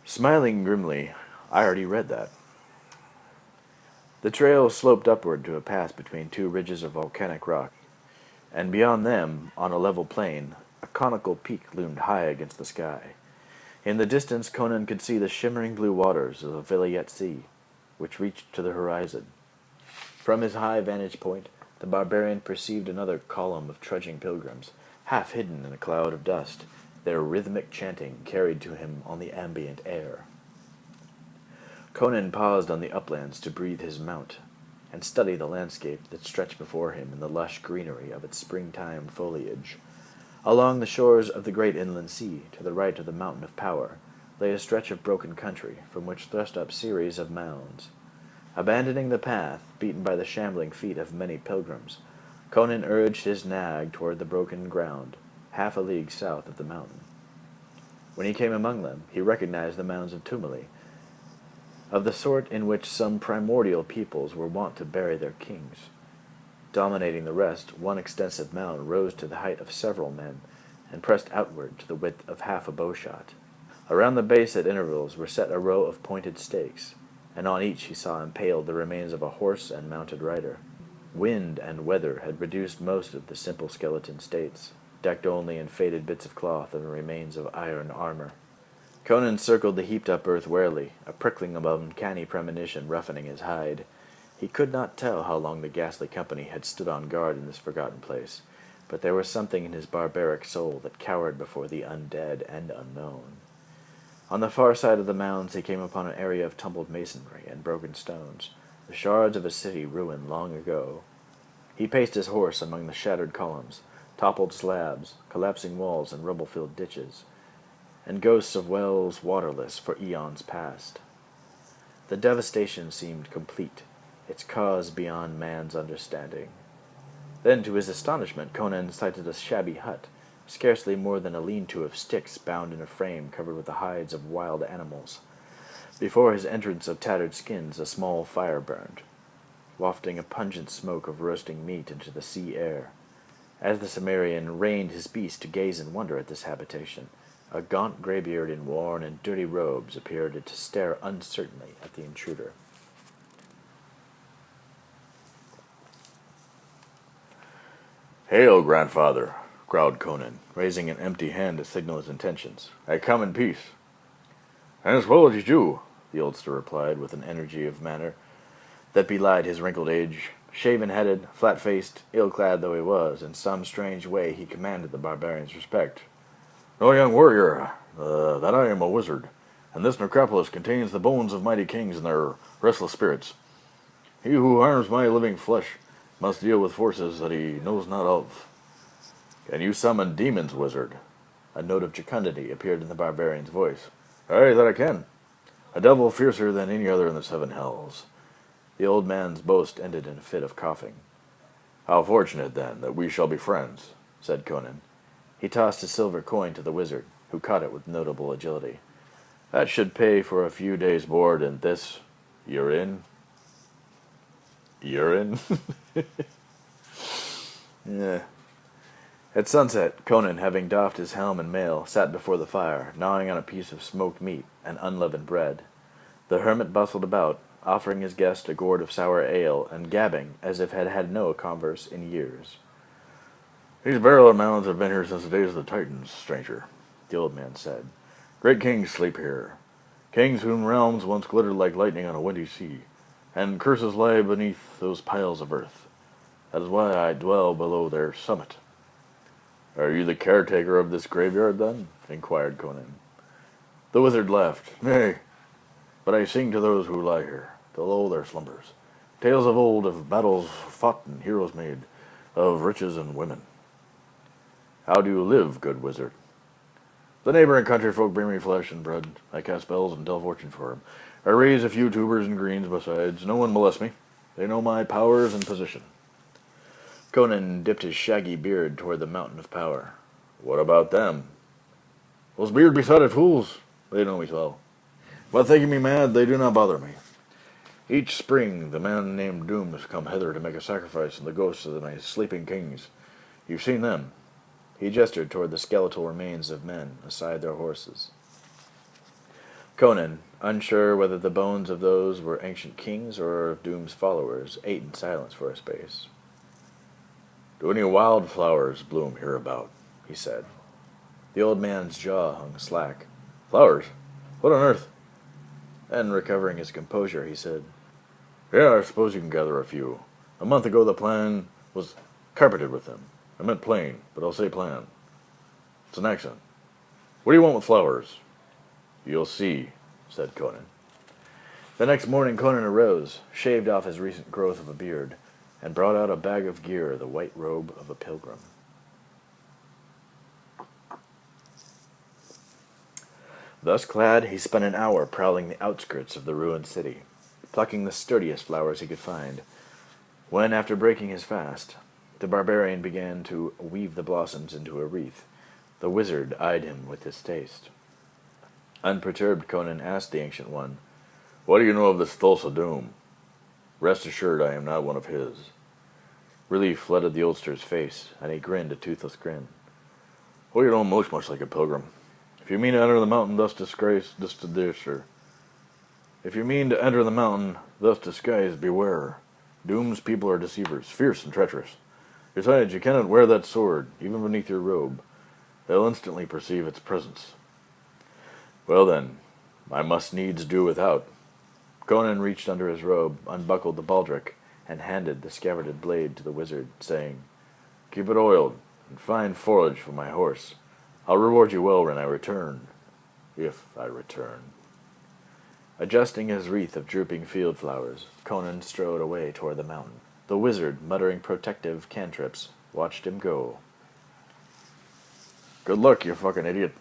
Smiling grimly, I already read that. The trail sloped upward to a pass between two ridges of volcanic rock, and beyond them, on a level plain, a conical peak loomed high against the sky. In the distance Conan could see the shimmering blue waters of the Vilayet Sea, which reached to the horizon. From his high vantage point, the barbarian perceived another column of trudging pilgrims, half hidden in a cloud of dust, their rhythmic chanting carried to him on the ambient air. Conan paused on the uplands to breathe his mount, and study the landscape that stretched before him in the lush greenery of its springtime foliage. Along the shores of the great inland sea, to the right of the mountain of power, lay a stretch of broken country, from which thrust up series of mounds. Abandoning the path, beaten by the shambling feet of many pilgrims, Conan urged his nag toward the broken ground, half a league south of the mountain. When he came among them, he recognized the mounds of tumuli, of the sort in which some primordial peoples were wont to bury their kings. Dominating the rest, one extensive mound rose to the height of several men, and pressed outward to the width of half a bowshot. Around the base at intervals were set a row of pointed stakes, and on each he saw impaled the remains of a horse and mounted rider. Wind and weather had reduced most of the simple skeleton states, decked only in faded bits of cloth and remains of iron armor. Conan circled the heaped-up earth warily, a prickling of uncanny premonition roughening his hide. He could not tell how long the ghastly company had stood on guard in this forgotten place, but there was something in his barbaric soul that cowered before the undead and unknown. On the far side of the mounds he came upon an area of tumbled masonry and broken stones, the shards of a city ruined long ago. He paced his horse among the shattered columns, toppled slabs, collapsing walls, and rubble-filled ditches, and ghosts of wells waterless for eons past. The devastation seemed complete, its cause beyond man's understanding. Then, to his astonishment, Conan sighted a shabby hut, scarcely more than a lean-to of sticks bound in a frame covered with the hides of wild animals. Before his entrance of tattered skins, a small fire burned, wafting a pungent smoke of roasting meat into the sea air. As the Cimmerian reined his beast to gaze in wonder at this habitation, a gaunt greybeard in worn and dirty robes appeared to stare uncertainly at the intruder. "Hail, grandfather," growled Conan, raising an empty hand to signal his intentions. "I come in peace." "And as well as you do," the oldster replied, with an energy of manner that belied his wrinkled age. Shaven-headed, flat-faced, ill-clad though he was, in some strange way he commanded the barbarian's respect. "No, young warrior, that I am a wizard, and this necropolis contains the bones of mighty kings and their restless spirits. He who harms my living flesh must deal with forces that he knows not of." "Can you summon demons, wizard?" A note of jocundity appeared in the barbarian's voice. "Aye, that I can. A devil fiercer than any other in the seven hells." The old man's boast ended in a fit of coughing. "How fortunate, then, that we shall be friends," said Conan. He tossed a silver coin to the wizard, who caught it with notable agility. "That should pay for a few days' board and this. Urine?" "Urine?" Yeah. At sunset, Conan, having doffed his helm and mail, sat before the fire, gnawing on a piece of smoked meat and unleavened bread. The hermit bustled about, offering his guest a gourd of sour ale, and gabbing as if had had no converse in years. "These burial mounds have been here since the days of the Titans, stranger," the old man said. "Great kings sleep here, kings whose realms once glittered like lightning on a windy sea, and curses lie beneath those piles of earth. That is why I dwell below their summit." "Are you the caretaker of this graveyard, then?" inquired Conan. The wizard laughed. "Nay, but I sing to those who lie here, to lull their slumbers. Tales of old, of battles fought and heroes made, of riches and women." "How do you live, good wizard?" "The neighboring country folk bring me flesh and bread. I cast spells and tell fortune for them. I raise a few tubers and greens besides. No one molests me. They know my powers and position." Conan dipped his shaggy beard toward the mountain of power. "What about them?" "Those beard-besotted fools. They know me well. But thinking me mad, they do not bother me. Each spring the man named Doom has come hither to make a sacrifice in the ghosts of my sleeping kings. You've seen them." He gestured toward the skeletal remains of men aside their horses. Conan, unsure whether the bones of those were ancient kings or of Doom's followers, ate in silence for a space. "Do any wildflowers bloom hereabout?" he said. The old man's jaw hung slack. "Flowers? What on earth?" Then, recovering his composure, he said, "Yeah, I suppose you can gather a few. A month ago the plan was carpeted with them. I meant plain, but I'll say plan. It's an accent. What do you want with flowers?" "You'll see," said Conan. The next morning Conan arose, shaved off his recent growth of a beard, and brought out a bag of gear, the white robe of a pilgrim. Thus clad, he spent an hour prowling the outskirts of the ruined city, plucking the sturdiest flowers he could find. When, after breaking his fast, the barbarian began to weave the blossoms into a wreath, the wizard eyed him with distaste. Unperturbed, Conan asked the Ancient One, "What do you know of this Thulsa Doom? Rest assured I am not one of his." Relief flooded the oldster's face, and he grinned a toothless grin. "Well, you don't much like a pilgrim. If you mean to enter the mountain thus disguised, If you mean to enter the mountain thus disguised, beware. Doom's people are deceivers, fierce and treacherous. Besides, you cannot wear that sword, even beneath your robe. They'll instantly perceive its presence." "Well then, I must needs do without." Conan reached under his robe, unbuckled the baldric, and handed the scabbarded blade to the wizard, saying, "Keep it oiled, and find forage for my horse. I'll reward you well when I return. If I return." Adjusting his wreath of drooping field flowers, Conan strode away toward the mountain. The wizard, muttering protective cantrips, watched him go. "Good luck, you fucking idiot.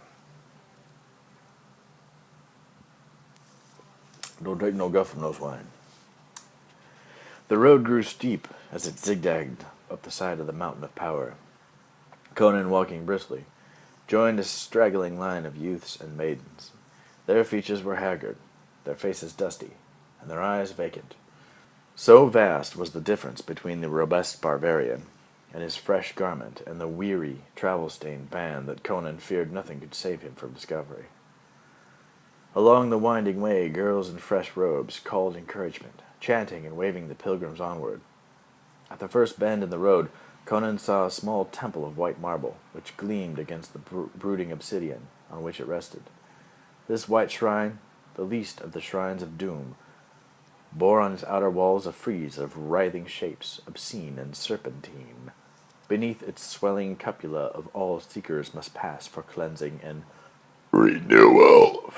Don't take no guff from no swine." The road grew steep as it zigzagged up the side of the mountain of power. Conan, walking briskly, joined a straggling line of youths and maidens. Their features were haggard, their faces dusty, and their eyes vacant. So vast was the difference between the robust barbarian and his fresh garment and the weary, travel-stained band that Conan feared nothing could save him from discovery. Along the winding way, girls in fresh robes called encouragement, chanting and waving the pilgrims onward. At the first bend in the road, Conan saw a small temple of white marble, which gleamed against the brooding obsidian on which it rested. This white shrine, the least of the shrines of doom, bore on its outer walls a frieze of writhing shapes, obscene and serpentine. Beneath its swelling cupola of all seekers must pass for cleansing and renewal.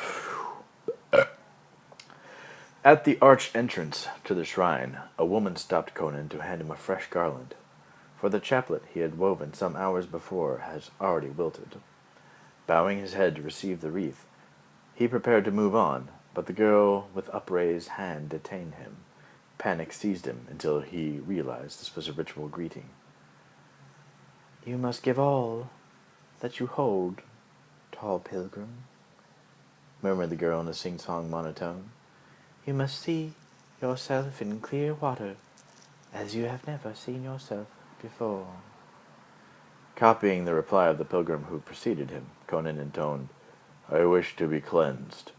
At the arch entrance to the shrine, a woman stopped Conan to hand him a fresh garland, for the chaplet he had woven some hours before has already wilted. Bowing his head to receive the wreath, he prepared to move on, but the girl with upraised hand detained him. Panic seized him until he realized this was a ritual greeting. "You must give all that you hold, tall pilgrim," murmured the girl in a sing-song monotone. "You must see yourself in clear water, as you have never seen yourself before." Copying the reply of the pilgrim who preceded him, Conan intoned, "I wish to be cleansed."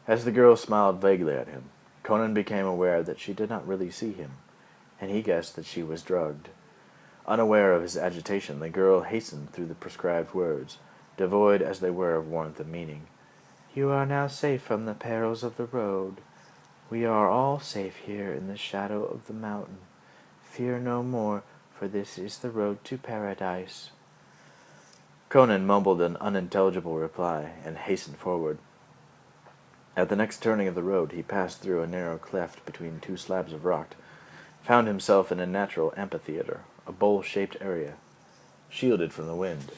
As the girl smiled vaguely at him, Conan became aware that she did not really see him, and he guessed that she was drugged. Unaware of his agitation, the girl hastened through the prescribed words, devoid as they were of warmth and meaning. "You are now safe from the perils of the road. We are all safe here in the shadow of the mountain. Fear no more, for this is the road to paradise." Conan mumbled an unintelligible reply and hastened forward. At the next turning of the road, he passed through a narrow cleft between two slabs of rock, found himself in a natural amphitheater, a bowl-shaped area, shielded from the wind.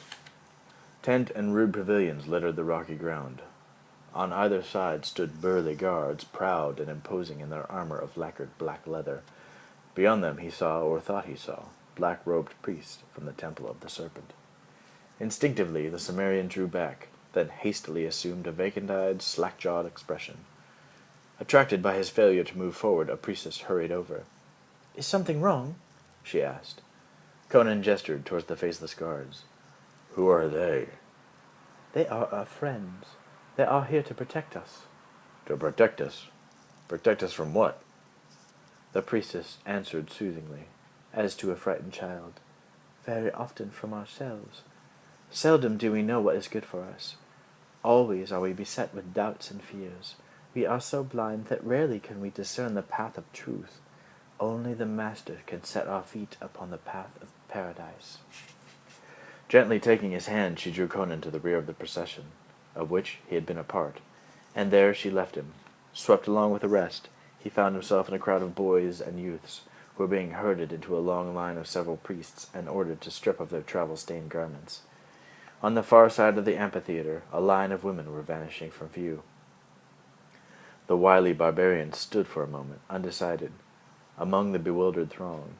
Tent and rude pavilions littered the rocky ground. On either side stood burly guards, proud and imposing in their armor of lacquered black leather. Beyond them he saw, or thought he saw, black-robed priests from the Temple of the Serpent. Instinctively the Cimmerian drew back, then hastily assumed a vacant-eyed, slack-jawed expression. Attracted by his failure to move forward, a priestess hurried over. "Is something wrong?" she asked. Conan gestured towards the faceless guards. "Who are they?" "They are our friends. They are here to protect us." "To protect us? Protect us from what?" The priestess answered soothingly, as to a frightened child. "Very often from ourselves. Seldom do we know what is good for us. Always are we beset with doubts and fears. We are so blind that rarely can we discern the path of truth. Only the Master can set our feet upon the path of paradise." Gently taking his hand, she drew Conan to the rear of the procession, of which he had been a part, and there she left him. Swept along with the rest, he found himself in a crowd of boys and youths, who were being herded into a long line of several priests and ordered to strip of their travel-stained garments. On the far side of the amphitheater, a line of women were vanishing from view. The wily barbarian stood for a moment, undecided, among the bewildered throng.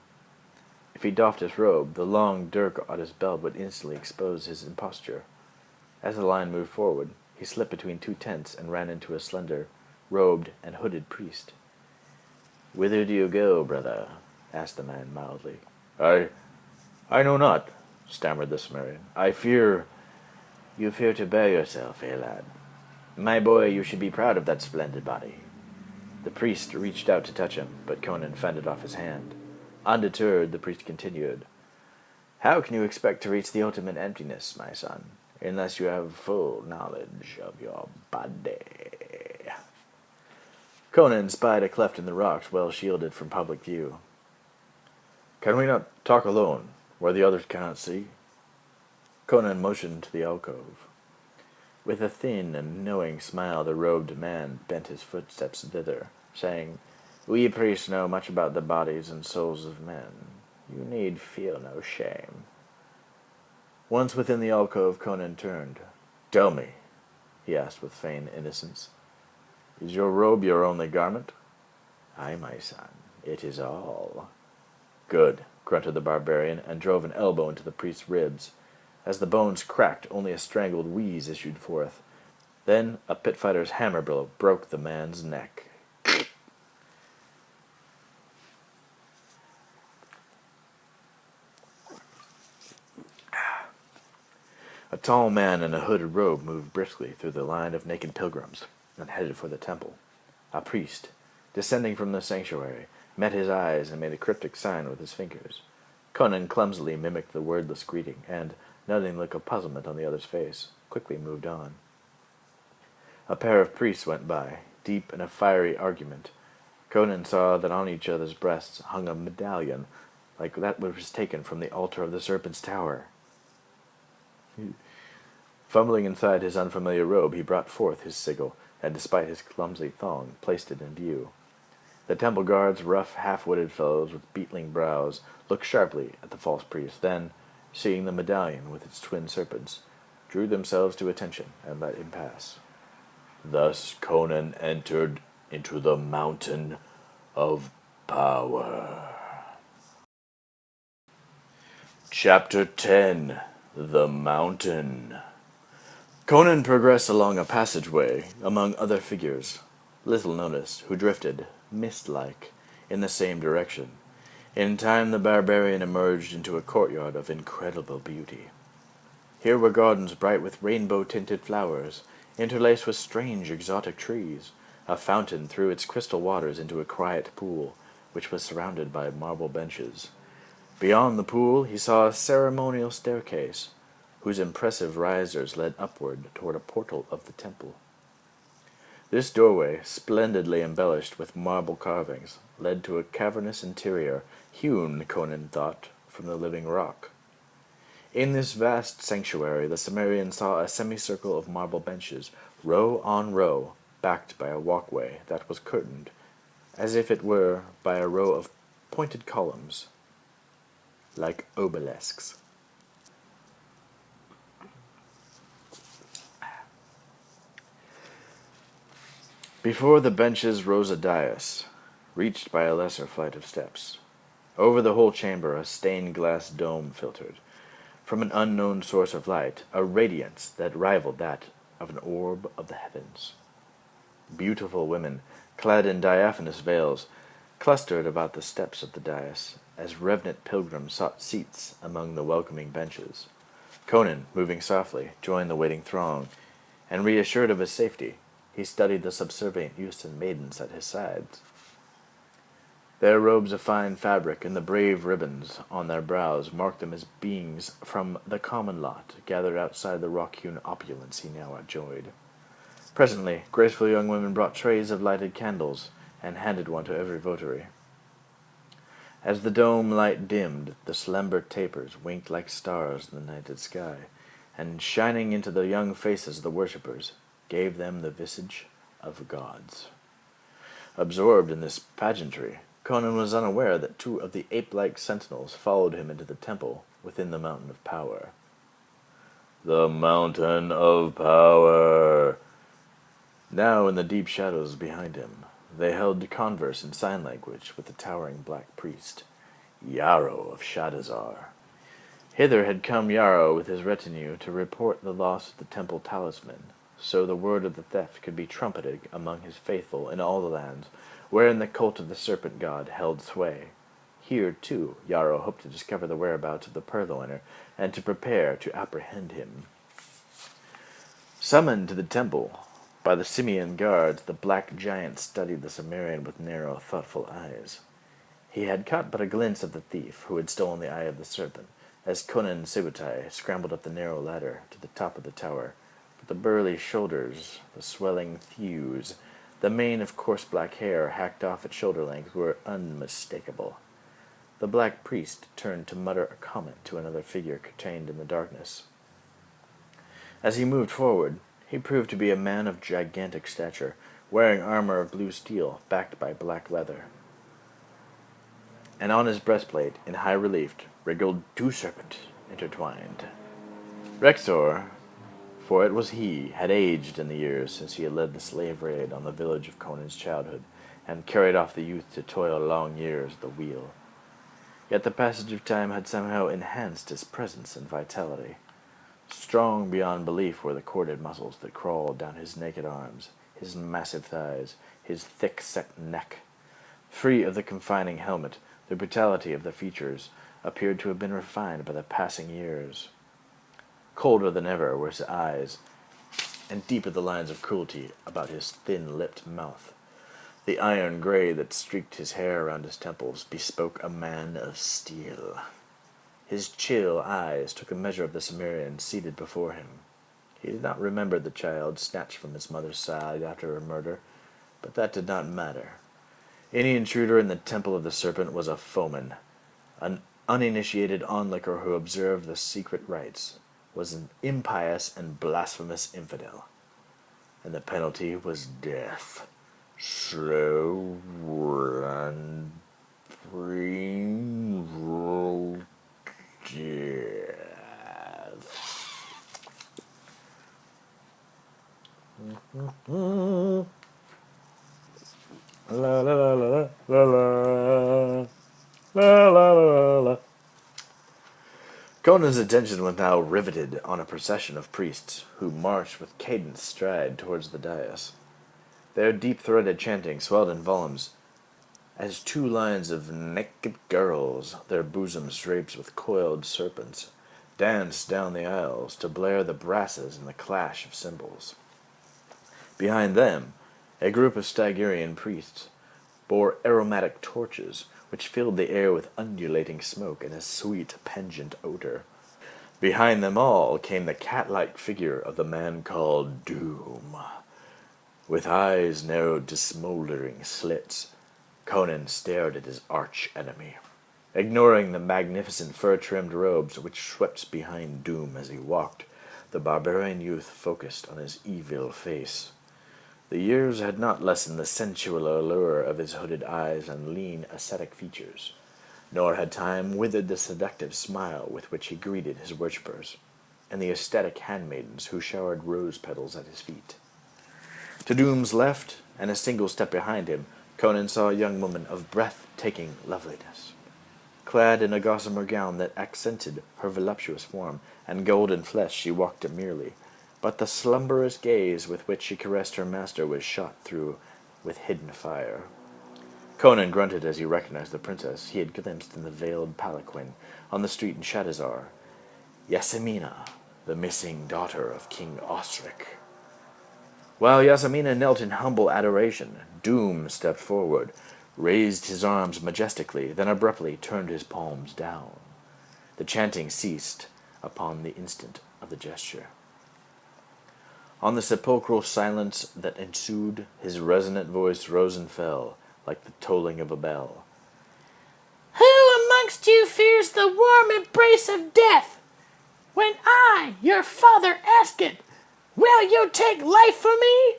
If he doffed his robe, the long dirk at his belt would instantly expose his imposture. As the line moved forward, he slipped between two tents and ran into a slender, robed and hooded priest. "Whither do you go, brother?" asked the man mildly. I know not," stammered the Cimmerian. "I fear—" "You fear to bear yourself, eh, lad? My boy, you should be proud of that splendid body." The priest reached out to touch him, but Conan fended off his hand. Undeterred, the priest continued, "How can you expect to reach the ultimate emptiness, my son, unless you have full knowledge of your body?" Conan spied a cleft in the rocks well shielded from public view. "Can we not talk alone, where the others cannot see?" Conan motioned to the alcove. With a thin and knowing smile, the robed man bent his footsteps thither, saying, "We priests know much about the bodies and souls of men. You need feel no shame." Once within the alcove, Conan turned. "Tell me," he asked with feigned innocence, "is your robe your only garment?" "Aye, my son, it is all." "Good," grunted the barbarian, and drove an elbow into the priest's ribs. As the bones cracked, only a strangled wheeze issued forth. Then a pit fighter's hammer blow broke the man's neck. A tall man in a hooded robe moved briskly through the line of naked pilgrims and headed for the temple. A priest, descending from the sanctuary, met his eyes and made a cryptic sign with his fingers. Conan clumsily mimicked the wordless greeting, and, noting the look of puzzlement on the other's face, quickly moved on. A pair of priests went by, deep in a fiery argument. Conan saw that on each other's breasts hung a medallion, like that which was taken from the altar of the Serpent's Tower. Fumbling inside his unfamiliar robe, he brought forth his sigil, and despite his clumsy thong, placed it in view. The temple guards, rough, half-witted fellows with beetling brows, looked sharply at the false priest, then, seeing the medallion with its twin serpents, drew themselves to attention and let him pass. Thus Conan entered into the mountain of power. Chapter 10. The Mountain. Conan progressed along a passageway among other figures, little noticed, who drifted, mist-like, in the same direction. In time the barbarian emerged into a courtyard of incredible beauty. Here were gardens bright with rainbow-tinted flowers, interlaced with strange exotic trees. A fountain threw its crystal waters into a quiet pool, which was surrounded by marble benches. Beyond the pool he saw a ceremonial staircase, whose impressive risers led upward toward a portal of the temple. This doorway, splendidly embellished with marble carvings, led to a cavernous interior, hewn, Conan thought, from the living rock. In this vast sanctuary the Cimmerian saw a semicircle of marble benches, row on row, backed by a walkway that was curtained, as if it were by a row of pointed columns, like obelisks. Before the benches rose a dais, reached by a lesser flight of steps. Over the whole chamber a stained-glass dome filtered, from an unknown source of light, a radiance that rivaled that of an orb of the heavens. Beautiful women, clad in diaphanous veils, clustered about the steps of the dais, as revenant pilgrims sought seats among the welcoming benches. Conan, moving softly, joined the waiting throng, and reassured of his safety, he studied the subservient youths and maidens at his sides. Their robes of fine fabric and the brave ribbons on their brows marked them as beings from the common lot, gathered outside the rock-hewn opulence he now enjoyed. Presently, graceful young women brought trays of lighted candles, and handed one to every votary. As the dome light dimmed, the slender tapers winked like stars in the nighted sky, and shining into the young faces of the worshippers, gave them the visage of gods. Absorbed in this pageantry, Conan was unaware that two of the ape-like sentinels followed him into the temple within the Mountain of Power. The Mountain of Power. Now in the deep shadows behind him, they held converse in sign language with the towering black priest, Yarrow of Shadazar. Hither had come Yarrow with his retinue to report the loss of the temple talisman, so the word of the theft could be trumpeted among his faithful in all the lands wherein the cult of the serpent god held sway. Here, too, Yarrow hoped to discover the whereabouts of the purloiner, and to prepare to apprehend him. Summoned to the temple by the Simian guards, the black giant studied the Cimmerian with narrow, thoughtful eyes. He had caught but a glimpse of the thief who had stolen the eye of the serpent, as Conan Sibutai scrambled up the narrow ladder to the top of the tower. But the burly shoulders, the swelling thews, the mane of coarse black hair hacked off at shoulder length were unmistakable. The black priest turned to mutter a comment to another figure contained in the darkness. As he moved forward, he proved to be a man of gigantic stature, wearing armor of blue steel backed by black leather. And on his breastplate, in high relief, wriggled two serpents intertwined. Rexor, for it was he, had aged in the years since he had led the slave raid on the village of Conan's childhood, and carried off the youth to toil long years at the wheel. Yet the passage of time had somehow enhanced his presence and vitality. Strong beyond belief were the corded muscles that crawled down his naked arms, his massive thighs, his thick-set neck. Free of the confining helmet, the brutality of the features appeared to have been refined by the passing years. Colder than ever were his eyes, and deeper the lines of cruelty about his thin-lipped mouth. The iron gray that streaked his hair around his temples bespoke a man of steel. His chill eyes took a measure of the Cimmerian seated before him. He did not remember the child snatched from his mother's side after her murder, but that did not matter. Any intruder in the temple of the serpent was a foeman. An uninitiated onlooker who observed the secret rites was an impious and blasphemous infidel, and the penalty was death. Slow and painful death. La la la la la la la la la la. Conan's attention was now riveted on a procession of priests who marched with cadenced stride towards the dais. Their deep-throated chanting swelled in volumes as two lines of naked girls, their bosoms draped with coiled serpents, danced down the aisles to blare the brasses and the clash of cymbals. Behind them, a group of Stygian priests bore aromatic torches, which filled the air with undulating smoke and a sweet, pungent odor. Behind them all came the cat-like figure of the man called Doom. With eyes narrowed to smoldering slits, Conan stared at his arch-enemy, ignoring the magnificent fur-trimmed robes which swept behind Doom as he walked. The barbarian youth focused on his evil face. The years had not lessened the sensual allure of his hooded eyes and lean, ascetic features, nor had time withered the seductive smile with which he greeted his worshippers, and the aesthetic handmaidens who showered rose petals at his feet. To Doom's left, and a single step behind him, Conan saw a young woman of breathtaking loveliness. Clad in a gossamer gown that accented her voluptuous form and golden flesh, she walked demurely, but the slumberous gaze with which she caressed her master was shot through with hidden fire. Conan grunted as he recognized the princess he had glimpsed in the veiled palanquin on the street in Shadizar, Yasamina, the missing daughter of King Osric. While Yasamina knelt in humble adoration, Doom stepped forward, raised his arms majestically, then abruptly turned his palms down. The chanting ceased upon the instant of the gesture. On the sepulchral silence that ensued, his resonant voice rose and fell like the tolling of a bell. Who amongst you fears the warm embrace of death? When I, your father, ask it, will you take life from me?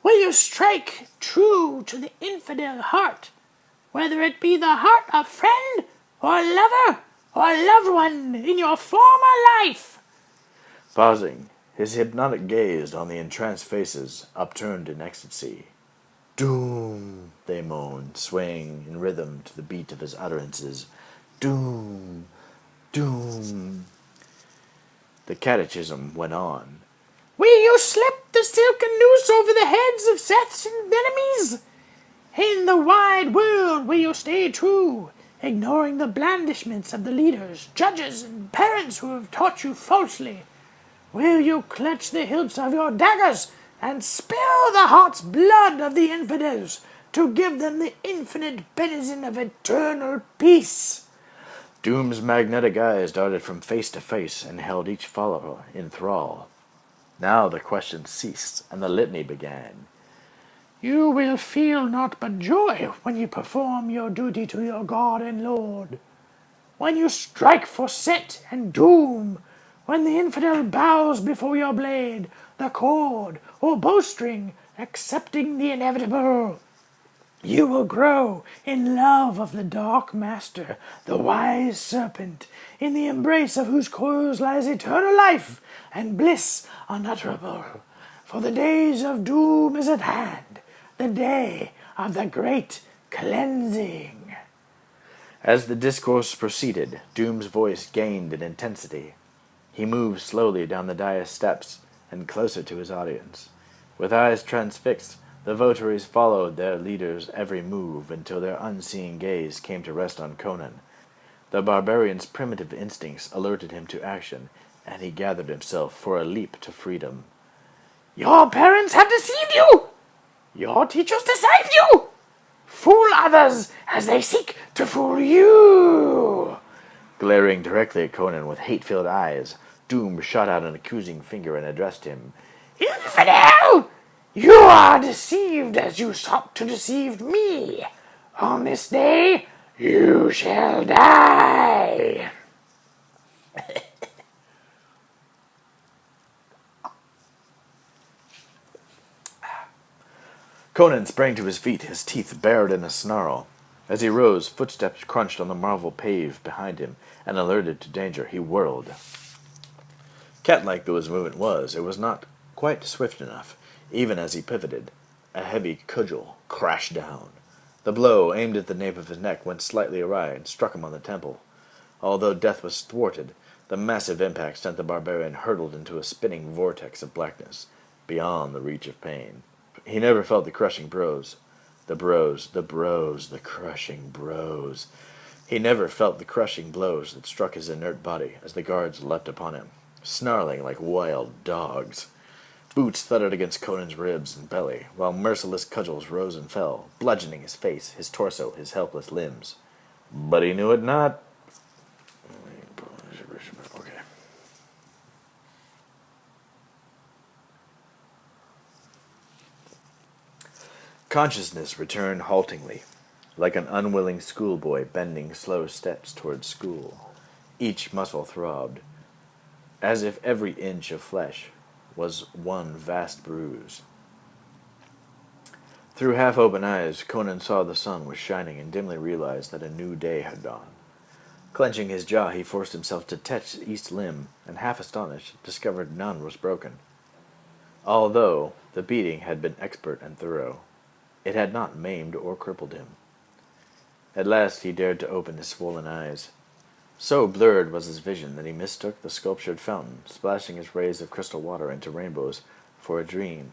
Will you strike true to the infidel heart, whether it be the heart of friend or lover or loved one in your former life? Pausing, his hypnotic gaze on the entranced faces upturned in ecstasy. Doom, they moaned, swaying in rhythm to the beat of his utterances. Doom, doom. The catechism went on. Will you slip the silken noose over the heads of Seth's enemies? In the wide world will you stay true, ignoring the blandishments of the leaders, judges, and parents who have taught you falsely? Will you clutch the hilts of your daggers and spill the hot blood of the infidels to give them the infinite benison of eternal peace? Doom's magnetic eyes darted from face to face and held each follower in thrall. Now the questions ceased, and the litany began. You will feel naught but joy when you perform your duty to your God and Lord. When you strike for Set and Doom, when the infidel bows before your blade, the cord, or bowstring, accepting the inevitable, you will grow in love of the Dark Master, the wise serpent, in the embrace of whose coils lies eternal life and bliss unutterable. For the days of doom is at hand, the day of the great cleansing. As the discourse proceeded, Doom's voice gained in intensity. He moved slowly down the dais steps and closer to his audience. With eyes transfixed, the votaries followed their leader's every move until their unseeing gaze came to rest on Conan. The barbarian's primitive instincts alerted him to action, and he gathered himself for a leap to freedom. Your parents have deceived you! Your teachers deceived you! Fool others as they seek to fool you! Glaring directly at Conan with hate-filled eyes, Doom shot out an accusing finger and addressed him. Infidel! You are deceived as you sought to deceive me. On this day, you shall die. Conan sprang to his feet, his teeth bared in a snarl. As he rose, footsteps crunched on the marble pave behind him, and alerted to danger, he whirled. Cat-like though his movement was, it was not quite swift enough. Even as he pivoted, a heavy cudgel crashed down. The blow, aimed at the nape of his neck, went slightly awry and struck him on the temple. Although death was thwarted, the massive impact sent the barbarian hurtled into a spinning vortex of blackness, beyond the reach of pain. He never felt the crushing blows. The crushing blows. He never felt the crushing blows that struck his inert body as the guards leapt upon him, snarling like wild dogs. Boots thudded against Conan's ribs and belly, while merciless cudgels rose and fell, bludgeoning his face, his torso, his helpless limbs. But he knew it not. Okay. Consciousness returned haltingly, like an unwilling schoolboy bending slow steps towards school. Each muscle throbbed, as if every inch of flesh was one vast bruise. Through half-open eyes, Conan saw the sun was shining and dimly realized that a new day had dawned. Clenching his jaw, he forced himself to touch each limb, and half astonished, discovered none was broken. Although the beating had been expert and thorough, it had not maimed or crippled him. At last he dared to open his swollen eyes. So blurred was his vision that he mistook the sculptured fountain, splashing its rays of crystal water into rainbows, for a dream.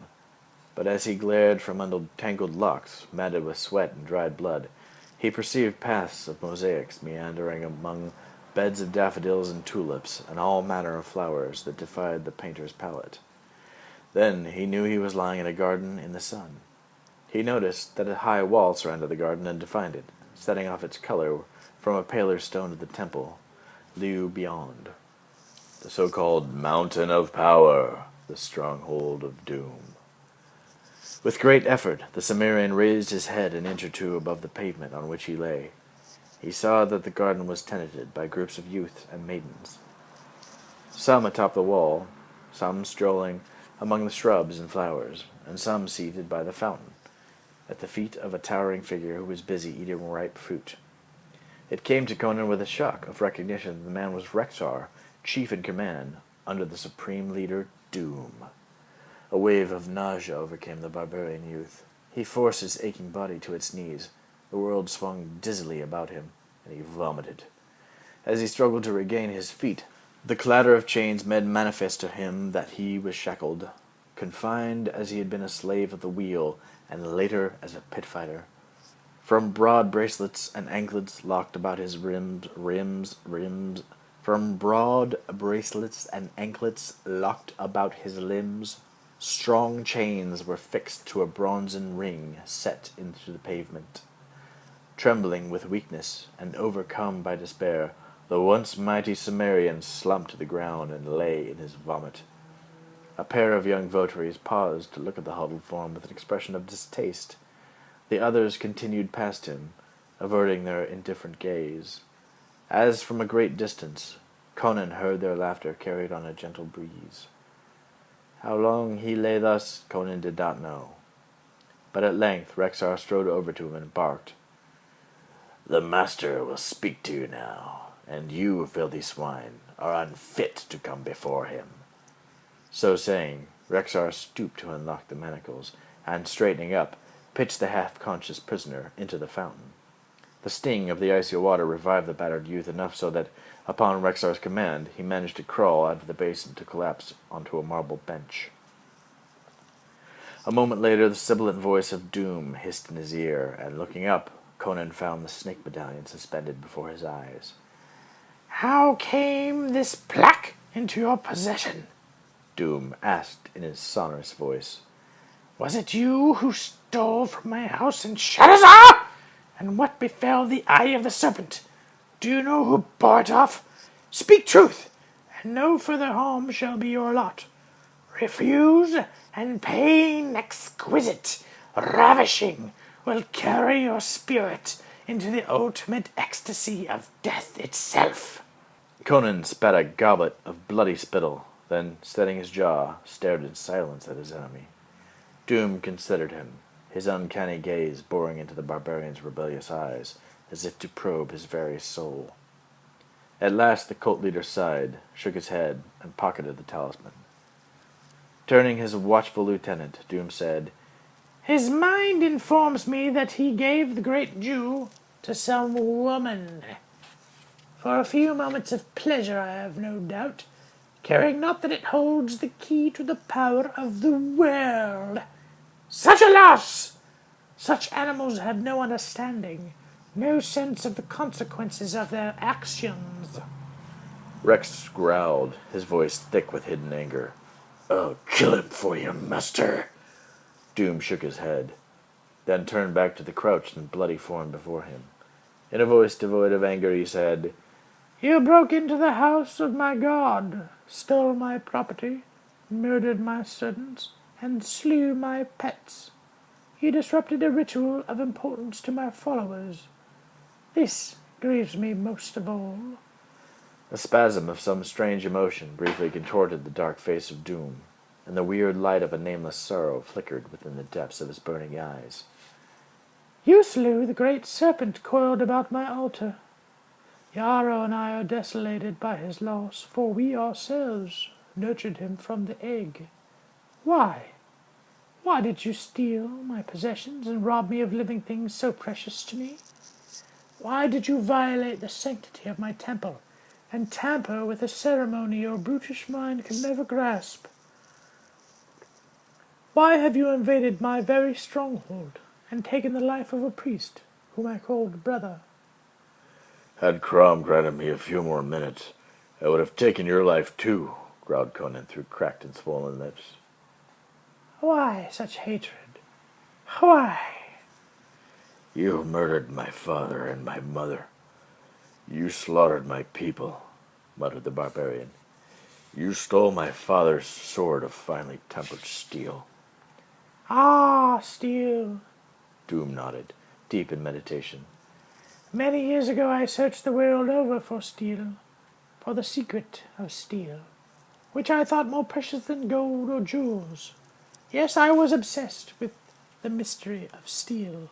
But as he glared from under tangled locks, matted with sweat and dried blood, he perceived paths of mosaics meandering among beds of daffodils and tulips, and all manner of flowers that defied the painter's palette. Then he knew he was lying in a garden in the sun. He noticed that a high wall surrounded the garden and defined it, setting off its color from a paler stone of the temple, lieu beyond. The so-called Mountain of Power, the stronghold of doom. With great effort, the Cimmerian raised his head an inch or two above the pavement on which he lay. He saw that the garden was tenanted by groups of youths and maidens, some atop the wall, some strolling among the shrubs and flowers, and some seated by the fountain, at the feet of a towering figure who was busy eating ripe fruit. It came to Conan with a shock of recognition that the man was Rexar, chief in command, under the supreme leader, Doom. A wave of nausea overcame the barbarian youth. He forced his aching body to its knees. The world swung dizzily about him, and he vomited. As he struggled to regain his feet, The clatter of chains made manifest to him that he was shackled, confined as he had been a slave of the wheel, and later as a pit fighter. From broad bracelets and anklets locked about his from broad bracelets and anklets locked about his limbs, strong chains were fixed to a bronzen ring set into the pavement. Trembling with weakness and overcome by despair, the once mighty Cimmerian slumped to the ground and lay in his vomit. A pair of young votaries paused to look at the huddled form with an expression of distaste. The others continued past him, averting their indifferent gaze. As from a great distance, Conan heard their laughter carried on a gentle breeze. How long he lay thus, Conan did not know. But at length Rexar strode over to him and barked. "The master will speak to you now, and you, filthy swine, are unfit to come before him." So saying, Rexar stooped to unlock the manacles, and straightening up, pitched the half-conscious prisoner into the fountain. The sting of the icy water revived the battered youth enough so that, upon Rexar's command, he managed to crawl out of the basin to collapse onto a marble bench. A moment later, the sibilant voice of doom hissed in his ear, and looking up, Conan found the snake medallion suspended before his eyes. "How came this plaque into your possession?" Doom asked in his sonorous voice. "Was it you who stole from my house in Shadowsar? And what befell the eye of the serpent? Do you know who bore it off? Speak truth, and no further harm shall be your lot. Refuse, and pain exquisite, ravishing, will carry your spirit into the ultimate ecstasy of death itself." Conan spat a goblet of bloody spittle, then, steadying his jaw, stared in silence at his enemy. Doom considered him, his uncanny gaze boring into the barbarian's rebellious eyes, as if to probe his very soul. At last the cult leader sighed, shook his head, and pocketed the talisman. Turning his watchful lieutenant, Doom said, "His mind informs me that he gave the great jewel to some woman. For a few moments of pleasure, I have no doubt, caring not that it holds the key to the power of the world. Such a loss! Such animals have no understanding, no sense of the consequences of their actions." Rex growled, his voice thick with hidden anger. "I'll kill him for you, master." Doom shook his head, then turned back to the crouched and bloody form before him. In a voice devoid of anger he said, "You broke into the house of my god, stole my property, murdered my servants, and slew my pets. You disrupted a ritual of importance to my followers. This grieves me most of all." A spasm of some strange emotion briefly contorted the dark face of Doom, and the weird light of a nameless sorrow flickered within the depths of his burning eyes. "You slew the great serpent coiled about my altar. Yarrow and I are desolated by his loss, for we ourselves nurtured him from the egg. Why? Why did you steal my possessions and rob me of living things so precious to me? Why did you violate the sanctity of my temple and tamper with a ceremony your brutish mind can never grasp? Why have you invaded my very stronghold and taken the life of a priest whom I called brother?" Had Crom granted me a few more minutes, I would have taken your life too, growled Conan through cracked and swollen lips. "Why such hatred? Why?" You murdered my father and my mother. You slaughtered my people, muttered the barbarian. You stole my father's sword of finely tempered steel. "Ah, steel." Doom nodded, deep in meditation. "Many years ago I searched the world over for steel, for the secret of steel, which I thought more precious than gold or jewels. Yes, I was obsessed with the mystery of steel."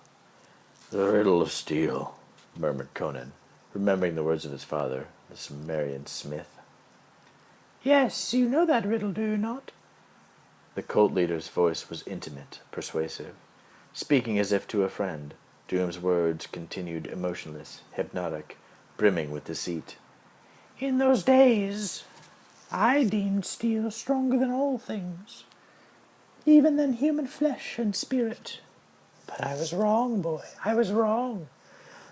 The riddle of steel, murmured Conan, remembering the words of his father, the Cimmerian smith. "Yes, you know that riddle, do you not?" The cult leader's voice was intimate, persuasive. Speaking as if to a friend, Doom's words continued emotionless, hypnotic, brimming with deceit. "In those days, I deemed steel stronger than all things, even than human flesh and spirit. But I was wrong, boy. I was wrong.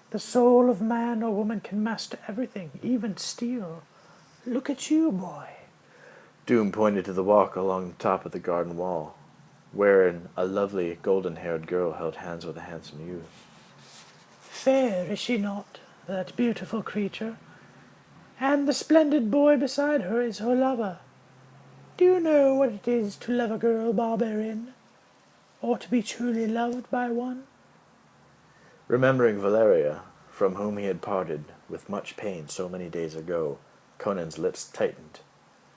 The soul of man or woman can master everything, even steel. Look at you, boy. Doom pointed to the walk along the top of the garden wall, wherein a lovely golden-haired girl held hands with a handsome youth. Fair, is she not, that beautiful creature? And the splendid boy beside her is her lover. Do you know what it is to love a girl, barbarian? Or to be truly loved by one? Remembering Valeria, from whom he had parted with much pain so many days ago, Conan's lips tightened,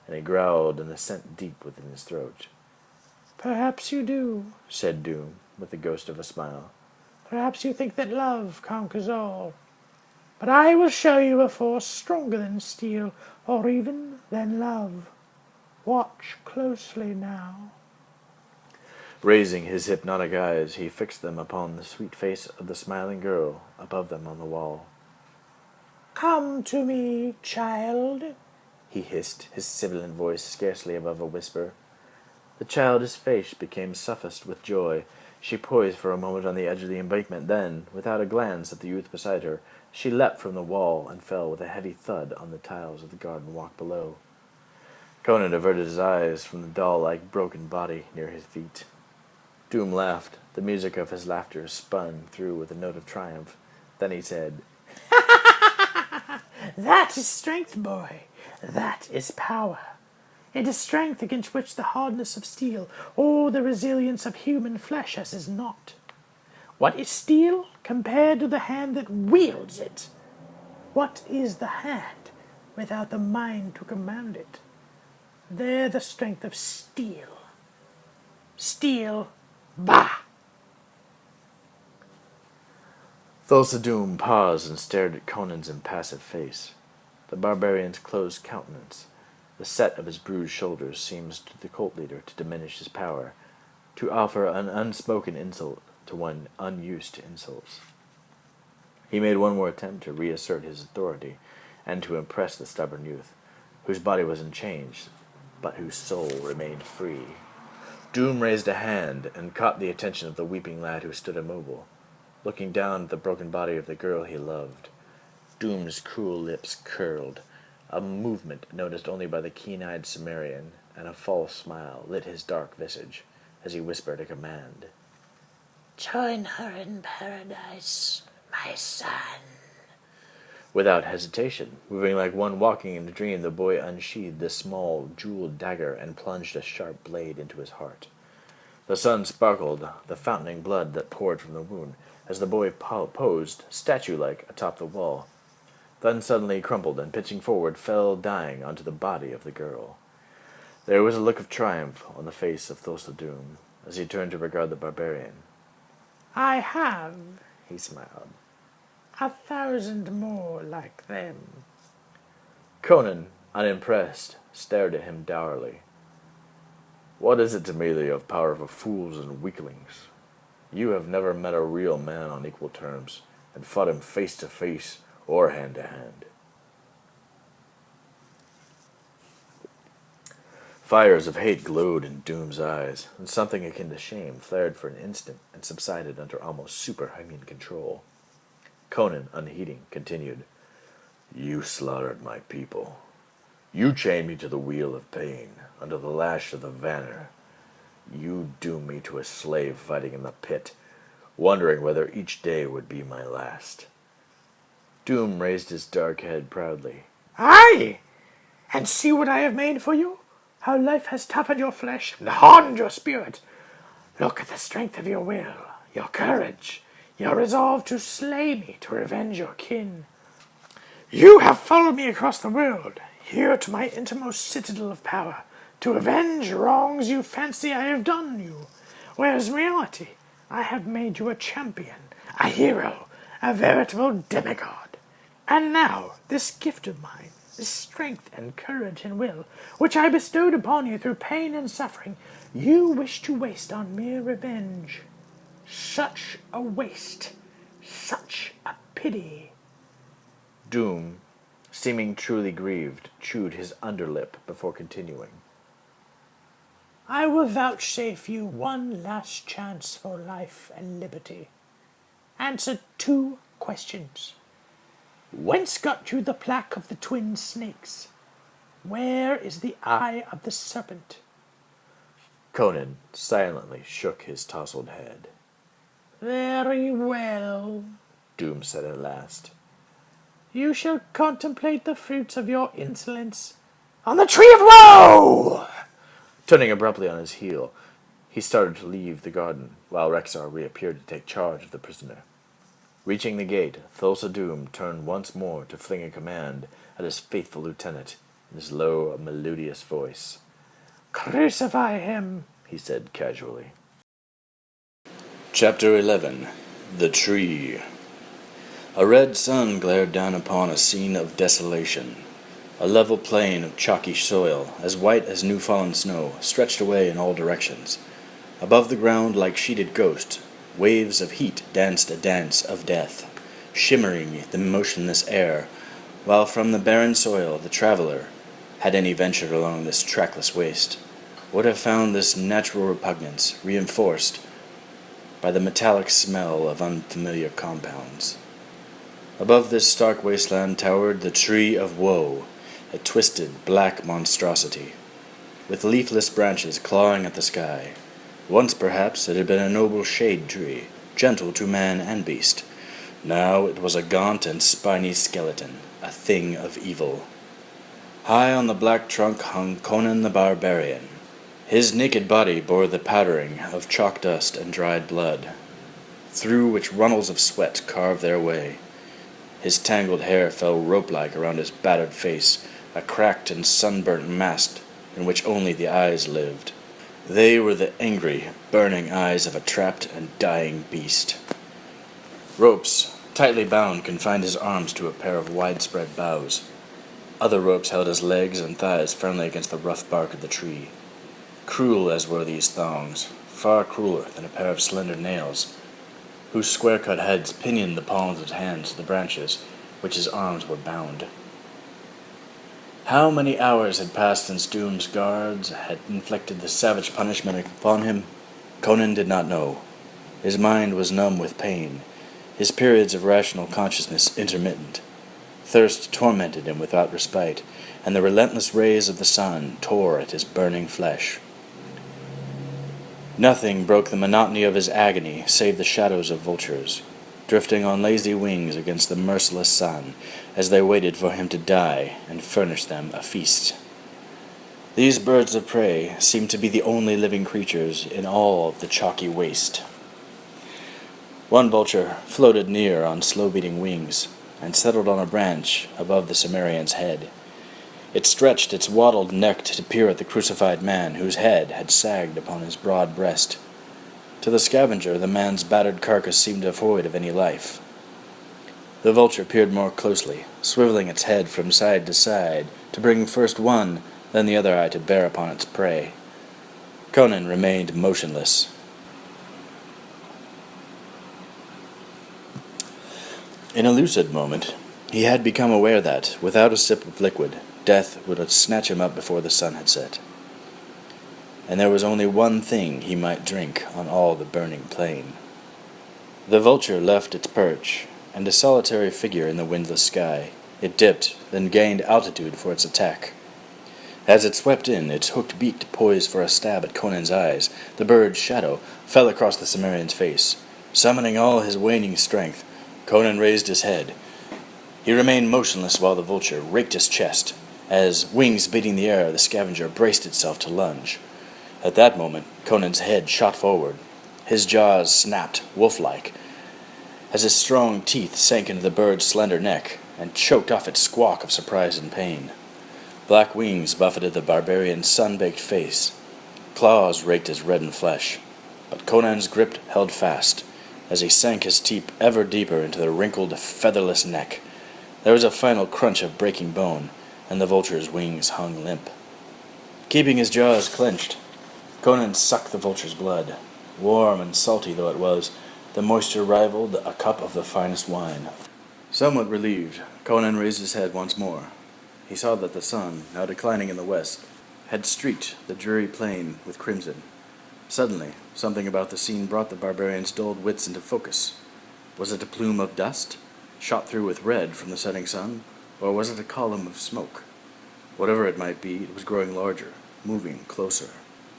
and he growled an assent deep within his throat. Perhaps you do, Said Doom, with the ghost of a smile. Perhaps you think that love conquers all. But I will show you a force stronger than steel, or even than love. Watch closely now. Raising his hypnotic eyes, he fixed them upon the sweet face of the smiling girl above them on the wall. Come to me, child, He hissed, his sibilant voice scarcely above a whisper. The childish face became suffused with joy. She poised for a moment on the edge of the embankment, then, without a glance at the youth beside her, she leapt from the wall and fell with a heavy thud on the tiles of the garden walk below. Conan averted his eyes from the doll-like broken body near his feet. Doom laughed. The music of his laughter spun through with a note of triumph. Then he said, That is strength, boy. That is power. It is strength against which the hardness of steel, or the resilience of human flesh as is not. What is steel compared to the hand that wields it? What is the hand without the mind to command it? There the strength of steel. Steel, bah! Thulsa Doom paused and stared at Conan's impassive face. The barbarian's closed countenance, the set of his bruised shoulders, seems to the cult leader to diminish his power, to offer an unspoken insult to one unused to insults. He made one more attempt to reassert his authority and to impress the stubborn youth, whose body was in chains, but whose soul remained free. Doom raised a hand and caught the attention of the weeping lad who stood immobile, looking down at the broken body of the girl he loved. Doom's cruel lips curled, a movement noticed only by the keen-eyed Cimmerian, and a false smile lit his dark visage as he whispered a command. Join her in paradise, my son. Without hesitation, moving like one walking in a dream, the boy unsheathed the small, jeweled dagger and plunged a sharp blade into his heart. The sun sparkled, the fountaining blood that poured from the wound, as the boy posed, statue-like, atop the wall. Then suddenly he crumpled, and pitching forward, fell dying onto the body of the girl. There was a look of triumph on the face of Thulsa Doom, as he turned to regard the barbarian. I have He smiled. 1,000 more like them. Conan, unimpressed, stared at him dourly. What is it to me that you have power for fools and weaklings? You have never met a real man on equal terms, and fought him face to face or hand to hand. Fires of hate glowed in Doom's eyes, and something akin to shame flared for an instant and subsided under almost superhuman control. Conan, unheeding, continued, You slaughtered my people. You chained me to the wheel of pain, under the lash of the Vanner. You doomed me to a slave fighting in the pit, wondering whether each day would be my last. Doom raised his dark head proudly. Aye! And see what I have made for you? How life has toughened your flesh and hardened your spirit. Look at the strength of your will, your courage, your resolve to slay me, to revenge your kin. You have followed me across the world, here to my innermost citadel of power, to avenge wrongs you fancy I have done you, whereas in reality I have made you a champion, a hero, a veritable demigod. And now, this gift of mine, this strength and courage and will, which I bestowed upon you through pain and suffering, you wish to waste on mere revenge. Such a waste, such a pity. Doom, seeming truly grieved, chewed his underlip before continuing. I will vouchsafe you one last chance for life and liberty. Answer 2 questions. Whence got you the plaque of the twin snakes? Where is the eye of the serpent? Conan silently shook his tousled head. Very well, Doom said at last. you shall contemplate the fruits of your insolence on the Tree of Woe! Turning abruptly on his heel, he started to leave the garden, while Rexar reappeared to take charge of the prisoner. Reaching the gate, Thulsa Doom turned once more to fling a command at his faithful lieutenant in his low, melodious voice. Crucify him, he said casually. Chapter 11. The Tree. A red sun glared down upon a scene of desolation. A level plain of chalky soil, as white as new-fallen snow, stretched away in all directions. Above the ground, like sheeted ghosts, waves of heat danced a dance of death, shimmering the motionless air, while from the barren soil the traveler, had any ventured along this trackless waste, would have found this natural repugnance reinforced by the metallic smell of unfamiliar compounds. Above this stark wasteland towered the Tree of Woe, a twisted, black monstrosity, with leafless branches clawing at the sky. Once, perhaps, it had been a noble shade tree, gentle to man and beast. Now it was a gaunt and spiny skeleton, a thing of evil. High on the black trunk hung Conan the Barbarian. His naked body bore the powdering of chalk dust and dried blood, through which runnels of sweat carved their way. His tangled hair fell rope-like around his battered face, a cracked and sunburnt mask in which only the eyes lived. They were the angry, burning eyes of a trapped and dying beast. Ropes, tightly bound, confined his arms to a pair of widespread boughs. Other ropes held his legs and thighs firmly against the rough bark of the tree. Cruel as were these thongs, far crueler than a pair of slender nails, whose square-cut heads pinioned the palms of his hands to the branches which his arms were bound. How many hours had passed since Doom's guards had inflicted the savage punishment upon him? Conan did not know. His mind was numb with pain, his periods of rational consciousness intermittent. Thirst tormented him without respite, and the relentless rays of the sun tore at his burning flesh. Nothing broke the monotony of his agony save the shadows of vultures, drifting on lazy wings against the merciless sun as they waited for him to die and furnish them a feast. These birds of prey seemed to be the only living creatures in all of the chalky waste. One vulture floated near on slow-beating wings and settled on a branch above the Cimmerian's head. It stretched its wattled neck to peer at the crucified man whose head had sagged upon his broad breast. To the scavenger, the man's battered carcass seemed devoid of any life. The vulture peered more closely, swiveling its head from side to side to bring first one, then the other eye to bear upon its prey. Conan remained motionless. In a lucid moment, he had become aware that, without a sip of liquid, death would snatch him up before the sun had set. And there was only one thing he might drink on all the burning plain. The vulture left its perch, and a solitary figure in the windless sky. It dipped, then gained altitude for its attack. As it swept in, its hooked beak poised for a stab at Conan's eyes, the bird's shadow fell across the Cimmerian's face. Summoning all his waning strength, Conan raised his head. He remained motionless while the vulture raked his chest. As, wings beating the air, the scavenger braced itself to lunge. At that moment, Conan's head shot forward. His jaws snapped, wolf-like, as his strong teeth sank into the bird's slender neck and choked off its squawk of surprise and pain. Black wings buffeted the barbarian's sun-baked face. Claws raked his reddened flesh. But Conan's grip held fast, as he sank his teeth ever deeper into the wrinkled, featherless neck. There was a final crunch of breaking bone, and the vulture's wings hung limp. Keeping his jaws clenched, Conan sucked the vulture's blood. Warm and salty though it was, the moisture rivaled a cup of the finest wine. Somewhat relieved, Conan raised his head once more. He saw that the sun, now declining in the west, had streaked the dreary plain with crimson. Suddenly, something about the scene brought the barbarian's dulled wits into focus. Was it a plume of dust, shot through with red from the setting sun, or was it a column of smoke? Whatever it might be, it was growing larger, moving closer.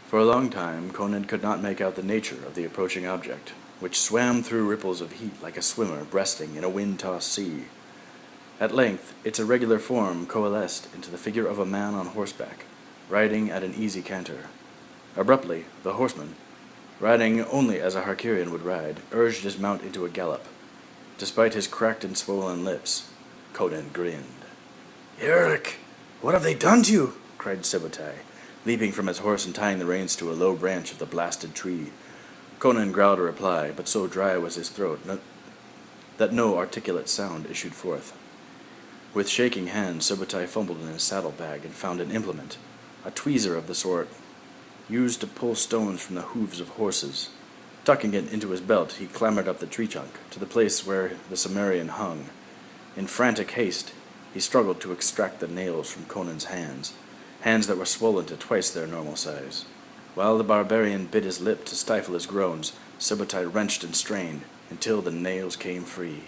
For a long time, Conan could not make out the nature of the approaching object, which swam through ripples of heat like a swimmer breasting in a wind-tossed sea. At length, its irregular form coalesced into the figure of a man on horseback, riding at an easy canter. Abruptly, the horseman, riding only as a Harkerian would ride, urged his mount into a gallop. Despite his cracked and swollen lips, Conan grinned. "Eric, what have they done to you?" cried Subutai, leaping from his horse and tying the reins to a low branch of the blasted tree. Conan growled a reply, but so dry was his throat that no articulate sound issued forth. With shaking hands, Subutai fumbled in his saddlebag and found an implement, a tweezer of the sort used to pull stones from the hooves of horses. Tucking it into his belt, he clambered up the tree trunk to the place where the Cimmerian hung. In frantic haste, he struggled to extract the nails from Conan's hands that were swollen to twice their normal size. While the barbarian bit his lip to stifle his groans, Subutai wrenched and strained until the nails came free.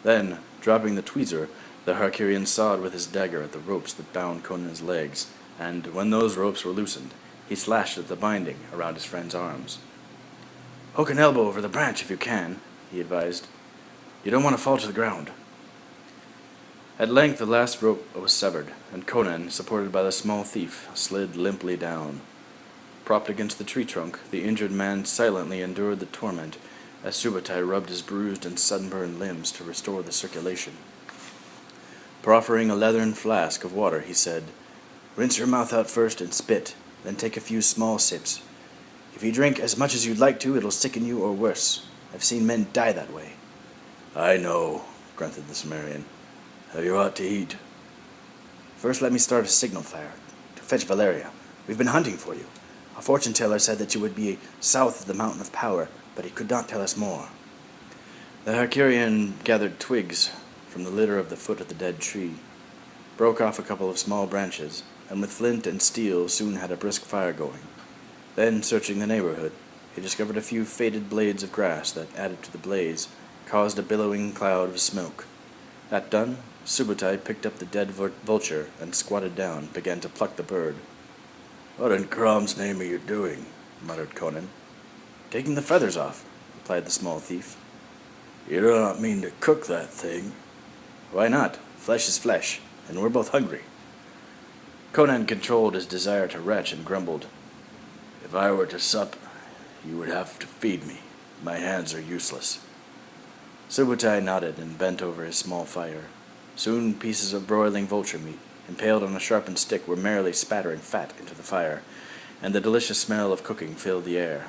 Then, dropping the tweezer, the Harkerian sawed with his dagger at the ropes that bound Conan's legs, and when those ropes were loosened, he slashed at the binding around his friend's arms. "Hook an elbow over the branch if you can," he advised. "You don't want to fall to the ground." At length the last rope was severed, and Conan, supported by the small thief, slid limply down. Propped against the tree trunk, the injured man silently endured the torment as Subutai rubbed his bruised and sunburned limbs to restore the circulation. Proffering a leathern flask of water, he said, "Rinse your mouth out first and spit, then take a few small sips. If you drink as much as you'd like to, it'll sicken you or worse. I've seen men die that way." "I know," grunted the Cimmerian. "Have you aught to eat?" "First let me start a signal fire to fetch Valeria. We've been hunting for you. A fortune teller said that you would be south of the Mountain of Power, but he could not tell us more." The Harkerian gathered twigs from the litter of the foot of the dead tree, broke off a couple of small branches, and with flint and steel soon had a brisk fire going. Then, searching the neighborhood, he discovered a few faded blades of grass that, added to the blaze, caused a billowing cloud of smoke. That done, Subutai picked up the dead vulture and squatted down, began to pluck the bird. "What in Crom's name are you doing?" muttered Conan. "Taking the feathers off," replied the small thief. "You do not mean to cook that thing?" "Why not? Flesh is flesh, and we're both hungry." Conan controlled his desire to retch and grumbled, "If I were to sup, you would have to feed me. My hands are useless." Subutai nodded and bent over his small fire. Soon pieces of broiling vulture meat, impaled on a sharpened stick, were merrily spattering fat into the fire, and the delicious smell of cooking filled the air.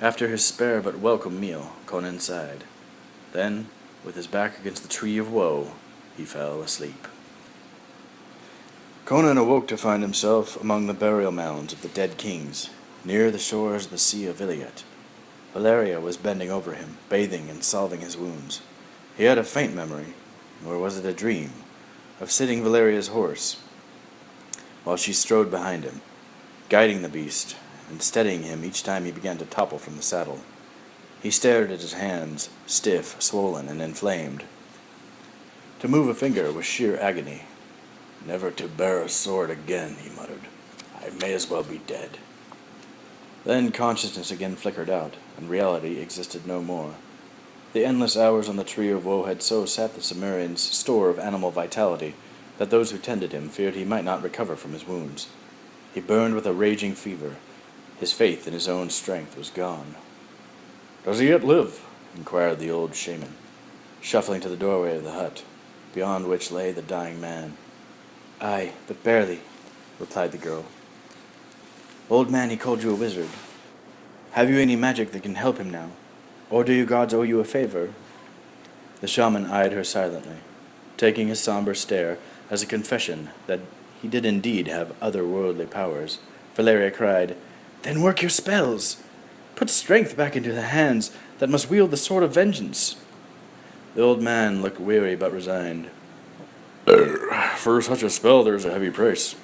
After his spare but welcome meal, Conan sighed. Then, with his back against the tree of woe, he fell asleep. Conan awoke to find himself among the burial mounds of the dead kings, near the shores of the Sea of Iliad. Valeria was bending over him, bathing and salving his wounds. He had a faint memory, or was it a dream, of sitting Valeria's horse, while she strode behind him, guiding the beast and steadying him each time he began to topple from the saddle. He stared at his hands, stiff, swollen, and inflamed. To move a finger was sheer agony. "Never to bear a sword again," he muttered. "I may as well be dead." Then consciousness again flickered out, and reality existed no more. The endless hours on the tree of woe had so sapped the Cimmerian's store of animal vitality that those who tended him feared he might not recover from his wounds. He burned with a raging fever. His faith in his own strength was gone. "Does he yet live?" inquired the old shaman, shuffling to the doorway of the hut, beyond which lay the dying man. "Aye, but barely," replied the girl. "Old man, he called you a wizard. Have you any magic that can help him now? Or do your gods owe you a favor?" The shaman eyed her silently, taking his somber stare as a confession that he did indeed have otherworldly powers. Valeria cried, "Then work your spells! Put strength back into the hands that must wield the sword of vengeance!" The old man looked weary but resigned. For such a spell, there's a heavy price.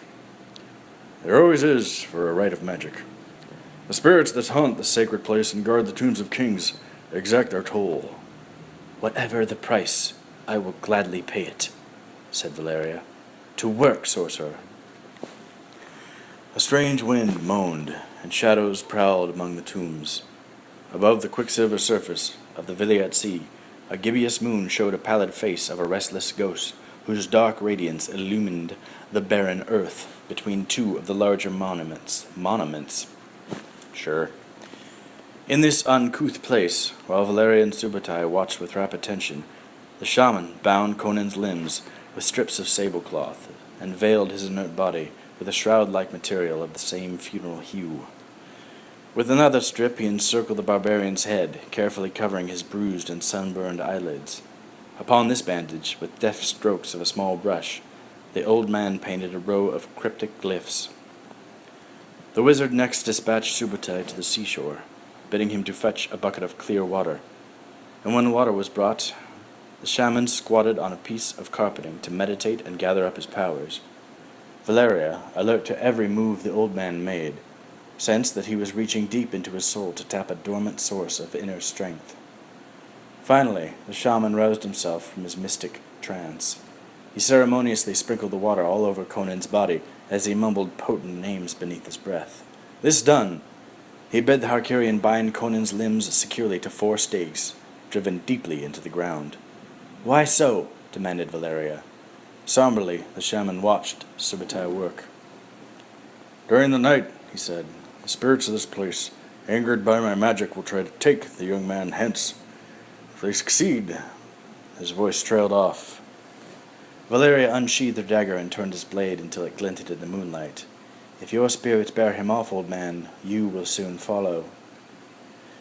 There always is for a rite of magic. The spirits that haunt the sacred place and guard the tombs of kings exact their toll. Whatever the price, I will gladly pay it, said Valeria. To work, sorcerer. A strange wind moaned, and shadows prowled among the tombs. Above the quicksilver surface of the Viliat Sea, a gibbous moon showed a pallid face of a restless ghost, whose dark radiance illumined the barren earth between two of the larger monuments. Sure. In this uncouth place, while Valeria and Subutai watched with rapt attention, the shaman bound Conan's limbs with strips of sable cloth, and veiled his inert body with a shroud-like material of the same funeral hue. With another strip he encircled the barbarian's head, carefully covering his bruised and sunburned eyelids. Upon this bandage, with deft strokes of a small brush, the old man painted a row of cryptic glyphs. The wizard next dispatched Subutai to the seashore, bidding him to fetch a bucket of clear water. And when water was brought, the shaman squatted on a piece of carpeting to meditate and gather up his powers. Valeria, alert to every move the old man made, sensed that he was reaching deep into his soul to tap a dormant source of inner strength. Finally, the shaman roused himself from his mystic trance. He ceremoniously sprinkled the water all over Conan's body as he mumbled potent names beneath his breath. This done, he bid the Harkarian bind Conan's limbs securely to 4 stakes, driven deeply into the ground. "Why so?" demanded Valeria. Somberly, the shaman watched Subutai work. "During the night," he said, "the spirits of this place, angered by my magic, will try to take the young man hence. If they succeed..." His voice trailed off. Valeria unsheathed her dagger and turned his blade until it glinted in the moonlight. "If your spirits bear him off, old man, you will soon follow."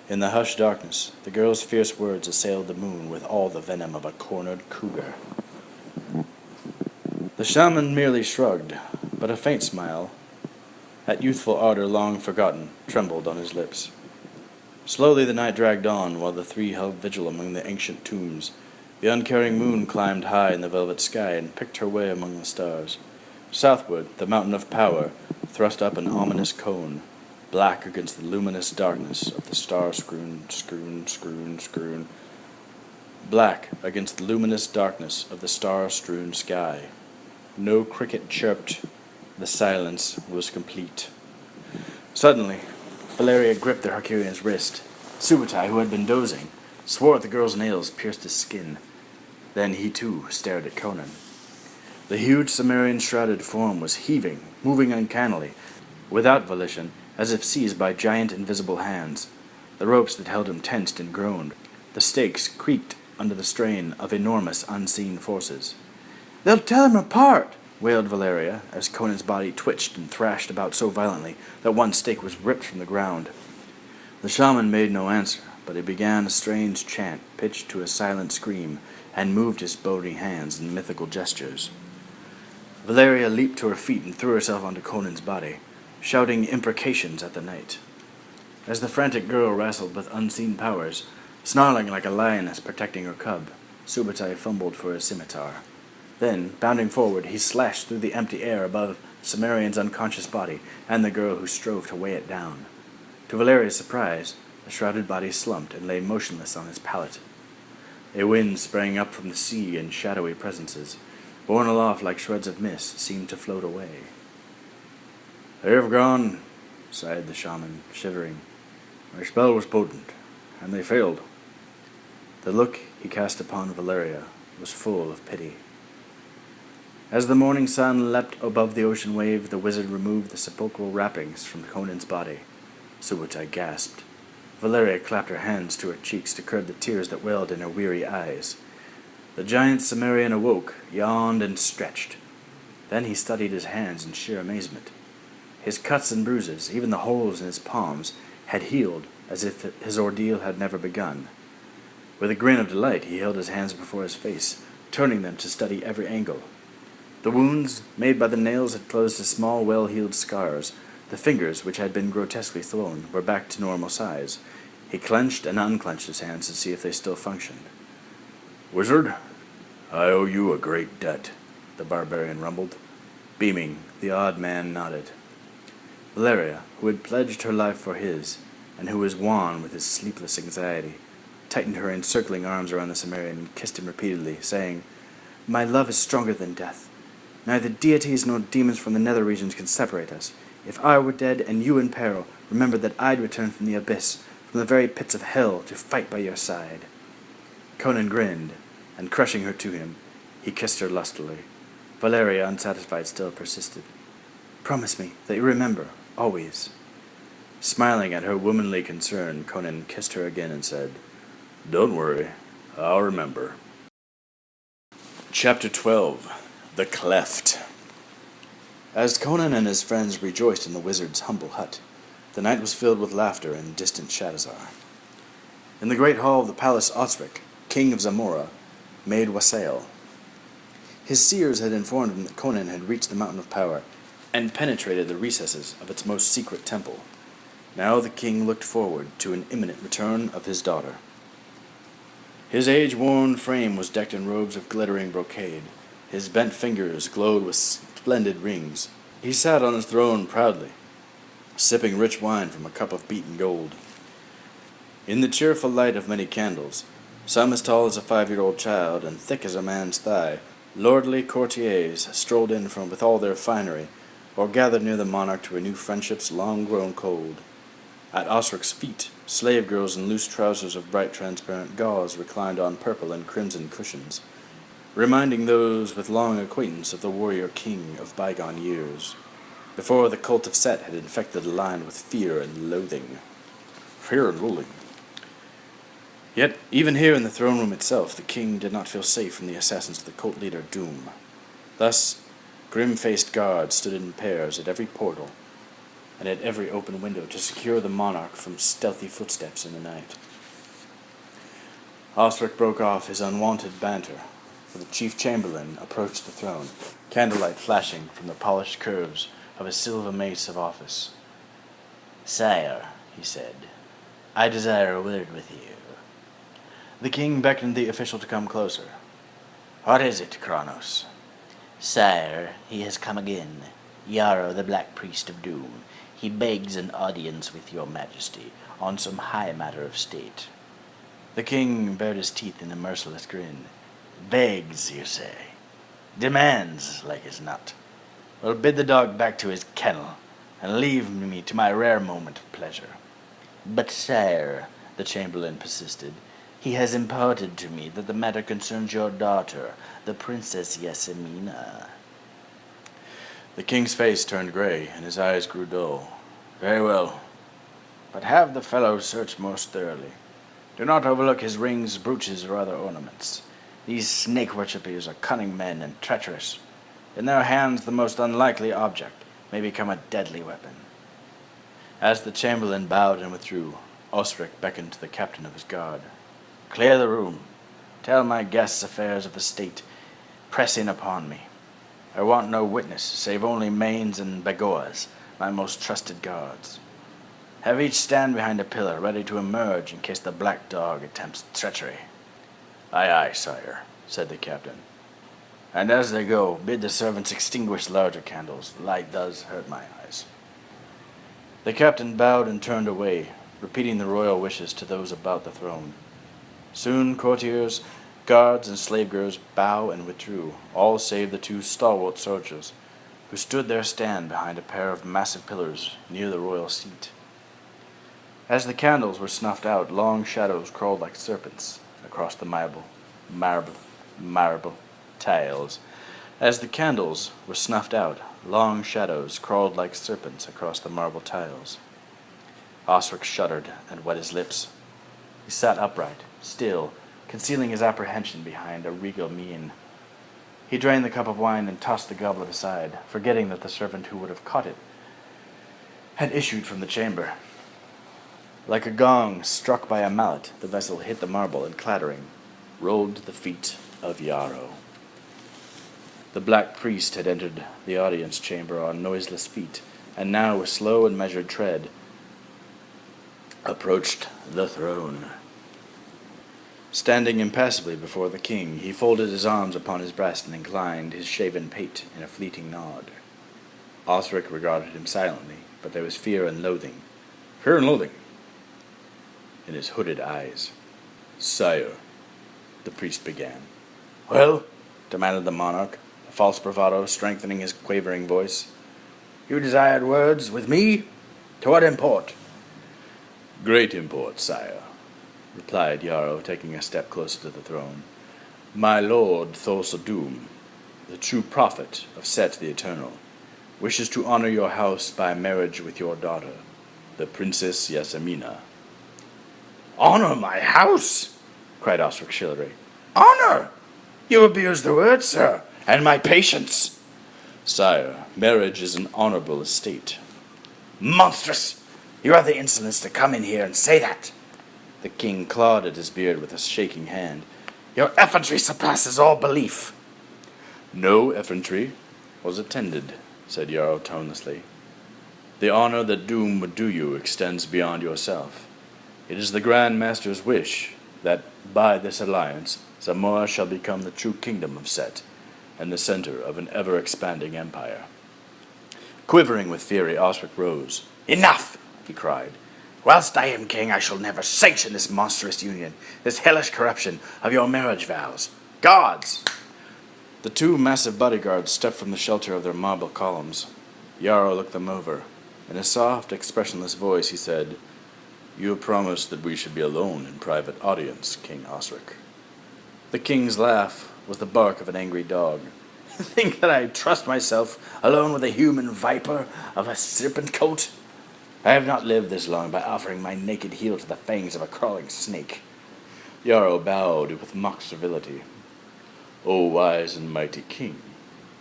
In the hushed darkness, the girl's fierce words assailed the moon with all the venom of a cornered cougar. The shaman merely shrugged, but a faint smile, that youthful ardor long forgotten, trembled on his lips. Slowly the night dragged on, while the three held vigil among the ancient tombs. The uncaring moon climbed high in the velvet sky and picked her way among the stars. Southward, the mountain of power thrust up an ominous cone, black against the luminous darkness of the star-strewn black against the luminous darkness of the star-strewn sky. No cricket chirped. The silence was complete. Suddenly, Valeria gripped the Harkarian's wrist. Subutai, who had been dozing, swore the girl's nails pierced his skin. Then he too stared at Conan. The huge Cimmerian shrouded form was heaving, moving uncannily, without volition, as if seized by giant invisible hands. The ropes that held him tensed and groaned. The stakes creaked under the strain of enormous unseen forces. "They'll tear him apart!" wailed Valeria, as Conan's body twitched and thrashed about so violently that one stake was ripped from the ground. The shaman made no answer, but he began a strange chant pitched to a silent scream, and moved his bony hands in mythical gestures. Valeria leaped to her feet and threw herself onto Conan's body, shouting imprecations at the night. As the frantic girl wrestled with unseen powers, snarling like a lioness protecting her cub, Subutai fumbled for his scimitar. Then, bounding forward, he slashed through the empty air above Cimmerian's unconscious body and the girl who strove to weigh it down. To Valeria's surprise, the shrouded body slumped and lay motionless on his pallet. A wind sprang up from the sea, and shadowy presences, borne aloft like shreds of mist, seemed to float away. "They have gone," sighed the shaman, shivering. "My spell was potent, and they failed." The look he cast upon Valeria was full of pity. As the morning sun leapt above the ocean wave, the wizard removed the sepulchral wrappings from Conan's body. Subutai gasped. Valeria clapped her hands to her cheeks to curb the tears that welled in her weary eyes. The giant Cimmerian awoke, yawned, and stretched. Then he studied his hands in sheer amazement. His cuts and bruises, even the holes in his palms, had healed as if his ordeal had never begun. With a grin of delight, he held his hands before his face, turning them to study every angle. The wounds made by the nails had closed to small, well-healed scars. The fingers, which had been grotesquely thrown, were back to normal size. He clenched and unclenched his hands to see if they still functioned. Wizard, I owe you a great debt, the barbarian rumbled. Beaming, the odd man nodded. Valeria, who had pledged her life for his, and who was wan with his sleepless anxiety, tightened her encircling arms around the Cimmerian and kissed him repeatedly, saying, "My love is stronger than death. Neither deities nor demons from the nether regions can separate us. If I were dead and you in peril, remember that I'd return from the abyss, from the very pits of hell, to fight by your side." Conan grinned, and crushing her to him, he kissed her lustily. Valeria, unsatisfied, still persisted. "Promise me that you remember, always." Smiling at her womanly concern, Conan kissed her again and said, "Don't worry, I'll remember." Chapter 12. The Cleft. As Conan and his friends rejoiced in the wizard's humble hut, the night was filled with laughter in distant Shadazar. In the great hall of the palace, Osric, king of Zamora, made wassail. His seers had informed him that Conan had reached the Mountain of Power and penetrated the recesses of its most secret temple. Now the king looked forward to an imminent return of his daughter. His age-worn frame was decked in robes of glittering brocade. His bent fingers glowed with splendid rings. He sat on his throne proudly, sipping rich wine from a cup of beaten gold. In the cheerful light of many candles, some as tall as a 5-year-old child and thick as a man's thigh, lordly courtiers strolled in from with all their finery, or gathered near the monarch to renew friendships long grown cold. At Osric's feet, slave girls in loose trousers of bright transparent gauze reclined on purple and crimson cushions, reminding those with long acquaintance of the warrior king of bygone years, before the cult of Set had infected the land with fear and loathing. Fear and loathing. Yet, even here in the throne room itself, the king did not feel safe from the assassins of the cult leader Doom. Thus, grim-faced guards stood in pairs at every portal and at every open window to secure the monarch from stealthy footsteps in the night. Osric broke off his unwonted banter, for the chief chamberlain approached the throne, candlelight flashing from the polished curves of his silver mace of office. "Sire," he said, "I desire a word with you." The king beckoned the official to come closer. "What is it, Kronos?" "Sire, he has come again. Yarrow, the Black Priest of Doom. He begs an audience with your majesty on some high matter of state." The king bared his teeth in a merciless grin. "Begs, you say? Demands, like as not. Well, bid the dog back to his kennel, and leave me to my rare moment of pleasure." "But, sire," the chamberlain persisted, "he has imparted to me that the matter concerns your daughter, the Princess Yasemina." The king's face turned gray, and his eyes grew dull. "Very well, but have the fellow searched most thoroughly. Do not overlook his rings, brooches, or other ornaments. These snake-worshippers are cunning men and treacherous. In their hands the most unlikely object may become a deadly weapon." As the chamberlain bowed and withdrew, Osric beckoned to the captain of his guard. "Clear the room. Tell my guests affairs of the state. Press in upon me. I want no witness, save only Manes and Bagoas, my most trusted guards. Have each stand behind a pillar, ready to emerge in case the black dog attempts treachery." "Aye, aye, sire," said the captain. "And as they go, bid the servants extinguish larger candles. The light does hurt my eyes." The captain bowed and turned away, repeating the royal wishes to those about the throne. Soon courtiers, guards, and slave girls bowed and withdrew, all save the 2 stalwart soldiers, who stood their stand behind a pair of massive pillars near the royal seat. As the candles were snuffed out, long shadows crawled like serpents across the marble tiles. As the candles were snuffed out, long shadows crawled like serpents across the marble tiles. Osric shuddered and wet his lips. He sat upright, still, concealing his apprehension behind a regal mien. He drained the cup of wine and tossed the goblet aside, forgetting that the servant who would have caught it had issued from the chamber. Like a gong struck by a mallet, the vessel hit the marble and, clattering, rolled to the feet of Yarrow. The Black Priest had entered the audience chamber on noiseless feet, and now, with slow and measured tread, approached the throne. Standing impassively before the king, he folded his arms upon his breast and inclined his shaven pate in a fleeting nod. Osric regarded him silently, but there was fear and loathing in his hooded eyes. "Sire," the priest began. "Well?" demanded the monarch, a false bravado strengthening his quavering voice. "You desired words with me? To what import?" "Great import, sire," replied Yarrow, taking a step closer to the throne. "My lord Thulsa-Doom, the true prophet of Set the Eternal, wishes to honor your house by marriage with your daughter, the Princess Yasamina." "Honor my house?" cried Osric shrilly. "Honor? You abuse the word, sir, and my patience." "Sire, marriage is an honorable estate." "Monstrous! You have the insolence to come in here and say that." The king clawed at his beard with a shaking hand. "Your effrontery surpasses all belief." "No effrontery was attended," said Yarrow tonelessly. "The honor that Doom would do you extends beyond yourself. It is the Grand Master's wish that, by this alliance, Zamora shall become the true kingdom of Set, and the center of an ever-expanding empire." Quivering with fury, Osric rose. "Enough!" he cried. "Whilst I am king, I shall never sanction this monstrous union, this hellish corruption of your marriage vows. Guards!" The two massive bodyguards stepped from the shelter of their marble columns. Yarrow looked them over. In a soft, expressionless voice, he said, "You promised that we should be alone in private audience, King Osric." The king's laugh was the bark of an angry dog. "Think that I trust myself alone with a human viper of a serpent coat? I have not lived this long by offering my naked heel to the fangs of a crawling snake." Yarrow bowed with mock servility. "O wise and mighty king."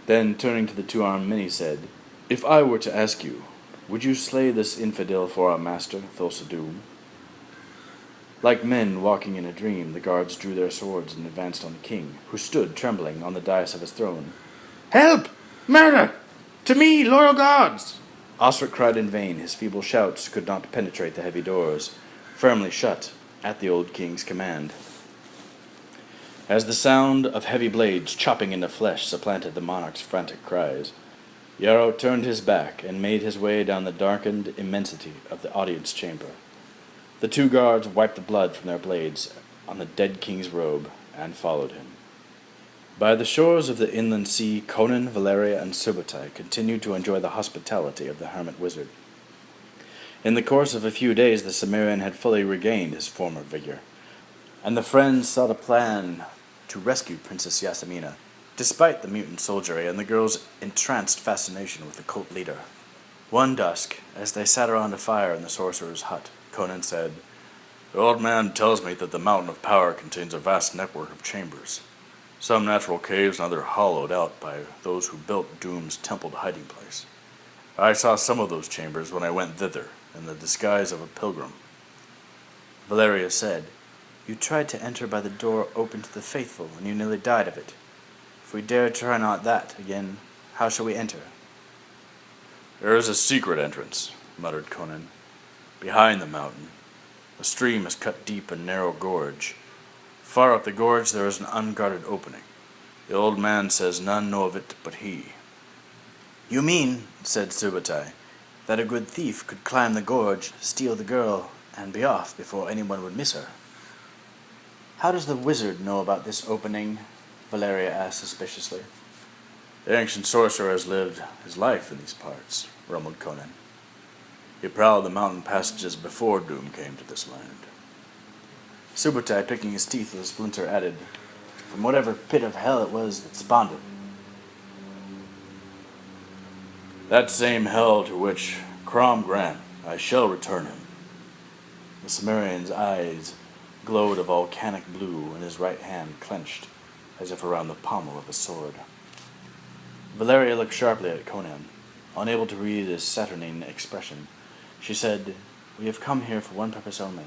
Then, turning to the two-armed men, he said, "If I were to ask you, would you slay this infidel for our master, Thulsa-Doom?" Like men walking in a dream, the guards drew their swords and advanced on the king, who stood trembling on the dais of his throne. "Help! Murder! To me, loyal guards!" Osric cried in vain. His feeble shouts could not penetrate the heavy doors, firmly shut at the old king's command. As the sound of heavy blades chopping into flesh supplanted the monarch's frantic cries, Yarrow turned his back and made his way down the darkened immensity of the audience chamber. The two guards wiped the blood from their blades on the dead king's robe and followed him. By the shores of the inland sea, Conan, Valeria, and Subutai continued to enjoy the hospitality of the hermit wizard. In the course of a few days, the Cimmerian had fully regained his former vigor, and the friends sought a plan to rescue Princess Yasamina, despite the mutant soldiery and the girl's entranced fascination with the cult leader. One dusk, as they sat around a fire in the sorcerer's hut, Conan said, "The old man tells me that the Mountain of Power contains a vast network of chambers, some natural caves and others hollowed out by those who built Doom's templed hiding place. I saw some of those chambers when I went thither in the disguise of a pilgrim." Valeria said, "You tried to enter by the door open to the faithful, and you nearly died of it. If we dare try not that again, how shall we enter?" "There is a secret entrance," muttered Conan, "behind the mountain. A stream is cut deep in a narrow gorge. Far up the gorge there is an unguarded opening. The old man says none know of it but he." "You mean," said Subutai, "that a good thief could climb the gorge, steal the girl, and be off before anyone would miss her?" "How does the wizard know about this opening?" Valeria asked suspiciously. "The ancient sorcerer has lived his life in these parts," rumbled Conan. "He prowled the mountain passages before Doom came to this land." Subutai, picking his teeth with a splinter, added, "From whatever pit of hell it was that spawned it." "That same hell to which, Crom grant, I shall return him." The Cimmerian's eyes glowed a volcanic blue, and his right hand clenched, as if around the pommel of a sword. Valeria looked sharply at Conan, unable to read his saturnine expression. She said, "We have come here for one purpose only,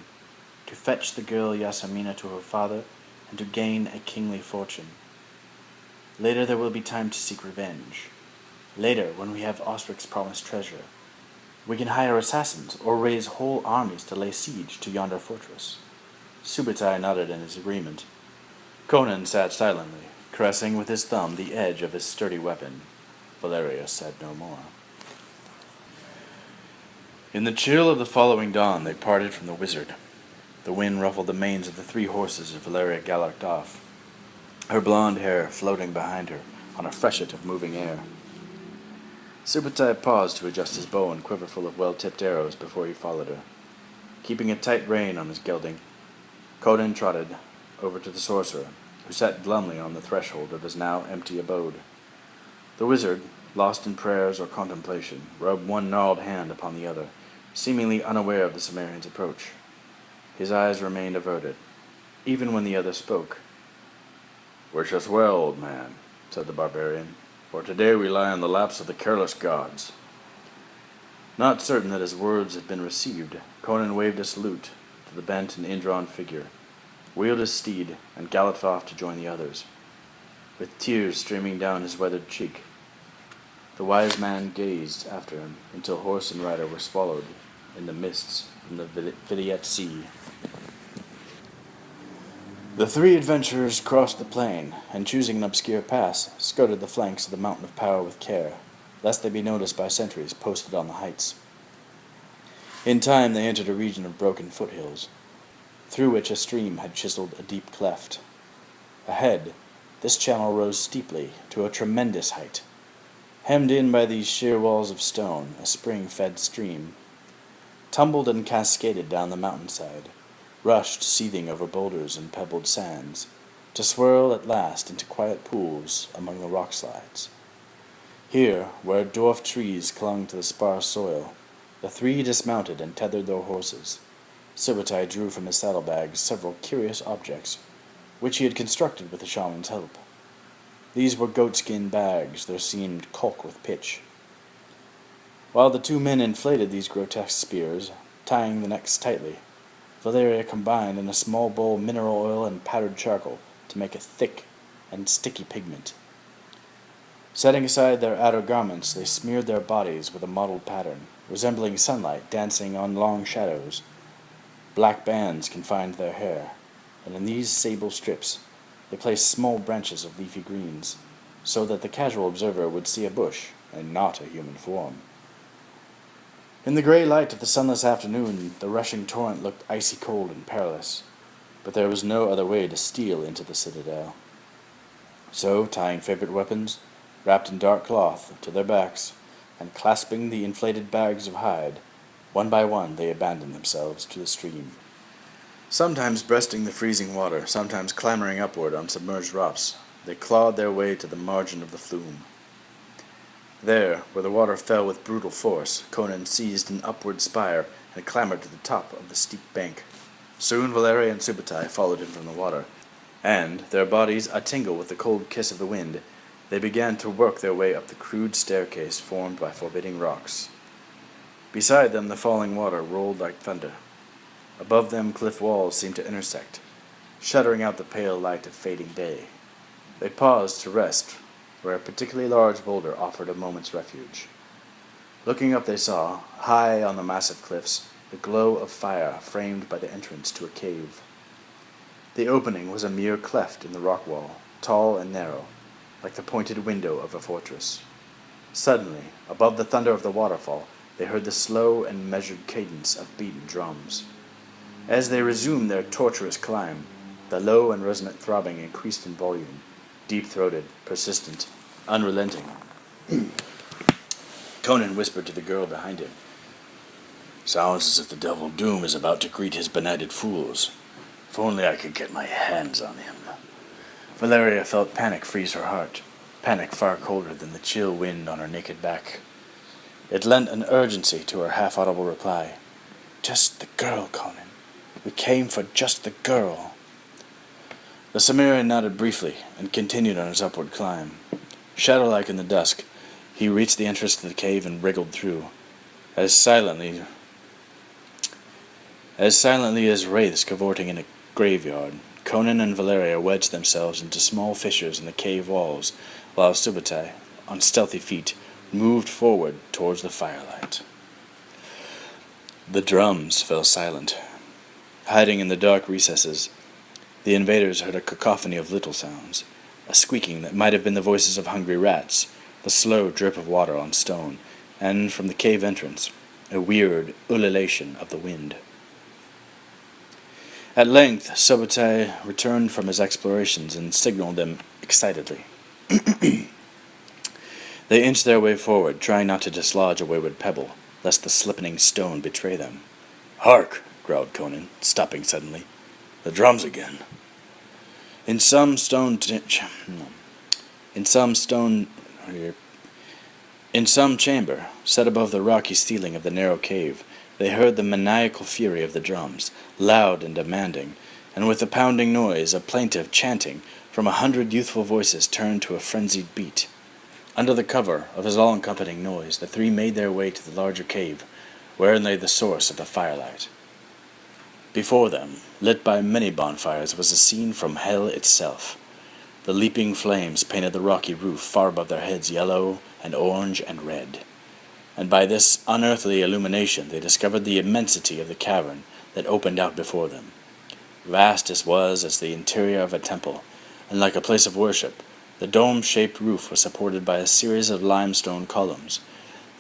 to fetch the girl Yasamina to her father, and to gain a kingly fortune. Later there will be time to seek revenge. Later, when we have Osric's promised treasure, we can hire assassins or raise whole armies to lay siege to yonder fortress. Subutai nodded in his agreement. Conan sat silently, caressing with his thumb the edge of his sturdy weapon. Valeria said no more. In the chill of the following dawn, they parted from the wizard. The wind ruffled the manes of the 3 horses as Valeria galloped off, her blonde hair floating behind her on a freshet of moving air. Subutai paused to adjust his bow and quiver full of well-tipped arrows before he followed her. Keeping a tight rein on his gelding, Conan trotted over to the sorcerer, who sat glumly on the threshold of his now empty abode. The wizard, lost in prayers or contemplation, rubbed one gnarled hand upon the other, seemingly unaware of the Cimmerian's approach. His eyes remained averted, even when the other spoke. "Wish us well, old man," said the barbarian, "for today we lie in the laps of the careless gods." Not certain that his words had been received, Conan waved a salute to the bent and indrawn figure, wheeled his steed, and galloped off to join the others, with tears streaming down his weathered cheek. The wise man gazed after him until horse and rider were swallowed in the mists from the Vidiet Sea. The 3 adventurers crossed the plain, and choosing an obscure pass, skirted the flanks of the Mountain of Power with care, lest they be noticed by sentries posted on the heights. In time they entered a region of broken foothills, through which a stream had chiseled a deep cleft. Ahead, this channel rose steeply to a tremendous height. Hemmed in by these sheer walls of stone, a spring-fed stream tumbled and cascaded down the mountainside, rushed seething over boulders and pebbled sands, to swirl at last into quiet pools among the rock slides. Here, where dwarf trees clung to the sparse soil, the 3 dismounted and tethered their horses. Subutai drew from his saddlebags several curious objects, which he had constructed with the shaman's help. These were goatskin bags that seemed caulk with pitch. While the 2 men inflated these grotesque spears, tying the necks tightly, Valeria combined in a small bowl mineral oil and powdered charcoal to make a thick and sticky pigment. Setting aside their outer garments, they smeared their bodies with a mottled pattern, resembling sunlight dancing on long shadows. Black bands confined their hair, and in these sable strips they placed small branches of leafy greens, so that the casual observer would see a bush and not a human form. In the grey light of the sunless afternoon, the rushing torrent looked icy cold and perilous, but there was no other way to steal into the citadel. So, tying favorite weapons, wrapped in dark cloth, to their backs, and clasping the inflated bags of hide, one by one they abandoned themselves to the stream. Sometimes breasting the freezing water, sometimes clambering upward on submerged rocks, they clawed their way to the margin of the flume. There, where the water fell with brutal force, Conan seized an upward spire and clambered to the top of the steep bank. Soon Valeria and Subutai followed him from the water, and, their bodies a-tingle with the cold kiss of the wind, they began to work their way up the crude staircase formed by forbidding rocks. Beside them the falling water rolled like thunder. Above them cliff walls seemed to intersect, shuttering out the pale light of fading day. They paused to rest where a particularly large boulder offered a moment's refuge. Looking up they saw, high on the massive cliffs, the glow of fire framed by the entrance to a cave. The opening was a mere cleft in the rock wall, tall and narrow, like the pointed window of a fortress. Suddenly, above the thunder of the waterfall, they heard the slow and measured cadence of beaten drums. As they resumed their tortuous climb, the low and resonant throbbing increased in volume, deep-throated, persistent, unrelenting. Conan whispered to the girl behind him, "Sounds as if the devil Doom is about to greet his benighted fools. If only I could get my hands on him." Valeria felt panic freeze her heart, panic far colder than the chill wind on her naked back. It lent an urgency to her half-audible reply. "Just the girl, Conan. We came for just the girl." The Cimmerian nodded briefly and continued on his upward climb. Shadow-like in the dusk, he reached the entrance to the cave and wriggled through, as silently as wraiths cavorting in a graveyard. Conan and Valeria wedged themselves into small fissures in the cave walls, while Subutai, on stealthy feet, moved forward towards the firelight. The drums fell silent. Hiding in the dark recesses, the invaders heard a cacophony of little sounds, a squeaking that might have been the voices of hungry rats, the slow drip of water on stone, and from the cave entrance, a weird ululation of the wind. At length, Subutai returned from his explorations and signaled them excitedly. They inched their way forward, trying not to dislodge a wayward pebble, lest the slippening stone betray them. "Hark!" growled Conan, stopping suddenly. "The drums again." In some chamber, set above the rocky ceiling of the narrow cave, they heard the maniacal fury of the drums, loud and demanding, and with the pounding noise, a plaintive chanting from 100 youthful voices turned to a frenzied beat. Under the cover of his all-encompassing noise, the three made their way to the larger cave, wherein lay the source of the firelight. Before them, lit by many bonfires, was a scene from hell itself. The leaping flames painted the rocky roof far above their heads yellow and orange and red. And by this unearthly illumination they discovered the immensity of the cavern that opened out before them. Vast as was as the interior of a temple, and like a place of worship, the dome-shaped roof was supported by a series of limestone columns.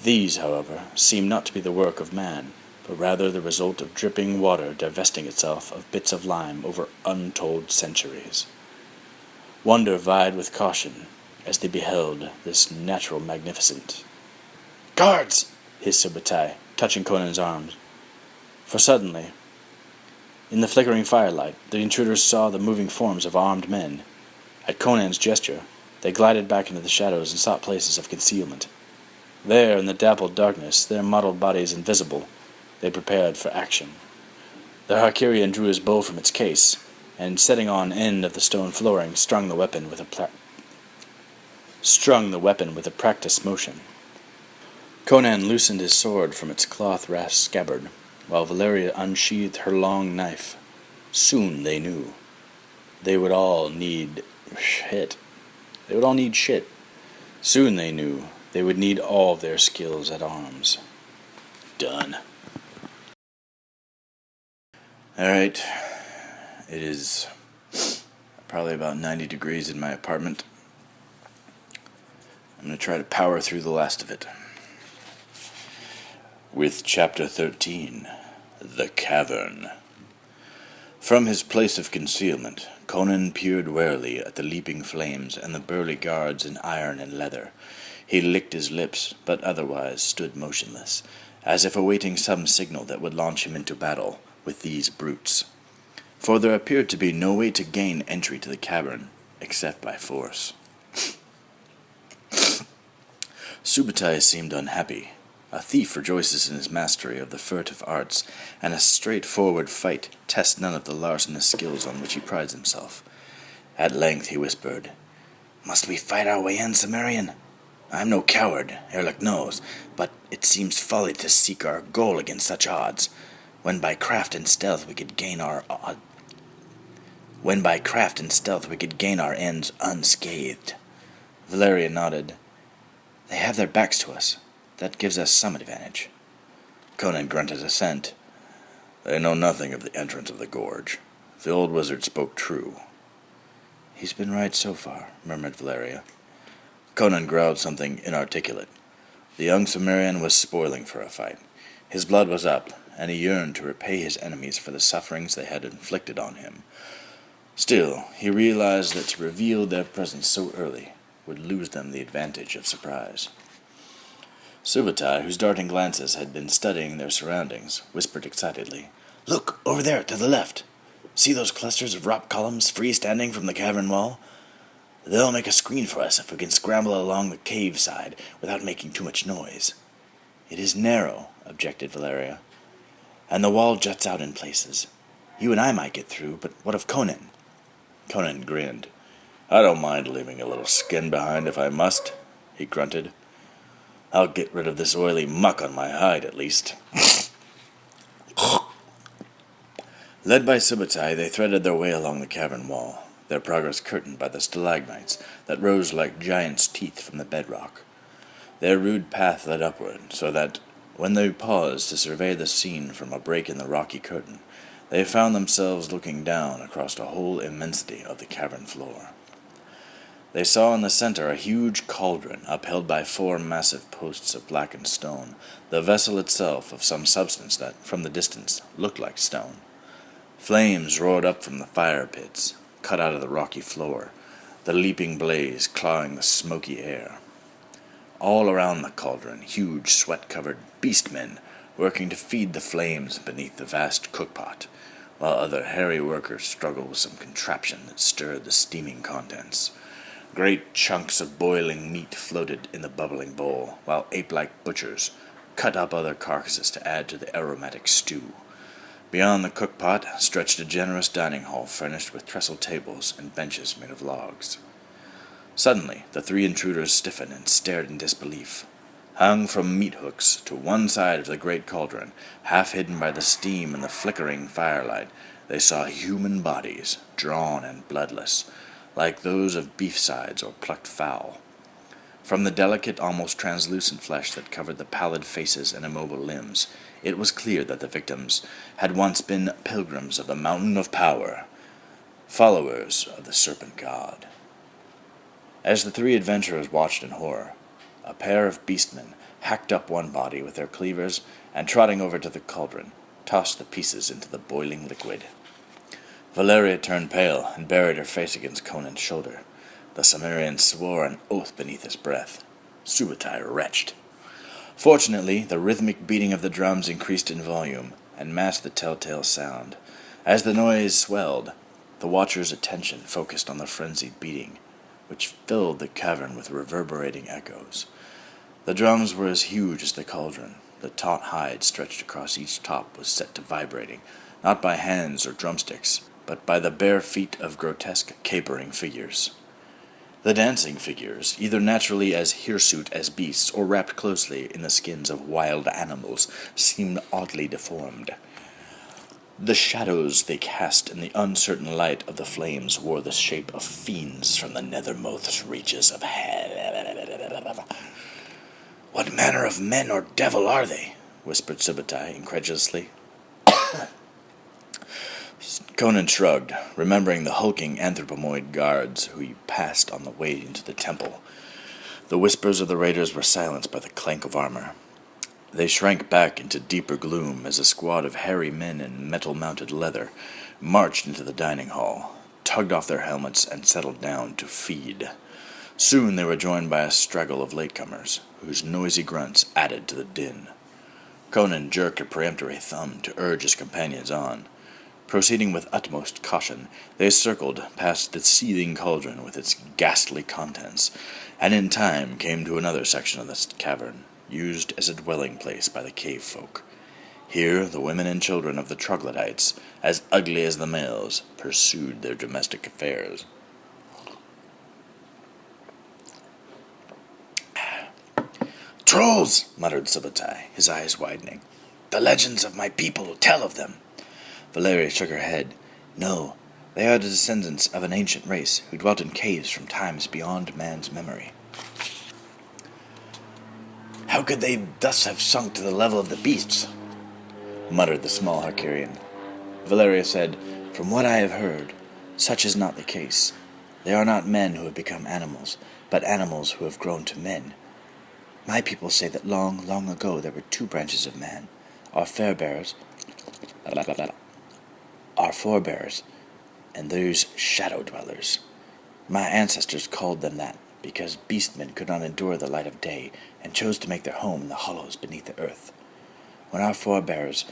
These, however, seemed not to be the work of man, but rather the result of dripping water divesting itself of bits of lime over untold centuries. Wonder vied with caution as they beheld this natural magnificence. "Guards!" hissed Subutai, touching Conan's arms. For suddenly, in the flickering firelight, the intruders saw the moving forms of armed men. At Conan's gesture, they glided back into the shadows and sought places of concealment. There, in the dappled darkness, their mottled bodies invisible, they prepared for action. The Harkerian drew his bow from its case, and setting on end of the stone flooring, strung the weapon with a practiced motion. Conan loosened his sword from its cloth-rasped scabbard, while Valeria unsheathed her long knife. Soon, they knew, they would all need shit. Soon, they knew, they would need all their skills at arms. Done. Alright. It is probably about 90 degrees in my apartment. I'm going to try to power through the last of it. With Chapter 13, The Cavern. From his place of concealment, Conan peered warily at the leaping flames and the burly guards in iron and leather. He licked his lips, but otherwise stood motionless, as if awaiting some signal that would launch him into battle with these brutes. For there appeared to be no way to gain entry to the cavern, except by force. Subutai seemed unhappy. A thief rejoices in his mastery of the furtive arts, and a straightforward fight tests none of the larcenous skills on which he prides himself. At length he whispered, "Must we fight our way in, Cimmerian? I'm no coward, Erlich knows, but it seems folly to seek our goal against such odds, when by craft and stealth we could gain our ends unscathed." Valeria nodded. "They have their backs to us. That gives us some advantage." Conan grunted assent. "They know nothing of the entrance of the gorge. The old wizard spoke true." "He's been right so far," murmured Valeria. Conan growled something inarticulate. The young Cimmerian was spoiling for a fight. His blood was up, and he yearned to repay his enemies for the sufferings they had inflicted on him. Still, he realized that to reveal their presence so early would lose them the advantage of surprise. Subutai, whose darting glances had been studying their surroundings, whispered excitedly, "Look, over there, to the left. See those clusters of rock columns freestanding from the cavern wall? They'll make a screen for us if we can scramble along the cave side without making too much noise." "It is narrow," objected Valeria, "and the wall juts out in places. You and I might get through, but what of Conan?" Conan grinned. "I don't mind leaving a little skin behind if I must," he grunted. "I'll get rid of this oily muck on my hide, at least." Led by Subutai, they threaded their way along the cavern wall, their progress curtained by the stalagmites that rose like giants' teeth from the bedrock. Their rude path led upward, so that, when they paused to survey the scene from a break in the rocky curtain, they found themselves looking down across the whole immensity of the cavern floor. They saw in the center a huge cauldron upheld by 4 massive posts of blackened stone, the vessel itself of some substance that, from the distance, looked like stone. Flames roared up from the fire pits, cut out of the rocky floor, the leaping blaze clawing the smoky air. All around the cauldron, huge, sweat-covered beastmen working to feed the flames beneath the vast cookpot, while other hairy workers struggled with some contraption that stirred the steaming contents. Great chunks of boiling meat floated in the bubbling bowl, while ape-like butchers cut up other carcasses to add to the aromatic stew. Beyond the cookpot stretched a generous dining hall furnished with trestle tables and benches made of logs. Suddenly, the 3 intruders stiffened and stared in disbelief. Hung from meat hooks to one side of the great cauldron, half hidden by the steam and the flickering firelight, they saw human bodies, drawn and bloodless, like those of beef sides or plucked fowl. From the delicate, almost translucent flesh that covered the pallid faces and immobile limbs, it was clear that the victims had once been pilgrims of the Mountain of Power, followers of the Serpent God. As the 3 adventurers watched in horror, a pair of beastmen hacked up one body with their cleavers and, trotting over to the cauldron, tossed the pieces into the boiling liquid. Valeria turned pale and buried her face against Conan's shoulder. The Cimmerian swore an oath beneath his breath. Subutai retched. Fortunately, the rhythmic beating of the drums increased in volume and masked the telltale sound. As the noise swelled, the watcher's attention focused on the frenzied beating, which filled the cavern with reverberating echoes. The drums were as huge as the cauldron. The taut hide stretched across each top was set to vibrating, not by hands or drumsticks, but by the bare feet of grotesque, capering figures. The dancing figures, either naturally as hirsute as beasts or wrapped closely in the skins of wild animals, seemed oddly deformed. The shadows they cast in the uncertain light of the flames wore the shape of fiends from the nethermost reaches of hell. "What manner of men or devil are they?" whispered Subutai incredulously. Conan shrugged, remembering the hulking anthropomoid guards who he passed on the way into the temple. The whispers of the raiders were silenced by the clank of armor. They shrank back into deeper gloom as a squad of hairy men in metal-mounted leather marched into the dining hall, tugged off their helmets, and settled down to feed. Soon they were joined by a straggle of latecomers, whose noisy grunts added to the din. Conan jerked a peremptory thumb to urge his companions on. Proceeding with utmost caution, they circled past the seething cauldron with its ghastly contents, and in time came to another section of this cavern, used as a dwelling place by the cave folk. Here the women and children of the troglodytes, as ugly as the males, pursued their domestic affairs. "Trolls!" muttered Subutai, his eyes widening. "The legends of my people tell of them." Valeria shook her head. "No, they are the descendants of an ancient race who dwelt in caves from times beyond man's memory." "How could they thus have sunk to the level of the beasts?" muttered the small Harkarian. Valeria said, "From what I have heard, such is not the case. They are not men who have become animals, but animals who have grown to men. My people say that long, long ago there were 2 branches of man, our forebears, and those shadow dwellers. My ancestors called them that because beastmen could not endure the light of day and chose to make their home in the hollows beneath the earth. When our forebears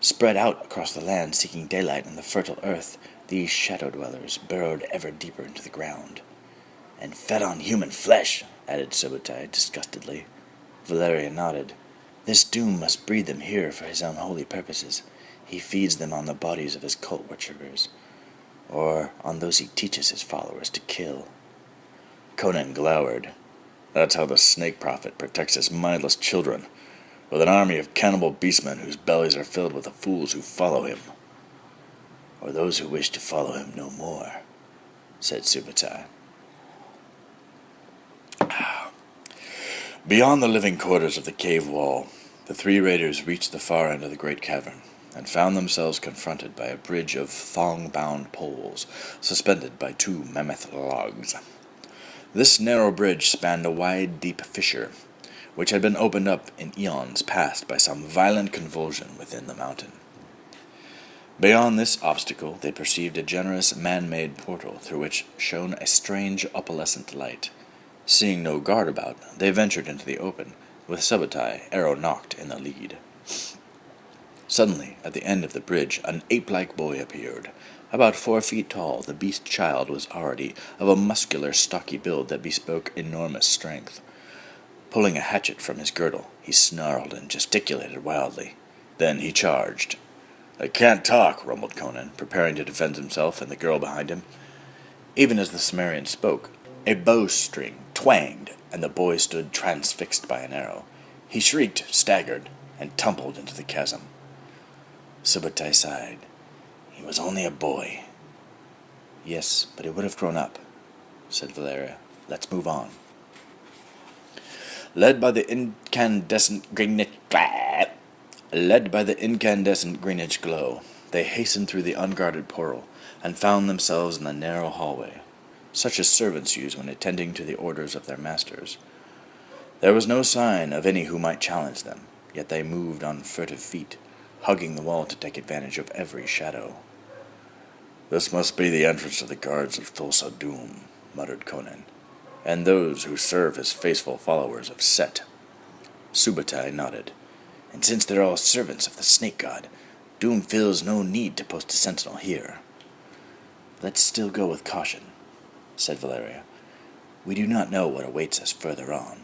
spread out across the land seeking daylight on the fertile earth, these shadow dwellers burrowed ever deeper into the ground." "And fed on human flesh," added Subutai disgustedly. Valeria nodded. "This doom must breed them here for his unholy purposes. He feeds them on the bodies of his cult worshippers, or on those he teaches his followers to kill." Conan glowered. "That's how the snake prophet protects his mindless children, with an army of cannibal beastmen whose bellies are filled with the fools who follow him." "Or those who wish to follow him no more," said Subutai. Beyond the living quarters of the cave wall, the 3 raiders reached the far end of the great cavern. and found themselves confronted by a bridge of thong-bound poles suspended by two mammoth logs. This narrow bridge spanned a wide, deep fissure, which had been opened up in eons past by some violent convulsion within the mountain. Beyond this obstacle they perceived a generous man-made portal through which shone a strange opalescent light. Seeing no guard about, they ventured into the open, with Subutai, arrow nocked, in the lead. Suddenly, at the end of the bridge, an ape-like boy appeared. About 4 feet tall, the beast child was already of a muscular, stocky build that bespoke enormous strength. Pulling a hatchet from his girdle, he snarled and gesticulated wildly. Then he charged. "I can't talk," rumbled Conan, preparing to defend himself and the girl behind him. Even as the Cimmerian spoke, a bowstring twanged, and the boy stood transfixed by an arrow. He shrieked, staggered, and tumbled into the chasm. Subutai sighed. He was only a boy. "Yes, but he would have grown up," said Valeria. "Let's move on." Led by the incandescent greenish glow, they hastened through the unguarded portal and found themselves in a narrow hallway, such as servants use when attending to the orders of their masters. There was no sign of any who might challenge them, yet they moved on furtive feet, hugging the wall to take advantage of every shadow. "This must be the entrance of the guards of Thulsa Doom," muttered Conan, "and those who serve as faithful followers of Set." Subutai nodded. "And since they're all servants of the snake god, Doom feels no need to post a sentinel here." "Let's still go with caution," said Valeria. "We do not know what awaits us further on."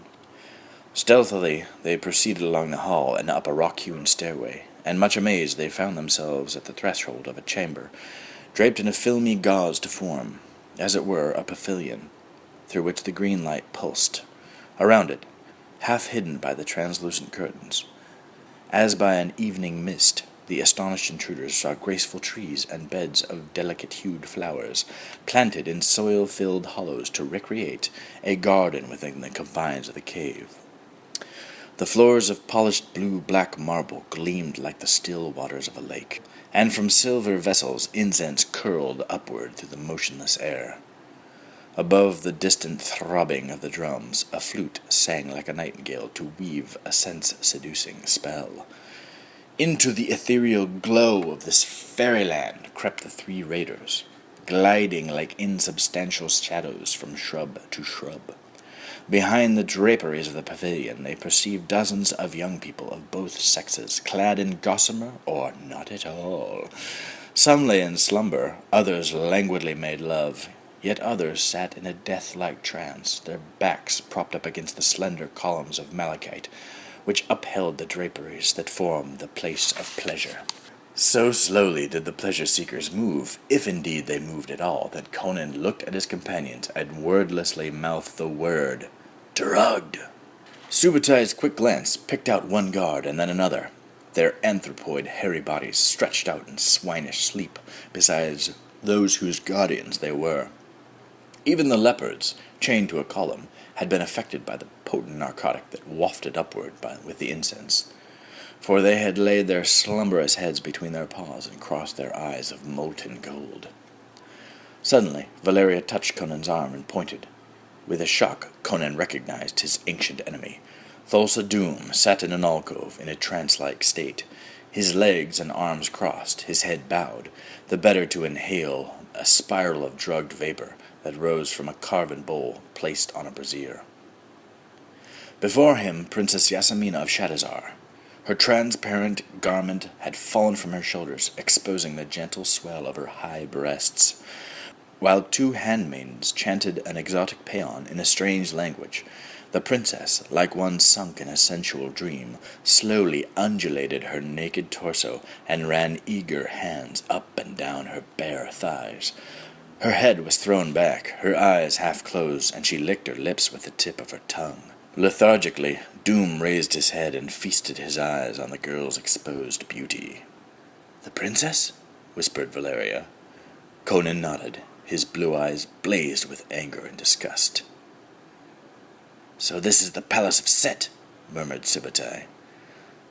Stealthily they proceeded along the hall and up a rock-hewn stairway, and much amazed they found themselves at the threshold of a chamber, draped in a filmy gauze to form, as it were, a pavilion, through which the green light pulsed. Around it, half hidden by the translucent curtains, as by an evening mist, the astonished intruders saw graceful trees and beds of delicate-hued flowers, planted in soil-filled hollows to recreate a garden within the confines of the cave. The floors of polished blue-black marble gleamed like the still waters of a lake, and from silver vessels incense curled upward through the motionless air. Above the distant throbbing of the drums, a flute sang like a nightingale to weave a sense-seducing spell. Into the ethereal glow of this fairyland crept the three raiders, gliding like insubstantial shadows from shrub to shrub. Behind the draperies of the pavilion they perceived dozens of young people of both sexes, clad in gossamer or not at all. Some lay in slumber, others languidly made love, yet others sat in a death-like trance, their backs propped up against the slender columns of malachite, which upheld the draperies that formed the place of pleasure. So slowly did the pleasure-seekers move, if indeed they moved at all, that Conan looked at his companions and wordlessly mouthed the word, "Drugged!" Subutai's quick glance picked out one guard and then another, their anthropoid hairy bodies stretched out in swinish sleep besides those whose guardians they were. Even the leopards, chained to a column, had been affected by the potent narcotic that wafted upward with the incense, for they had laid their slumberous heads between their paws and crossed their eyes of molten gold. Suddenly, Valeria touched Conan's arm and pointed. With a shock, Conan recognized his ancient enemy. Thulsa Doom sat in an alcove in a trance-like state, his legs and arms crossed, his head bowed, the better to inhale a spiral of drugged vapor that rose from a carven bowl placed on a brazier. Before him, Princess Yasamina of Shadazar. Her transparent garment had fallen from her shoulders, exposing the gentle swell of her high breasts, while two handmaidens chanted an exotic paean in a strange language. The princess, like one sunk in a sensual dream, slowly undulated her naked torso and ran eager hands up and down her bare thighs. Her head was thrown back, her eyes half closed, and she licked her lips with the tip of her tongue. Lethargically, Doom raised his head and feasted his eyes on the girl's exposed beauty. "The princess?" whispered Valeria. Conan nodded. His blue eyes blazed with anger and disgust. "So this is the palace of Set," murmured Subutai.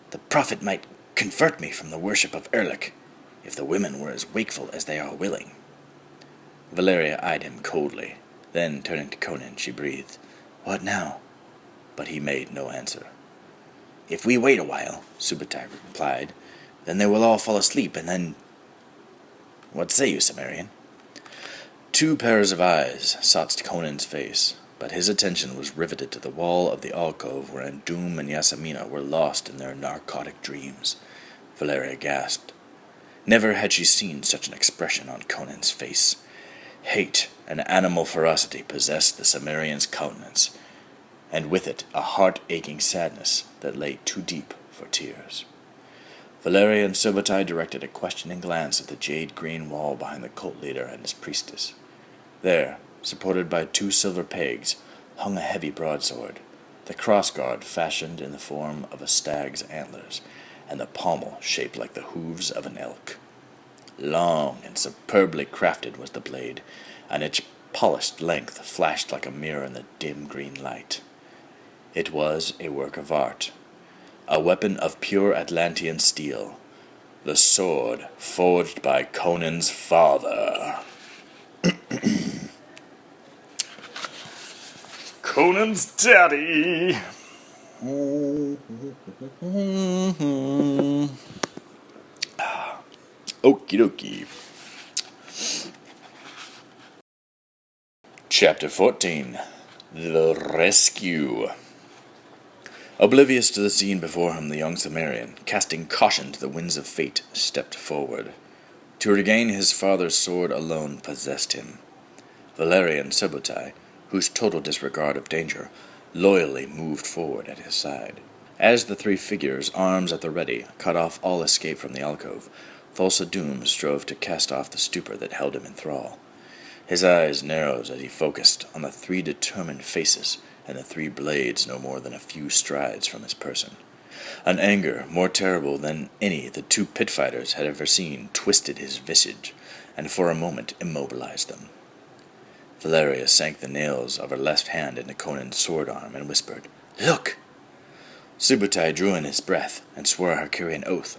"The prophet might convert me from the worship of Erlich, if the women were as wakeful as they are willing." Valeria eyed him coldly. Then, turning to Conan, she breathed, "What now?" But he made no answer. "If we wait a while," Subutai replied, "then they will all fall asleep, and then—" "What say you, Cimmerian?" Two pairs of eyes sought Conan's face, but his attention was riveted to the wall of the alcove wherein Doom and Yasamina were lost in their narcotic dreams. Valeria gasped. Never had she seen such an expression on Conan's face. Hate and animal ferocity possessed the Cimmerian's countenance, and with it a heart-aching sadness that lay too deep for tears. Valeria and Subutai directed a questioning glance at the jade-green wall behind the cult leader and his priestess. There, supported by 2 silver pegs, hung a heavy broadsword, the crossguard fashioned in the form of a stag's antlers, and the pommel shaped like the hooves of an elk. Long and superbly crafted was the blade, and its polished length flashed like a mirror in the dim green light. It was a work of art, a weapon of pure Atlantean steel, the sword forged by Conan's father. Conan's daddy! Okie dokie. Chapter 14. The Rescue. Oblivious to the scene before him, the young Cimmerian, casting caution to the winds of fate, stepped forward. To regain his father's sword alone possessed him. Valeria and Subutai, whose total disregard of danger, loyally moved forward at his side. As the 3 figures, arms at the ready, cut off all escape from the alcove, Thulsa Doom strove to cast off the stupor that held him in thrall. His eyes narrowed as he focused on the 3 determined faces and the 3 blades no more than a few strides from his person. An anger more terrible than any the 2 pit fighters had ever seen twisted his visage, and for a moment immobilized them. Valeria sank the nails of her left hand into Conan's sword arm and whispered, "Look!" Subutai drew in his breath and swore a Herculean oath.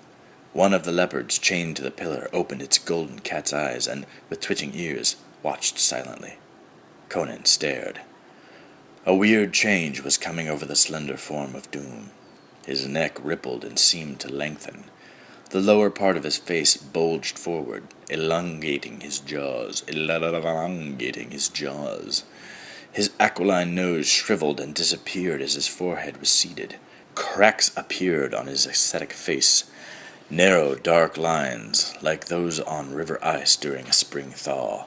One of the leopards chained to the pillar opened its golden cat's eyes and, with twitching ears, watched silently. Conan stared. A weird change was coming over the slender form of Doom. His neck rippled and seemed to lengthen. The lower part of his face bulged forward, elongating his jaws. His aquiline nose shriveled and disappeared as his forehead receded. Cracks appeared on his ascetic face, narrow, dark lines like those on river ice during a spring thaw.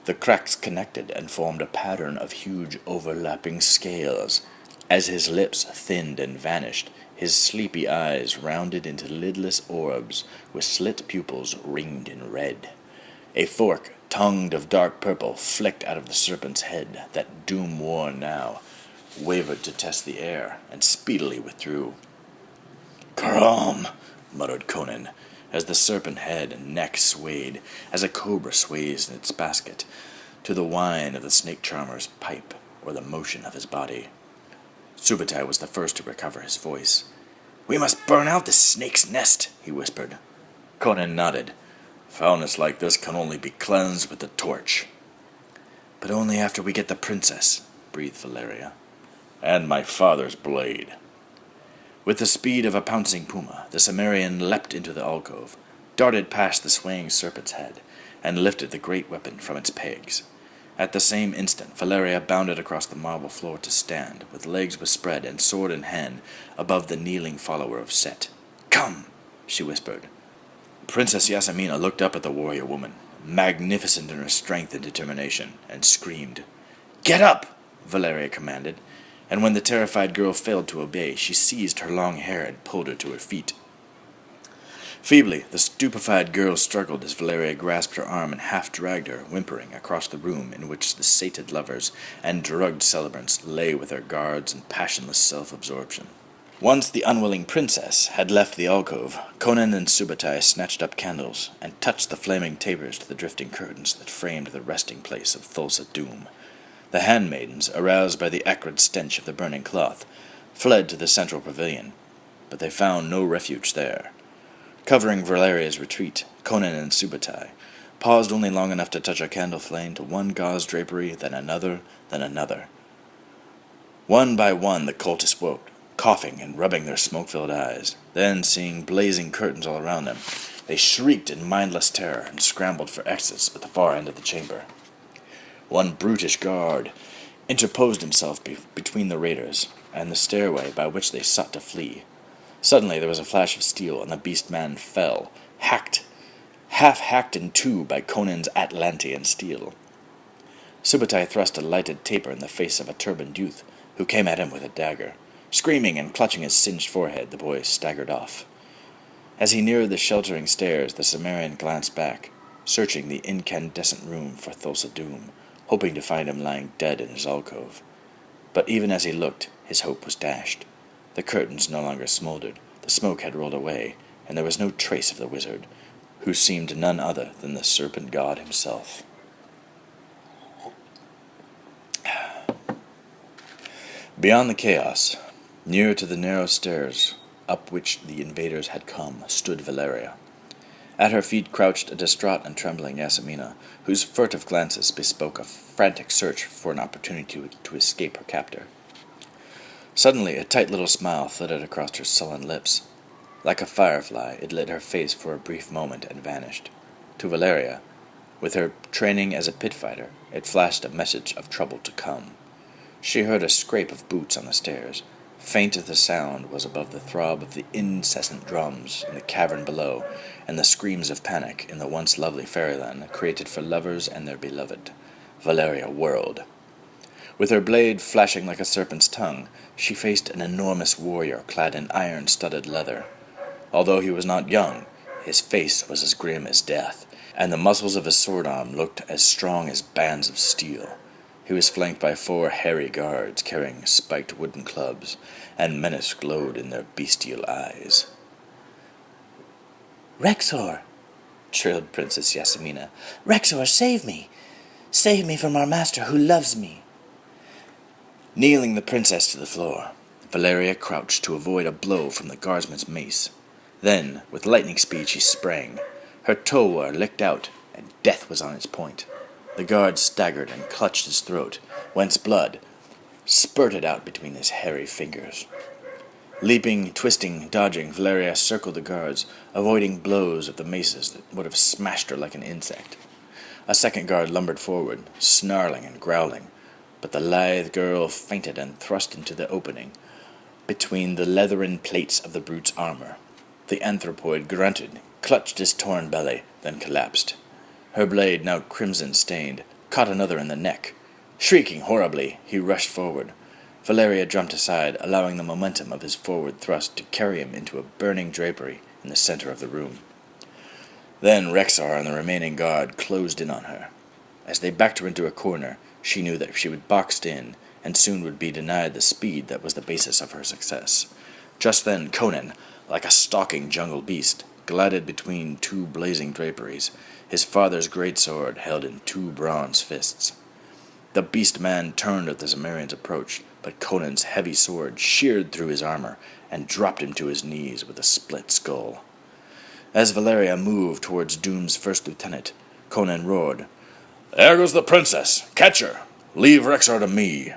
The cracks connected and formed a pattern of huge overlapping scales. As his lips thinned and vanished, his sleepy eyes rounded into lidless orbs with slit pupils ringed in red. A fork, tongued of dark purple, flicked out of the serpent's head that Doom wore now, wavered to test the air, and speedily withdrew. "Karam!" muttered Conan, as the serpent head and neck swayed, as a cobra sways in its basket, to the whine of the snake charmer's pipe or the motion of his body. Subutai was the first to recover his voice. "We must burn out this snake's nest," he whispered. Conan nodded. "Foulness like this can only be cleansed with the torch." "But only after we get the princess," breathed Valeria. "And my father's blade." With the speed of a pouncing puma, the Cimmerian leapt into the alcove, darted past the swaying serpent's head, and lifted the great weapon from its pegs. At the same instant, Valeria bounded across the marble floor to stand, with legs bespread and sword in hand, above the kneeling follower of Set. "Come!" she whispered. Princess Yasamina looked up at the warrior woman, magnificent in her strength and determination, and screamed. "Get up!" Valeria commanded, and when the terrified girl failed to obey, she seized her long hair and pulled her to her feet. Feebly, the stupefied girl struggled as Valeria grasped her arm and half-dragged her, whimpering, across the room in which the sated lovers and drugged celebrants lay with their guards in passionless self-absorption. Once the unwilling princess had left the alcove, Conan and Subutai snatched up candles and touched the flaming tapers to the drifting curtains that framed the resting place of Thulsa Doom. The handmaidens, aroused by the acrid stench of the burning cloth, fled to the central pavilion, but they found no refuge there. Covering Valeria's retreat, Conan and Subutai paused only long enough to touch a candle flame to one gauze drapery, then another, then another. One by one the cultists woke, coughing and rubbing their smoke-filled eyes. Then, seeing blazing curtains all around them, they shrieked in mindless terror and scrambled for exits at the far end of the chamber. One brutish guard interposed himself between the raiders and the stairway by which they sought to flee. Suddenly there was a flash of steel, and the beast man fell, half hacked in two by Conan's Atlantean steel. Subutai thrust a lighted taper in the face of a turbaned youth, who came at him with a dagger. Screaming and clutching his singed forehead, the boy staggered off. As he neared the sheltering stairs, the Cimmerian glanced back, searching the incandescent room for Thulsa Doom, hoping to find him lying dead in his alcove. But even as he looked, his hope was dashed. The curtains no longer smoldered, the smoke had rolled away, and there was no trace of the wizard, who seemed none other than the serpent god himself. Beyond the chaos, near to the narrow stairs up which the invaders had come, stood Valeria. At her feet crouched a distraught and trembling Yasmina, whose furtive glances bespoke a frantic search for an opportunity to escape her captor. Suddenly, a tight little smile flitted across her sullen lips. Like a firefly, it lit her face for a brief moment and vanished. To Valeria, with her training as a pit fighter, it flashed a message of trouble to come. She heard a scrape of boots on the stairs. Faint as the sound was above the throb of the incessant drums in the cavern below, and the screams of panic in the once lovely fairyland created for lovers and their beloved. Valeria whirled. With her blade flashing like a serpent's tongue, she faced an enormous warrior clad in iron-studded leather. Although he was not young, his face was as grim as death, and the muscles of his sword arm looked as strong as bands of steel. He was flanked by 4 hairy guards carrying spiked wooden clubs, and menace glowed in their bestial eyes. "Rexor!" trilled Princess Yasmina. "Rexor, save me! Save me from our master who loves me!" Kneeling the princess to the floor, Valeria crouched to avoid a blow from the guardsman's mace. Then, with lightning speed, she sprang. Her tulwar licked out, and death was on its point. The guard staggered and clutched his throat, whence blood spurted out between his hairy fingers. Leaping, twisting, dodging, Valeria circled the guards, avoiding blows of the maces that would have smashed her like an insect. A second guard lumbered forward, snarling and growling, but the lithe girl fainted and thrust into the opening between the leathern plates of the brute's armor. The anthropoid grunted, clutched his torn belly, then collapsed. Her blade, now crimson-stained, caught another in the neck. Shrieking horribly, he rushed forward. Valeria jumped aside, allowing the momentum of his forward thrust to carry him into a burning drapery in the center of the room. Then Rexar and the remaining guard closed in on her. As they backed her into a corner, she knew that she would boxed in, and soon would be denied the speed that was the basis of her success. Just then Conan, like a stalking jungle beast, glided between 2 blazing draperies, his father's great sword held in 2 bronze fists. The beast man turned at the Cimmerian's approach, but Conan's heavy sword sheared through his armor and dropped him to his knees with a split skull. As Valeria moved towards Doom's first lieutenant, Conan roared, "There goes the princess! Catch her! Leave Rexar to me!"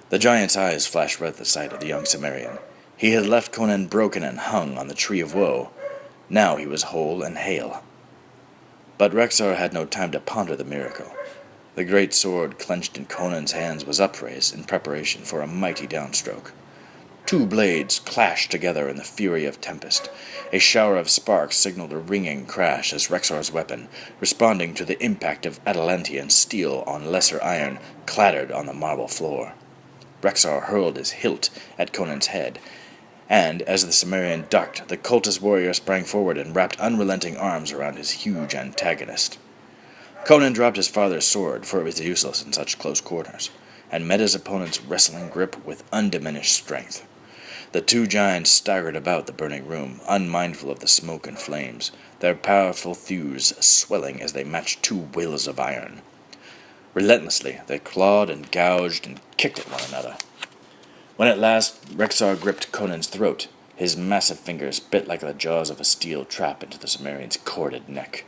The giant's eyes flashed red at the sight of the young Cimmerian. He had left Conan broken and hung on the tree of woe. Now he was whole and hale. But Rexar had no time to ponder the miracle. The great sword clenched in Conan's hands was upraised in preparation for a mighty downstroke. 2 blades clashed together in the fury of tempest. A shower of sparks signaled a ringing crash as Rexar's weapon, responding to the impact of Atlantean steel on lesser iron, clattered on the marble floor. Rexar hurled his hilt at Conan's head, and, as the Cimmerian ducked, the cultist warrior sprang forward and wrapped unrelenting arms around his huge antagonist. Conan dropped his father's sword, for it was useless in such close quarters, and met his opponent's wrestling grip with undiminished strength. The 2 giants staggered about the burning room, unmindful of the smoke and flames, their powerful thews swelling as they matched 2 wills of iron. Relentlessly, they clawed and gouged and kicked at one another. When at last Rexar gripped Conan's throat, His massive fingers bit like the jaws of a steel trap into the Cimmerian's corded neck.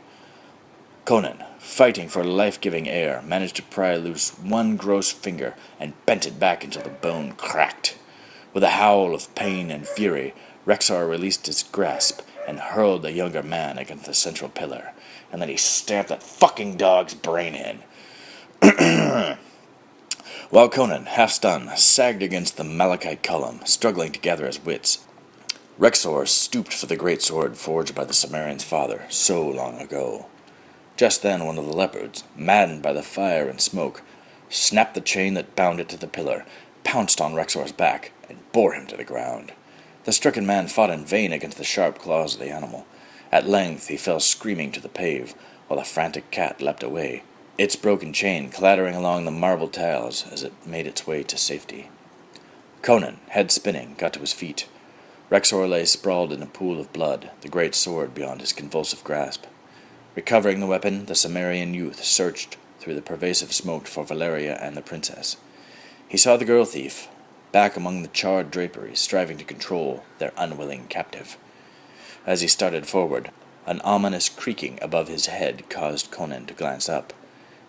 Conan, fighting for life-giving air, managed to pry loose one gross finger and bent it back until the bone cracked. With a howl of pain and fury, Rexor released his grasp and hurled the younger man against the central pillar, and then he stamped that fucking dog's brain in. While Conan, half-stunned, sagged against the malachite column, struggling to gather his wits, Rexor stooped for the great sword forged by the Cimmerian's father so long ago. Just then one of the leopards, maddened by the fire and smoke, snapped the chain that bound it to the pillar, pounced on Rexor's back, and bore him to the ground. The stricken man fought in vain against the sharp claws of the animal. At length he fell screaming to the pave, while the frantic cat leapt away, its broken chain clattering along the marble tiles as it made its way to safety. Conan, head spinning, got to his feet. Rexor lay sprawled in a pool of blood, the great sword beyond his convulsive grasp. Recovering the weapon, the Cimmerian youth searched through the pervasive smoke for Valeria and the princess. He saw the girl thief, back among the charred draperies, striving to control their unwilling captive. As he started forward, an ominous creaking above his head caused Conan to glance up.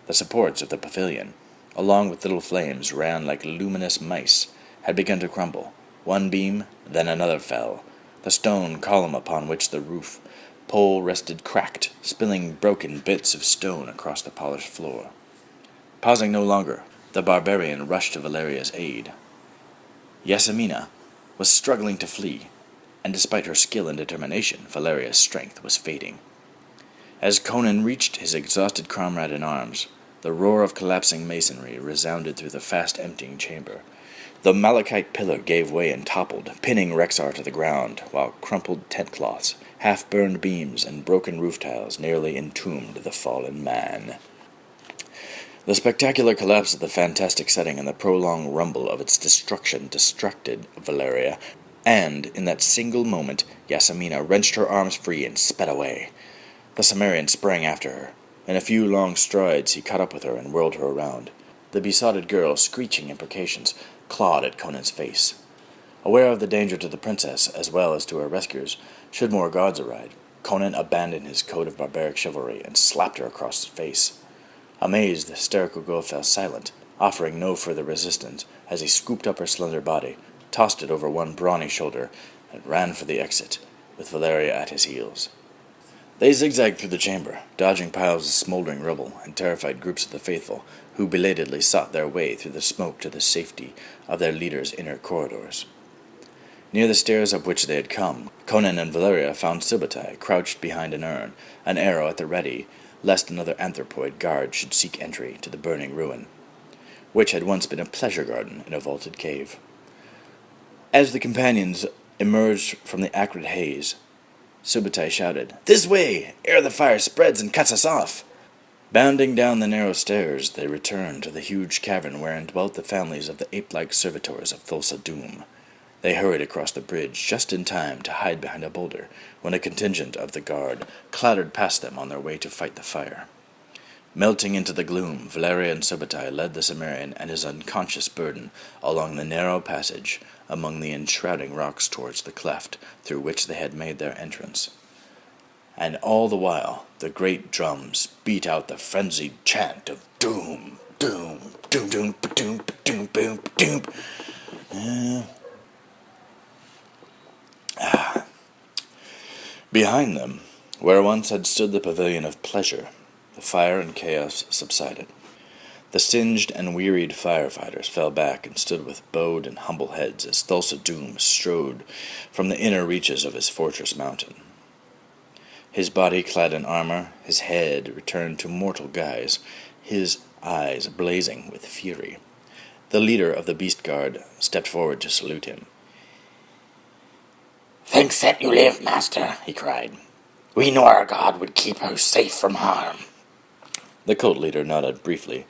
The supports of the pavilion, along with little flames, ran like luminous mice, had begun to crumble. One beam, then another fell. The stone column upon which the roof pole rested cracked, spilling broken bits of stone across the polished floor. Pausing no longer, the barbarian rushed to Valeria's aid. Yasemina was struggling to flee, and despite her skill and determination, Valeria's strength was fading. As Conan reached his exhausted comrade in arms, the roar of collapsing masonry resounded through the fast-emptying chamber. The malachite pillar gave way and toppled, pinning Rexor to the ground, while crumpled tent cloths, half-burned beams, and broken roof tiles nearly entombed the fallen man. The spectacular collapse of the fantastic setting and the prolonged rumble of its destruction distracted Valeria, and, in that single moment, Yasemina wrenched her arms free and sped away. The Cimmerian sprang after her. In a few long strides he caught up with her and whirled her around. The besotted girl, screeching imprecations, clawed at Conan's face. Aware of the danger to the princess as well as to her rescuers, should more guards arrive, Conan abandoned his code of barbaric chivalry and slapped her across the face. Amazed, the hysterical girl fell silent, offering no further resistance as he scooped up her slender body, tossed it over one brawny shoulder, and ran for the exit, with Valeria at his heels. They zigzagged through the chamber, dodging piles of smoldering rubble and terrified groups of the faithful, who belatedly sought their way through the smoke to the safety of their leader's inner corridors. Near the stairs up which they had come, Conan and Valeria found Subutai crouched behind an urn, an arrow at the ready, lest another anthropoid guard should seek entry to the burning ruin, which had once been a pleasure garden in a vaulted cave. As the companions emerged from the acrid haze, Subutai shouted, "This way, ere the fire spreads and cuts us off!" Bounding down the narrow stairs, they returned to the huge cavern wherein dwelt the families of the ape-like servitors of Thulsa Doom. They hurried across the bridge just in time to hide behind a boulder when a contingent of the guard clattered past them on their way to fight the fire. Melting into the gloom, Valeria and Subutai led the Cimmerian and his unconscious burden along the narrow passage among the enshrouding rocks towards the cleft through which they had made their entrance. And all the while, the great drums beat out the frenzied chant of doom, doom, doom, doom, doom, doom, doom, doom. Behind them, where once had stood the pavilion of pleasure, the fire and chaos subsided. The singed and wearied firefighters fell back and stood with bowed and humble heads as Thulsa Doom strode from the inner reaches of his fortress mountain. His body clad in armor, his head returned to mortal guise, his eyes blazing with fury. The leader of the beast guard stepped forward to salute him. "Thanks that you live, master," he cried. "We knew our god would keep her safe from harm." The cult leader nodded briefly,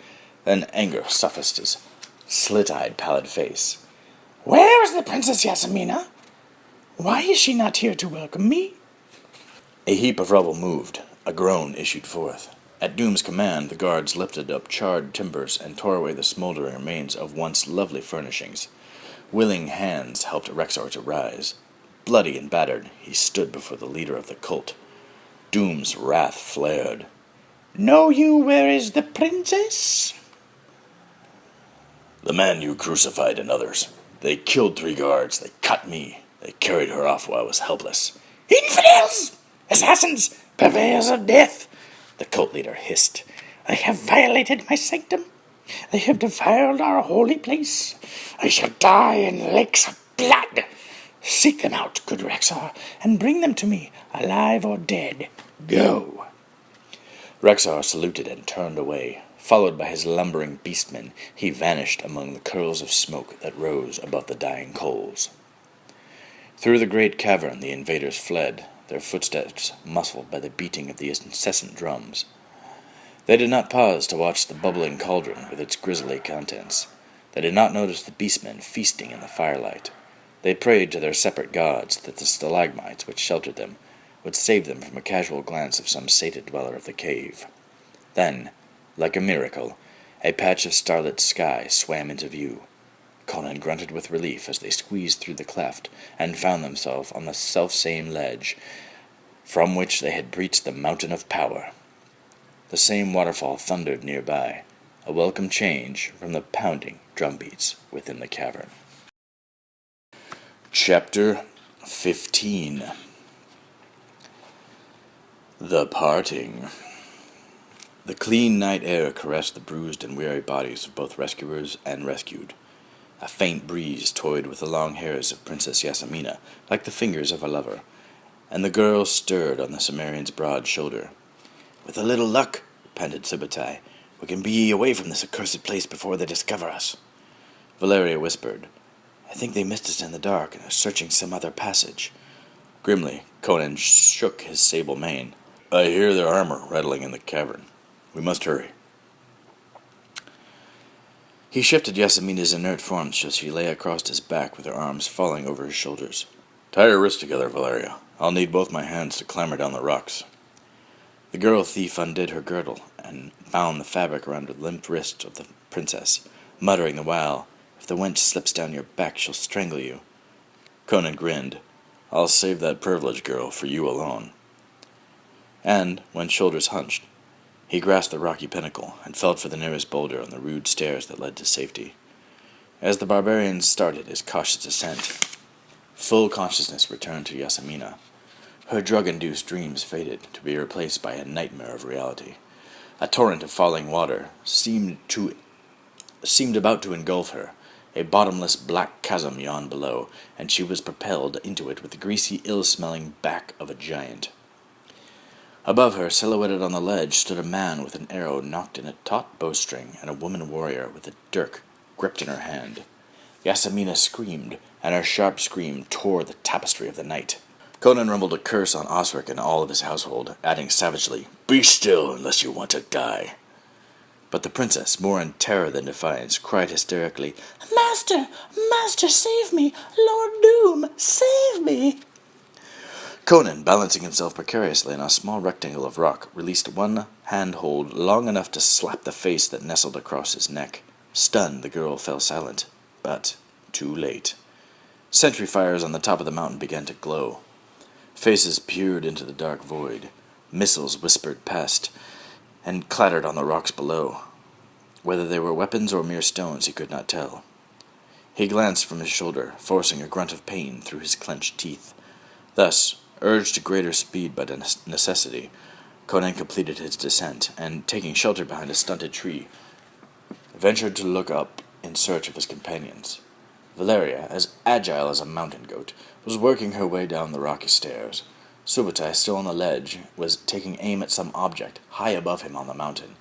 then anger suffused his slit-eyed, pallid face. "Where is the Princess Yasemina? Why is she not here to welcome me?" A heap of rubble moved. A groan issued forth. At Doom's command, the guards lifted up charred timbers and tore away the smoldering remains of once lovely furnishings. Willing hands helped Rexor to rise. Bloody and battered, he stood before the leader of the cult. Doom's wrath flared. "Know you where is the princess?" "The man you crucified and others. They killed 3 guards. They cut me. They carried her off while I was helpless." "Infidels! Assassins! Purveyors of death!" the cult leader hissed. "They have violated my sanctum. They have defiled our holy place. I shall die in lakes of blood. Seek them out, good Rexar, and bring them to me, alive or dead. Go." Rexar saluted and turned away. Followed by his lumbering beastmen, he vanished among the curls of smoke that rose above the dying coals. Through the great cavern the invaders fled, their footsteps muffled by the beating of the incessant drums. They did not pause to watch the bubbling cauldron with its grisly contents. They did not notice the beastmen feasting in the firelight. They prayed to their separate gods that the stalagmites which sheltered them would save them from a casual glance of some sated dweller of the cave. Then, like a miracle, a patch of starlit sky swam into view. Conan grunted with relief as they squeezed through the cleft and found themselves on the selfsame ledge from which they had breached the mountain of power. The same waterfall thundered nearby, a welcome change from the pounding drumbeats within the cavern. Chapter 15. The Parting. The clean night air caressed the bruised and weary bodies of both rescuers and rescued. A faint breeze toyed with the long hairs of Princess Yasmina, like the fingers of a lover, and the girl stirred on the Cimmerian's broad shoulder. "With a little luck," panted Subutai, "we can be away from this accursed place before they discover us." Valeria whispered, "I think they missed us in the dark and are searching some other passage." Grimly, Conan shook his sable mane. "I hear their armor rattling in the cavern. We must hurry." He shifted Yasmina's inert form so she lay across his back with her arms falling over his shoulders. "Tie your wrists together, Valeria. I'll need both my hands to clamber down the rocks." The girl thief undid her girdle and bound the fabric around the limp wrists of the princess, muttering the while, "If the wench slips down your back, she'll strangle you." Conan grinned. "I'll save that privilege, girl, for you alone." And, when shoulders hunched, he grasped the rocky pinnacle and felt for the nearest boulder on the rude stairs that led to safety. As the barbarian started his cautious ascent, full consciousness returned to Yasmina. Her drug-induced dreams faded, to be replaced by a nightmare of reality. A torrent of falling water seemed about to engulf her. A bottomless black chasm yawned below, and she was propelled into it with the greasy, ill-smelling back of a giant. Above her, silhouetted on the ledge, stood a man with an arrow nocked in a taut bowstring and a woman warrior with a dirk gripped in her hand. Yasmina screamed, and her sharp scream tore the tapestry of the night. Conan rumbled a curse on Osric and all of his household, adding savagely, "Be still unless you want to die." But the princess, more in terror than defiance, cried hysterically, "Master! Master, save me! Lord Doom, save me!" Conan, balancing himself precariously on a small rectangle of rock, released one handhold long enough to slap the face that nestled across his neck. Stunned, the girl fell silent, but too late. Sentry fires on the top of the mountain began to glow. Faces peered into the dark void. Missiles whispered past and clattered on the rocks below. Whether they were weapons or mere stones, he could not tell. He glanced from his shoulder, forcing a grunt of pain through his clenched teeth. Thus, urged to greater speed by necessity, Conan completed his descent, and, taking shelter behind a stunted tree, ventured to look up in search of his companions. Valeria, as agile as a mountain goat, was working her way down the rocky stairs. Subutai, still on the ledge, was taking aim at some object high above him on the mountain.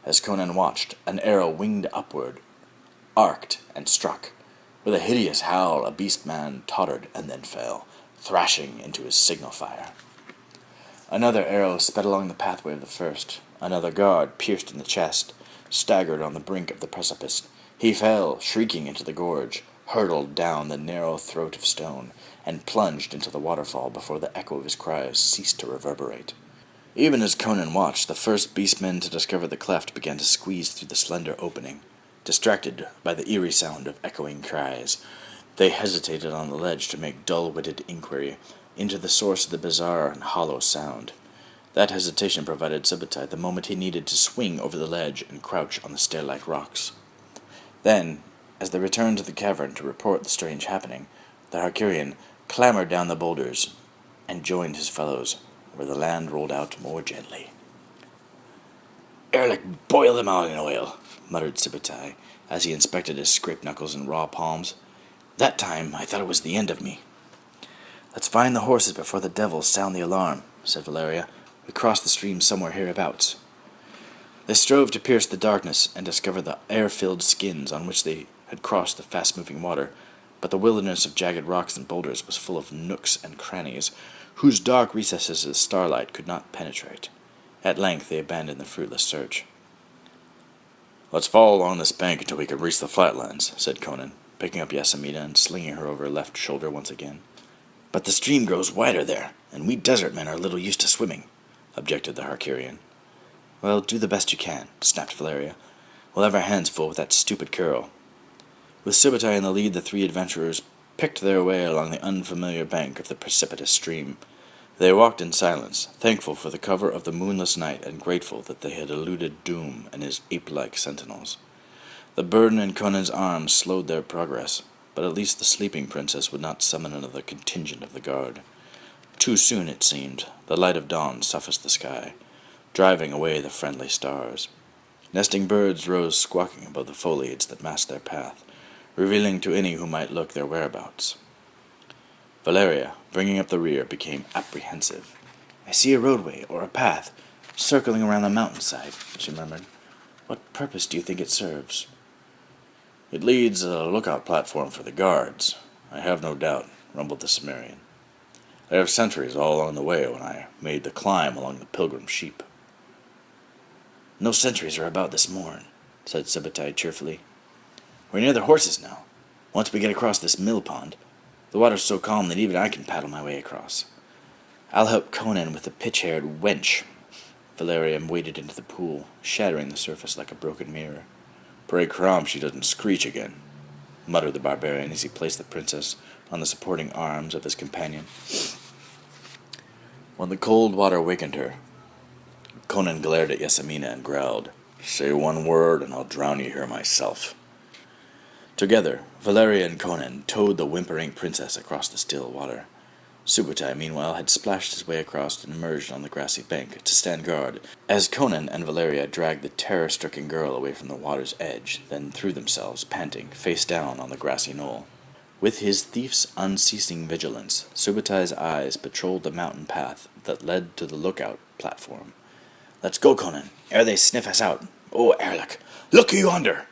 As Conan watched, an arrow winged upward, arced, and struck. With a hideous howl, a beast man tottered and then fell, thrashing into his signal fire. Another arrow sped along the pathway of the first. Another guard, pierced in the chest, staggered on the brink of the precipice. He fell, shrieking, into the gorge, hurtled down the narrow throat of stone, and plunged into the waterfall before the echo of his cries ceased to reverberate. Even as Conan watched, the first beastmen to discover the cleft began to squeeze through the slender opening. Distracted by the eerie sound of echoing cries, They hesitated on the ledge to make dull-witted inquiry into the source of the bizarre and hollow sound. That hesitation provided Subutai the moment he needed to swing over the ledge and crouch on the stair-like rocks. Then, as they returned to the cavern to report the strange happening, the Harkurian clambered down the boulders and joined his fellows, where the land rolled out more gently. "Erlich, boil them out in oil," muttered Subutai, as he inspected his scraped knuckles and raw palms. "That time I thought it was the end of me." "Let's find the horses before the devils sound the alarm," said Valeria. "We crossed the stream somewhere hereabouts." They strove to pierce the darkness and discover the air-filled skins on which they had crossed the fast-moving water, but the wilderness of jagged rocks and boulders was full of nooks and crannies, whose dark recesses the starlight could not penetrate. At length they abandoned the fruitless search. "Let's follow along this bank until we can reach the flatlands," said Conan, picking up Yasamina and slinging her over her left shoulder once again. "But the stream grows wider there, and we desert men are little used to swimming," objected the Harkurian. "Well, do the best you can," snapped Valeria. "We'll have our hands full with that stupid curl." With Subutai in the lead, the three adventurers picked their way along the unfamiliar bank of the precipitous stream. They walked in silence, thankful for the cover of the moonless night and grateful that they had eluded Doom and his ape-like sentinels. The burden in Conan's arms slowed their progress, but at least the sleeping princess would not summon another contingent of the guard. Too soon, it seemed, the light of dawn suffused the sky, driving away the friendly stars. Nesting birds rose squawking above the foliage that masked their path, revealing to any who might look their whereabouts. Valeria, bringing up the rear, became apprehensive. "I see a roadway, or a path, circling around the mountainside," she murmured. "What purpose do you think it serves?" "It leads a lookout platform for the guards, I have no doubt," rumbled the Cimmerian. "There have sentries all along the way when I made the climb along the pilgrim sheep." "No sentries are about this morn," said Subutai cheerfully. "We're near the horses now. Once we get across this mill pond, the water's so calm that even I can paddle my way across. I'll help Conan with the pitch-haired wench." Valeria waded into the pool, shattering the surface like a broken mirror. "Pray Crom she doesn't screech again," muttered the barbarian as he placed the princess on the supporting arms of his companion. When the cold water wakened her, Conan glared at Yasamina and growled, "Say one word and I'll drown you here myself." Together, Valeria and Conan towed the whimpering princess across the still water. Subutai, meanwhile, had splashed his way across and emerged on the grassy bank to stand guard, as Conan and Valeria dragged the terror-stricken girl away from the water's edge, then threw themselves, panting, face down on the grassy knoll. With his thief's unceasing vigilance, Subutai's eyes patrolled the mountain path that led to the lookout platform. "Let's go, Conan, ere they sniff us out. Oh, Erlich, look yonder!"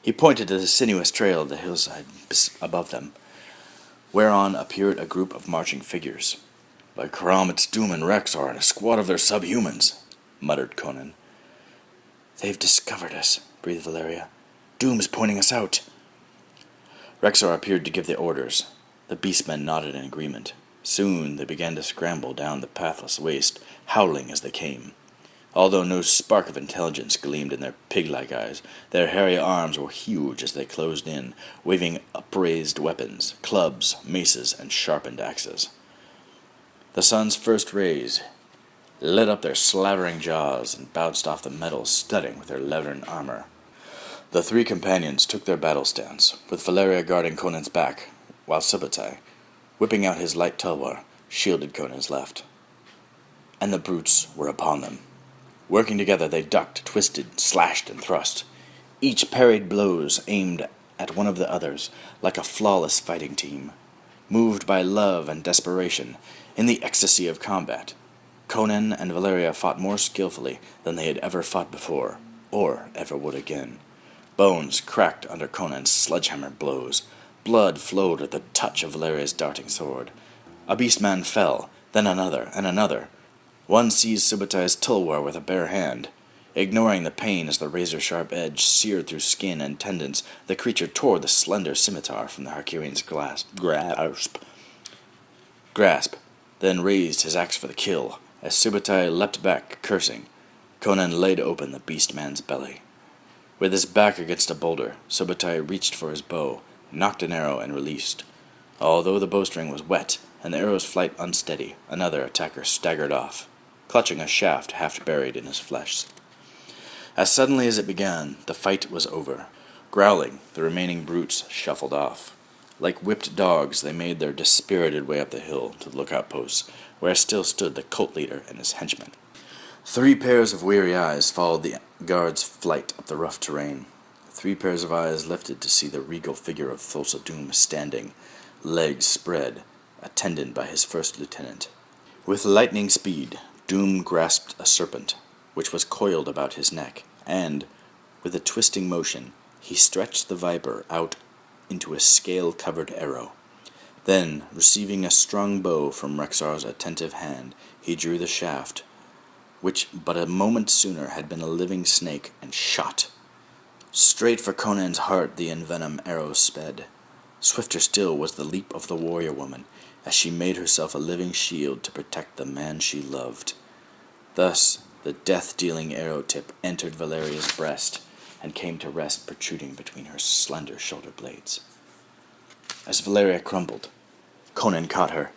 He pointed to the sinuous trail of the hillside above them, whereon appeared a group of marching figures. "By Crom, it's Doom and Rexor and a squad of their subhumans," muttered Conan. "They've discovered us," breathed Valeria. "Doom's pointing us out." Rexor appeared to give the orders. The beastmen nodded in agreement. Soon they began to scramble down the pathless waste, howling as they came. Although no spark of intelligence gleamed in their pig-like eyes, their hairy arms were huge as they closed in, waving upraised weapons, clubs, maces, and sharpened axes. The sun's first rays lit up their slavering jaws and bounced off the metal studding with their leathern armor. The three companions took their battle stance, with Valeria guarding Conan's back, while Subutai, whipping out his light tulwar, shielded Conan's left. And the brutes were upon them. Working together, they ducked, twisted, slashed, and thrust. Each parried blows aimed at one of the others, like a flawless fighting team. Moved by love and desperation, in the ecstasy of combat, Conan and Valeria fought more skillfully than they had ever fought before, or ever would again. Bones cracked under Conan's sledgehammer blows. Blood flowed at the touch of Valeria's darting sword. A beastman fell, then another, and another. One seized Subutai's tulwar with a bare hand. Ignoring the pain as the razor-sharp edge seared through skin and tendons, the creature tore the slender scimitar from the Harkurian's grasp, then raised his axe for the kill. As Subutai leapt back, cursing, Conan laid open the beast-man's belly. With his back against a boulder, Subutai reached for his bow, nocked an arrow, and released. Although the bowstring was wet and the arrow's flight unsteady, another attacker staggered off, clutching a shaft half buried in his flesh. As suddenly as it began, the fight was over. Growling, the remaining brutes shuffled off. Like whipped dogs, they made their dispirited way up the hill to the lookout posts, where still stood the cult leader and his henchmen. 3 pairs of weary eyes followed the guard's flight up the rough terrain. 3 pairs of eyes lifted to see the regal figure of Thulsa Doom standing, legs spread, attended by his first lieutenant. With lightning speed, Doom grasped a serpent, which was coiled about his neck, and, with a twisting motion, he stretched the viper out into a scale-covered arrow. Then, receiving a strung bow from Rexar's attentive hand, he drew the shaft, which but a moment sooner had been a living snake, and shot. Straight for Conan's heart the envenomed arrow sped. Swifter still was the leap of the warrior woman, as she made herself a living shield to protect the man she loved. Thus, the death-dealing arrow tip entered Valeria's breast, and came to rest protruding between her slender shoulder blades. As Valeria crumbled, Conan caught her,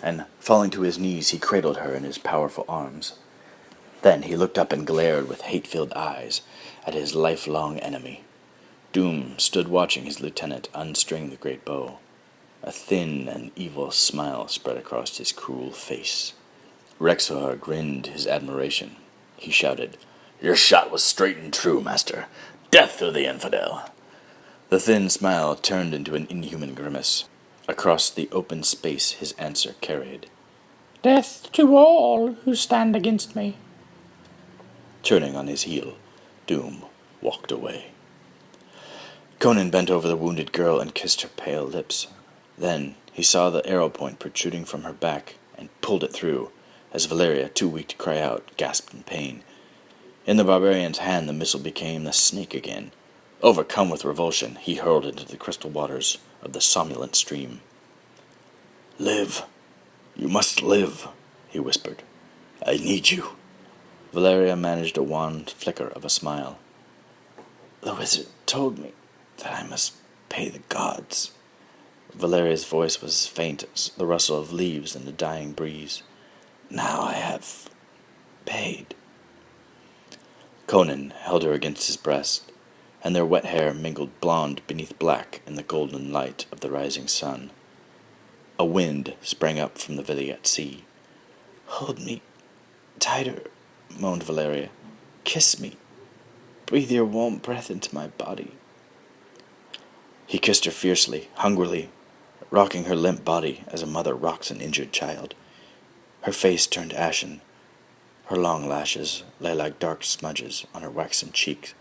and, falling to his knees, he cradled her in his powerful arms. Then he looked up and glared with hate-filled eyes at his lifelong enemy. Doom stood watching his lieutenant unstring the great bow. A thin and evil smile spread across his cruel face. Rexar grinned his admiration. He shouted, "Your shot was straight and true, master. Death to the infidel!" The thin smile turned into an inhuman grimace. Across the open space his answer carried, "Death to all who stand against me." Turning on his heel, Doom walked away. Conan bent over the wounded girl and kissed her pale lips. Then he saw the arrow point protruding from her back and pulled it through, as Valeria, too weak to cry out, gasped in pain. In the barbarian's hand the missile became a snake again. Overcome with revulsion, he hurled it into the crystal waters of the somnolent stream. "Live. You must live," he whispered. "I need you." Valeria managed a wan flicker of a smile. "The wizard told me that I must pay the gods." Valeria's voice was faint as the rustle of leaves in the dying breeze. "Now I have paid." Conan held her against his breast, and their wet hair mingled blonde beneath black in the golden light of the rising sun. A wind sprang up from the Viliat sea. "Hold me tighter," moaned Valeria. "Kiss me. Breathe your warm breath into my body." He kissed her fiercely, hungrily, rocking her limp body as a mother rocks an injured child. Her face turned ashen. Her long lashes lay like dark smudges on her waxen cheeks.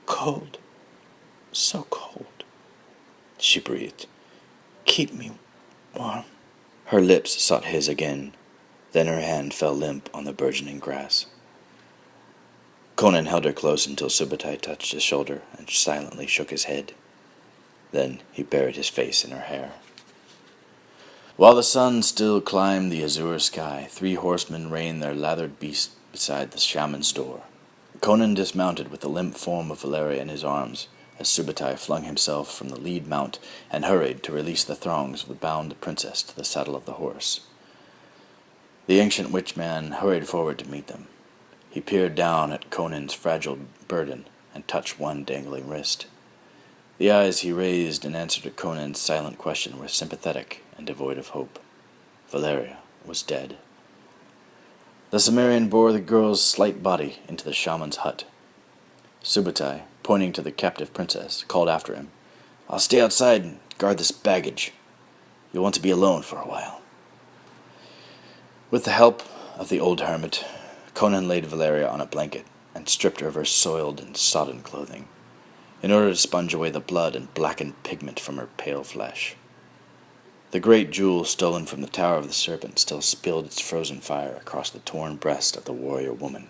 "Cold, so cold," she breathed. "Keep me warm." Her lips sought his again. Then her hand fell limp on the burgeoning grass. Conan held her close until Subutai touched his shoulder and silently shook his head. Then he buried his face in her hair. While the sun still climbed the azure sky, 3 horsemen reined their lathered beasts beside the shaman's door. Conan dismounted with the limp form of Valeria in his arms, as Subutai flung himself from the lead mount and hurried to release the thongs that bound the princess to the saddle of the horse. The ancient witchman hurried forward to meet them. He peered down at Conan's fragile burden and touched one dangling wrist. The eyes he raised in answer to Conan's silent question were sympathetic and devoid of hope. Valeria was dead. The Cimmerian bore the girl's slight body into the shaman's hut. Subutai, pointing to the captive princess, called after him, "I'll stay outside and guard this baggage. You'll want to be alone for a while." With the help of the old hermit, Conan laid Valeria on a blanket and stripped her of her soiled and sodden clothing, in order to sponge away the blood and blackened pigment from her pale flesh. The great jewel stolen from the Tower of the Serpent still spilled its frozen fire across the torn breast of the warrior woman.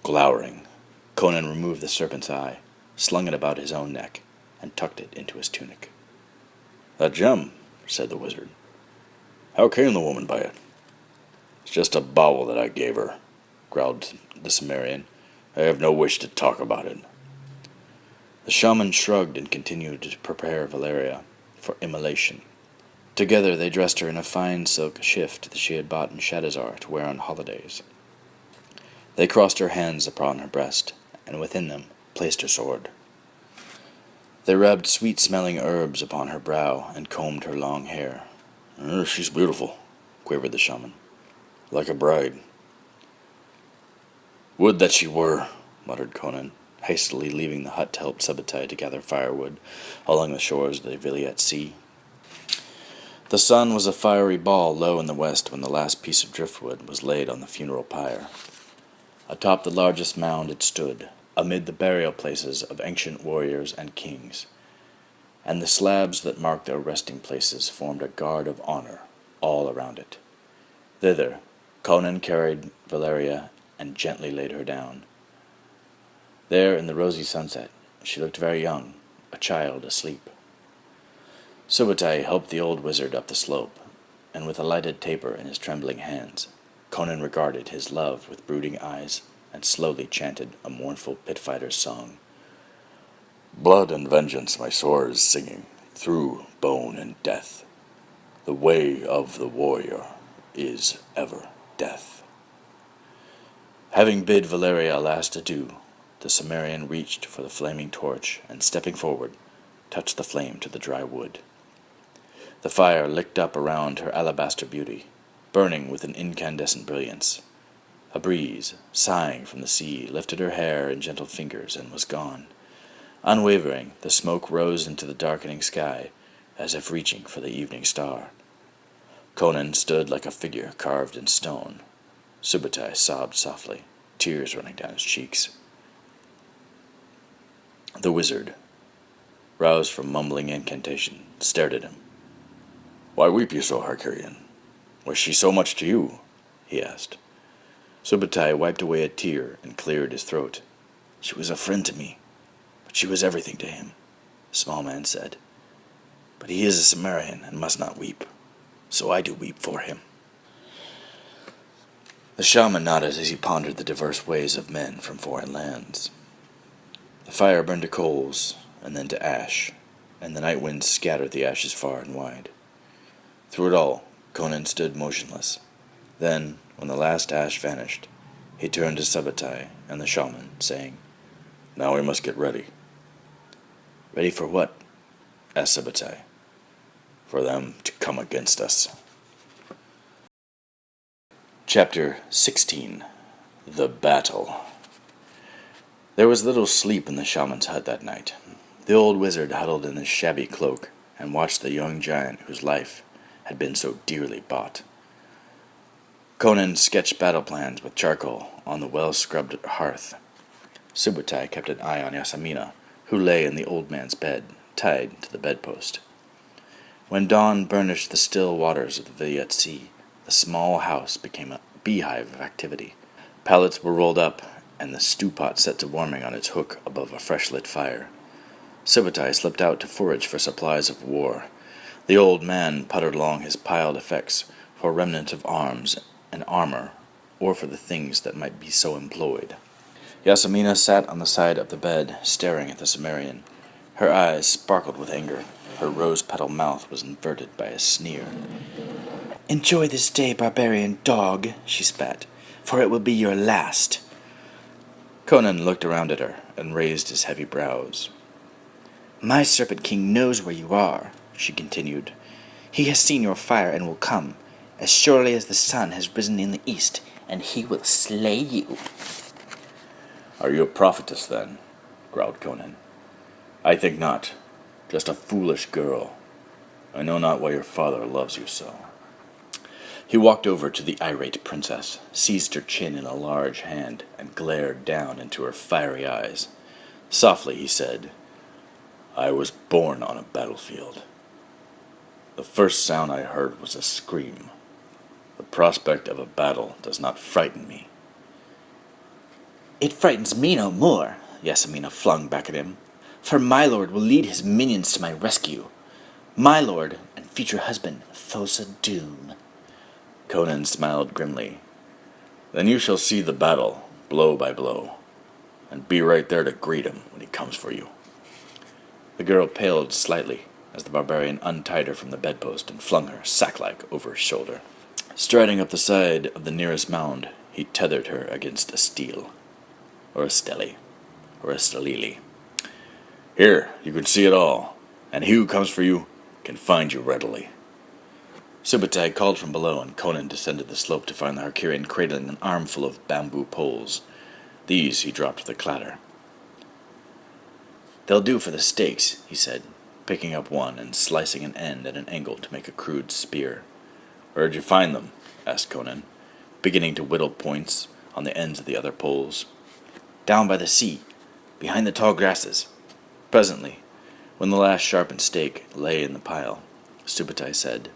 Glowering, Conan removed the serpent's eye, slung it about his own neck, and tucked it into his tunic. "That gem," said the wizard. "How came the woman by it?" "It's just a bauble that I gave her," growled the Cimmerian. "I have no wish to talk about it." The shaman shrugged and continued to prepare Valeria for immolation. Together they dressed her in a fine silk shift that she had bought in Shadazar to wear on holidays. They crossed her hands upon her breast, and within them placed her sword. They rubbed sweet-smelling herbs upon her brow and combed her long hair. She's beautiful, quavered the shaman. Like a bride. Would that she were, muttered Conan, hastily leaving the hut to help Subutai to gather firewood along the shores of the Viliat Sea. The sun was a fiery ball low in the west when the last piece of driftwood was laid on the funeral pyre. Atop the largest mound it stood, amid the burial places of ancient warriors and kings, and the slabs that marked their resting places formed a guard of honor all around it. Thither Conan carried Valeria and gently laid her down. There in the rosy sunset she looked very young, a child asleep. Subutai helped the old wizard up the slope, and with a lighted taper in his trembling hands, Conan regarded his love with brooding eyes and slowly chanted a mournful pit-fighter's song. Blood and vengeance my sword is singing, through bone and death. The way of the warrior is ever death. Having bid Valeria a last adieu, the Cimmerian reached for the flaming torch and, stepping forward, touched the flame to the dry wood. The fire licked up around her alabaster beauty, burning with an incandescent brilliance. A breeze, sighing from the sea, lifted her hair in gentle fingers and was gone. Unwavering, the smoke rose into the darkening sky, as if reaching for the evening star. Conan stood like a figure carved in stone. Subutai sobbed softly, tears running down his cheeks. The wizard, roused from mumbling incantation, stared at him. Why weep you so, Harkerian? Was she so much to you? He asked. Subutai wiped away a tear and cleared his throat. She was a friend to me, but she was everything to him, the small man said. But he is a Cimmerian and must not weep, so I do weep for him. The shaman nodded as he pondered the diverse ways of men from foreign lands. The fire burned to coals, and then to ash, and the night winds scattered the ashes far and wide. Through it all, Conan stood motionless. Then, when the last ash vanished, he turned to Subutai and the shaman, saying, Now we must get ready. Ready for what? Asked Subutai. For them to come against us. Chapter 16. The Battle. There was little sleep in the shaman's hut that night. The old wizard huddled in his shabby cloak and watched the young giant whose life had been so dearly bought. Conan sketched battle plans with charcoal on the well-scrubbed hearth. Subutai kept an eye on Yasamina, who lay in the old man's bed, tied to the bedpost. When dawn burnished the still waters of the Viliat Sea, the small house became a beehive of activity. Pallets were rolled up, and the stew-pot set to warming on its hook above a fresh-lit fire. Subutai slipped out to forage for supplies of war. The old man puttered along his piled effects for remnants of arms and armor, or for the things that might be so employed. Yasamina sat on the side of the bed, staring at the Cimmerian. Her eyes sparkled with anger. Her rose-petal mouth was inverted by a sneer. "Enjoy this day, barbarian dog," she spat, "for it will be your last." Conan looked around at her and raised his heavy brows. "My Serpent King knows where you are," she continued. "He has seen your fire and will come, as surely as the sun has risen in the east, and he will slay you." Are you a prophetess, then? Growled Conan. I think not. Just a foolish girl. I know not why your father loves you so. He walked over to the irate princess, seized her chin in a large hand, and glared down into her fiery eyes. Softly he said, I was born on a battlefield. The first sound I heard was a scream. The prospect of a battle does not frighten me. "It frightens me no more," Yasamina flung back at him, "for my lord will lead his minions to my rescue. My lord and future husband, Thulsa Doom." Conan smiled grimly. Then you shall see the battle, blow by blow, and be right there to greet him when he comes for you. The girl paled slightly as the barbarian untied her from the bedpost and flung her, sack-like, over his shoulder. Striding up the side of the nearest mound, he tethered her against a stele, or a stele, or a stelele. Here, you can see it all, and he who comes for you can find you readily. Subutai called from below, and Conan descended the slope to find the Harkirian cradling an armful of bamboo poles. These he dropped with a clatter. They'll do for the stakes, he said, picking up one and slicing an end at an angle to make a crude spear. Where'd you find them? Asked Conan, beginning to whittle points on the ends of the other poles. Down by the sea, behind the tall grasses. Presently, when the last sharpened stake lay in the pile, Subutai said,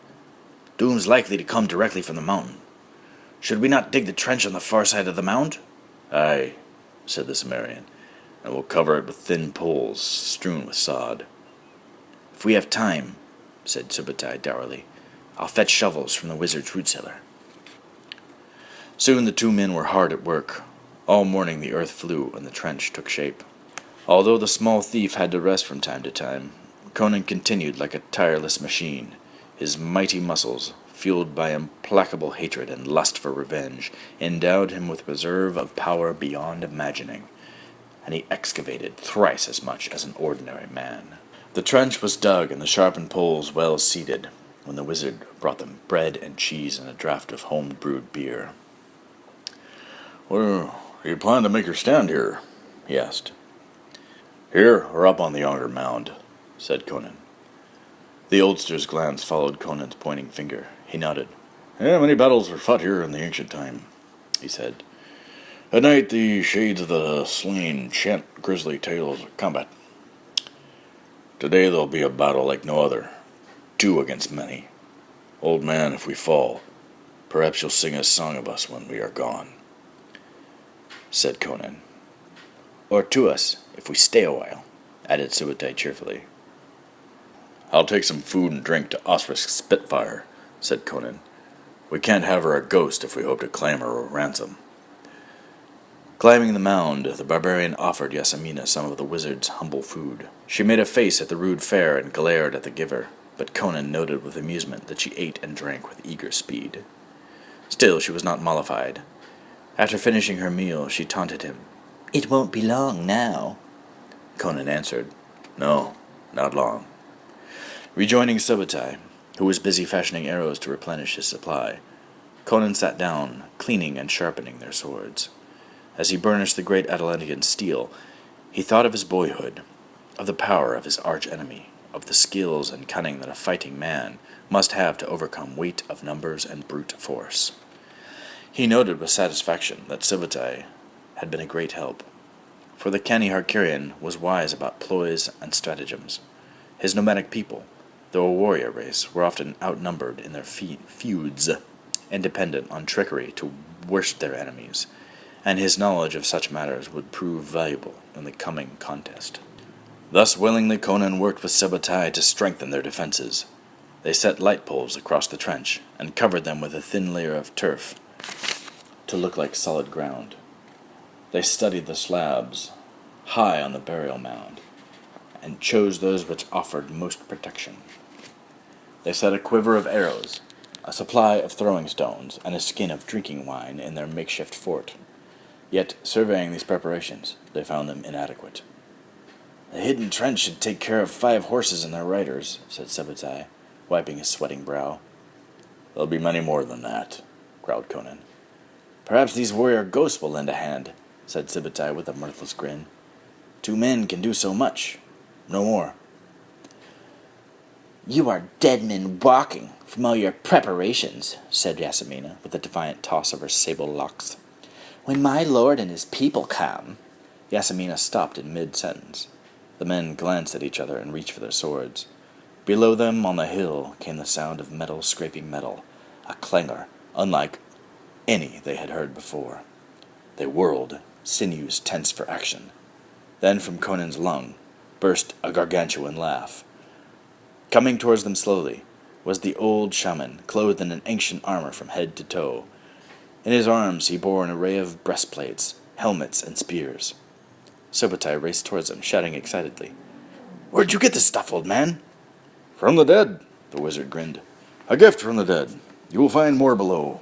Doom's likely to come directly from the mountain. Should we not dig the trench on the far side of the mound? Aye, said the Cimmerian, and we'll cover it with thin poles strewn with sod. If we have time, said Subutai dourly, I'll fetch shovels from the wizard's root cellar. Soon the two men were hard at work. All morning the earth flew and the trench took shape. Although the small thief had to rest from time to time, Conan continued like a tireless machine. His mighty muscles, fueled by implacable hatred and lust for revenge, endowed him with reserve of power beyond imagining, and he excavated thrice as much as an ordinary man. The trench was dug and the sharpened poles well seated, when the wizard brought them bread and cheese and a draught of home-brewed beer. Well, you plan to make your stand here? He asked. Here, or up on the yonder mound, said Conan. The oldster's glance followed Conan's pointing finger. He nodded. Many battles were fought here in the ancient time, he said. At night the shades of the slain chant grisly tales of combat. Today there'll be a battle like no other, 2 against many. Old man, if we fall, perhaps you'll sing a song of us when we are gone, said Conan. Or to us, if we stay a while, added Subutai cheerfully. I'll take some food and drink to Osrisk's Spitfire, said Conan. We can't have her a ghost if we hope to claim her a ransom. Climbing the mound, the barbarian offered Yasamina some of the wizard's humble food. She made a face at the rude fare and glared at the giver, but Conan noted with amusement that she ate and drank with eager speed. Still, she was not mollified. After finishing her meal, she taunted him. It won't be long now. Conan answered, No, not long. Rejoining Subutai, who was busy fashioning arrows to replenish his supply, Conan sat down, cleaning and sharpening their swords. As he burnished the great Atlantean steel, he thought of his boyhood, of the power of his arch-enemy, of the skills and cunning that a fighting man must have to overcome weight of numbers and brute force. He noted with satisfaction that Subutai had been a great help, for the canny Harkirian was wise about ploys and stratagems. His nomadic people, though a warrior race, were often outnumbered in their feuds and dependent on trickery to worst their enemies, and his knowledge of such matters would prove valuable in the coming contest. Thus willingly Conan worked with Subutai to strengthen their defenses. They set light poles across the trench and covered them with a thin layer of turf to look like solid ground. They studied the slabs high on the burial mound and chose those which offered most protection. They set a quiver of arrows, a supply of throwing stones, and a skin of drinking wine in their makeshift fort. Yet, surveying these preparations, they found them inadequate. The hidden trench should take care of 5 horses and their riders, said Subutai, wiping his sweating brow. There'll be many more than that, growled Conan. Perhaps these warrior ghosts will lend a hand, said Subutai with a mirthless grin. 2 men can do so much, no more. You are dead men walking from all your preparations, said Yasamina, with a defiant toss of her sable locks. When my lord and his people come... Yasamina stopped in mid-sentence. The men glanced at each other and reached for their swords. Below them on the hill came the sound of metal scraping metal, a clangor unlike any they had heard before. They whirled, sinews tense for action. Then from Conan's lung burst a gargantuan laugh. Coming towards them slowly was the old shaman, clothed in an ancient armor from head to toe. In his arms he bore an array of breastplates, helmets, and spears. Subutai raced towards him, shouting excitedly, Where'd you get this stuff, old man? From the dead, the wizard grinned. A gift from the dead. You will find more below.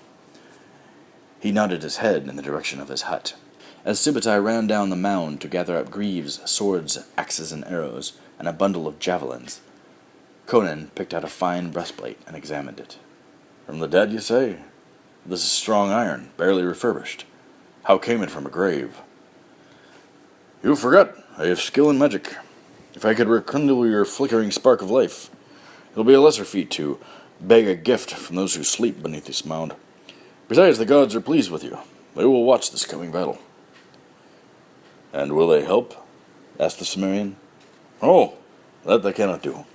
He nodded his head in the direction of his hut. As Subutai ran down the mound to gather up greaves, swords, axes, and arrows, and a bundle of javelins, Conan picked out a fine breastplate and examined it. From the dead, you say? This is strong iron, barely refurbished. How came it from a grave? You forgot, I have skill in magic. If I could rekindle your flickering spark of life, it'll be a lesser feat to beg a gift from those who sleep beneath this mound. Besides, the gods are pleased with you. They will watch this coming battle. And will they help? Asked the Cimmerian. Oh, that they cannot do.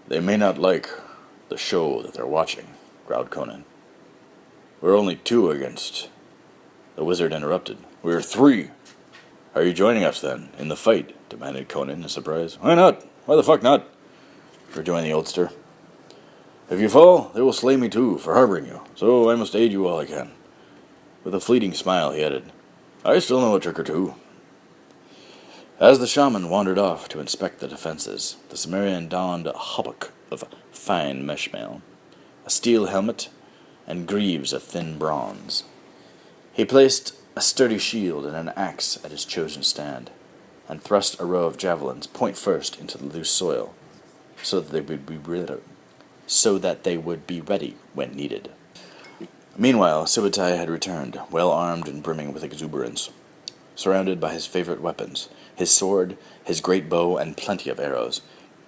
They may not like the show that they're watching, growled Conan. We're only 2 against... The wizard interrupted. We're 3. Are you joining us, then, in the fight? Demanded Conan in surprise. Why not? Why the fuck not? Rejoined the oldster. If you fall, they will slay me too, for harboring you, so I must aid you all I can. With a fleeting smile, he added, I still know a trick or two. As the shaman wandered off to inspect the defenses, the Cimmerian donned a hauberk of fine mesh mail, a steel helmet, and greaves of thin bronze. He placed a sturdy shield and an axe at his chosen stand, and thrust a row of javelins point first into the loose soil, so that they would be ready when needed. Meanwhile, Subutai had returned, well armed and brimming with exuberance, surrounded by his favorite weapons, his sword, his great bow, and plenty of arrows.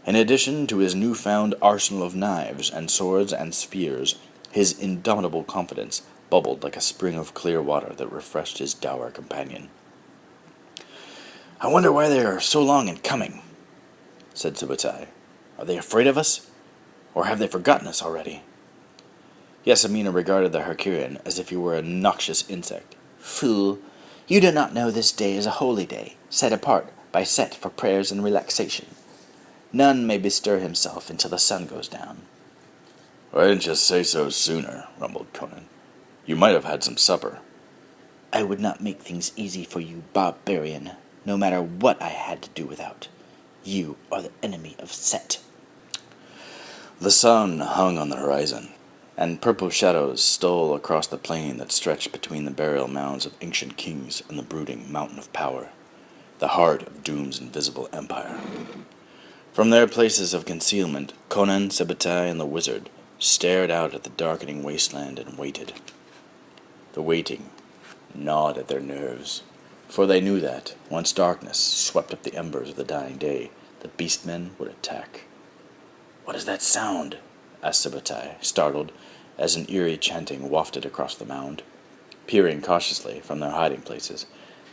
In addition to his newfound arsenal of knives and swords and spears, his indomitable confidence bubbled like a spring of clear water that refreshed his dour companion. I wonder why they are so long in coming, said Subutai. Are they afraid of us? Or have they forgotten us already? Yasmina regarded the Herculean as if he were a noxious insect. Fool, you do not know this day is a holy day, set apart by Set for prayers and relaxation. None may bestir himself until the sun goes down. Why didn't you say so sooner? Rumbled Conan. You might have had some supper. I would not make things easy for you, barbarian, no matter what I had to do without. You are the enemy of Set. The sun hung on the horizon, and purple shadows stole across the plain that stretched between the burial mounds of ancient kings and the brooding mountain of power, the heart of Doom's invisible empire. From their places of concealment, Conan, Subutai, and the wizard stared out at the darkening wasteland and waited. The waiting gnawed at their nerves, for they knew that, once darkness swept up the embers of the dying day, the beastmen would attack. What is that sound? Asked Subutai, startled, as an eerie chanting wafted across the mound. Peering cautiously from their hiding places,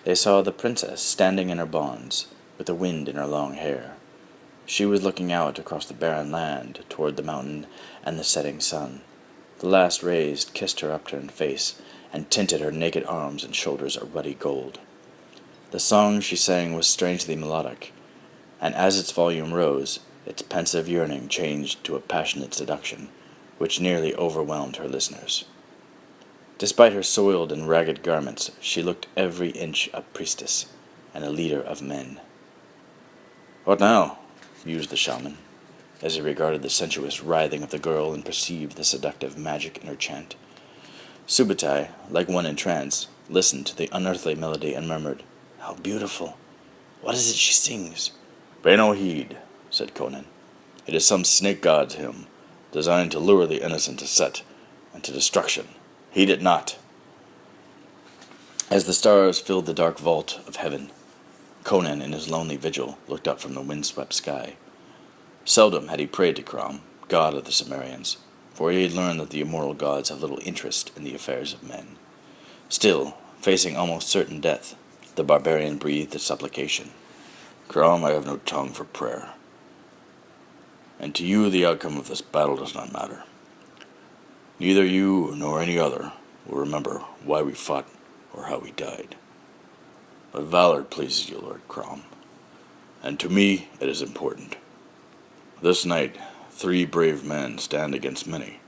they saw the princess standing in her bonds, with the wind in her long hair. She was looking out across the barren land toward the mountain and the setting sun. The last rays kissed her upturned face and tinted her naked arms and shoulders a ruddy gold. The song she sang was strangely melodic, and as its volume rose, its pensive yearning changed to a passionate seduction, which nearly overwhelmed her listeners. Despite her soiled and ragged garments, she looked every inch a priestess and a leader of men. What now? Mused the shaman, as he regarded the sensuous writhing of the girl and perceived the seductive magic in her chant. Subutai, like one in trance, listened to the unearthly melody and murmured, How beautiful! What is it she sings? Pay no heed, said Conan. It is some snake god's hymn, designed to lure the innocent to Set and to destruction. Heed it not. As the stars filled the dark vault of heaven, Conan, in his lonely vigil, looked up from the windswept sky. Seldom had he prayed to Crom, god of the Cimmerians, for he had learned that the immortal gods have little interest in the affairs of men. Still, facing almost certain death, the barbarian breathed a supplication. Crom, I have no tongue for prayer. And to you the outcome of this battle does not matter. Neither you nor any other will remember why we fought or how we died. But valor pleases you, Lord Crom, and to me it is important. This night 3 brave men stand against many.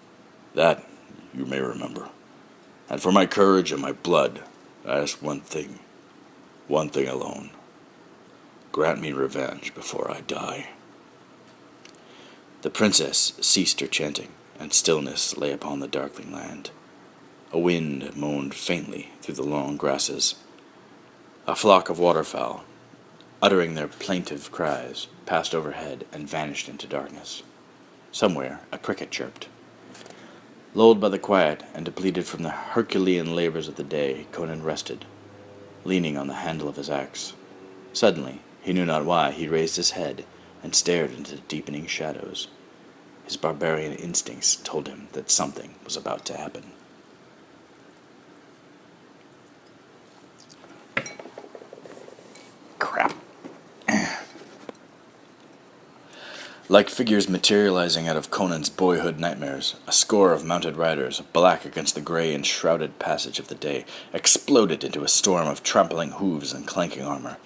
That you may remember. And for my courage and my blood, I ask one thing alone. Grant me revenge before I die." The princess ceased her chanting, and stillness lay upon the darkling land. A wind moaned faintly through the long grasses. A flock of waterfowl, uttering their plaintive cries, passed overhead and vanished into darkness. Somewhere a cricket chirped. Lulled by the quiet and depleted from the Herculean labors of the day, Conan rested, leaning on the handle of his axe. Suddenly, he knew not why, he raised his head and stared into the deepening shadows. His barbarian instincts told him that something was about to happen. Crap. Like figures materializing out of Conan's boyhood nightmares, a score of mounted riders, black against the gray and shrouded passage of the day, exploded into a storm of trampling hooves and clanking armor.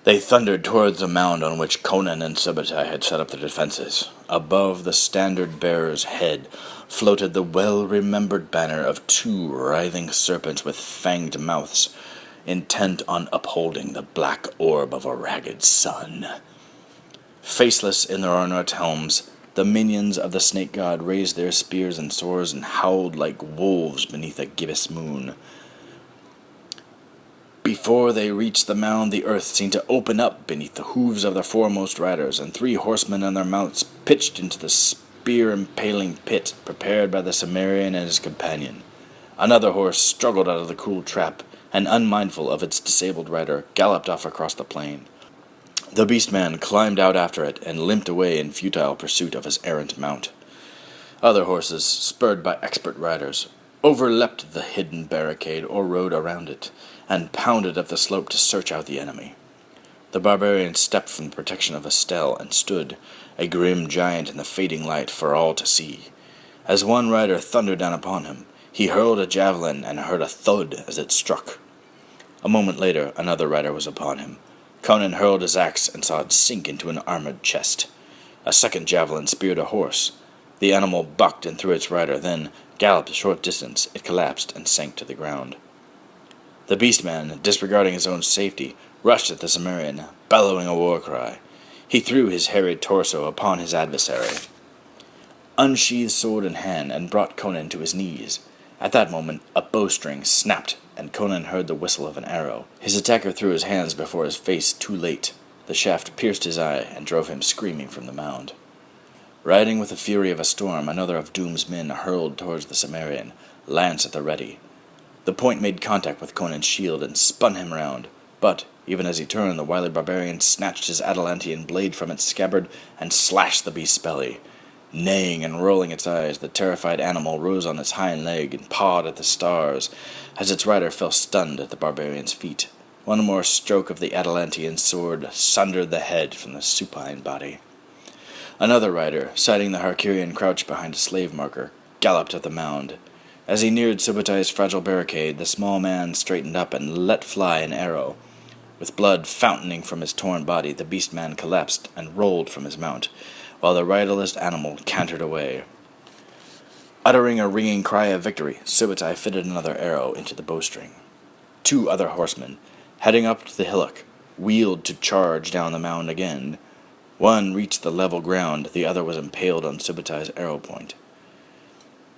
They thundered towards the mound on which Conan and Subutai had set up their defenses. Above the standard-bearer's head floated the well-remembered banner of two writhing serpents with fanged mouths, intent on upholding the black orb of a ragged sun. Faceless in their ornate helms, the minions of the snake god raised their spears and swords and howled like wolves beneath a gibbous moon. Before they reached the mound, the earth seemed to open up beneath the hooves of the foremost riders, and 3 horsemen on their mounts pitched into the spear-impaling pit prepared by the Cimmerian and his companion. Another horse struggled out of the cruel trap, and, unmindful of its disabled rider, galloped off across the plain. The beast-man climbed out after it and limped away in futile pursuit of his errant mount. Other horses, spurred by expert riders, overleapt the hidden barricade or rode around it, and pounded up the slope to search out the enemy. The barbarian stepped from the protection of a stele and stood, a grim giant in the fading light for all to see. As one rider thundered down upon him, he hurled a javelin and heard a thud as it struck. A moment later, another rider was upon him. Conan hurled his axe and saw it sink into an armored chest. A second javelin speared a horse. The animal bucked and threw its rider, then galloped a short distance. It collapsed and sank to the ground. The beast-man, disregarding his own safety, rushed at the Cimmerian, bellowing a war cry. He threw his hairy torso upon his adversary, unsheathed sword in hand, and brought Conan to his knees. At that moment, a bowstring snapped, and Conan heard the whistle of an arrow. His attacker threw his hands before his face too late. The shaft pierced his eye and drove him screaming from the mound. Riding with the fury of a storm, another of Doom's men hurled towards the Cimmerian, lance at the ready. The point made contact with Conan's shield and spun him round, but, even as he turned, the wily barbarian snatched his Atalantean blade from its scabbard and slashed the beast's belly. Neighing and rolling its eyes, the terrified animal rose on its hind leg and pawed at the stars, as its rider fell stunned at the barbarian's feet. One more stroke of the Atalantean sword sundered the head from the supine body. Another rider, sighting the Herculean crouch behind a slave marker, galloped at the mound. As he neared Subutai's fragile barricade, the small man straightened up and let fly an arrow. With blood fountaining from his torn body, the beast-man collapsed and rolled from his mount, while the riderless animal cantered away. Uttering a ringing cry of victory, Subutai fitted another arrow into the bowstring. 2 other horsemen, heading up to the hillock, wheeled to charge down the mound again. One reached the level ground, the other was impaled on Subutai's arrow point.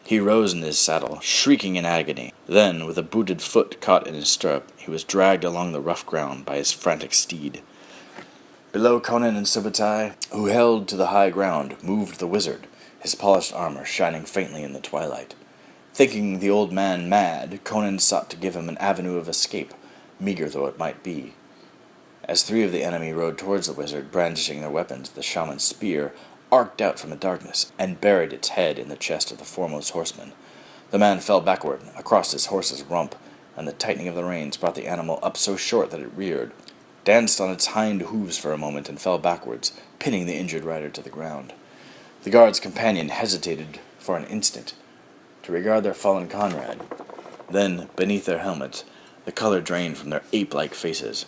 He rose in his saddle, shrieking in agony. Then, with a booted foot caught in his stirrup, he was dragged along the rough ground by his frantic steed. Below Conan and Subutai, who held to the high ground, moved the wizard, his polished armor shining faintly in the twilight. Thinking the old man mad, Conan sought to give him an avenue of escape, meager though it might be. As 3 of the enemy rode towards the wizard, brandishing their weapons, the shaman's spear arced out from the darkness and buried its head in the chest of the foremost horseman. The man fell backward, across his horse's rump, and the tightening of the reins brought the animal up so short that it reared, danced on its hind hooves for a moment, and fell backwards, pinning the injured rider to the ground. The guard's companion hesitated for an instant to regard their fallen comrade. Then, beneath their helmets, the color drained from their ape-like faces.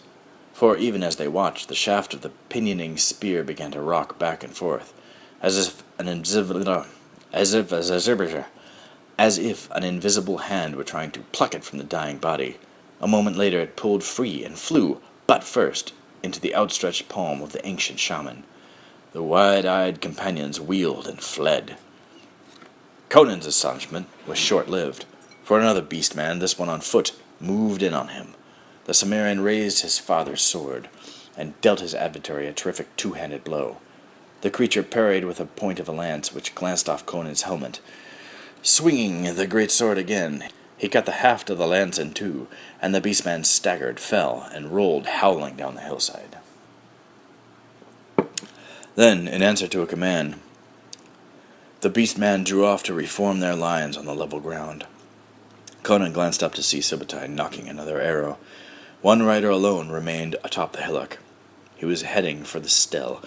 For even as they watched, the shaft of the pinioning spear began to rock back and forth, as if an invisible hand were trying to pluck it from the dying body. A moment later it pulled free and flew, butt first, into the outstretched palm of the ancient shaman. The wide-eyed companions wheeled and fled. Conan's astonishment was short-lived, for another beast-man, this one on foot, moved in on him. The Cimmerian raised his father's sword, and dealt his adversary a terrific two-handed blow. The creature parried with a point of a lance, which glanced off Conan's helmet. Swinging the great sword again, he cut the haft of the lance in two, and the beastman staggered, fell, and rolled howling down the hillside. Then, in answer to a command, the beastman drew off to reform their lines on the level ground. Conan glanced up to see Subutai knocking another arrow. One rider alone remained atop the hillock. He was heading for the stele,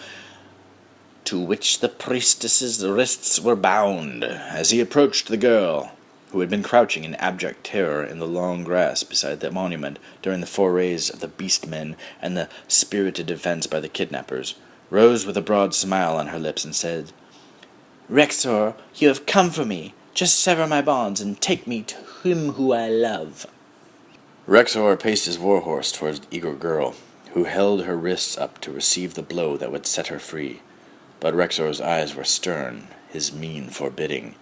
to which the priestess's wrists were bound. As he approached the girl, who had been crouching in abject terror in the long grass beside the monument during the forays of the beastmen and the spirited defense by the kidnappers, rose with a broad smile on her lips and said, "Rexor, you have come for me. Just sever my bonds and take me to him who I love." Rexor paced his warhorse towards the eager girl, who held her wrists up to receive the blow that would set her free. But Rexor's eyes were stern, his mien forbidding.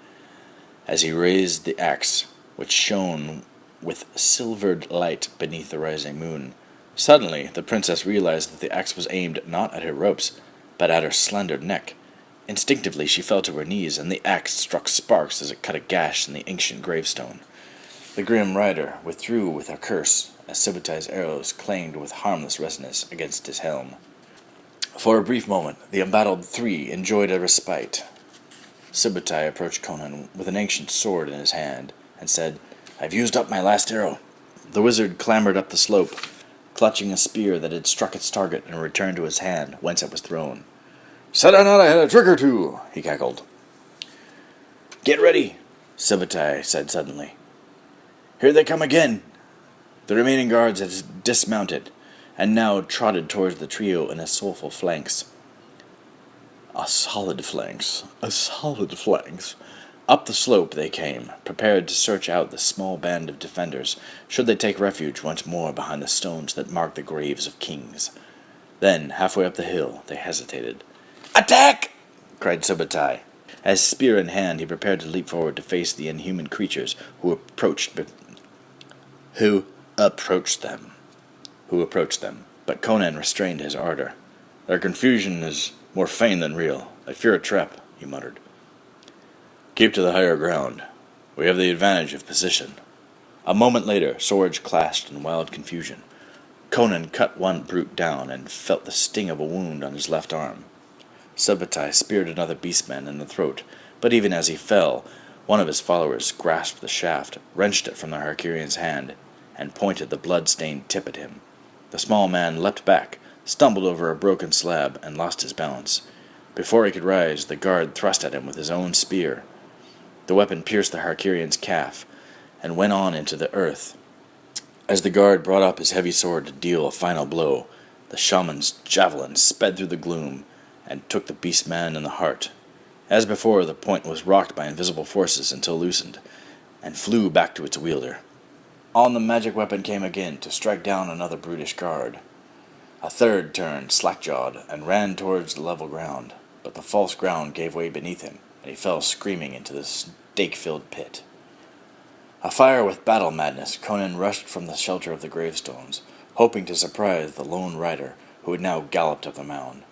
As he raised the axe, which shone with silvered light beneath the rising moon, suddenly the princess realized that the axe was aimed not at her ropes, but at her slender neck. Instinctively she fell to her knees, and the axe struck sparks as it cut a gash in the ancient gravestone. The grim rider withdrew with a curse, as Subutai's arrows clanged with harmless resonance against his helm. For a brief moment, the embattled three enjoyed a respite. Subutai approached Conan with an ancient sword in his hand, and said, "I've used up my last arrow." The wizard clambered up the slope, clutching a spear that had struck its target and returned to his hand, whence it was thrown. "Said I not I had a trick or two?" he cackled. "Get ready," Subutai said suddenly. "Here they come again." The remaining guards had dismounted, and now trotted towards the trio in a soulful phalanx. A solid phalanx. Up the slope they came, prepared to search out the small band of defenders, should they take refuge once more behind the stones that marked the graves of kings. Then, halfway up the hill, they hesitated. "Attack!" cried Subutai. As spear in hand, he prepared to leap forward to face the inhuman creatures who approached them. But Conan restrained his ardor. "Their confusion is more feigned than real. I fear a trap," he muttered. "Keep to the higher ground. We have the advantage of position." A moment later, swords clashed in wild confusion. Conan cut one brute down and felt the sting of a wound on his left arm. Subutai speared another beastman in the throat, but even as he fell, one of his followers grasped the shaft, wrenched it from the Herculean's hand, and pointed the blood-stained tip at him. The small man leapt back, stumbled over a broken slab, and lost his balance. Before he could rise, the guard thrust at him with his own spear. The weapon pierced the Herculean's calf, and went on into the earth. As the guard brought up his heavy sword to deal a final blow, the shaman's javelin sped through the gloom, and took the beastman in the heart. As before, the point was rocked by invisible forces until loosened, and flew back to its wielder. On the magic weapon came again to strike down another brutish guard. A third turned slack-jawed and ran towards the level ground, but the false ground gave way beneath him, and he fell screaming into the stake-filled pit. Afire with battle madness, Conan rushed from the shelter of the gravestones, hoping to surprise the lone rider who had now galloped up the mound.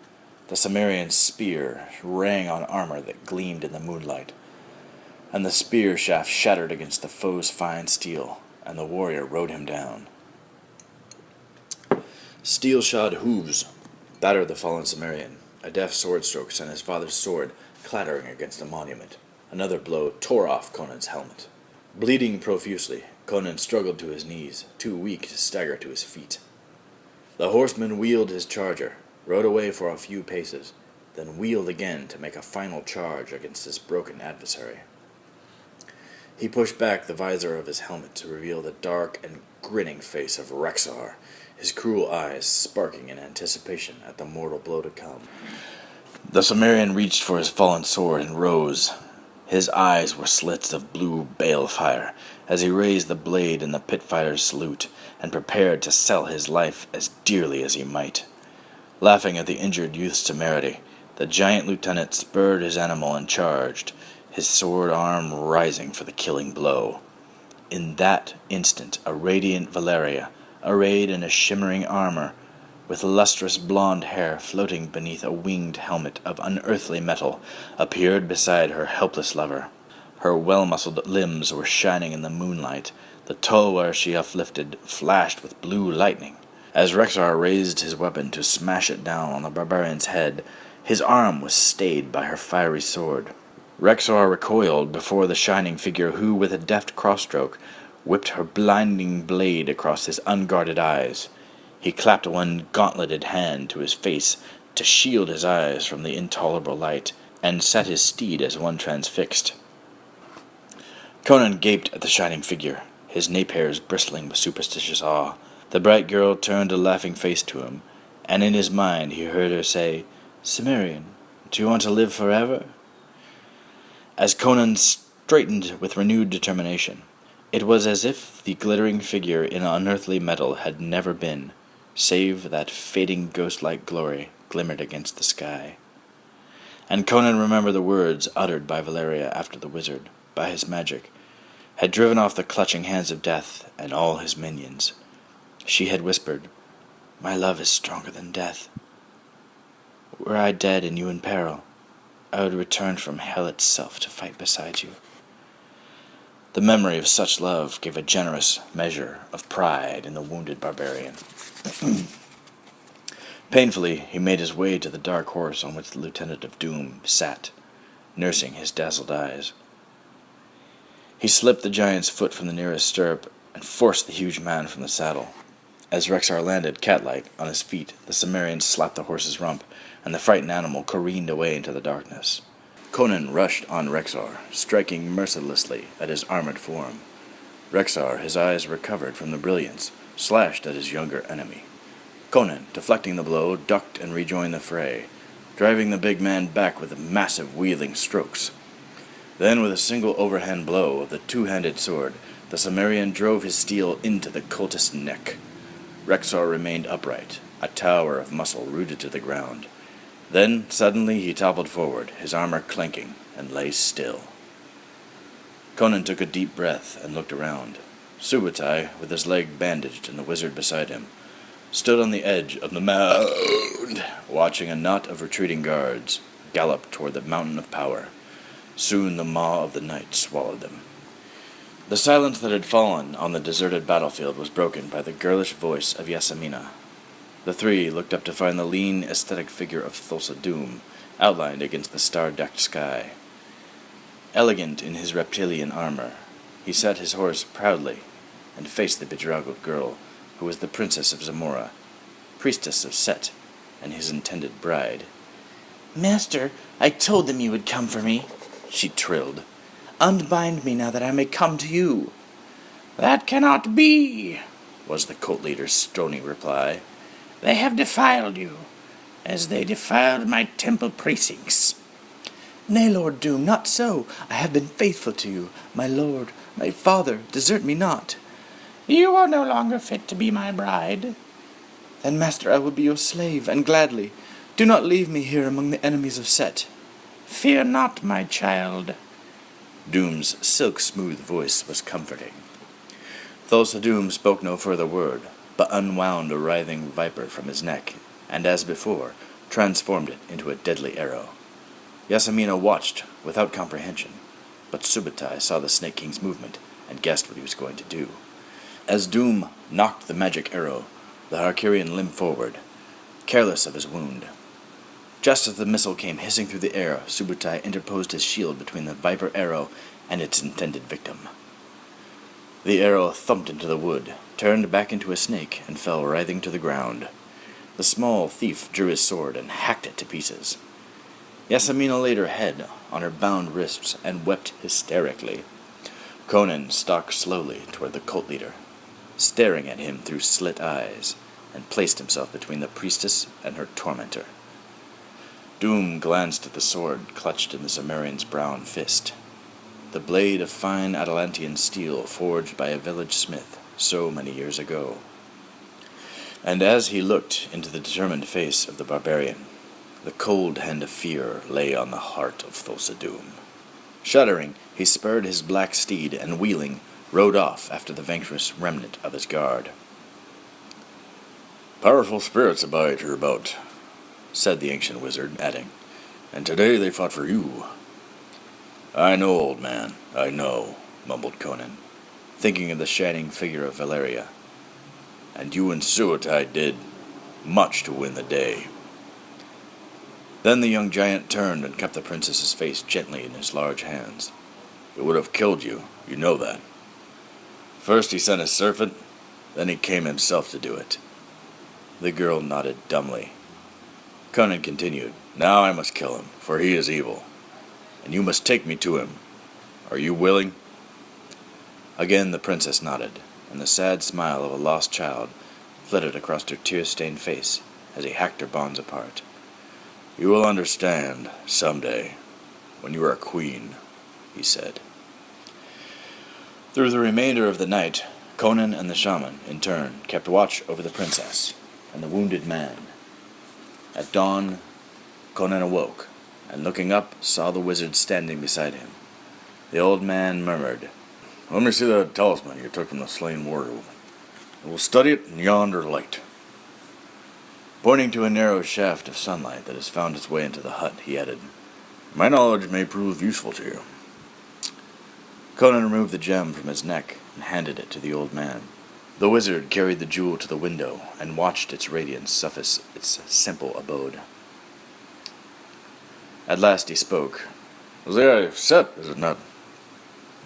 The Cimmerian's spear rang on armor that gleamed in the moonlight, and the spear shaft shattered against the foe's fine steel, and the warrior rode him down. Steel-shod hooves battered the fallen Cimmerian. A deft sword stroke sent his father's sword clattering against a monument. Another blow tore off Conan's helmet. Bleeding profusely, Conan struggled to his knees, too weak to stagger to his feet. The horseman wheeled his charger, rode away for a few paces, then wheeled again to make a final charge against his broken adversary. He pushed back the visor of his helmet to reveal the dark and grinning face of Rexor, his cruel eyes sparking in anticipation at the mortal blow to come. The Cimmerian reached for his fallen sword and rose. His eyes were slits of blue balefire as he raised the blade in the pit fighter's salute and prepared to sell his life as dearly as he might. Laughing at the injured youth's temerity, the giant lieutenant spurred his animal and charged, his sword arm rising for the killing blow. In that instant, a radiant Valeria, arrayed in a shimmering armor, with lustrous blonde hair floating beneath a winged helmet of unearthly metal, appeared beside her helpless lover. Her well-muscled limbs were shining in the moonlight. The tulwar she uplifted flashed with blue lightning. As Rexar raised his weapon to smash it down on the barbarian's head, his arm was stayed by her fiery sword. Rexar recoiled before the shining figure who, with a deft cross-stroke, whipped her blinding blade across his unguarded eyes. He clapped one gauntleted hand to his face to shield his eyes from the intolerable light, and set his steed as one transfixed. Conan gaped at the shining figure, his nape hairs bristling with superstitious awe. The bright girl turned a laughing face to him, and in his mind he heard her say, "Cimmerian, do you want to live forever?" As Conan straightened with renewed determination, it was as if the glittering figure in unearthly metal had never been, save that fading ghost-like glory glimmered against the sky. And Conan remembered the words uttered by Valeria after the wizard, by his magic, had driven off the clutching hands of death and all his minions. She had whispered, "My love is stronger than death. Were I dead and you in peril, I would return from hell itself to fight beside you." The memory of such love gave a generous measure of pride in the wounded barbarian. Painfully, he made his way to the dark horse on which the Lieutenant of Doom sat, nursing his dazzled eyes. He slipped the giant's foot from the nearest stirrup and forced the huge man from the saddle. As Rexar landed, cat-like, on his feet, the Cimmerian slapped the horse's rump, and the frightened animal careened away into the darkness. Conan rushed on Rexar, striking mercilessly at his armored form. Rexar, his eyes recovered from the brilliance, slashed at his younger enemy. Conan, deflecting the blow, ducked and rejoined the fray, driving the big man back with massive wheeling strokes. Then, with a single overhand blow of the two-handed sword, the Cimmerian drove his steel into the cultist's neck. Rexar remained upright, a tower of muscle rooted to the ground. Then, suddenly, he toppled forward, his armor clanking, and lay still. Conan took a deep breath and looked around. Subutai, with his leg bandaged and the wizard beside him, stood on the edge of the mound, watching a knot of retreating guards gallop toward the mountain of power. Soon the maw of the night swallowed them. The silence that had fallen on the deserted battlefield was broken by the girlish voice of Yasamina. The three looked up to find the lean, aesthetic figure of Thulsa Doom outlined against the star-decked sky. Elegant in his reptilian armor, he sat his horse proudly and faced the bedraggled girl, who was the princess of Zamora, priestess of Set, and his intended bride. "Master, I told them you would come for me," she trilled. "Unbind me now that I may come to you." "That cannot be," was the cult leader's stony reply. "They have defiled you, as they defiled my temple precincts." "Nay, Lord Doom, not so. I have been faithful to you. My lord, my father, desert me not." "You are no longer fit to be my bride." "Then, master, I will be your slave, and gladly. Do not leave me here among the enemies of Set." "Fear not, my child." Doom's silk-smooth voice was comforting. Thulsa Doom spoke no further word, but unwound a writhing viper from his neck, and as before, transformed it into a deadly arrow. Yasamina watched without comprehension, but Subutai saw the Snake King's movement and guessed what he was going to do. As Doom knocked the magic arrow, the Harkirian limped forward, careless of his wound. Just as the missile came hissing through the air, Subutai interposed his shield between the viper arrow and its intended victim. The arrow thumped into the wood, turned back into a snake, and fell writhing to the ground. The small thief drew his sword and hacked it to pieces. Yasamina laid her head on her bound wrists and wept hysterically. Conan stalked slowly toward the cult leader, staring at him through slit eyes, and placed himself between the priestess and her tormentor. Doom glanced at the sword clutched in the Cimmerian's brown fist, the blade of fine Atalantian steel forged by a village smith so many years ago. And as he looked into the determined face of the barbarian, the cold hand of fear lay on the heart of Thulsa Doom. Shuddering, he spurred his black steed, and wheeling, rode off after the vanquished remnant of his guard. "Powerful spirits abide hereabout," said the ancient wizard, adding, "and today they fought for you." "I know, old man, I know," mumbled Conan, thinking of the shining figure of Valeria. "And you and Suotai did much to win the day." Then the young giant turned and kept the princess's face gently in his large hands. "It would have killed you, you know that. First he sent a serpent, then he came himself to do it." The girl nodded dumbly. Conan continued, "Now I must kill him, for he is evil, and you must take me to him. Are you willing?" Again the princess nodded, and the sad smile of a lost child flitted across her tear-stained face as he hacked her bonds apart. "You will understand, someday, when you are a queen," he said. Through the remainder of the night, Conan and the shaman, in turn, kept watch over the princess and the wounded man. At dawn, Conan awoke, and looking up, saw the wizard standing beside him. The old man murmured, "Let me see the talisman you took from the slain warrior woman. I will study it in yonder light." Pointing to a narrow shaft of sunlight that has found its way into the hut, he added, "My knowledge may prove useful to you." Conan removed the gem from his neck and handed it to the old man. The wizard carried the jewel to the window and watched its radiance suffice its simple abode. At last he spoke. "The eye of Set, is it not?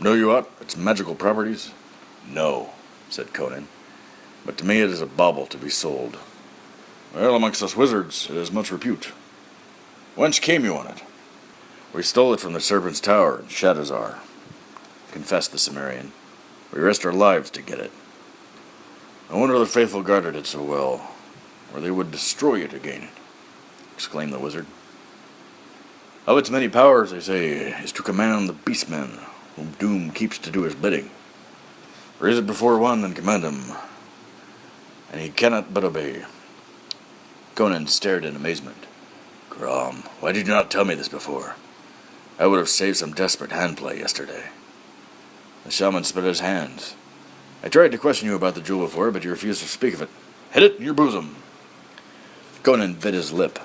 Know you aught its magical properties?" "No," said Conan. "But to me it is a bauble to be sold." "Well, amongst us wizards it has much repute. Whence came you on it?" "We stole it from the Serpent's Tower in Shadazar," confessed the Cimmerian. "We risked our lives to get it. I wonder the faithful guarded it so well, or they would destroy you to gain it," exclaimed the wizard. "Of its many powers, they say, is to command the beastmen, whom Doom keeps to do his bidding. Raise it before one and command him, and he cannot but obey." Conan stared in amazement. "Crom, why did you not tell me this before? I would have saved some desperate handplay yesterday." The shaman spread his hands. "I tried to question you about the jewel before, but you refused to speak of it. Hid it in your bosom." Conan bit his lip.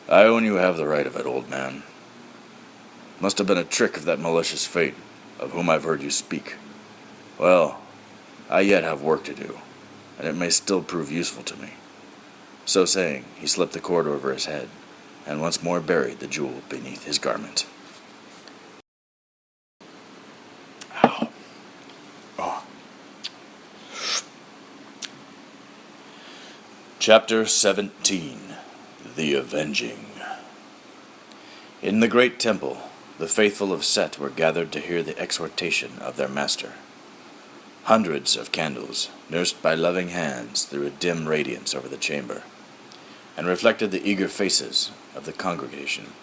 "I own you have the right of it, old man. Must have been a trick of that malicious fate, of whom I've heard you speak. Well, I yet have work to do, and it may still prove useful to me." So saying, he slipped the cord over his head, and once more buried the jewel beneath his garment. Chapter 17. The Avenging. In the great temple, the faithful of Set were gathered to hear the exhortation of their master. Hundreds of candles, nursed by loving hands, threw a dim radiance over the chamber, and reflected the eager faces of the congregation.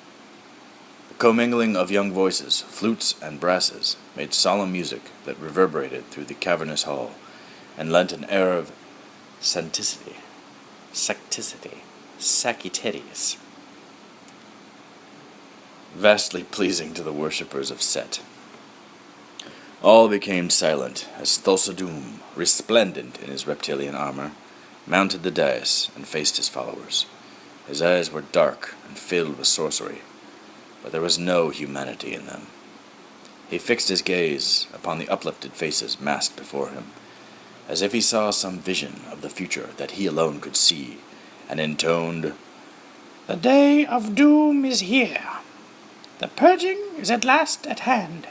The commingling of young voices, flutes and brasses, made solemn music that reverberated through the cavernous hall, and lent an air of sanctity, vastly pleasing to the worshippers of Set. All became silent as Thulsa Doom, resplendent in his reptilian armor, mounted the dais and faced his followers. His eyes were dark and filled with sorcery, but there was no humanity in them. He fixed his gaze upon the uplifted faces massed before him, as if he saw some vision of the future that he alone could see, and intoned, "The day of doom is here. The purging is at last at hand.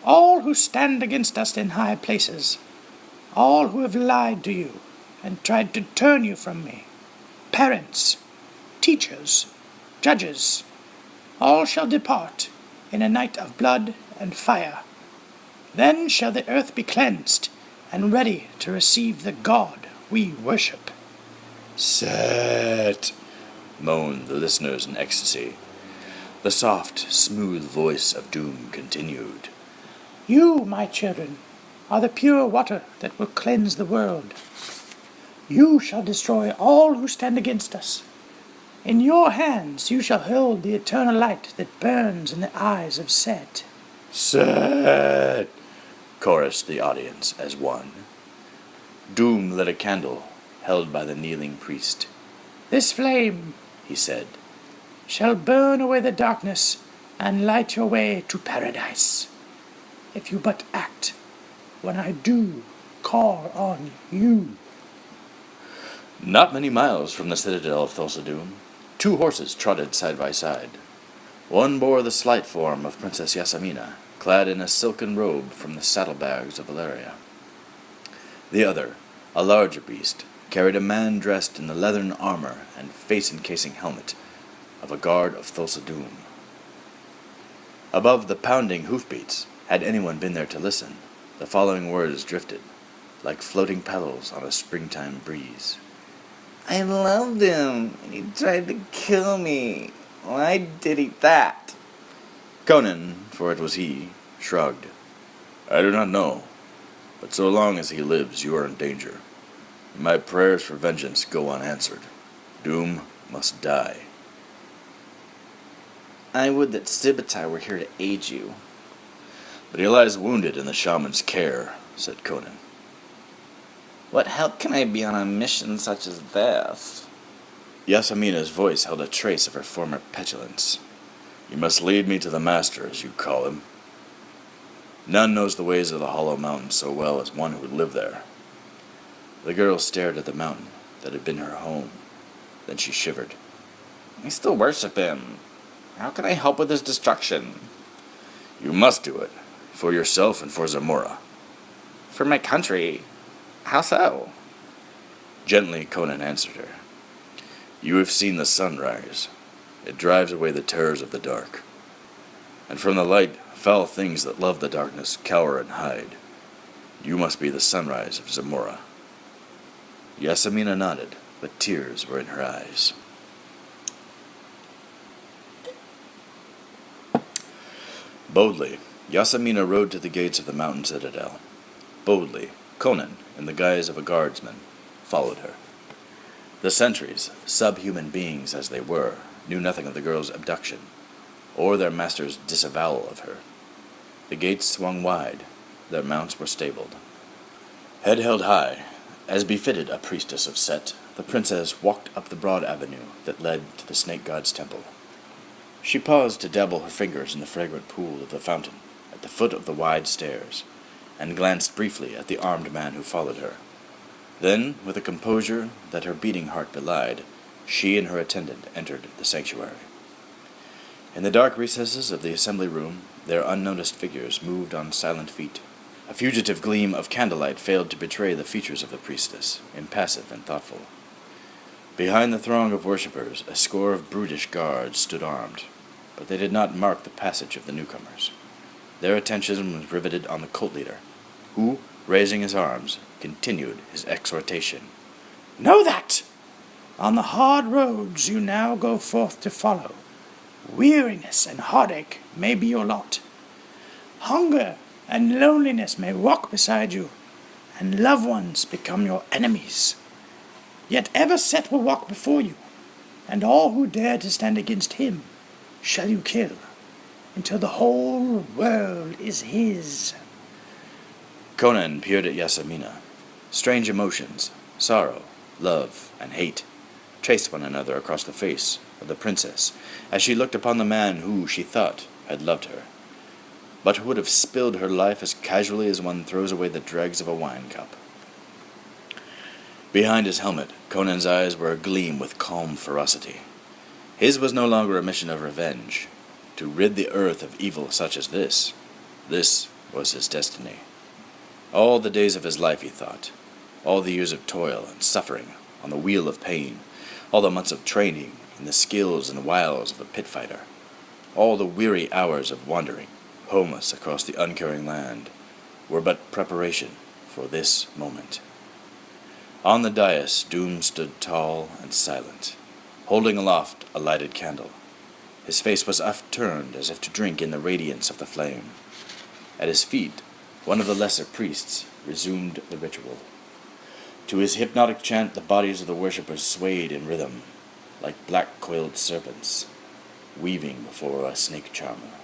All who stand against us in high places, all who have lied to you and tried to turn you from me, parents, teachers, judges, all shall depart in a night of blood and fire. Then shall the earth be cleansed and ready to receive the God we worship." "Set," moaned the listeners in ecstasy. The soft, smooth voice of Doom continued. "You, my children, are the pure water that will cleanse the world. You shall destroy all who stand against us. In your hands you shall hold the eternal light that burns in the eyes of Set. Set! Chorused the audience as one. Doom lit a candle held by the kneeling priest. This flame, He said, shall burn away the darkness and light your way to paradise. If you but act when I do call on you. Not many miles from the citadel of Thulsa-Doom, 2 horses trotted side by side. One bore the slight form of Princess Yasmina, clad in a silken robe from the saddlebags of Valeria. The other, a larger beast, carried a man dressed in the leathern armor and face-encasing helmet of a guard of Thulsa-Doom. Above the pounding hoofbeats, had anyone been there to listen, the following words drifted, like floating petals on a springtime breeze. I loved him, and he tried to kill me. Why did he that? Conan, for it was he, shrugged. I do not know, but so long as he lives, you are in danger. My prayers for vengeance go unanswered. Doom must die. I would that Sibatai were here to aid you. But he lies wounded in the shaman's care, said Conan. What help can I be on a mission such as this? Yasmina's voice held a trace of her former petulance. You must lead me to the master, as you call him. None knows the ways of the Hollow Mountain so well as one who would live there. The girl stared at the mountain that had been her home. Then she shivered. I still worship him. How can I help with his destruction? You must do it, for yourself and for Zamora. For my country. How so? Gently Conan answered her. You have seen the sun rise. It drives away the terrors of the dark. And from the light, foul things that love the darkness cower and hide. You must be the sunrise of Zamora. Yasmina nodded, but tears were in her eyes. Boldly, Yasmina rode to the gates of the mountain citadel. Boldly, Conan, in the guise of a guardsman, followed her. The sentries, subhuman beings as they were, knew nothing of the girl's abduction, or their master's disavowal of her. The gates swung wide, their mounts were stabled. Head held high, as befitted a priestess of Set, the princess walked up the broad avenue that led to the snake god's temple. She paused to dabble her fingers in the fragrant pool of the fountain at the foot of the wide stairs, and glanced briefly at the armed man who followed her. Then, with a composure that her beating heart belied, she and her attendant entered the sanctuary. In the dark recesses of the assembly room, their unnoticed figures moved on silent feet. A fugitive gleam of candlelight failed to betray the features of the priestess, impassive and thoughtful. Behind the throng of worshippers, a score of brutish guards stood armed, but they did not mark the passage of the newcomers. Their attention was riveted on the cult leader, who, raising his arms, continued his exhortation. Know that, on the hard roads you now go forth to follow, weariness and heartache may be your lot. Hunger and loneliness may walk beside you, and loved ones become your enemies. Yet ever Set will walk before you, and all who dare to stand against him shall you kill, until the whole world is his. Conan peered at Yasmina. Strange emotions, sorrow, love, and hate, traced one another across the face of the princess as she looked upon the man who, she thought, had loved her, but who would have spilled her life as casually as one throws away the dregs of a wine cup. Behind his helmet, Conan's eyes were agleam with calm ferocity. His was no longer a mission of revenge. To rid the earth of evil such as this was his destiny. All the days of his life, he thought, all the years of toil and suffering on the wheel of pain, all the months of training in the skills and wiles of a pit fighter, all the weary hours of wandering, homeless across the uncaring land, were but preparation for this moment. On the dais, Doom stood tall and silent, holding aloft a lighted candle. His face was upturned as if to drink in the radiance of the flame. At his feet, one of the lesser priests resumed the ritual. To his hypnotic chant, the bodies of the worshippers swayed in rhythm, like black-coiled serpents, weaving before a snake charmer.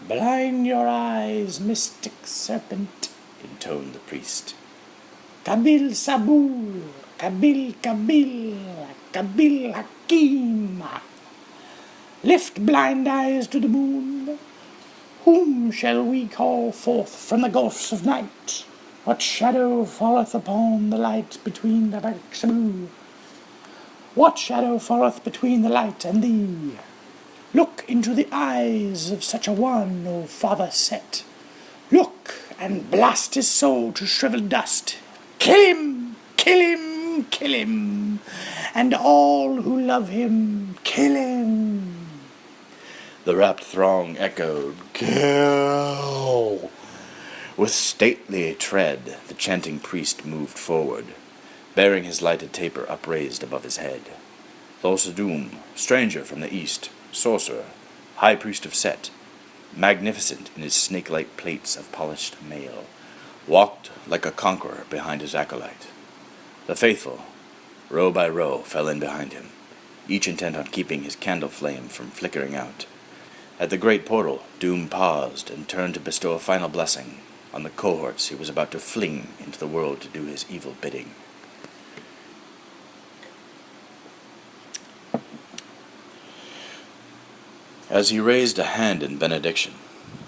Blind your eyes, mystic serpent, intoned the priest. Kabil Sabur, Kabil Kabil, Kabil Hakim. Lift blind eyes to the moon. Whom shall we call forth from the gulfs of night? What shadow falleth upon the light between the Sabu? What shadow falleth between the light and thee? Look into the eyes of such a one, O Father Set. Look and blast his soul to shriveled dust. Kill him, kill him, kill him, and all who love him, kill him. The rapt throng echoed, "Kill!" With stately tread, the chanting priest moved forward, bearing his lighted taper upraised above his head. Thulsa-Doom, stranger from the east, sorcerer, high priest of Set, magnificent in his snake-like plates of polished mail, walked like a conqueror behind his acolyte. The faithful, row by row, fell in behind him, each intent on keeping his candle flame from flickering out. At the great portal, Doom paused and turned to bestow a final blessing on the cohorts he was about to fling into the world to do his evil bidding. As he raised a hand in benediction,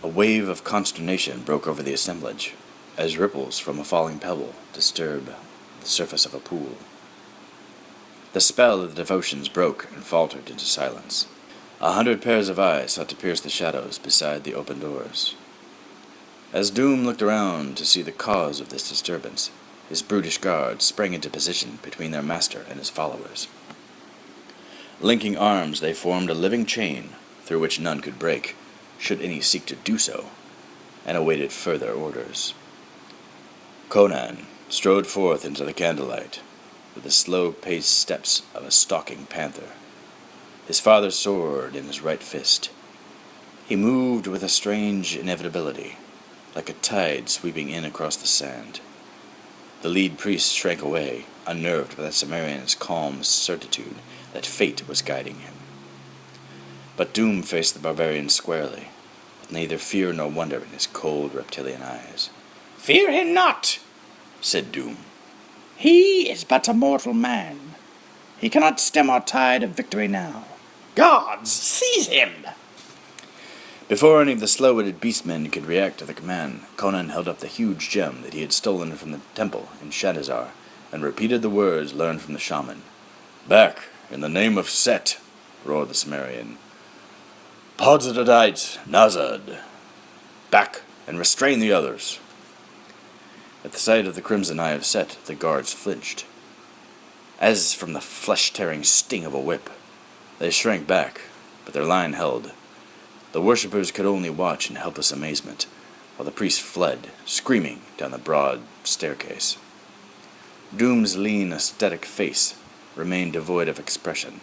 a wave of consternation broke over the assemblage, as ripples from a falling pebble disturb the surface of a pool. The spell of the devotions broke and faltered into silence. 100 pairs of eyes sought to pierce the shadows beside the open doors. As Doom looked around to see the cause of this disturbance, his brutish guards sprang into position between their master and his followers. Linking arms, they formed a living chain through which none could break, should any seek to do so, and awaited further orders. Conan strode forth into the candlelight with the slow-paced steps of a stalking panther, his father's sword in his right fist. He moved with a strange inevitability, like a tide sweeping in across the sand. The lead priest shrank away, unnerved by the Cimmerian's calm certitude that fate was guiding him. But Doom faced the barbarian squarely, with neither fear nor wonder in his cold reptilian eyes. Fear him not, said Doom. He is but a mortal man. He cannot stem our tide of victory now. Guards, seize him! Before any of the slow-witted beastmen could react to the command, Conan held up the huge gem that he had stolen from the temple in Shadizar, and repeated the words learned from the shaman. "Back, in the name of Set," roared the Cimmerian. "Podzadadite, Nazad! Back, and restrain the others!" At the sight of the crimson eye of Set, the guards flinched. As from the flesh-tearing sting of a whip, they shrank back, but their line held. The worshippers could only watch in helpless amazement, while the priest fled, screaming, down the broad staircase. Doom's lean, ascetic face remained devoid of expression,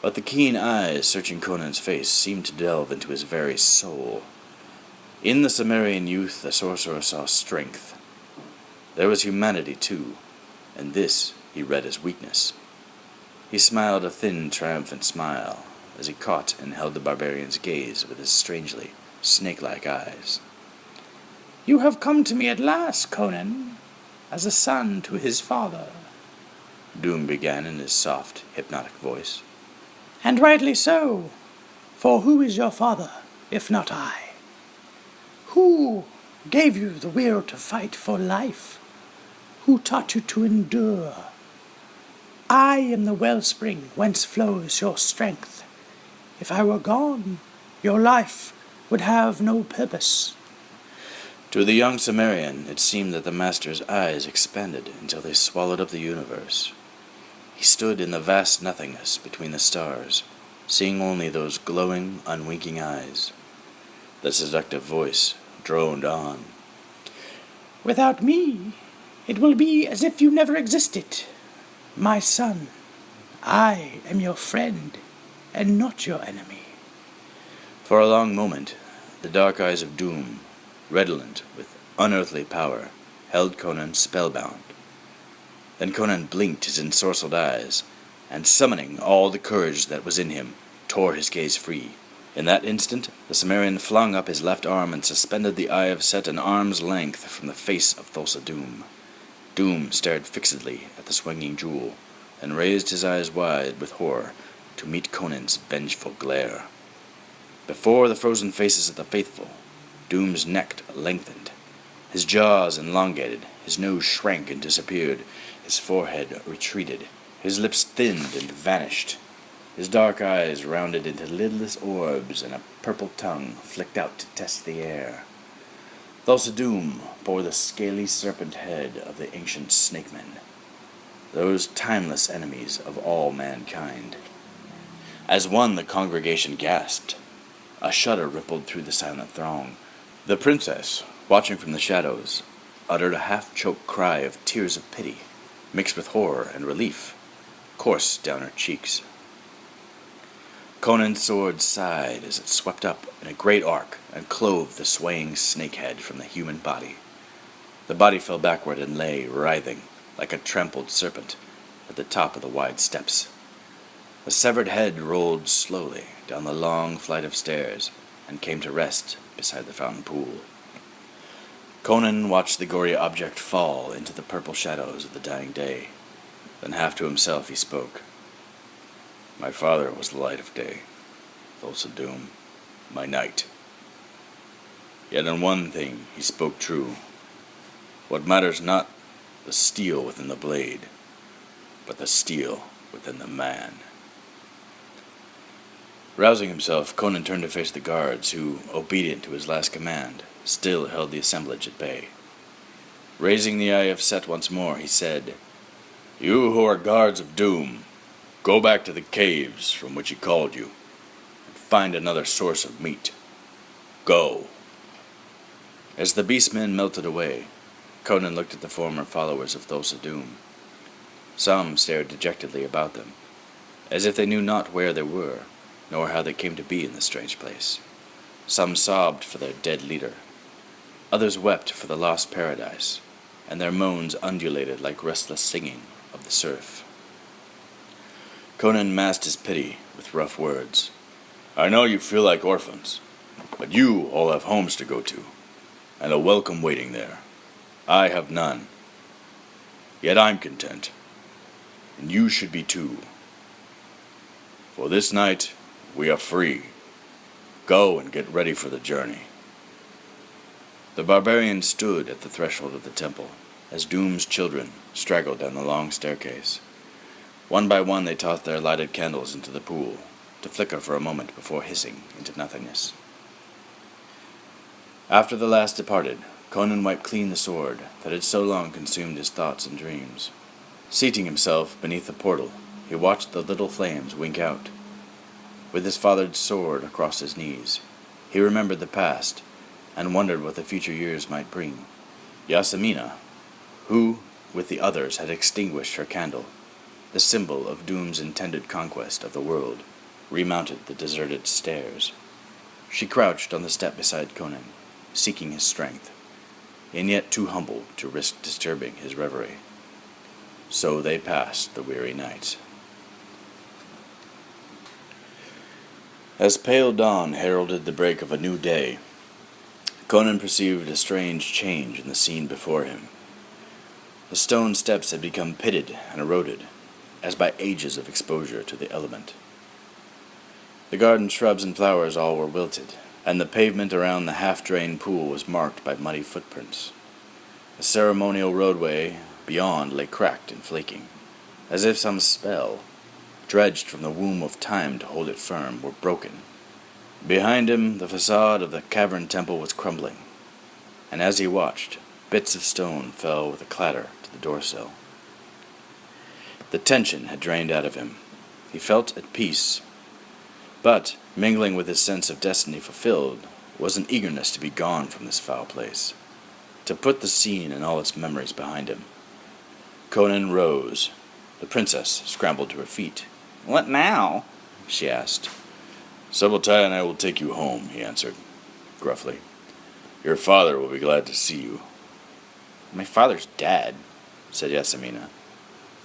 but the keen eyes searching Conan's face seemed to delve into his very soul. In the Cimmerian youth, the sorcerer saw strength. There was humanity, too, and this he read as weakness. He smiled a thin, triumphant smile as he caught and held the barbarian's gaze with his strangely snake-like eyes. You have come to me at last, Conan, as a son to his father, Doom began in his soft, hypnotic voice. And rightly so, for who is your father, if not I? Who gave you the will to fight for life? Who taught you to endure? I am the wellspring whence flows your strength. If I were gone, your life would have no purpose. To the young Cimmerian, it seemed that the master's eyes expanded until they swallowed up the universe. He stood in the vast nothingness between the stars, seeing only those glowing, unwinking eyes. The seductive voice droned on. Without me, it will be as if you never existed. My son, I am your friend, and not your enemy. For a long moment, the dark eyes of Doom, redolent with unearthly power, held Conan spellbound. Then Conan blinked his ensorcelled eyes, and summoning all the courage that was in him, tore his gaze free. In that instant, the Cimmerian flung up his left arm and suspended the Eye of Set an arm's length from the face of Thulsa Doom. Doom stared fixedly at the swinging jewel, and raised his eyes wide with horror to meet Conan's vengeful glare. Before the frozen faces of the faithful, Doom's neck lengthened. His jaws elongated, his nose shrank and disappeared, his forehead retreated, his lips thinned and vanished. His dark eyes rounded into lidless orbs, and a purple tongue flicked out to test the air. Thulsa Doom bore the scaly serpent head of the ancient snakemen, those timeless enemies of all mankind. As one, the congregation gasped. A shudder rippled through the silent throng. The princess, watching from the shadows, uttered a half-choked cry of tears of pity, mixed with horror and relief, coursed down her cheeks. Conan's sword sighed as it swept up in a great arc and clove the swaying snakehead from the human body. The body fell backward and lay, writhing, like a trampled serpent, at the top of the wide steps. The severed head rolled slowly down the long flight of stairs and came to rest beside the fountain pool. Conan watched the gory object fall into the purple shadows of the dying day. Then half to himself he spoke. My father was the light of day, Thulsa Doom, my knight. Yet on one thing he spoke true. What matters not the steel within the blade, but the steel within the man. Rousing himself, Conan turned to face the guards, who, obedient to his last command, still held the assemblage at bay. Raising the Eye of Set once more, he said, You who are guards of Doom, go back to the caves from which he called you, and find another source of meat. Go. As the beastmen melted away, Conan looked at the former followers of Thulsa Doom. Some stared dejectedly about them, as if they knew not where they were, nor how they came to be in this strange place. Some sobbed for their dead leader. Others wept for the lost paradise, and their moans undulated like restless singing of the surf. Conan masked his pity with rough words. I know you feel like orphans, but you all have homes to go to, and a welcome waiting there. I have none. Yet I'm content, and you should be too. For this night, we are free. Go and get ready for the journey. The barbarian stood at the threshold of the temple, as Doom's children straggled down the long staircase. One by one they tossed their lighted candles into the pool, to flicker for a moment before hissing into nothingness. After the last departed, Conan wiped clean the sword that had so long consumed his thoughts and dreams. Seating himself beneath the portal, he watched the little flames wink out. With his father's sword across his knees, he remembered the past, and wondered what the future years might bring. Yasemina, who, with the others, had extinguished her candle, the symbol of Doom's intended conquest of the world, remounted the deserted stairs. She crouched on the step beside Conan, seeking his strength, and yet too humble to risk disturbing his reverie. So they passed the weary night. As pale dawn heralded the break of a new day, Conan perceived a strange change in the scene before him. The stone steps had become pitted and eroded, as by ages of exposure to the element. The garden shrubs and flowers all were wilted, and the pavement around the half-drained pool was marked by muddy footprints. The ceremonial roadway beyond lay cracked and flaking, as if some spell, dredged from the womb of time to hold it firm, were broken. Behind him, the facade of the cavern temple was crumbling, and as he watched, bits of stone fell with a clatter to the doorsill. The tension had drained out of him. He felt at peace, but, mingling with his sense of destiny fulfilled, was an eagerness to be gone from this foul place, to put the scene and all its memories behind him. Conan rose. The princess scrambled to her feet. What now? She asked. Subeltai and I will take you home, he answered, gruffly. Your father will be glad to see you. My father's dead, said Yasemina.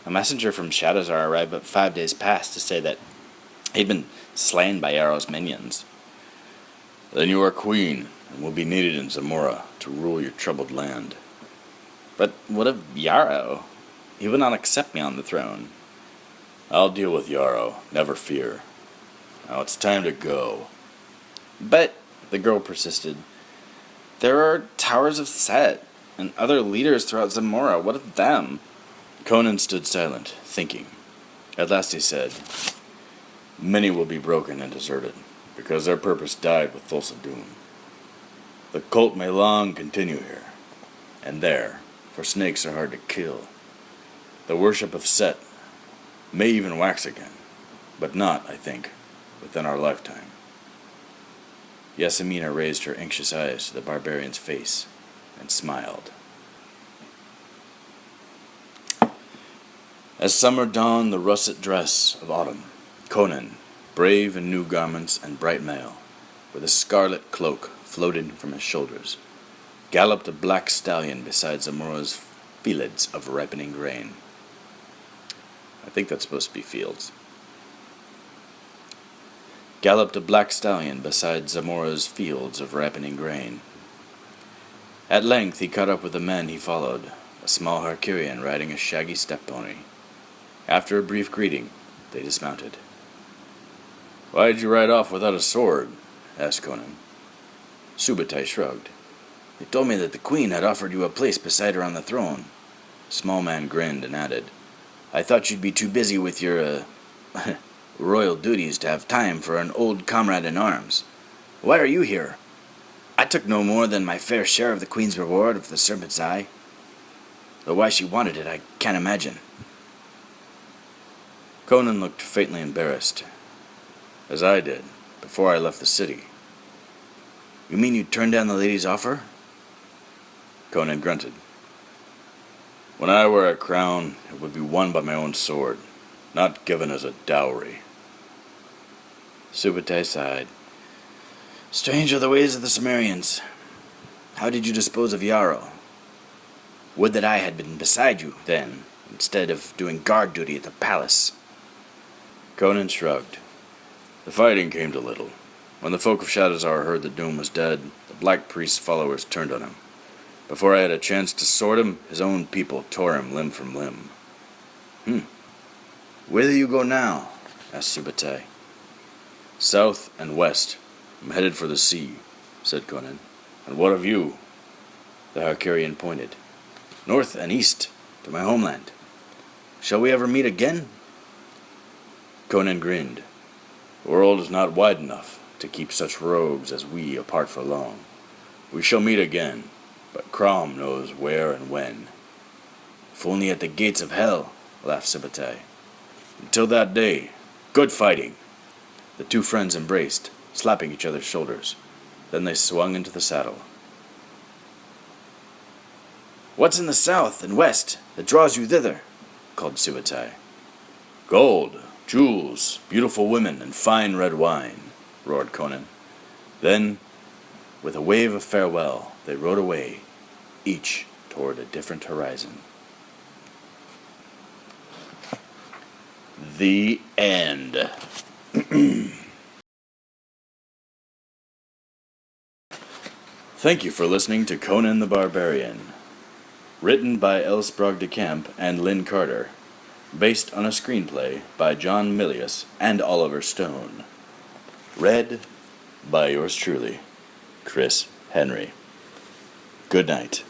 A messenger from Shadowzar arrived but 5 days past to say that he'd been slain by Yarrow's minions. Then you are queen, and will be needed in Zamora to rule your troubled land. But what of Yarrow? He would not accept me on the throne. I'll deal with Yarrow, never fear. Now it's time to go. But, the girl persisted, there are towers of Set, and other leaders throughout Zamora. What of them? Conan stood silent, thinking. At last he said, Many will be broken and deserted, because their purpose died with Thulsa Doom. The cult may long continue here, and there, for snakes are hard to kill. The worship of Set may even wax again, but not, I think, within our lifetime. Yasamina raised her anxious eyes to the barbarian's face and smiled. As summer donned the russet dress of autumn, Conan, brave in new garments and bright mail, with a scarlet cloak floating from his shoulders, galloped a black stallion beside Zamora's fields of ripening grain. I think that's supposed to be fields. Galloped a black stallion beside Zamora's fields of ripening grain. At length he caught up with the men he followed, a small Harkirian riding a shaggy step pony. After a brief greeting, they dismounted. Why did you ride off without a sword? Asked Conan. Subutai shrugged. They told me that the queen had offered you a place beside her on the throne. The small man grinned and added, I thought you'd be too busy with your, royal duties to have time for an old comrade in arms. Why are you here? I took no more than my fair share of the queen's reward of the Serpent's Eye. Though why she wanted it, I can't imagine. Conan looked faintly embarrassed, as I did, before I left the city. You mean you turned down the lady's offer? Conan grunted. When I wear a crown, it would be won by my own sword, not given as a dowry. Subutai sighed. Strange are the ways of the Sumerians. How did you dispose of Yarrow? Would that I had been beside you, then, instead of doing guard duty at the palace. Conan shrugged. The fighting came to little. When the folk of Shadowzar heard that Doom was dead, the Black Priest's followers turned on him. Before I had a chance to sword him, his own people tore him limb from limb. Where do you go now? Asked Subutai. South and west. I'm headed for the sea, said Conan. And what of you? The Harkirian pointed. North and east, to my homeland. Shall we ever meet again? Conan grinned. The world is not wide enough to keep such rogues as we apart for long. We shall meet again, but Crom knows where and when. If only at the gates of hell, laughed Subutai. Until that day, good fighting. The two friends embraced, slapping each other's shoulders. Then they swung into the saddle. What's in the south and west that draws you thither? Called Subutai. Gold, jewels, beautiful women, and fine red wine, roared Conan. Then, with a wave of farewell, they rode away, each toward a different horizon. The end. Thank you for listening to Conan the Barbarian. Written by L. Sprague de Camp and Lynn Carter. Based on a screenplay by John Milius and Oliver Stone. Read by yours truly, Chris Henry. Good night.